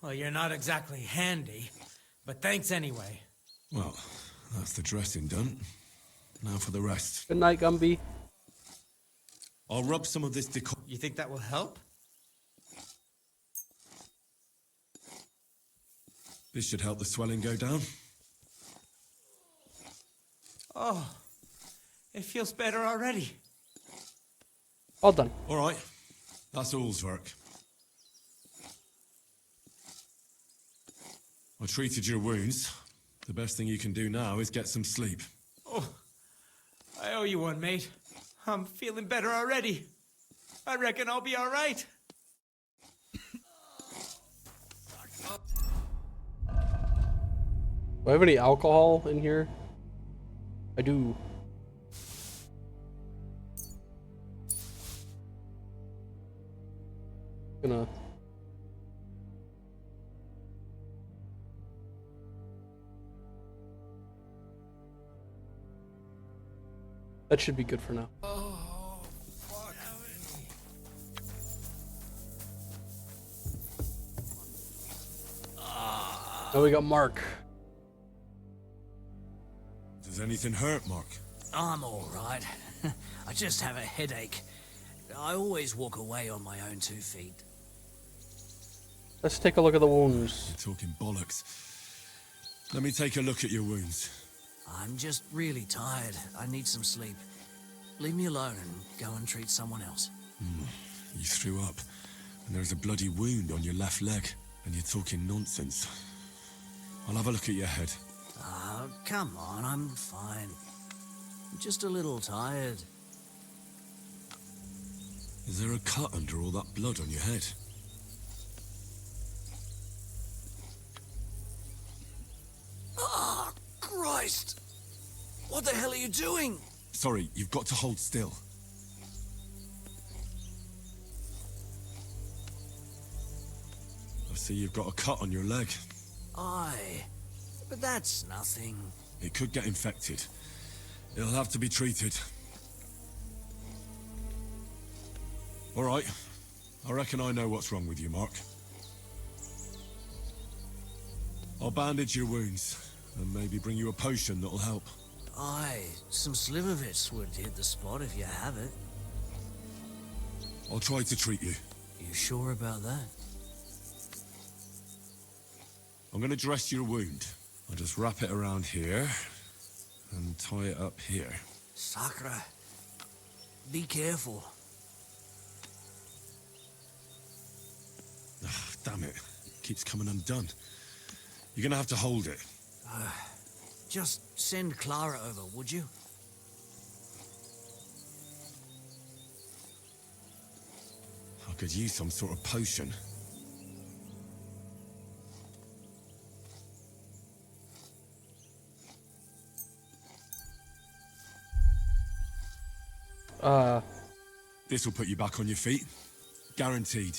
Speaker 22: Well, you're not exactly handy, but thanks anyway.
Speaker 3: Well, that's the dressing done. Now for the rest.
Speaker 1: Good night, Gumby.
Speaker 3: I'll rub some of this decoction.
Speaker 22: You think that will help?
Speaker 3: This should help the swelling go down.
Speaker 22: Oh, it feels better already.
Speaker 1: All done.
Speaker 3: All right. That's all's work. I treated your wounds. The best thing you can do now is get some sleep.
Speaker 22: Oh, I owe you one, mate. I'm feeling better already. I reckon I'll be all right.
Speaker 1: Do I have any alcohol in here? I do. Gonna. That should be good for now. Now we got Mark.
Speaker 3: Does anything hurt, Mark?
Speaker 22: I'm all right. I just have a headache. I always walk away on my own 2 feet.
Speaker 1: Let's take a look at the wounds.
Speaker 3: You're talking bollocks. Let me take a look at your wounds.
Speaker 22: I'm just really tired. I need some sleep. Leave me alone and go and treat someone else.
Speaker 3: You threw up, and there's a bloody wound on your left leg, and you're talking nonsense. I'll have a look at your head.
Speaker 22: Oh, come on, I'm fine. I'm just a little tired.
Speaker 3: Is there a cut under all that blood on your head?
Speaker 22: Ah, Christ! What the hell are you doing?
Speaker 3: Sorry, you've got to hold still. I see you've got a cut on your leg.
Speaker 22: Aye, but that's nothing.
Speaker 3: It could get infected. It'll have to be treated. All right. I reckon I know what's wrong with you, Mark. I'll bandage your wounds, and maybe bring you a potion that'll help.
Speaker 22: Aye, some slivovitz would hit the spot if you have it.
Speaker 3: I'll try to treat you.
Speaker 22: You sure about that?
Speaker 3: I'm gonna dress your wound. I'll just wrap it around here, and tie it up here.
Speaker 22: Sakra. Be careful.
Speaker 3: Ugh, damn it. It keeps coming undone. You're gonna have to hold it.
Speaker 22: Just send Clara over, would you?
Speaker 3: I could use some sort of potion. This will put you back on your feet. Guaranteed.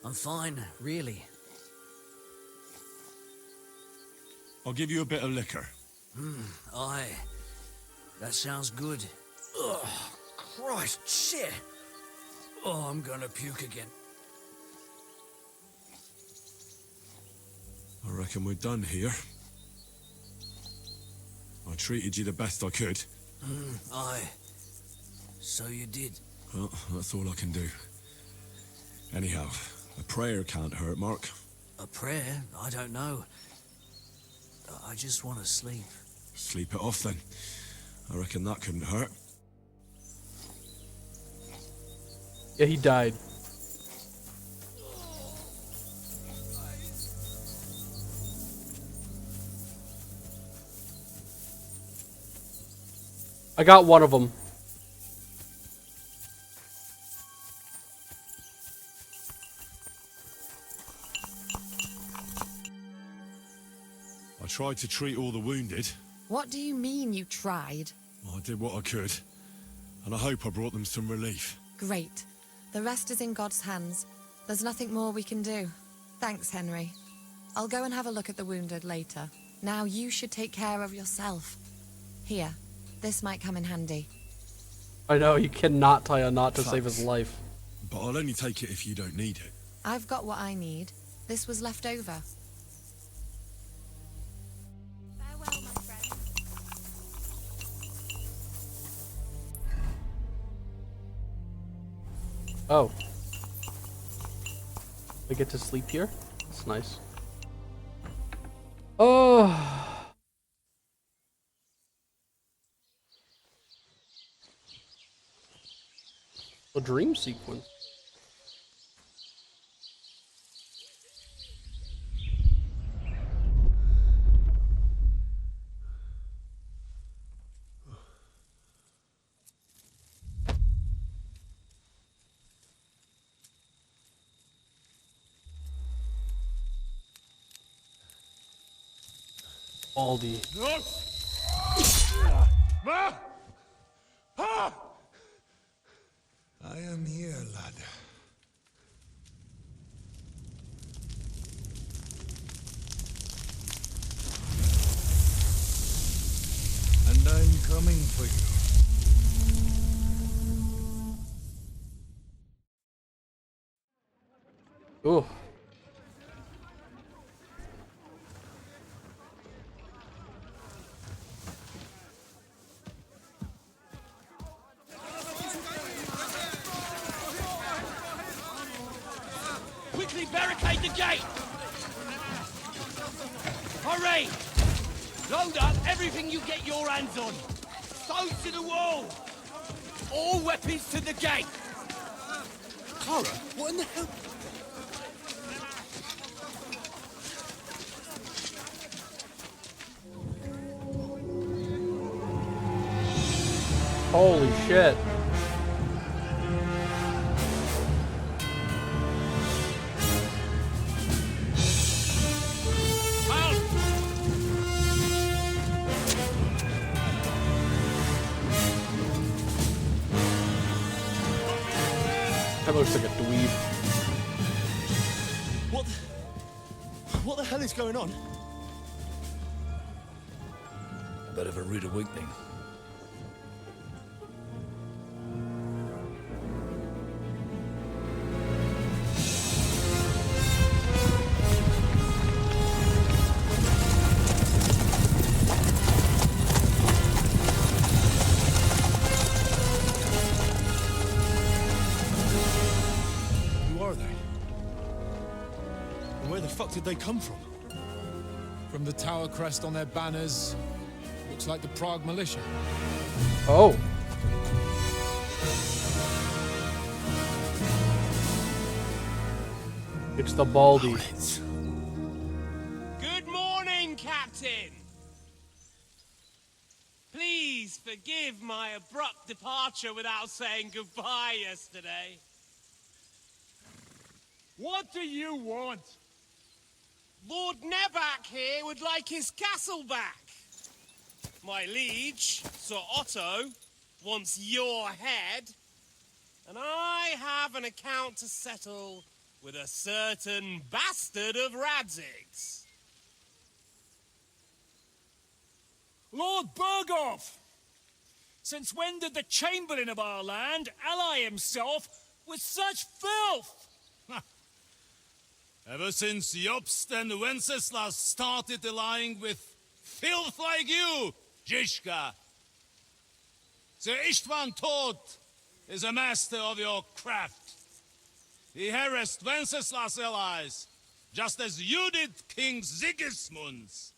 Speaker 22: I'm fine, really.
Speaker 3: I'll give you a bit of liquor.
Speaker 22: Aye. That sounds good. Ugh, Christ, shit! Oh, I'm gonna puke again.
Speaker 3: I reckon we're done here. I treated you the best I could.
Speaker 22: Aye. So you did.
Speaker 3: Well, that's all I can do. Anyhow, a prayer can't hurt, Mark.
Speaker 22: A prayer? I don't know. I just want to sleep.
Speaker 3: Sleep it off then. I reckon that couldn't hurt.
Speaker 1: Yeah, he died. I got one of them.
Speaker 3: I tried to treat all the wounded.
Speaker 7: What do you mean you tried?
Speaker 3: I did what I could. And I hope I brought them some relief.
Speaker 7: Great. The rest is in God's hands. There's nothing more we can do. Thanks, Henry. I'll go and have a look at the wounded later. Now you should take care of yourself. Here, this might come in handy.
Speaker 1: I know, you cannot tie a knot to save his life.
Speaker 3: But I'll only take it if you don't need it.
Speaker 7: I've got what I need. This was left over.
Speaker 4: Farewell, my friend.
Speaker 1: Oh. We get to sleep here? That's nice. Oh. A dream sequence. Aldi.
Speaker 13: I am here, lad. And I'm coming for you.
Speaker 1: Oh.
Speaker 18: Quickly barricade the gate! Hurry! Load up everything you get your hands on. Stones to the wall! All weapons to the gate!
Speaker 12: Karrot, what in the hell?
Speaker 1: Holy shit. That looks like a dweeb.
Speaker 18: What the hell is going on?
Speaker 16: A bit of a rude awakening.
Speaker 18: Where the fuck did they come from?
Speaker 12: From the tower crest on their banners. Looks like the Prague militia.
Speaker 1: Oh. It's the Baldies.
Speaker 2: Good morning, Captain! Please forgive my abrupt departure without saying goodbye yesterday. What do you want? Lord Nebak here would like his castle back. My liege, Sir Otto, wants your head. And I have an account to settle with a certain bastard of Radzig's.
Speaker 22: Lord Berghoff! Since when did the Chamberlain of our land ally himself with such filth?
Speaker 15: Ever since Jobst and Wenceslas started allying with filth like you, Zizka. Sir Istvan Tod is a master of your craft. He harassed Wenceslas' allies, just as you did King Sigismund's.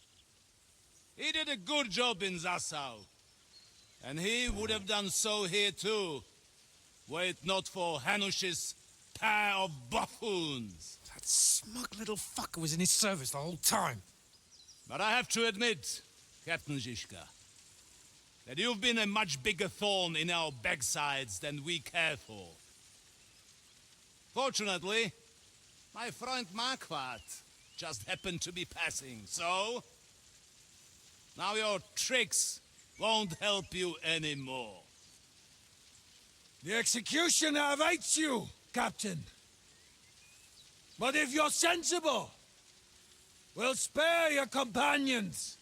Speaker 15: He did a good job in Zassau, and he would have done so here too, were it not for Hanush's pair of buffoons.
Speaker 12: That smug little fucker was in his service the whole time.
Speaker 15: But I have to admit, Captain Zizka, that you've been a much bigger thorn in our backsides than we care for. Fortunately, my friend Marquardt just happened to be passing, so now your tricks won't help you anymore.
Speaker 16: The executioner awaits you, Captain. But if you're sensible, we'll spare your companions.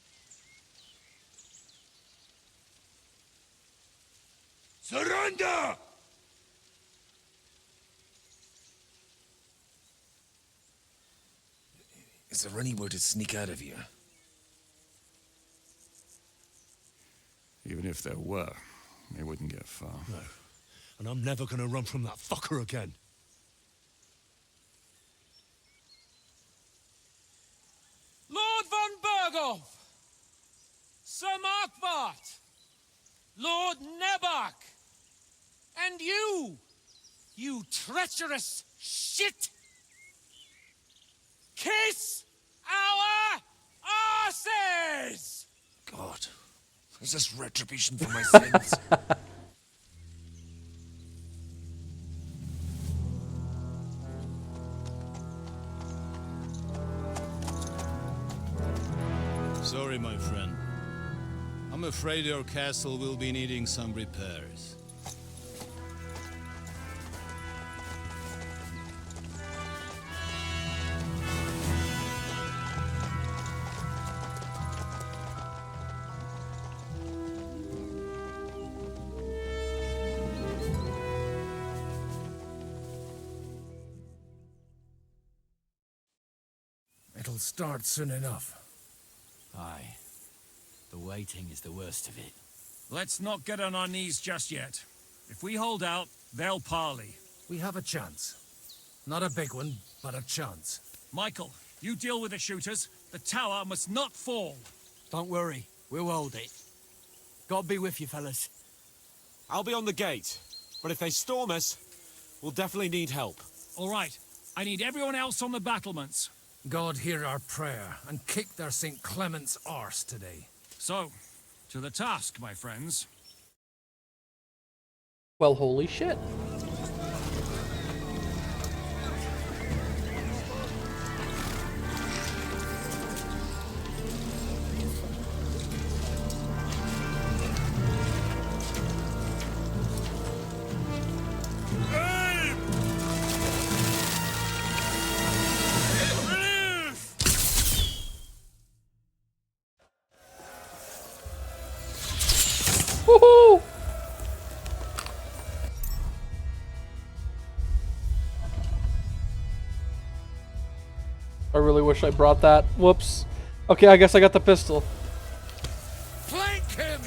Speaker 16: Surrender! Is there any way to sneak out of here?
Speaker 11: Even if there were, they wouldn't get far.
Speaker 18: No. And I'm never gonna run from that fucker again.
Speaker 22: Lord von Berghoff! Sir Marquardt! Lord Nebak! And you treacherous shit! Kiss our asses!
Speaker 16: God, is this retribution for my sins?
Speaker 15: Sorry, my friend. I'm afraid your castle will be needing some repairs.
Speaker 10: It'll start soon enough.
Speaker 22: Aye. The waiting is the worst of it. Let's not get on our knees just yet. If we hold out, they'll parley.
Speaker 10: We have a chance. Not a big one, but a chance.
Speaker 8: Michael, you deal with the shooters. The tower must not fall.
Speaker 5: Don't worry, we'll hold it. God be with you, fellas.
Speaker 12: I'll be on the gate, but if they storm us, we'll definitely need help.
Speaker 8: All right, I need everyone else on the battlements.
Speaker 10: God hear our prayer, and kick their St. Clement's arse today.
Speaker 8: So, to the task, my friends.
Speaker 1: Well, holy shit. Woohoo! I really wish I brought that. Whoops. Okay, I guess I got the pistol.
Speaker 10: Flank him!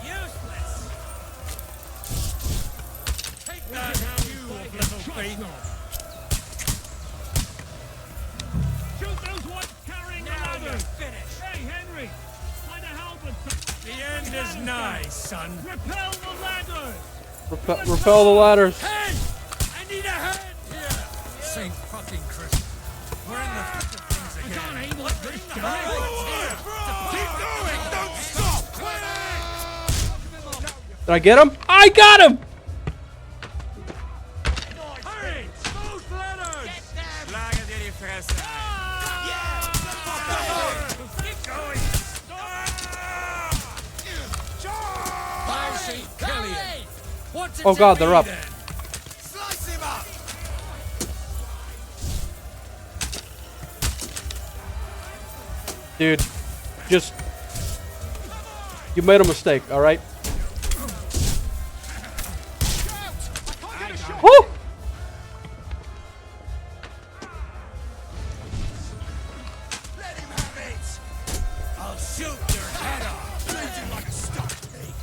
Speaker 8: Useless!
Speaker 10: Take that, you little thing!
Speaker 8: Shoot those ones carrying the ladders! Hey, Henry! Find a halberd!
Speaker 10: The end is nigh, son.
Speaker 8: Repel the ladders!
Speaker 1: Repel the ladders.
Speaker 10: Head! I need a hand here! Saint fucking Christ. We're in the thick of things again.
Speaker 8: I can't aim like this, guy!
Speaker 10: Keep going! Don't stop!
Speaker 1: Did I get him? I got him!
Speaker 10: Hurry! Both ladders!
Speaker 6: Lager dir die Fresse.
Speaker 10: Keep going! By St. Killian! What's it
Speaker 1: Oh god,
Speaker 10: to
Speaker 1: they're
Speaker 10: be
Speaker 1: up.
Speaker 10: then?
Speaker 19: Slice him up!
Speaker 1: Dude, just... You made a mistake, alright? Woo!
Speaker 19: Let him have it!
Speaker 10: I'll shoot your head off! Bleeding like a stuck pig!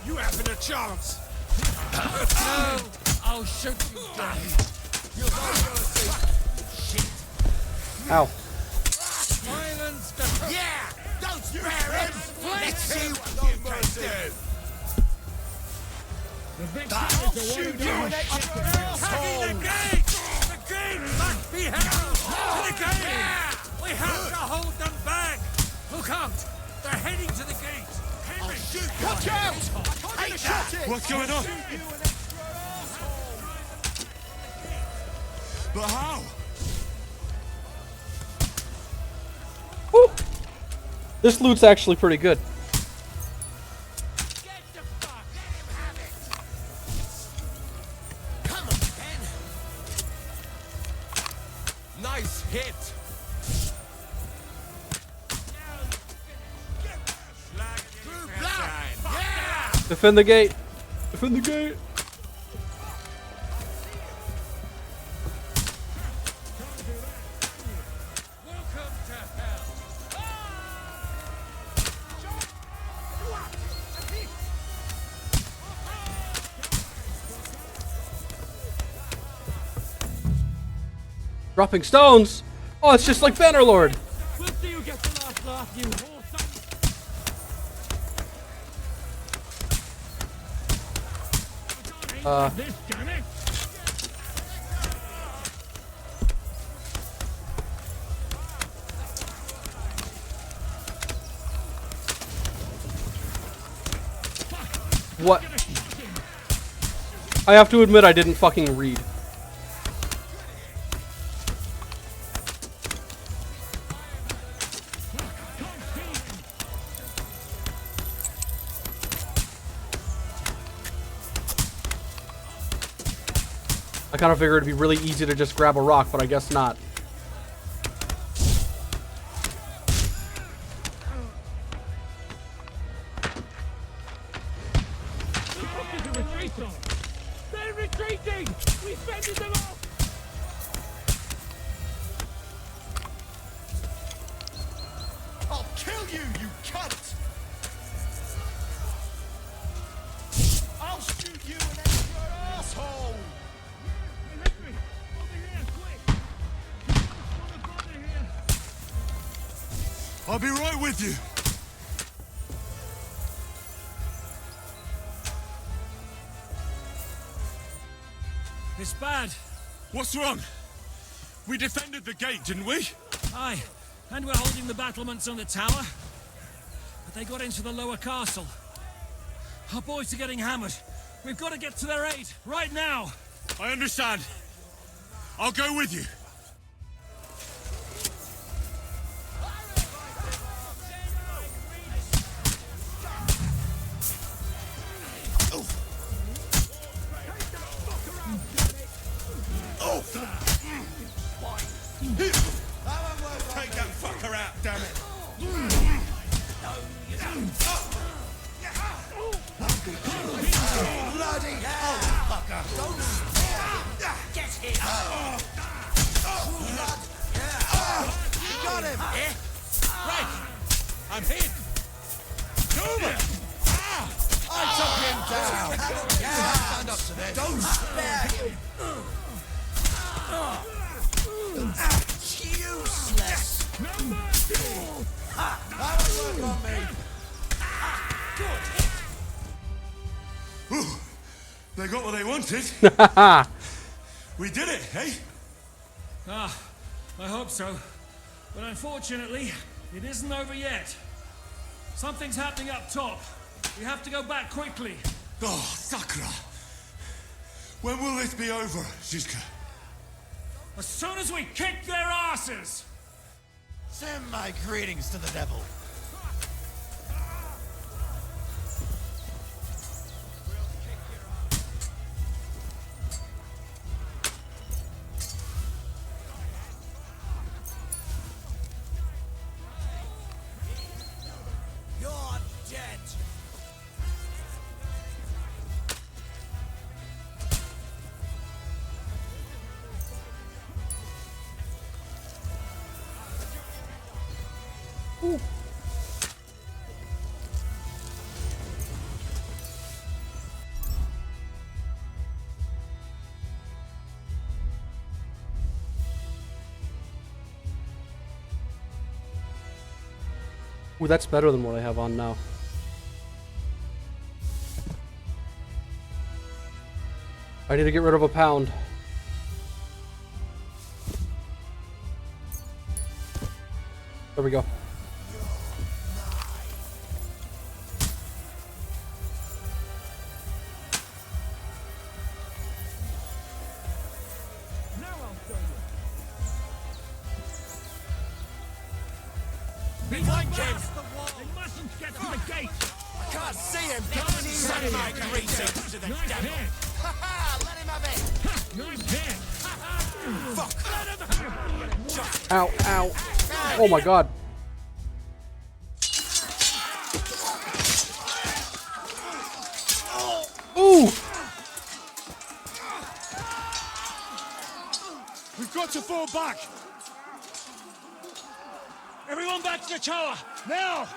Speaker 19: You haven't a chance!
Speaker 10: No! I'll shoot you down!
Speaker 1: Ow.
Speaker 10: Violence to...
Speaker 19: Yeah! Don't spare him! Let's see what you can do! I'll shoot you an extra
Speaker 10: Tagging the gate! The gate must be held! To the gate! We have to hold them back! Look out! They're heading to the gate! Henry!
Speaker 19: Watch out! Take that!
Speaker 12: What's going on? But how?
Speaker 1: Woo! This loot's actually pretty good.
Speaker 19: Come on, Ben!
Speaker 6: Nice hit.
Speaker 1: Defend the gate. Defend the gate.
Speaker 10: Welcome to hell!
Speaker 1: Dropping stones. Oh, it's just like Bannerlord.
Speaker 22: We'll see who gets the last laugh, you whore. This, damn it!
Speaker 1: What? I have to admit I didn't fucking read. I kind of figured it'd be really easy to just grab a rock, but I guess not.
Speaker 22: They're retreating! We fended them off!
Speaker 19: I'll kill you, you cunt!
Speaker 15: I'll be right with you.
Speaker 8: It's bad.
Speaker 15: What's wrong? We defended the gate, didn't we?
Speaker 8: Aye, and we're holding the battlements on the tower. But they got into the lower castle. Our boys are getting hammered. We've got to get to their aid, right now.
Speaker 15: I understand. I'll go with you.
Speaker 18: Take that fucker out, damn it! Bloody hell, fucker! Get him! Got him!
Speaker 15: Right! I'm hit! Over!
Speaker 18: I took him down! Stand up to this! Don't spare him! Useless! That will work on me!
Speaker 15: Ooh, they got what they wanted. We did it, eh?
Speaker 8: Ah, I hope so. But unfortunately, it isn't over yet. Something's happening up top. We have to go back quickly.
Speaker 15: Oh, Sakura! When will this be over, Shizuka?
Speaker 8: As soon as we kick their asses!
Speaker 18: Send my greetings to the devil. You're dead.
Speaker 1: Ooh. Ooh, that's better than what I have on now. I need to get rid of a pound. There we go.
Speaker 18: Flank him!
Speaker 8: They mustn't get to the gate!
Speaker 18: I can't see him! Send my greetings to the devil! Ha ha! Let him have it!
Speaker 8: Nice hit!
Speaker 18: Fuck!
Speaker 1: Ow, ow. Oh my god. Ooh!
Speaker 18: We've got to fall back!
Speaker 8: Everyone back to the tower! Now!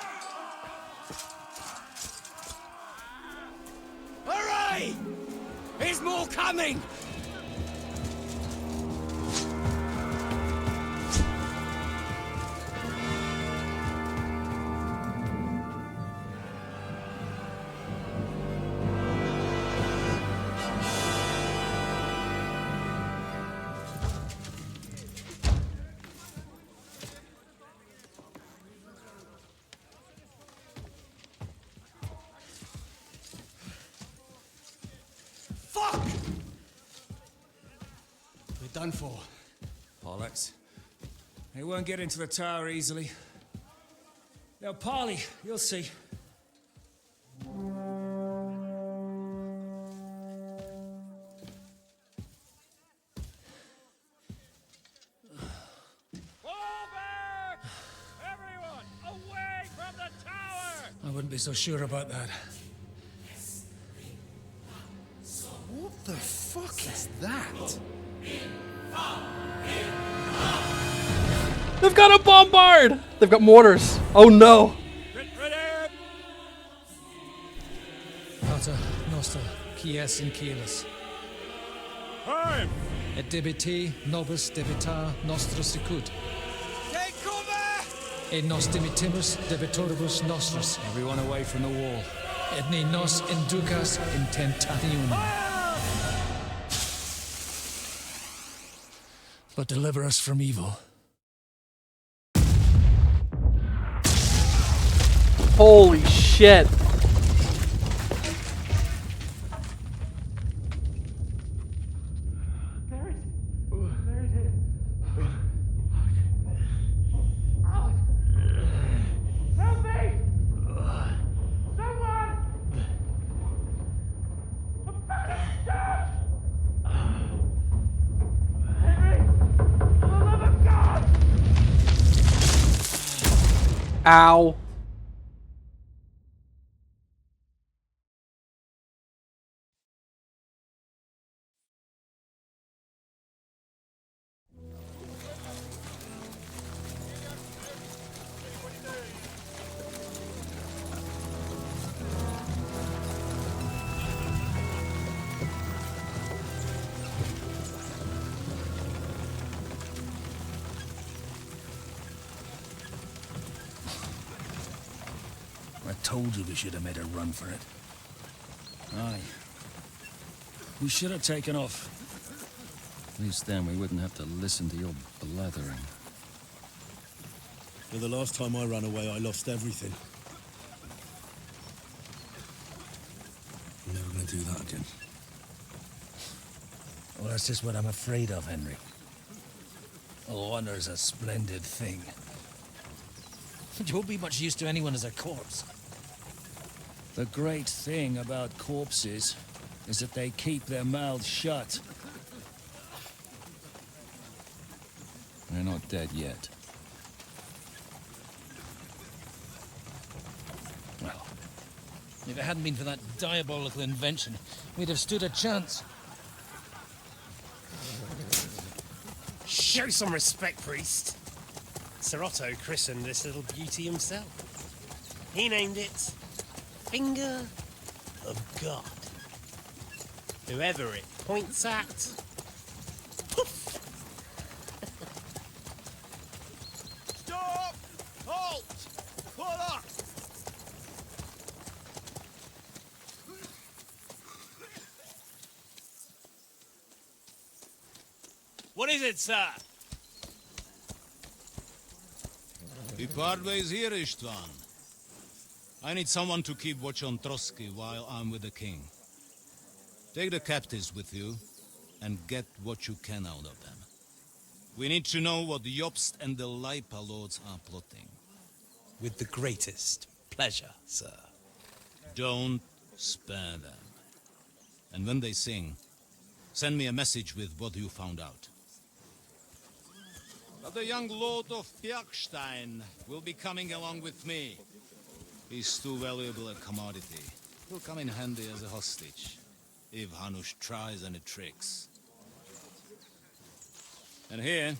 Speaker 18: Hooray! There's more coming! Fuck!
Speaker 22: We're done for.
Speaker 8: Bollocks. They won't get into the tower easily. They'll parley, you'll see.
Speaker 20: I wouldn't be so sure about that.
Speaker 18: What the fuck is that?
Speaker 1: They've got a bombard! They've got mortars. Oh no.
Speaker 20: Pater Noster, Kies in Kielis.
Speaker 8: Time!
Speaker 20: Et debiti nobis debita nostra sicut.
Speaker 18: Take cover!
Speaker 20: E nos dimitimus debitoribus nostris.
Speaker 8: Everyone away from the wall.
Speaker 20: Et ne nos inducas in tentationem. But deliver us from evil.
Speaker 1: Holy shit. Ow.
Speaker 16: I told you we should have made a run for it.
Speaker 8: Aye. We should have taken off. At least then we wouldn't have to listen to your blathering.
Speaker 18: Well, the last time I ran away, I lost everything. I'm never gonna do that again.
Speaker 16: Well, that's just what I'm afraid of, Henry. Honor's a splendid thing. You won't be much use to anyone as a corpse.
Speaker 8: The great thing about corpses is that they keep their mouths shut. They're not dead yet.
Speaker 16: Well, if it hadn't been for that diabolical invention, we'd have stood a chance.
Speaker 2: Show some respect, priest. Sir Otto christened this little beauty himself. He named it Finger of God. Whoever it points at, poof!
Speaker 15: Stop! Halt! Pull up!
Speaker 2: What is it, sir?
Speaker 14: We part ways here, Istvan. I need someone to keep watch on Trotsky while I'm with the king. Take the captives with you, and get what you can out of them. We need to know what the Jobst and the Leipa lords are plotting.
Speaker 9: With the greatest pleasure, sir.
Speaker 14: Don't spare them. And when they sing, send me a message with what you found out. But the young lord of Bjergstein will be coming along with me. He's too valuable a commodity. He'll come in handy as a hostage, if Hanush tries any tricks. And here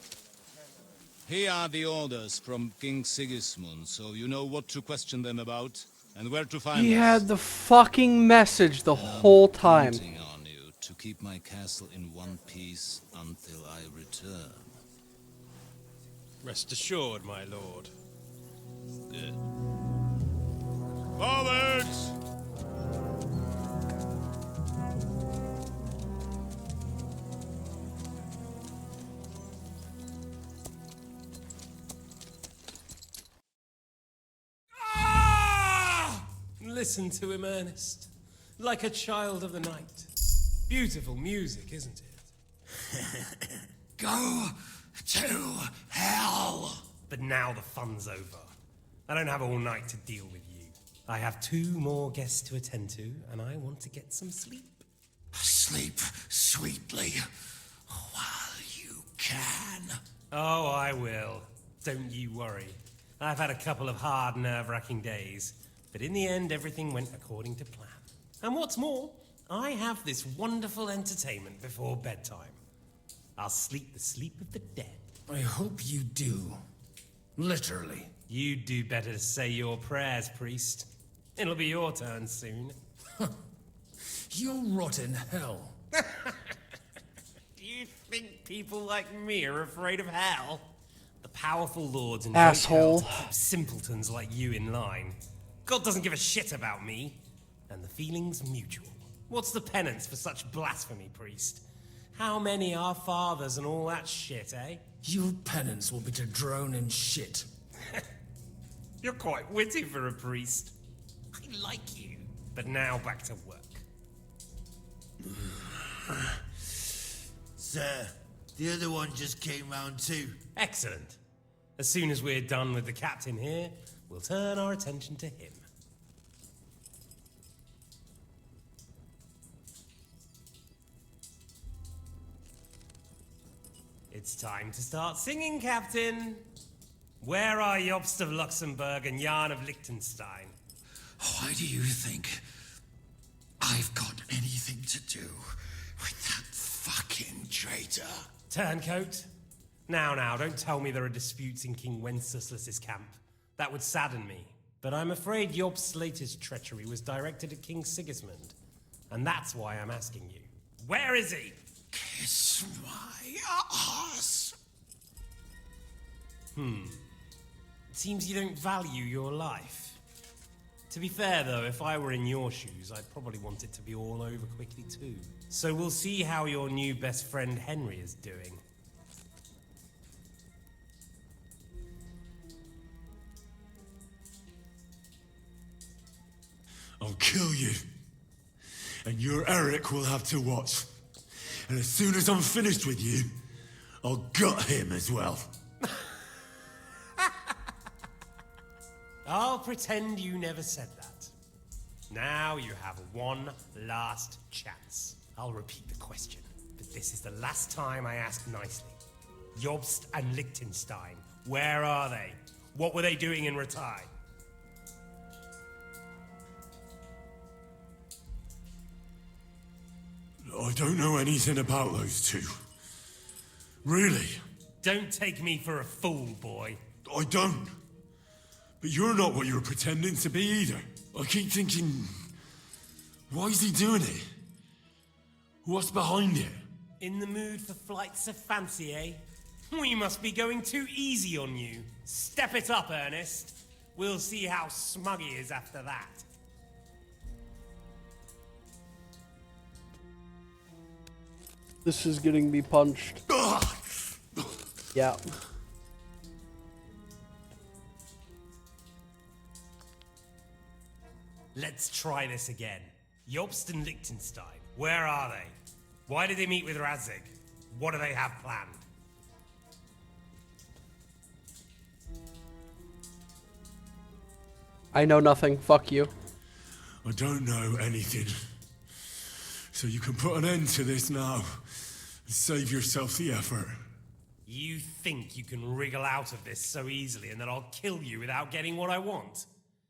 Speaker 14: are the orders from King Sigismund, so you know what to question them about, and where to find
Speaker 1: He
Speaker 14: us.
Speaker 1: had the fucking message the whole time.
Speaker 14: Counting on you to keep my castle in one piece until I return.
Speaker 2: Rest assured, my lord.
Speaker 14: Good. Forwards!
Speaker 9: Listen to him, Ernest. Like a child of the night. Beautiful music, isn't it?
Speaker 16: Go to hell!
Speaker 9: But now the fun's over. I don't have all night to deal with you. I have 2 more guests to attend to, and I want to get some sleep.
Speaker 16: Sleep sweetly while you can.
Speaker 9: Oh, I will. Don't you worry. I've had a couple of hard, nerve-wracking days, but in the end, everything went according to plan. And what's more, I have this wonderful entertainment before bedtime. I'll sleep the sleep of the dead.
Speaker 16: I hope you do. Literally.
Speaker 9: You'd do better to say your prayers, priest. It'll be your turn soon.
Speaker 16: You'll rot in hell.
Speaker 9: Do you think people like me are afraid of hell? The Powerful lords and
Speaker 1: Asshole.
Speaker 9: keep simpletons like you in line. God doesn't give a shit about me, and the feeling's mutual. What's the penance for such blasphemy, priest? How many are fathers and all that shit, eh?
Speaker 16: Your penance will be to drown in shit.
Speaker 9: You're quite witty for a priest. I like you. But now back to work.
Speaker 17: Sir, the other one just came round too.
Speaker 9: Excellent. As soon as we're done with the captain here, we'll turn our attention to him. It's time to start singing, Captain. Where are Jobst of Luxembourg and Jan of Liechtenstein?
Speaker 16: Why do you think I've got anything to do with that fucking traitor?
Speaker 9: Turncoat? Now, don't tell me there are disputes in King Wenceslas's camp. That would sadden me. But I'm afraid Jobst's latest treachery was directed at King Sigismund. And that's why I'm asking you. Where is he?
Speaker 16: Kiss my ass.
Speaker 9: It seems you don't value your life. To be fair, though, if I were in your shoes, I'd probably want it to be all over quickly, too. So we'll see how your new best friend Henry is doing.
Speaker 3: I'll kill you. And your Eric will have to watch. And as soon as I'm finished with you, I'll gut him as well.
Speaker 9: I'll pretend you never said that. Now you have one last chance. I'll repeat the question, but this is the last time I ask nicely. Jobst and Liechtenstein, where are they? What were they doing in Ratai?
Speaker 3: I don't know anything about those two. Really?
Speaker 9: Don't take me for a fool, boy.
Speaker 3: I don't. But you're not what you're pretending to be either. I keep thinking, why is he doing it? What's behind it?
Speaker 9: In the mood for flights of fancy, eh? We must be going too easy on you. Step it up, Ernest. We'll see how smug he is after that.
Speaker 1: This is getting me punched. Yeah.
Speaker 9: Let's try this again. Jobst and Liechtenstein, where are they? Why did they meet with Radzig? What do they have planned?
Speaker 1: I know nothing. Fuck you.
Speaker 3: I don't know anything. So you can put an end to this now. And save yourself the effort.
Speaker 9: You think you can wriggle out of this so easily and that I'll kill you without getting what I want?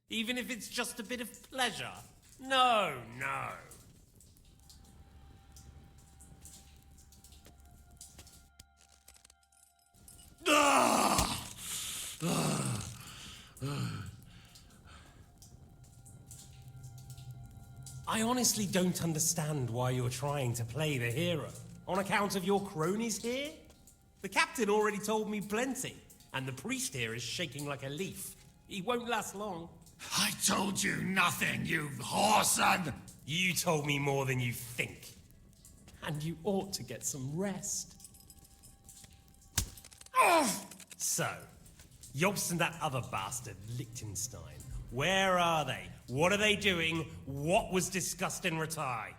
Speaker 9: Even if it's just a bit of pleasure? No. I honestly don't understand why you're trying to play the hero. On account of your cronies here? The captain already told me plenty, and the priest here is shaking like a leaf. He won't last long.
Speaker 16: I told you nothing, you whoreson!
Speaker 9: You told me more than you think. And you ought to get some rest. So, Jobst and that other bastard, Liechtenstein, where are they? What are they doing? What was discussed in Ratai?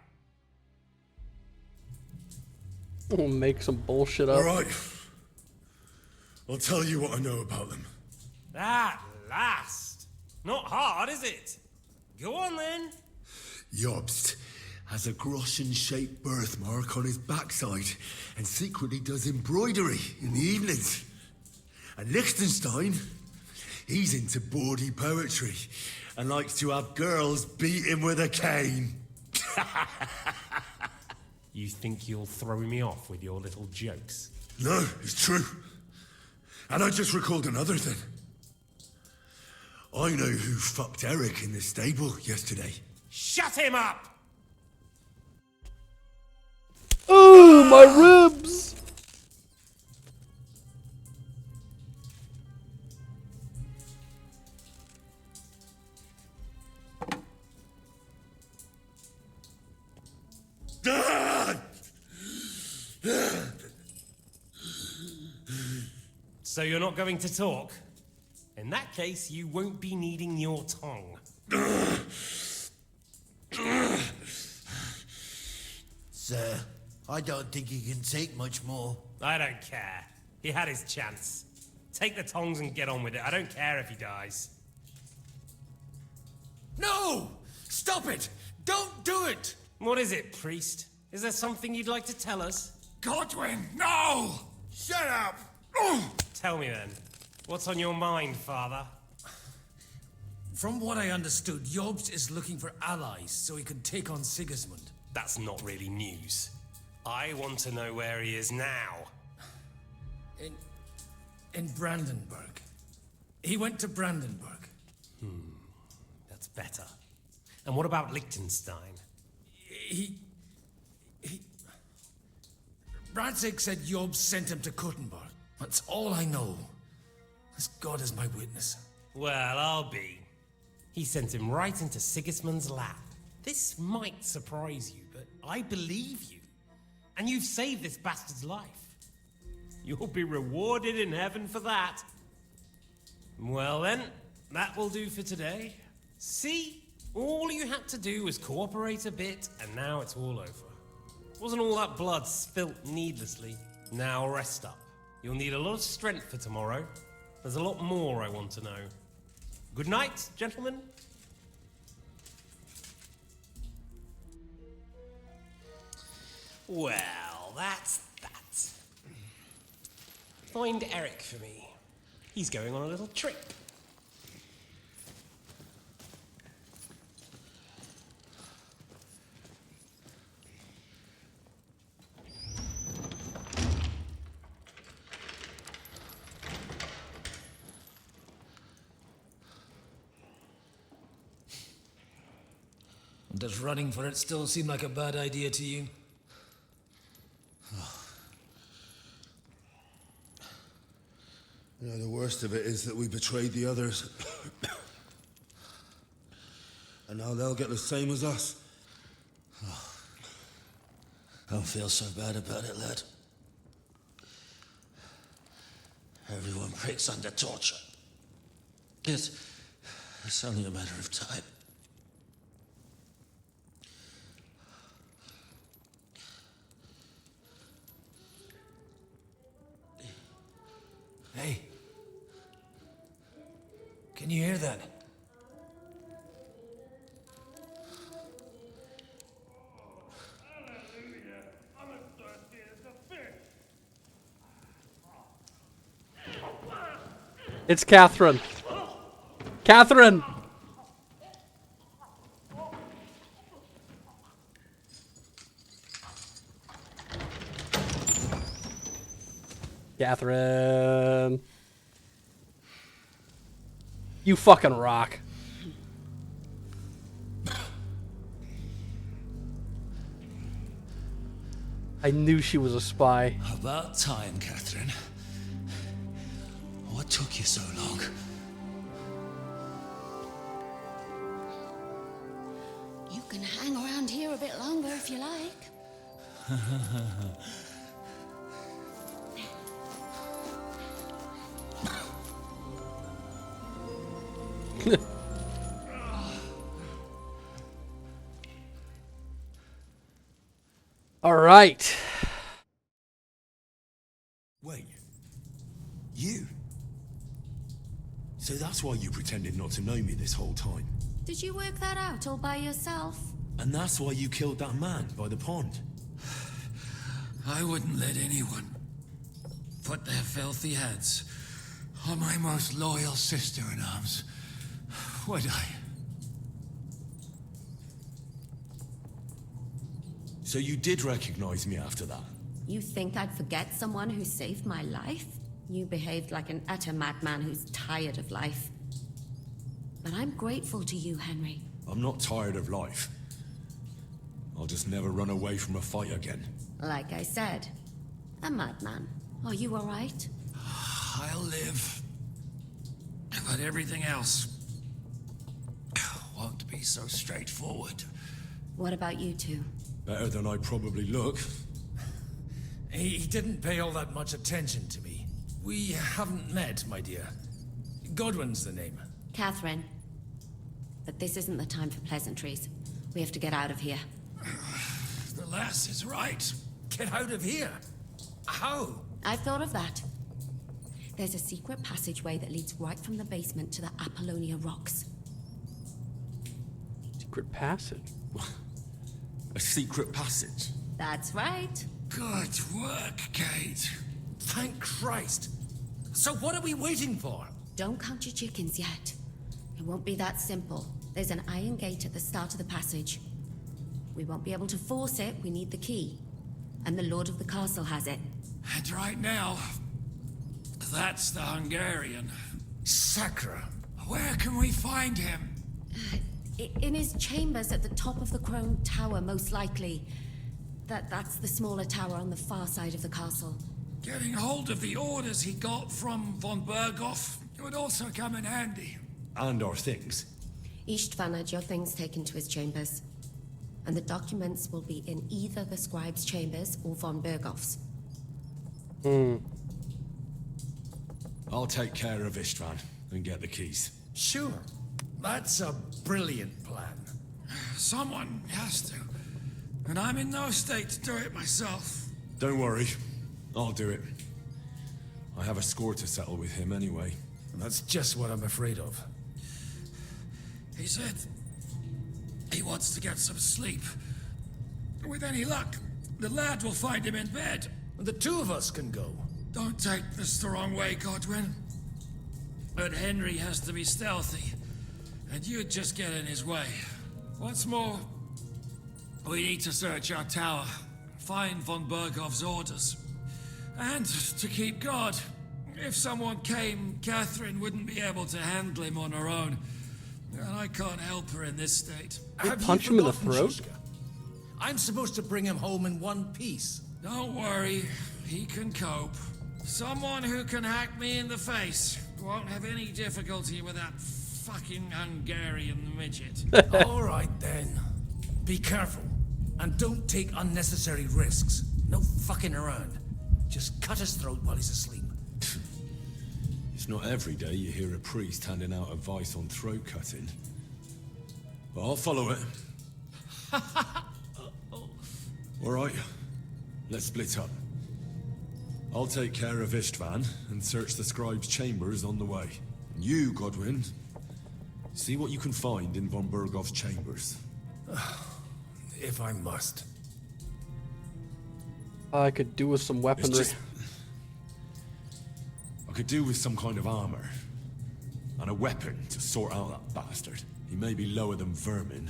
Speaker 1: We'll make some bullshit up.
Speaker 3: Alright. I'll tell you what I know about them.
Speaker 9: At last! Not hard, is it? Go on then.
Speaker 3: Jobst has a Groschen-shaped birthmark on his backside and secretly does embroidery in the evenings. And Liechtenstein, he's into bawdy poetry and likes to have girls beat him with a cane.
Speaker 9: You think you'll throw me off with your little jokes?
Speaker 3: No, it's true. And I just recalled another thing. I know who fucked Eric in the stable yesterday.
Speaker 9: Shut him up!
Speaker 1: Oh, my ribs!
Speaker 9: So you're not going to talk? In that case, you won't be needing your tongue.
Speaker 17: Sir, I don't think he can take much more.
Speaker 9: I don't care. He had his chance. Take the tongs and get on with it. I don't care if he dies.
Speaker 10: No! Stop it! Don't do it!
Speaker 9: What is it, priest? Is there something you'd like to tell us?
Speaker 10: Godwin, no!
Speaker 17: Shut up!
Speaker 9: Tell me then. What's on your mind, father?
Speaker 10: From what I understood, Jobst is looking for allies so he can take on Sigismund.
Speaker 9: That's not really news. I want to know where he is now.
Speaker 10: In Brandenburg. He went to Brandenburg.
Speaker 9: That's better. And what about Liechtenstein?
Speaker 10: Radzig said Jobst sent him to Kuttenberg. That's all I know. As God is my witness.
Speaker 9: Well, I'll be. He sent him right into Sigismund's lap. This might surprise you, but I believe you. And you've saved this bastard's life. You'll be rewarded in heaven for that. Well then, that will do for today. See? All you had to do was cooperate a bit, and now it's all over. Wasn't all that blood spilt needlessly. Now rest up. You'll need a lot of strength for tomorrow. There's a lot more I want to know. Good night, gentlemen. Well, that's that. Find Eric for me. He's going on a little trip.
Speaker 16: Does running for it still seem like a bad idea to you?
Speaker 7: You know, the worst of it is that we betrayed the others. And now they'll get the same as us.
Speaker 16: Don't feel so bad about it, lad. Everyone breaks under torture. It's only a matter of time. Hey. Can you hear that?
Speaker 1: It's Catherine. Catherine! Catherine. You fucking rock. I knew she was a spy.
Speaker 16: About time, Catherine. What took you so long?
Speaker 21: You can hang around here a bit longer if you like.
Speaker 1: All right.
Speaker 3: Wait. You? So that's why you pretended not to know me this whole time.
Speaker 21: Did you work that out all by yourself?
Speaker 3: And that's why you killed that man by the pond.
Speaker 16: I wouldn't let anyone put their filthy hands on my most loyal sister-in-arms, would I?
Speaker 3: So you did recognize me after that?
Speaker 21: You think I'd forget someone who saved my life? You behaved like an utter madman who's tired of life. But I'm grateful to you, Henry.
Speaker 3: I'm not tired of life. I'll just never run away from a fight again.
Speaker 21: Like I said, a madman. Are you all right?
Speaker 16: I'll live. But everything else won't be so straightforward.
Speaker 21: What about you two?
Speaker 3: Better than I probably look.
Speaker 10: He didn't pay all that much attention to me. We haven't met, my dear. Godwin's the name.
Speaker 21: Catherine. But this isn't the time for pleasantries. We have to get out of here.
Speaker 10: The lass is right. Get out of here. How?
Speaker 21: I've thought of that. There's a secret passageway that leads right from the basement to the Apollonia Rocks.
Speaker 1: Secret passage?
Speaker 4: A secret passage?
Speaker 21: That's right.
Speaker 10: Good work, Kate. Thank Christ. So what are we waiting for?
Speaker 21: Don't count your chickens yet. It won't be that simple. There's an iron gate at the start of the passage. We won't be able to force it. We need the key. And the Lord of the Castle has it.
Speaker 8: And right now, that's the Hungarian.
Speaker 10: Sacra.
Speaker 8: Where can we find him?
Speaker 21: In his chambers at the top of the Crone Tower, most likely. That's the smaller tower on the far side of the castle.
Speaker 8: Getting hold of the orders he got from von Berghoff would also come in handy.
Speaker 4: And our things.
Speaker 21: Istvan had your things taken to his chambers. And the documents will be in either the scribe's chambers or von Berghoff's.
Speaker 3: I'll take care of Istvan and get the keys.
Speaker 10: Sure. That's a brilliant plan.
Speaker 8: Someone has to. And I'm in no state to do it myself.
Speaker 3: Don't worry. I'll do it. I have a score to settle with him anyway.
Speaker 10: That's just what I'm afraid of.
Speaker 8: He said he wants to get some sleep. With any luck, the lad will find him in bed.
Speaker 10: The two of us can go.
Speaker 8: Don't take this the wrong way, Godwin. But Henry has to be stealthy, and you'd just get in his way. What's more, we need to search our tower, find von Berghoff's orders, and to keep guard. If someone came, Catherine wouldn't be able to handle him on her own. And I can't help her in this state.
Speaker 1: Punch him in the throat?
Speaker 10: Shishka? I'm supposed to bring him home in one piece.
Speaker 8: Don't worry, he can cope. Someone who can hack me in the face won't have any difficulty with that fucking Hungarian midget.
Speaker 10: All right then. Be careful. And don't take unnecessary risks. No fucking around. Just cut his throat while he's asleep.
Speaker 3: It's not every day you hear a priest handing out advice on throat cutting. But I'll follow it. All right, let's split up. I'll take care of Istvan and search the scribe's chambers on the way. And you, Godwin, see what you can find in von Berghoff's chambers.
Speaker 10: If I must.
Speaker 1: I could do with some weaponry.
Speaker 3: I could do with some kind of armor. And a weapon to sort out that bastard. He may be lower than vermin,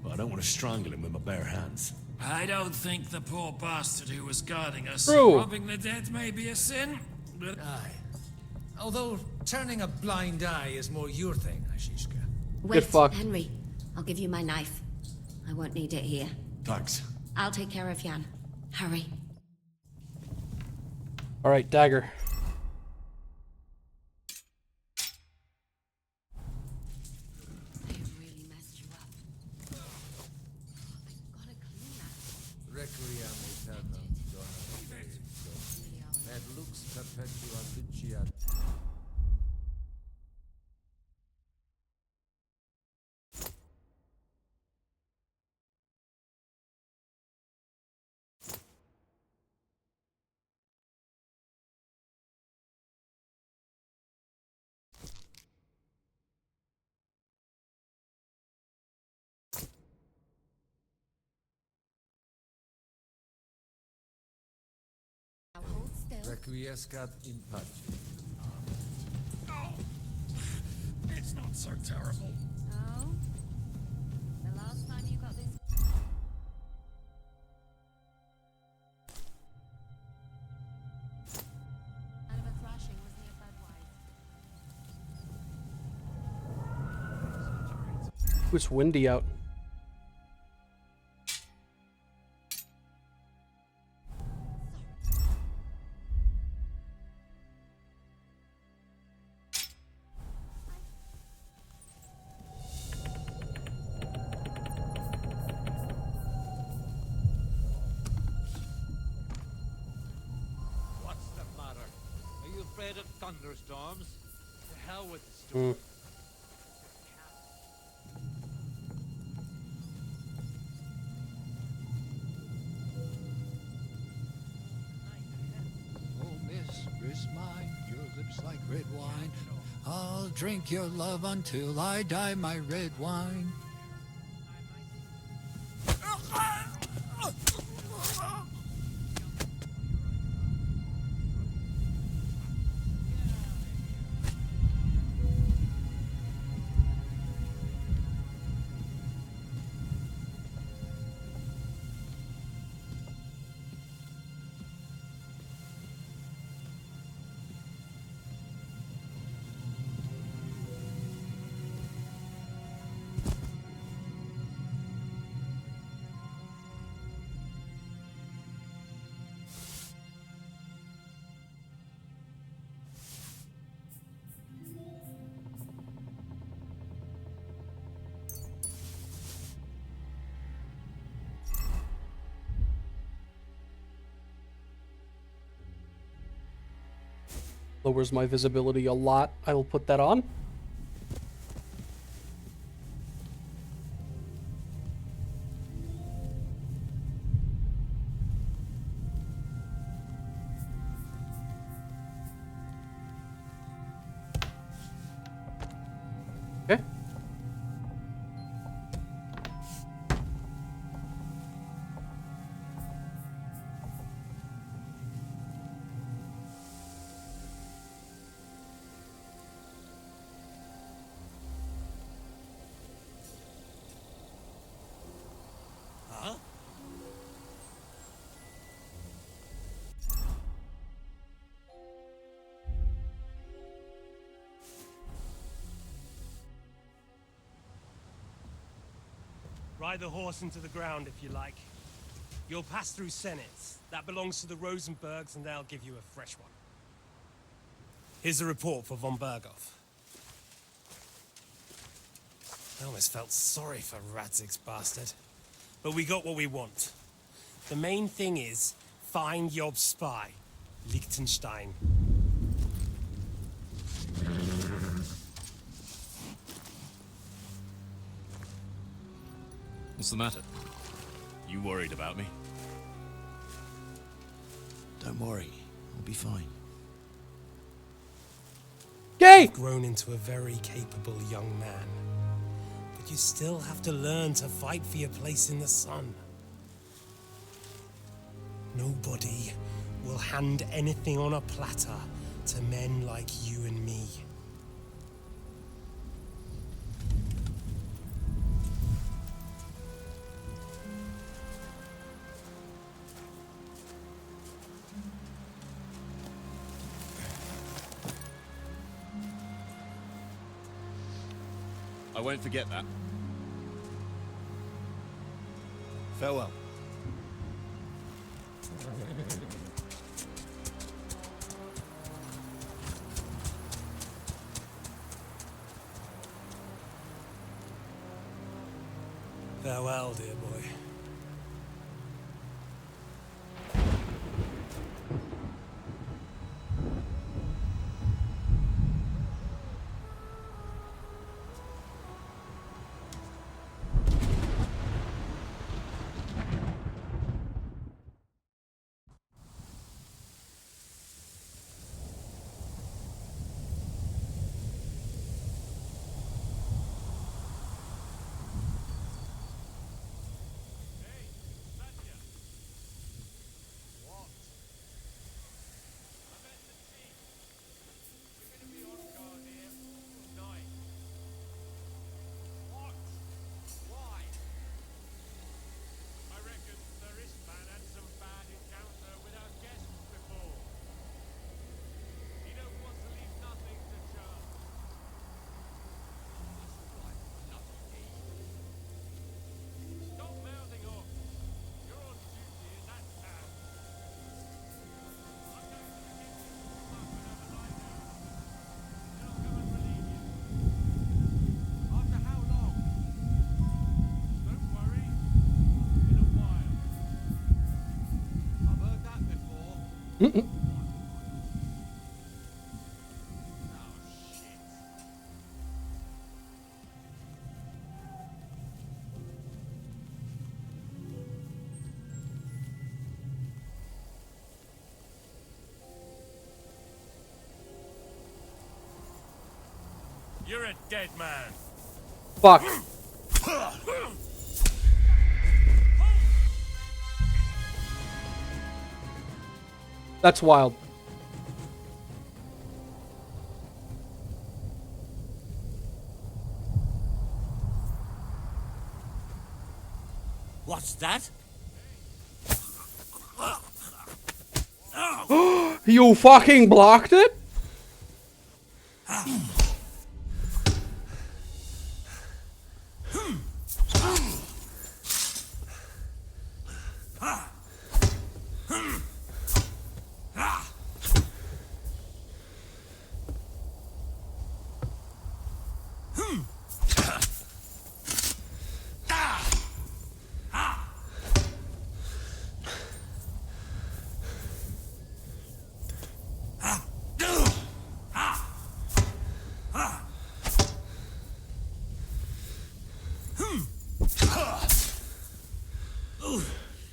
Speaker 3: but I don't want to strangle him with my bare hands.
Speaker 8: I don't think the poor bastard who was guarding us
Speaker 1: True.
Speaker 8: robbing the dead may be a sin, but...
Speaker 10: Aye. Although turning a blind eye is more your thing, Ashishka.
Speaker 21: Wait,
Speaker 1: fuck.
Speaker 21: Henry. I'll give you my knife. I won't need it here.
Speaker 3: Thanks.
Speaker 21: I'll take care of Jan. Hurry.
Speaker 1: All right, dagger.
Speaker 13: Requiem aeternam, dona et lux perpetua luciat. Requiescat in pace.
Speaker 8: Oh, it's not so terrible.
Speaker 21: Oh? The last time you got this... kind of a thrashing was near Budweiser.
Speaker 1: It's windy out.
Speaker 13: thunderstorms. To hell with the storm.
Speaker 5: Oh, mistress mine, your lips like red wine. I'll drink your love until I die, my red wine.
Speaker 1: Lowers my visibility a lot. I will put that on. Okay.
Speaker 2: Huh? Ride the horse into the ground if you like. You'll pass through Senates. That belongs to the Rosenbergs, and they'll give you a fresh one. Here's a report for von Berghoff. I almost felt sorry for Radzig's bastard. But we got what we want. The main thing is, find Job's spy, Liechtenstein.
Speaker 11: What's the matter? You worried about me?
Speaker 19: Don't worry, I'll be fine.
Speaker 1: Yay!
Speaker 2: You've grown into a very capable young man. But you still have to learn to fight for your place in the sun. Nobody will hand anything on a platter to men like you and me.
Speaker 11: I won't forget that.
Speaker 19: Farewell.
Speaker 2: Farewell, dear boy.
Speaker 8: You're a dead man.
Speaker 1: Fuck. That's wild.
Speaker 22: What's that?
Speaker 1: You fucking blocked it?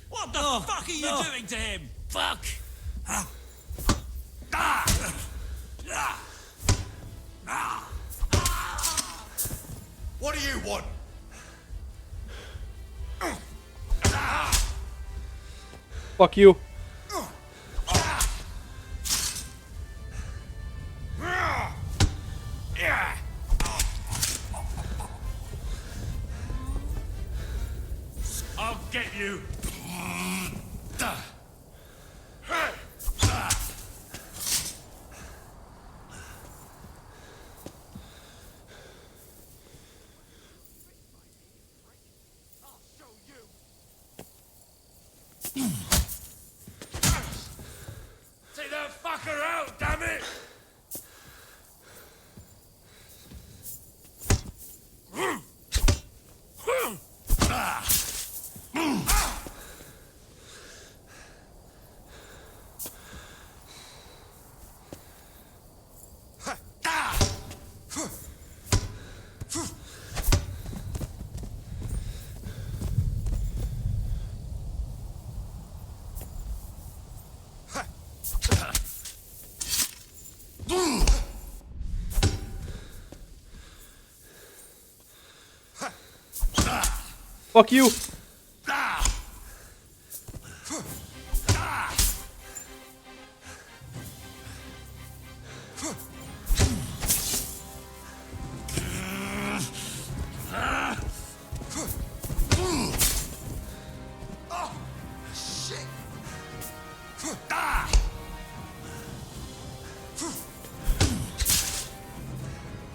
Speaker 22: What the fuck are you doing to him? Fuck!
Speaker 15: What do you want?
Speaker 1: Fuck you.
Speaker 8: I'll get you. Take that fucker out, damn it!
Speaker 1: Fuck you.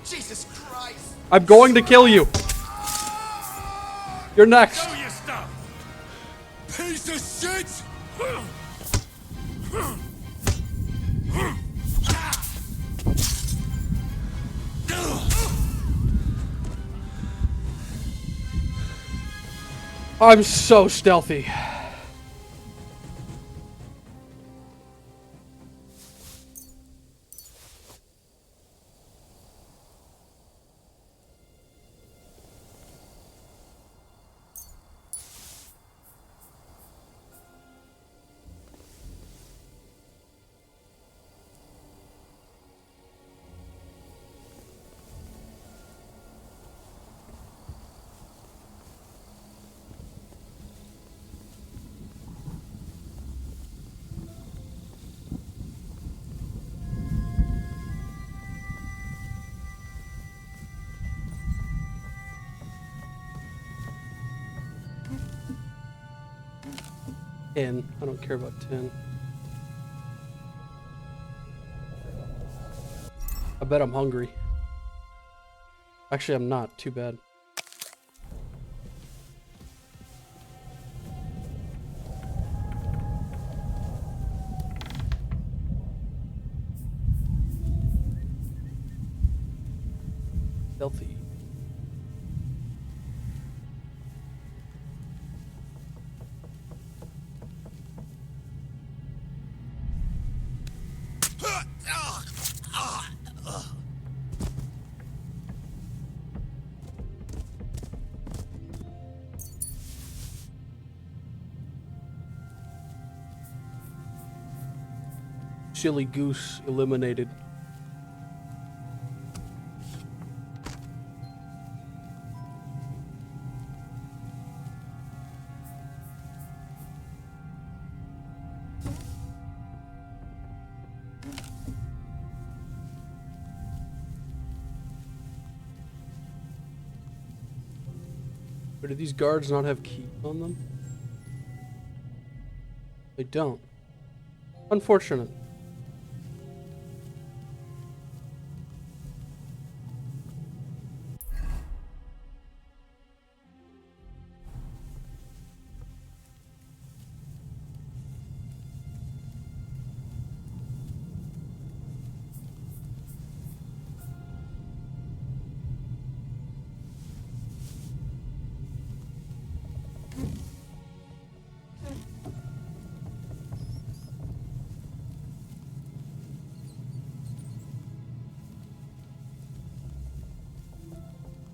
Speaker 15: Jesus Christ!
Speaker 1: I'm going to kill you. You're next.
Speaker 8: Show your stuff.
Speaker 15: Piece of shit!
Speaker 1: I'm so stealthy. Tin. I don't care about tin. I bet I'm hungry. Actually, I'm not. Too bad. Stealthy. Silly goose eliminated. But do these guards not have keys on them? They don't. Unfortunate.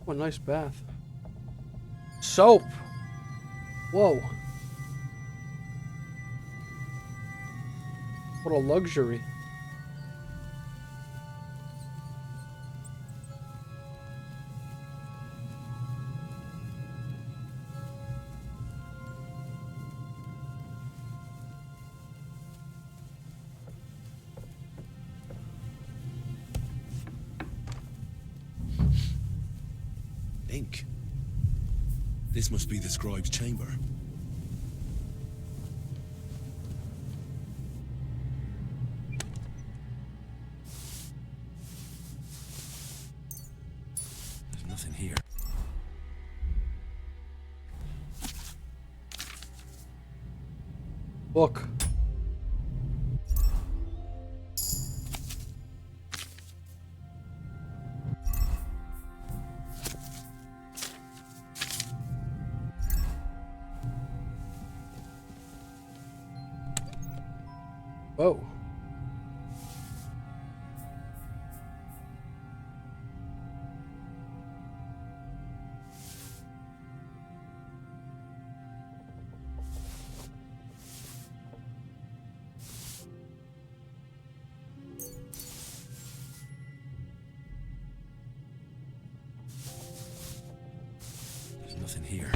Speaker 1: What a nice bath. Soap! Whoa. What a luxury.
Speaker 3: Ink. This must be the scribe's chamber. There's nothing here.
Speaker 1: Book. Whoa.
Speaker 3: There's nothing here.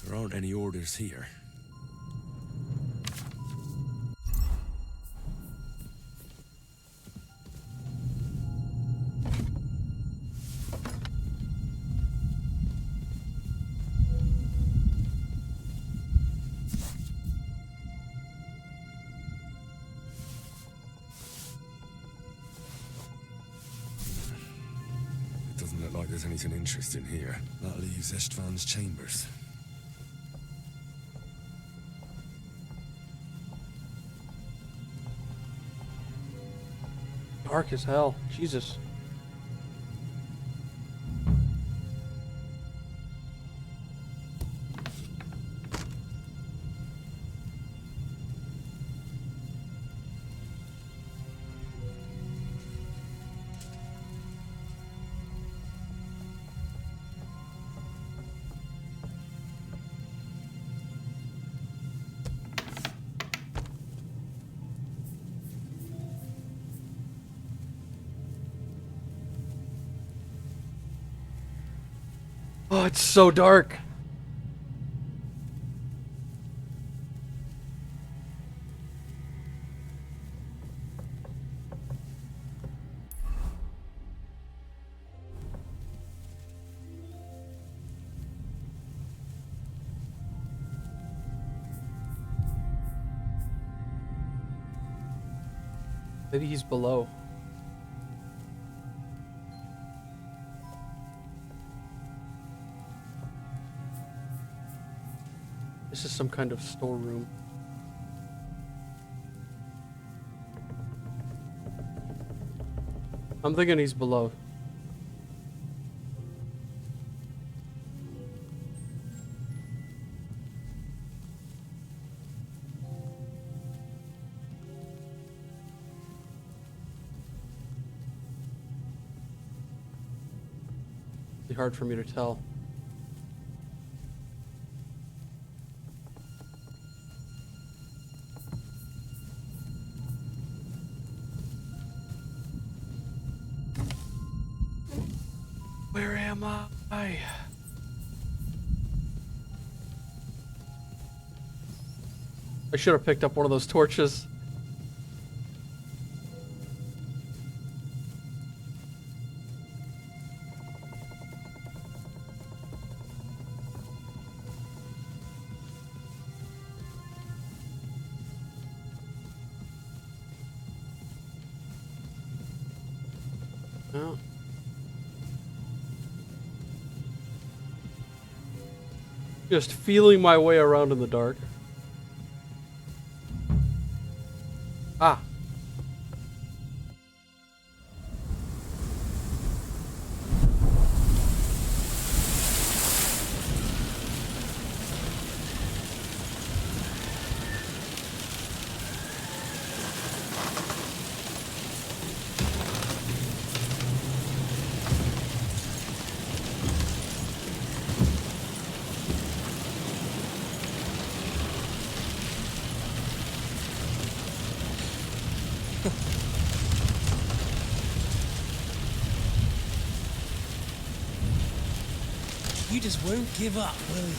Speaker 3: There aren't any orders here. It doesn't look like there's anything interesting here. That leaves Istvan's chambers.
Speaker 1: Dark as hell. Jesus. Oh, it's so dark. Maybe he's below. This is some kind of storeroom. I'm thinking he's below. It's hard for me to tell. Where am I? I should have picked up one of those torches. Oh. Just feeling my way around in the dark. Ah.
Speaker 22: You just won't give up, will you?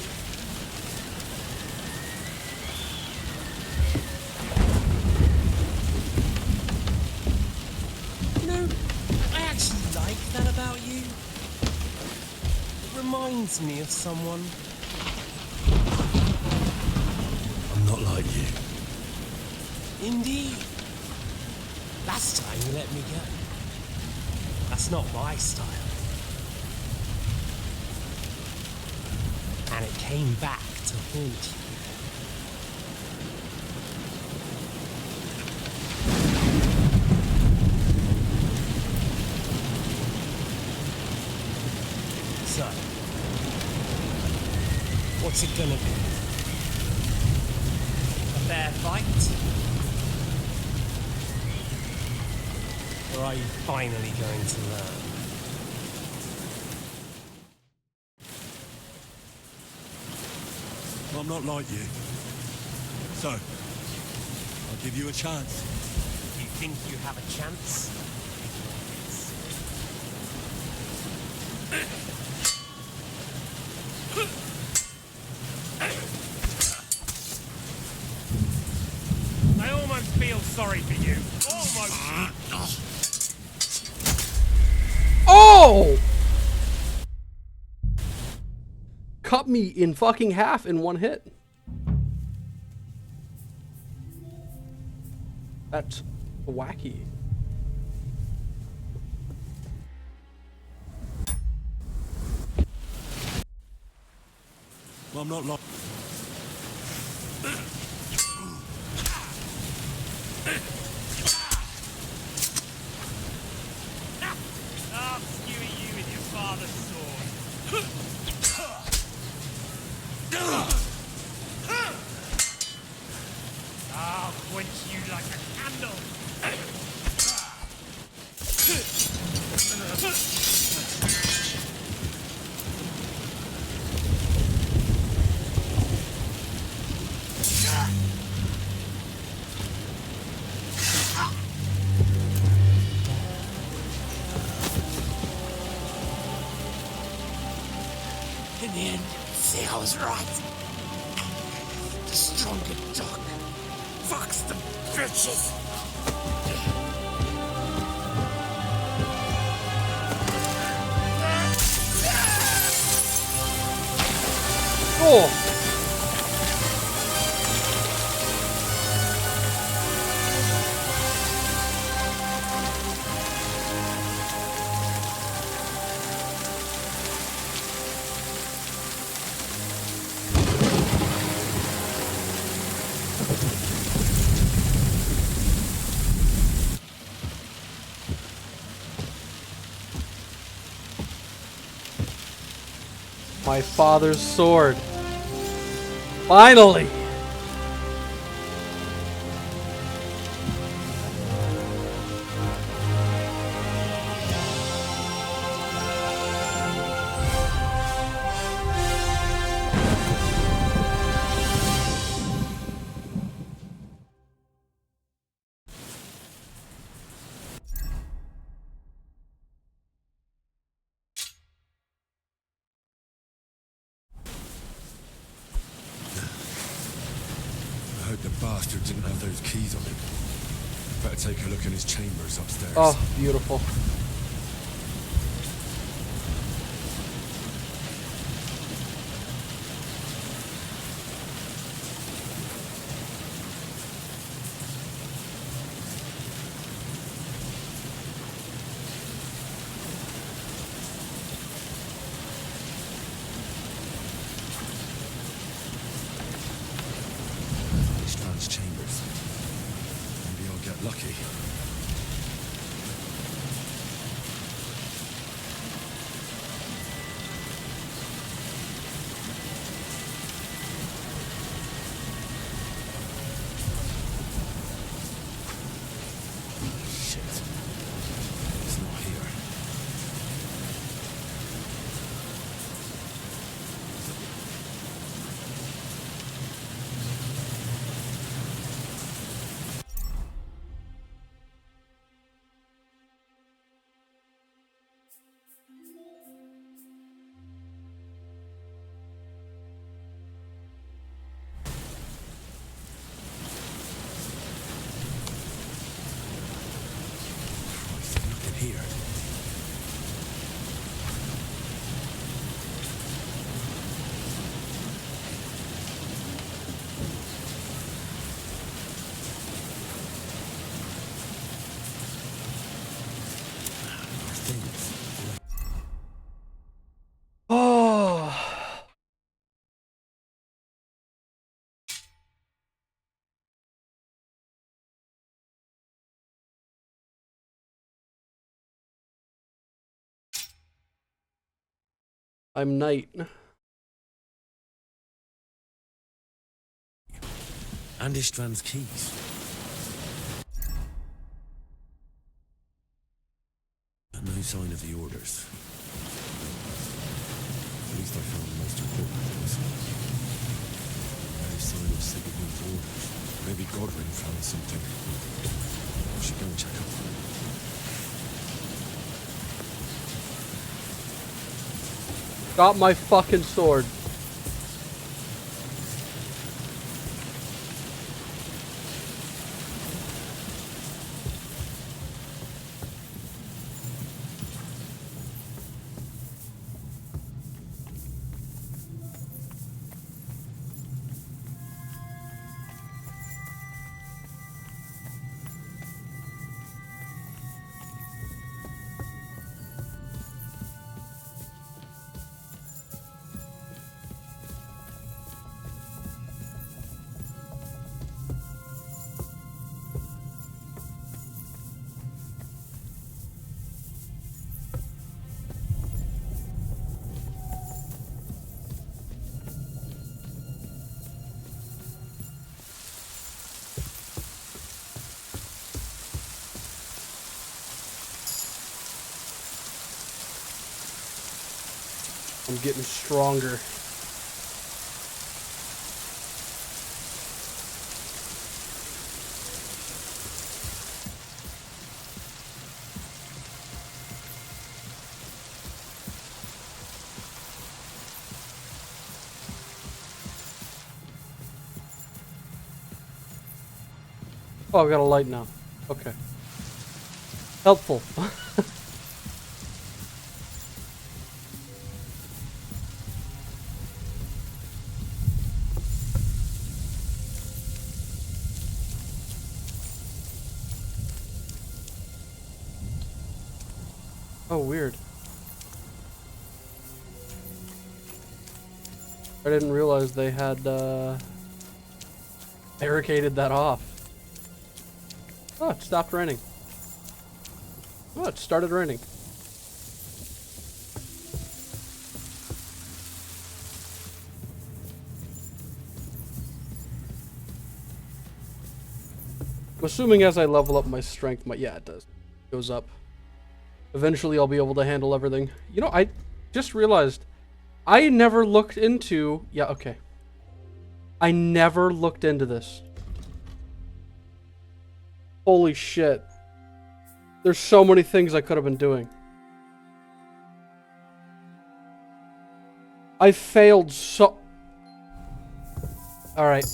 Speaker 22: You know, I actually like that about you. It reminds me of someone.
Speaker 15: I'm not like you.
Speaker 22: Indeed. Last time you let me go. That's not my style. And it came back to haunt you. So, what's it gonna be? A fair fight? Or are you finally going to learn?
Speaker 15: I'm not like you. So, I'll give you a chance.
Speaker 22: You think you have a chance? I almost feel sorry for you. Almost.
Speaker 1: Oh! Cut me in fucking half in one hit. That's wacky.
Speaker 15: I'm not like...
Speaker 22: Ah, skewy you with your father's sword. I'll quench you like a candle.
Speaker 19: In the end, see, I was right. The stronger dog. Fucks the bitches.
Speaker 1: Oh! My father's sword. Finally!
Speaker 3: bastard didn't have those keys on him. Better take a look in his chambers upstairs.
Speaker 1: Oh, beautiful.
Speaker 3: Strange chambers. Maybe I'll get lucky. Shit. It's not here. Nothing here.
Speaker 1: Oh. I'm knight.
Speaker 3: Andistrand's keys. And no sign of the orders. At least I found the most important things. No sign of Sigurd's orders. Maybe Godwin found something. I should go and check up on it.
Speaker 1: Got my fucking sword. I'm getting stronger. Oh, I've got a light now. Okay. Helpful. Oh, weird. I didn't realize they had barricaded that off. Oh, it stopped raining. Oh, it started raining. I'm assuming as I level up my strength, yeah, it does. It goes up. Eventually I'll be able to handle everything. You know, I just realized I never looked into... Yeah, okay. I never looked into this. Holy shit. There's so many things I could have been doing. I failed so... Alright.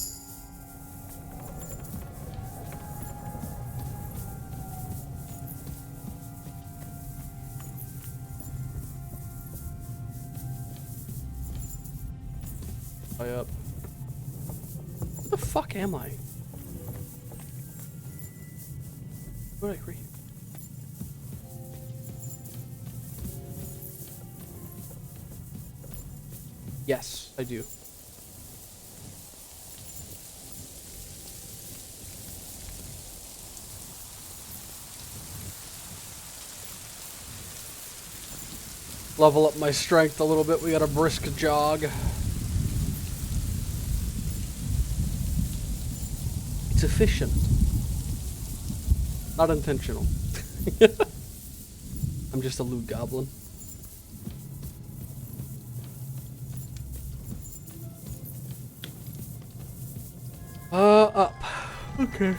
Speaker 1: High up. Where the fuck am I? What did I read? Yes, I do. Level up my strength a little bit. We got a brisk jog. It's efficient. Not intentional. I'm just a loot goblin. Up. Okay.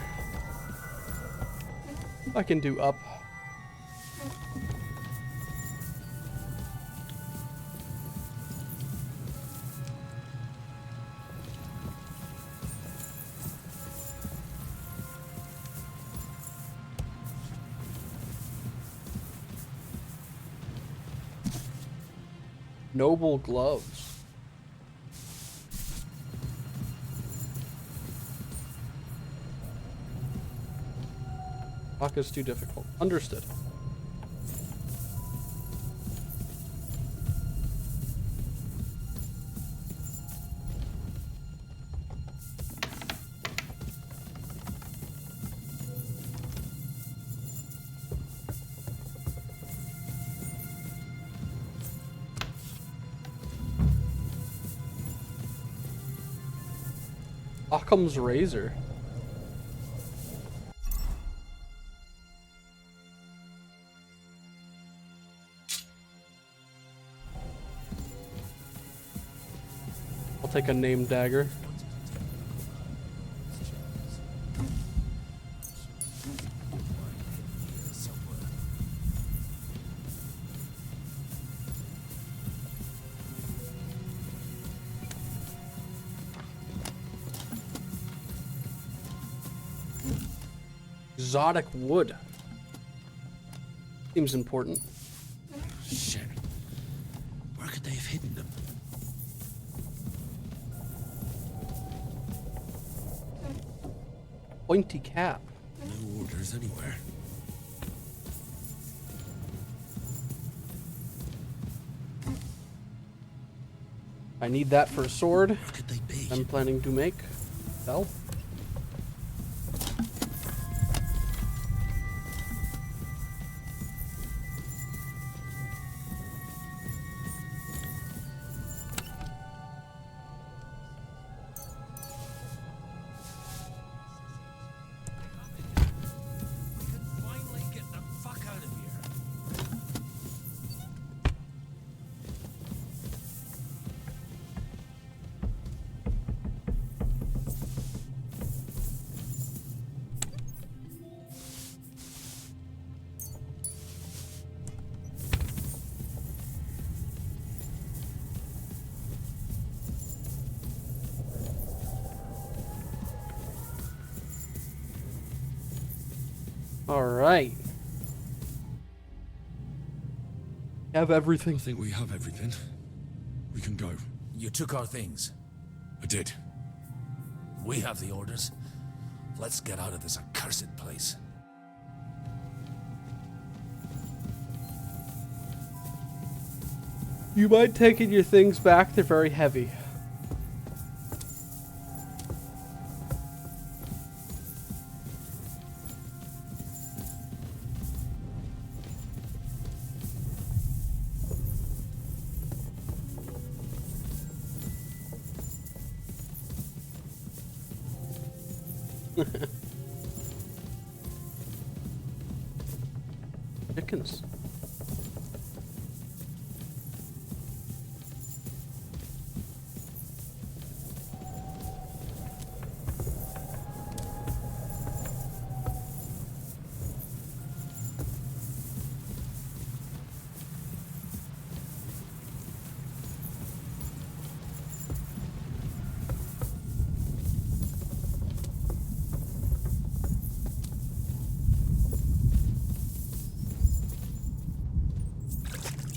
Speaker 1: I can do up. Noble gloves. Fuck is too difficult. Understood. Occam's razor. I'll take a name dagger. Exotic wood. Seems important.
Speaker 16: Shit. Where could they have hidden them?
Speaker 1: Pointy cap.
Speaker 16: No orders anywhere.
Speaker 1: I need that for a sword.
Speaker 16: Where could they be?
Speaker 1: I'm planning to make. Sell.
Speaker 16: Finally get the fuck out of here.
Speaker 1: All right. Have everything.
Speaker 4: I think we have everything. We can go.
Speaker 10: You took our things.
Speaker 4: I did.
Speaker 10: We have the orders. Let's get out of this accursed place.
Speaker 1: You mind taking your things back? They're very heavy. Dickens.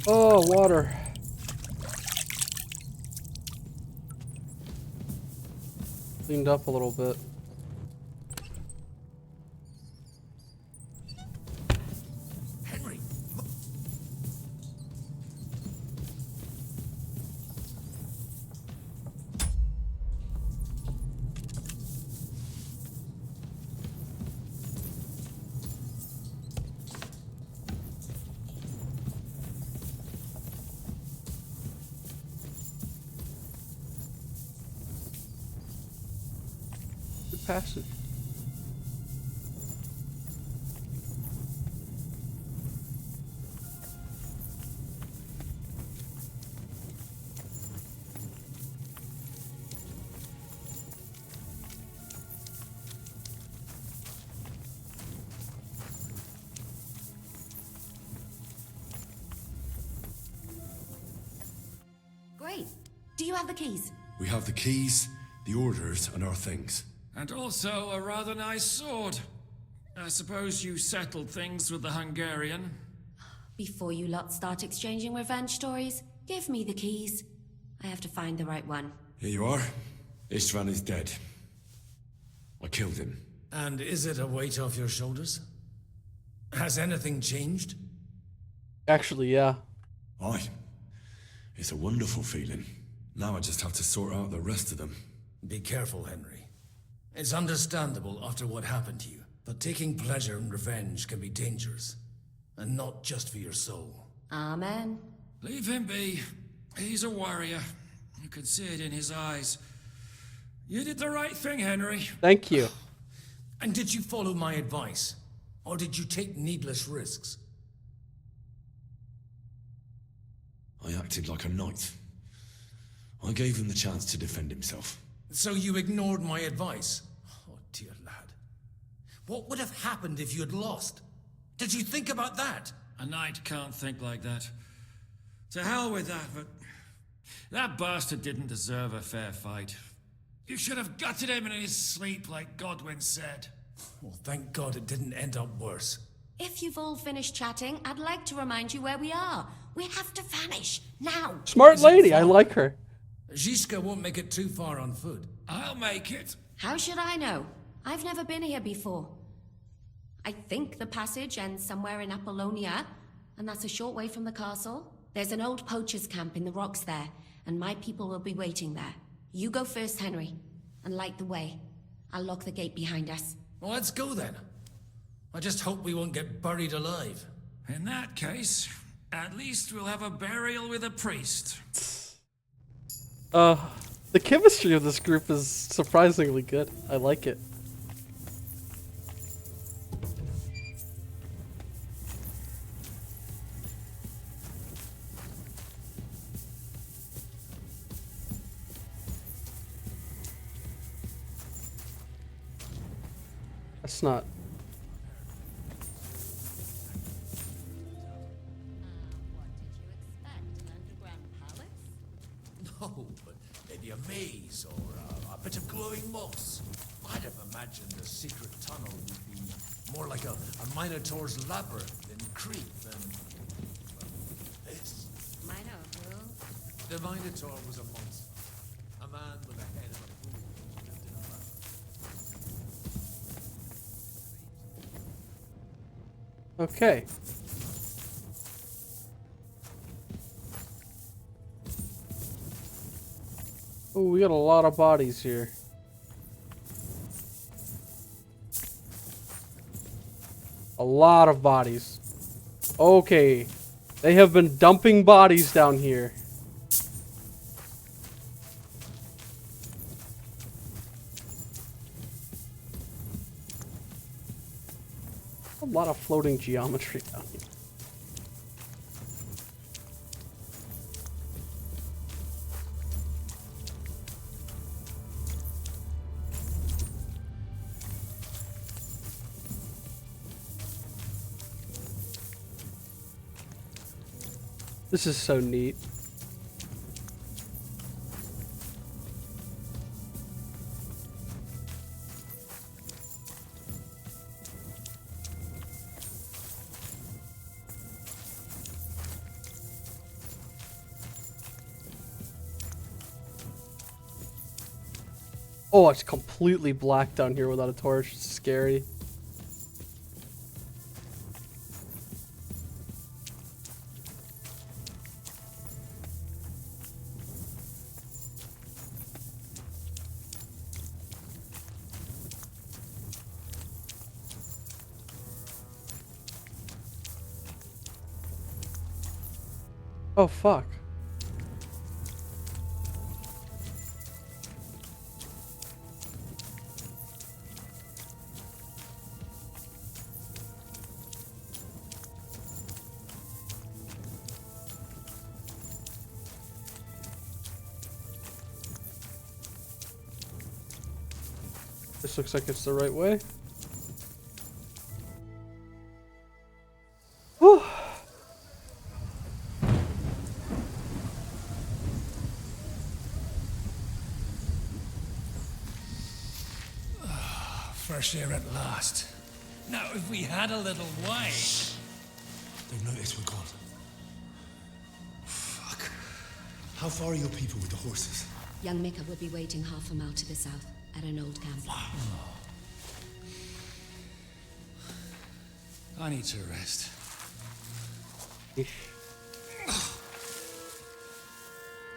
Speaker 1: Oh, water. Cleaned up a little bit.
Speaker 10: Henry!
Speaker 1: Good passage.
Speaker 21: Great. Do you have the keys?
Speaker 4: We have the keys, the orders, and our things.
Speaker 8: And also a rather nice sword. I suppose you settled things with the Hungarian.
Speaker 21: Before you lot start exchanging revenge stories, give me the keys. I have to find the right one.
Speaker 4: Here you are. Istvan is dead. I killed him.
Speaker 10: And is it a weight off your shoulders? Has anything changed?
Speaker 1: Actually, yeah.
Speaker 4: Aye. It's a wonderful feeling. Now I just have to sort out the rest of them.
Speaker 10: Be careful, Henry. It's understandable after what happened to you, but taking pleasure in revenge can be dangerous. And not just for your soul.
Speaker 21: Amen.
Speaker 8: Leave him be. He's a warrior. You can see it in his eyes. You did the right thing, Henry.
Speaker 1: Thank you.
Speaker 10: And did you follow my advice? Or did you take needless risks?
Speaker 4: I acted like a knight. I gave him the chance to defend himself.
Speaker 10: So you ignored my advice? Oh, dear lad. What would have happened if you had lost? Did you think about that?
Speaker 8: A knight can't think like that. To hell with that, but that bastard didn't deserve a fair fight. You should have gutted him in his sleep like Godwin said.
Speaker 10: Well, thank God it didn't end up worse.
Speaker 21: If you've all finished chatting, I'd like to remind you where we are. We have to vanish, now.
Speaker 1: Smart lady, I like her.
Speaker 10: Zizka won't make it too far on foot.
Speaker 8: I'll make it.
Speaker 21: How should I know? I've never been here before. I think the passage ends somewhere in Apollonia, and that's a short way from the castle. There's an old poacher's camp in the rocks there, and my people will be waiting there. You go first, Henry, and light the way. I'll lock the gate behind us.
Speaker 10: Well, let's go then. I just hope we won't get buried alive.
Speaker 8: In that case, at least we'll have a burial with a priest.
Speaker 1: The chemistry of this group is surprisingly good. I like it. That's not...
Speaker 16: No, but maybe a maze or a bit of glowing moss. I'd have imagined the secret tunnel would be more like a Minotaur's labyrinth in Crete than this.
Speaker 21: Minotaur?
Speaker 16: The Minotaur was a monster. A man with a head of a bull lived in a mountain.
Speaker 1: Okay. Oh, we got a lot of bodies here. A lot of bodies. Okay. They have been dumping bodies down here. A lot of floating geometry down here. This is so neat. Oh, it's completely black down here without a torch. It's scary. Oh, fuck. This looks like it's the right way. Whew.
Speaker 16: Fresh air at last. Now, if we had a little wine.
Speaker 7: They've noticed we're gone. Fuck. How far are your people with the horses?
Speaker 21: Young Mika will be waiting half a mile to the south at an old camp.
Speaker 22: I need to rest.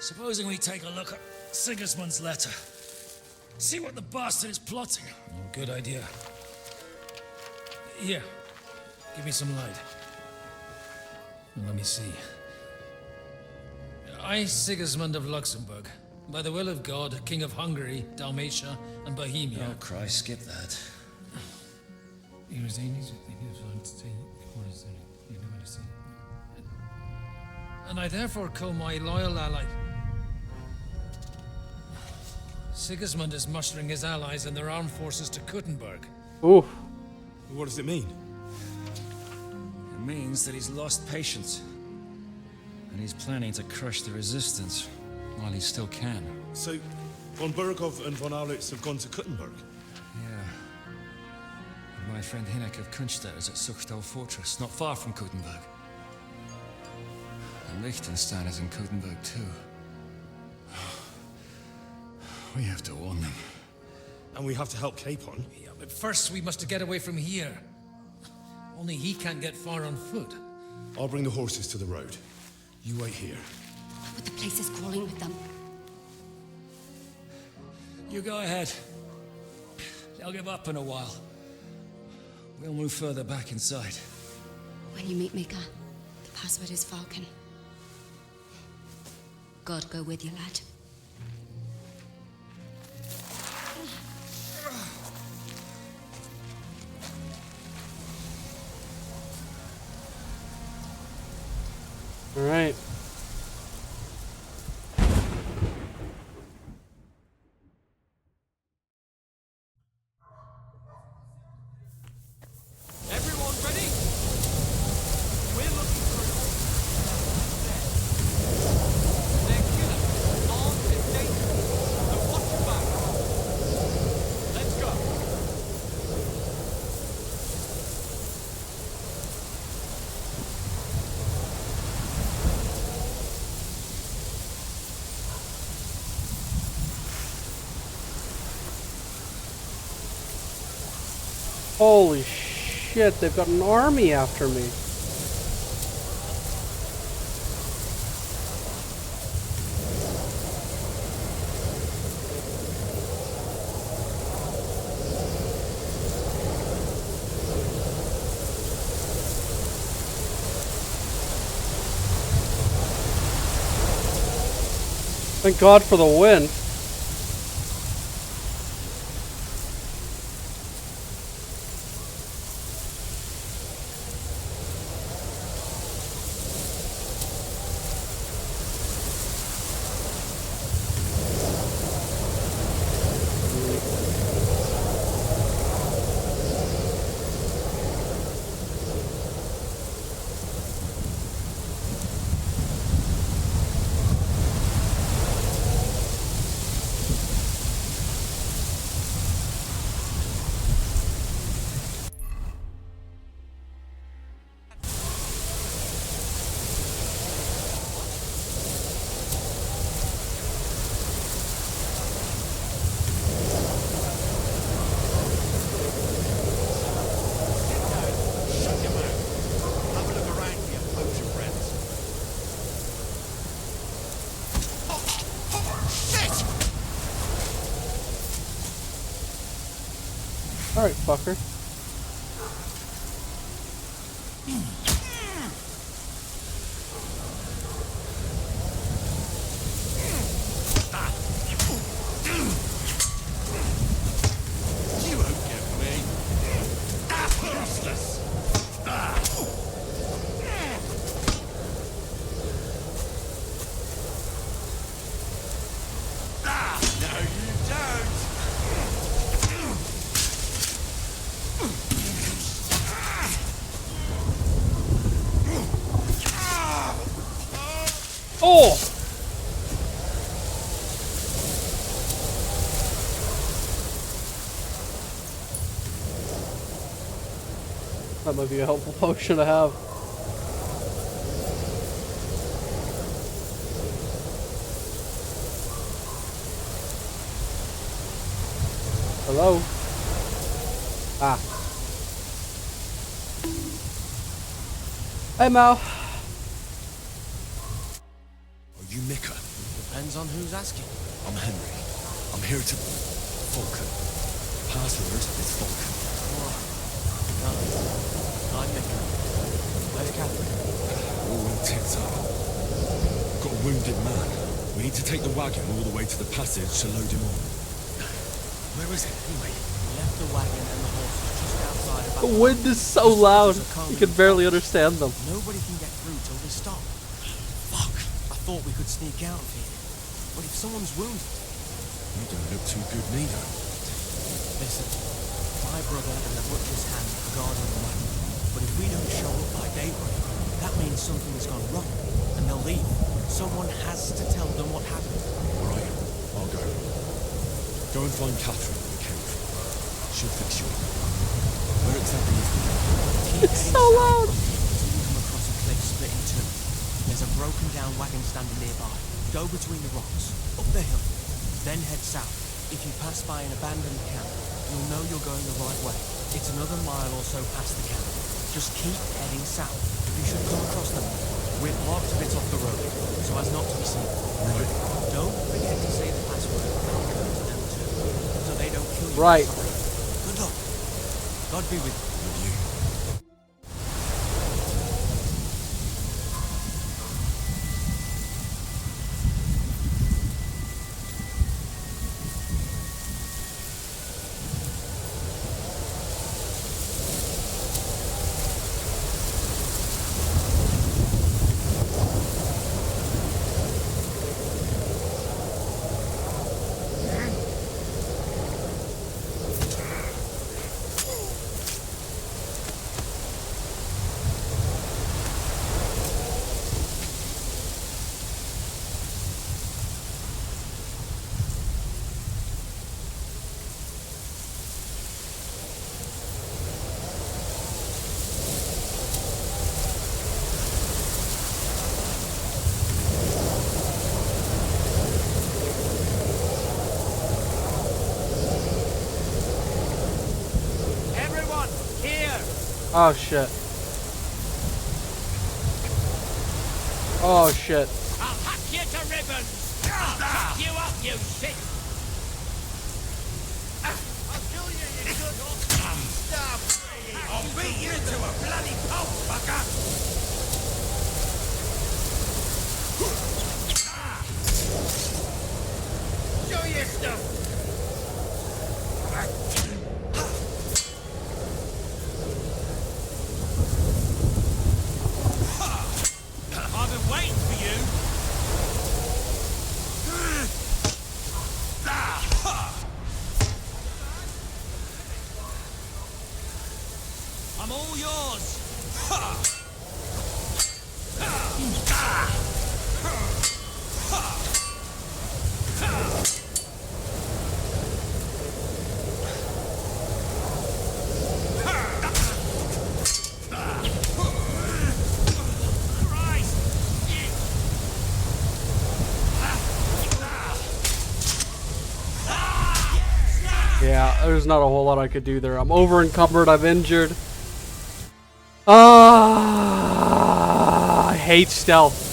Speaker 22: Supposing we take a look at Sigismund's letter. See what the bastard is plotting.
Speaker 16: Oh, good idea. Here, give me some light. Let me see. I, Sigismund of Luxembourg, by the will of God, King of Hungary, Dalmatia, and Bohemia.
Speaker 22: Oh, Christ, skip that.
Speaker 16: And I therefore call my loyal ally. Sigismund is mustering his allies and their armed forces to Kuttenberg.
Speaker 1: Ooh.
Speaker 7: What does it mean?
Speaker 22: It means that he's lost patience. And he's planning to crush the resistance while he still can.
Speaker 7: So, von Burgov and von Aulitz have gone to Kuttenberg?
Speaker 22: Yeah. And my friend Hinek of Kunstedt is at Suchtal Fortress, not far from Kuttenberg. And Liechtenstein is in Kuttenberg too. We have to warn them.
Speaker 7: And we have to help Capon?
Speaker 16: Yeah, but first we must get away from here. Only he can't get far on foot.
Speaker 7: I'll bring the horses to the road. You wait here.
Speaker 21: But the place is crawling with them.
Speaker 22: You go ahead. They'll give up in a while. We'll move further back inside.
Speaker 21: When you meet Mika, the password is Falcon. God go with you, lad.
Speaker 1: All right.
Speaker 18: Everyone ready? We're looking for an They're killers, armed and dangerous. So watch your back. Let's go.
Speaker 1: Holy shit, they've got an army after me. Thank God for the wind. Alright, fucker.
Speaker 15: You won't get me. Useless. No, you don't.
Speaker 1: Oh! That might be a helpful potion to have. Hello? Ah. Hey, Mal.
Speaker 4: Are you Mika?
Speaker 19: Depends on who's asking.
Speaker 4: I'm Henry. I'm here to... Falcon. Password is Falcon.
Speaker 19: I'm Mika. Where's Catherine?
Speaker 4: All tipped up. Got a wounded man. We need to take the wagon all the way to the passage to load him on. Where is it, anyway?
Speaker 19: We left the wagon and the horses just outside of...
Speaker 1: The wind is so loud, you can barely understand them.
Speaker 19: Nobody can get through till they stop. Fuck. I thought we could sneak out of here. But if someone's wounded...
Speaker 4: You don't look too good neither.
Speaker 19: Listen, my brother and the butcher's hand are guarding the wagon. But if we don't show up by daybreak, that means something has gone wrong, and they'll leave. Someone has to tell them what happened.
Speaker 4: Right, I'll go. Go and find Catherine in the cave. She'll fix you up. Where exactly is the...
Speaker 1: It's so loud!
Speaker 19: Until you come across a cliff split in two. There's a broken down wagon standing nearby. Go between the rocks, up the hill, then head south. If you pass by an abandoned camp, you'll know you're going the right way. It's another mile or so past the camp. Just keep heading south. You should come across them. We're parked a bit off the road, so as not to be seen.
Speaker 4: Right.
Speaker 19: Don't forget to say the password to them too, so they don't kill you.
Speaker 1: Right.
Speaker 19: Good luck. God be with you.
Speaker 1: Oh shit. Oh shit.
Speaker 22: I'll hack you to ribbons! I'll chop you up, you shit!
Speaker 18: I'll kill you, you good stop! I'll beat you to a bloody pulp, fucker! Show your stuff!
Speaker 22: I've been waiting for you! I'm all yours!
Speaker 1: Yeah, there's not a whole lot I could do there. I'm over encumbered, I'm injured. I hate stealth.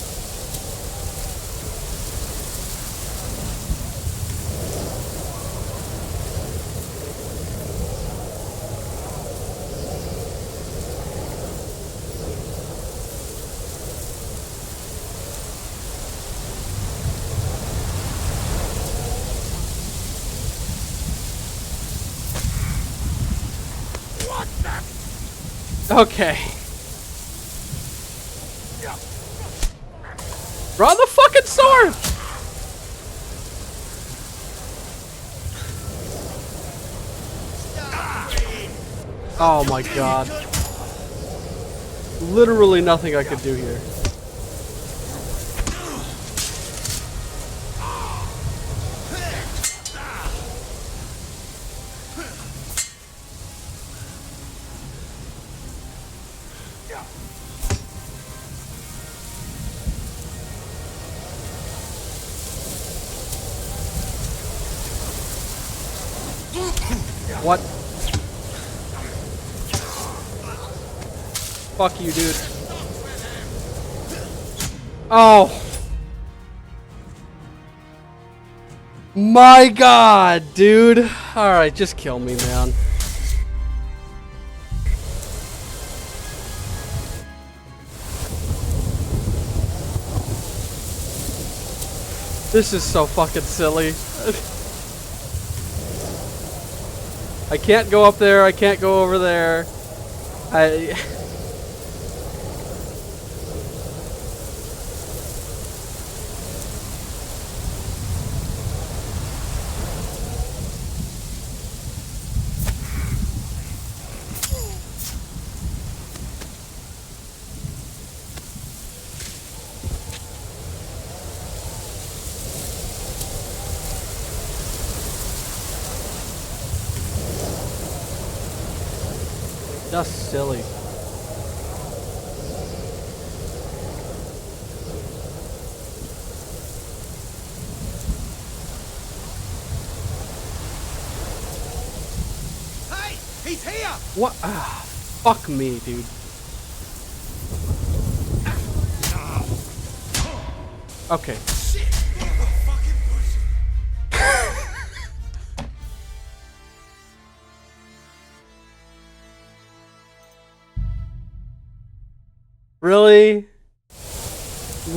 Speaker 1: Okay. Draw the fucking sword! Oh my god. Literally nothing I could do here. What? Fuck you, dude. Oh. My god, dude. Alright, just kill me, man. This is so fucking silly. I can't go up there, I can't go over there. Just silly.
Speaker 2: Hey, he's here.
Speaker 1: What? Ah, fuck me, dude. Okay. Really?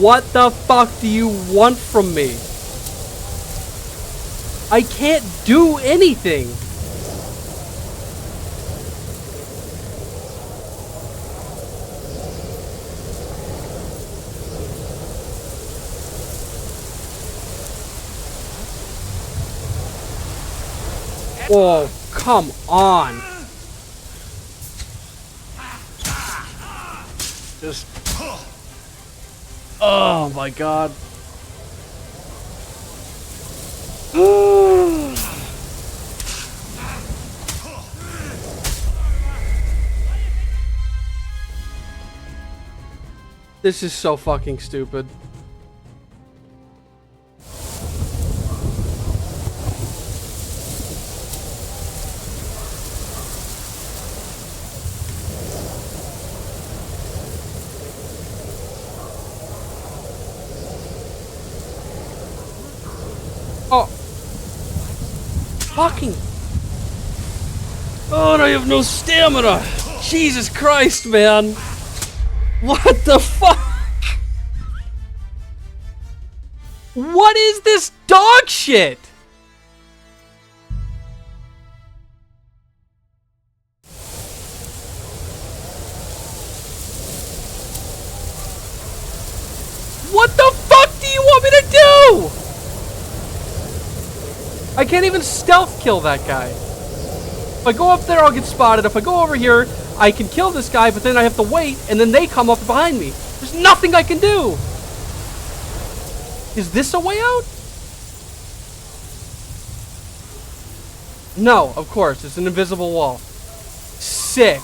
Speaker 1: What the fuck do you want from me? I can't do anything. Whoa, come on. Just... Oh my god. This is so fucking stupid. Oh. Fucking. Oh, and I have no stamina. Jesus Christ, man. What the fuck? What is this dog shit? What the fuck do you want me to do? I can't even stealth kill that guy. If I go up there, I'll get spotted. If I go over here, I can kill this guy, but then I have to wait, and then they come up behind me. There's nothing I can do. Is this a way out? No, of course. It's an invisible wall. Sick.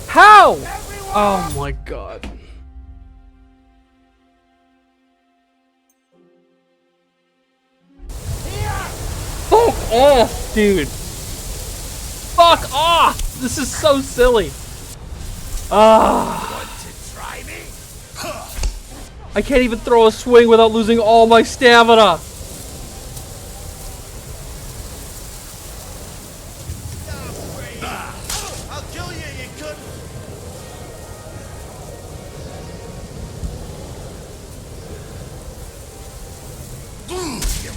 Speaker 1: How? Everyone! Oh my god. Fuck off, dude. Fuck off. This is so silly. Ah. I can't even throw a swing without losing all my stamina.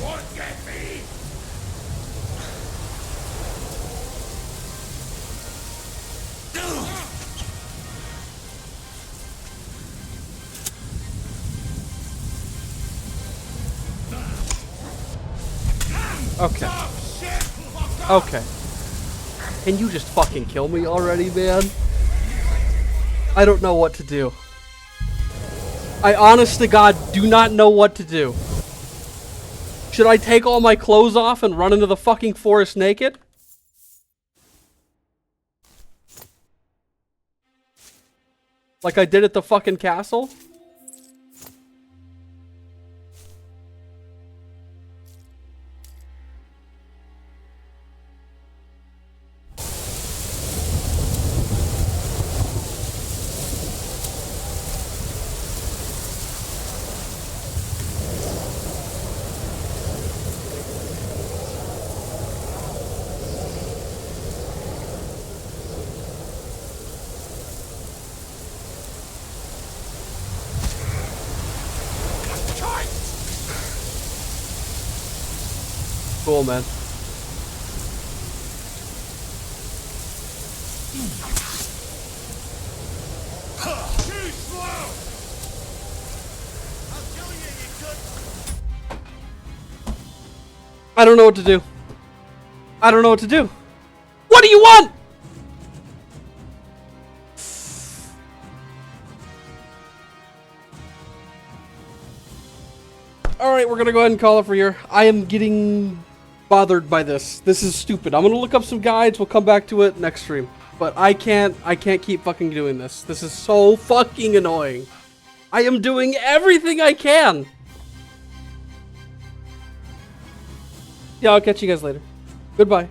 Speaker 18: won't get me!
Speaker 1: Okay. Okay. Can you just fucking kill me already, man? I don't know what to do. I honest to God do not know what to do. Should I take all my clothes off and run into the fucking forest naked? Like I did at the fucking castle? Cool, man.
Speaker 18: Too slow! I'll kill you, you good.
Speaker 1: I don't know what to do. I don't know what to do. What do you want? Alright, we're gonna go ahead and call it for here. I am getting bothered by this. This is stupid. I'm gonna look up some guides. We'll come back to it next stream. But I can't keep fucking doing this. This is so fucking annoying. I am doing everything I can. Yeah, I'll catch you guys later. Goodbye.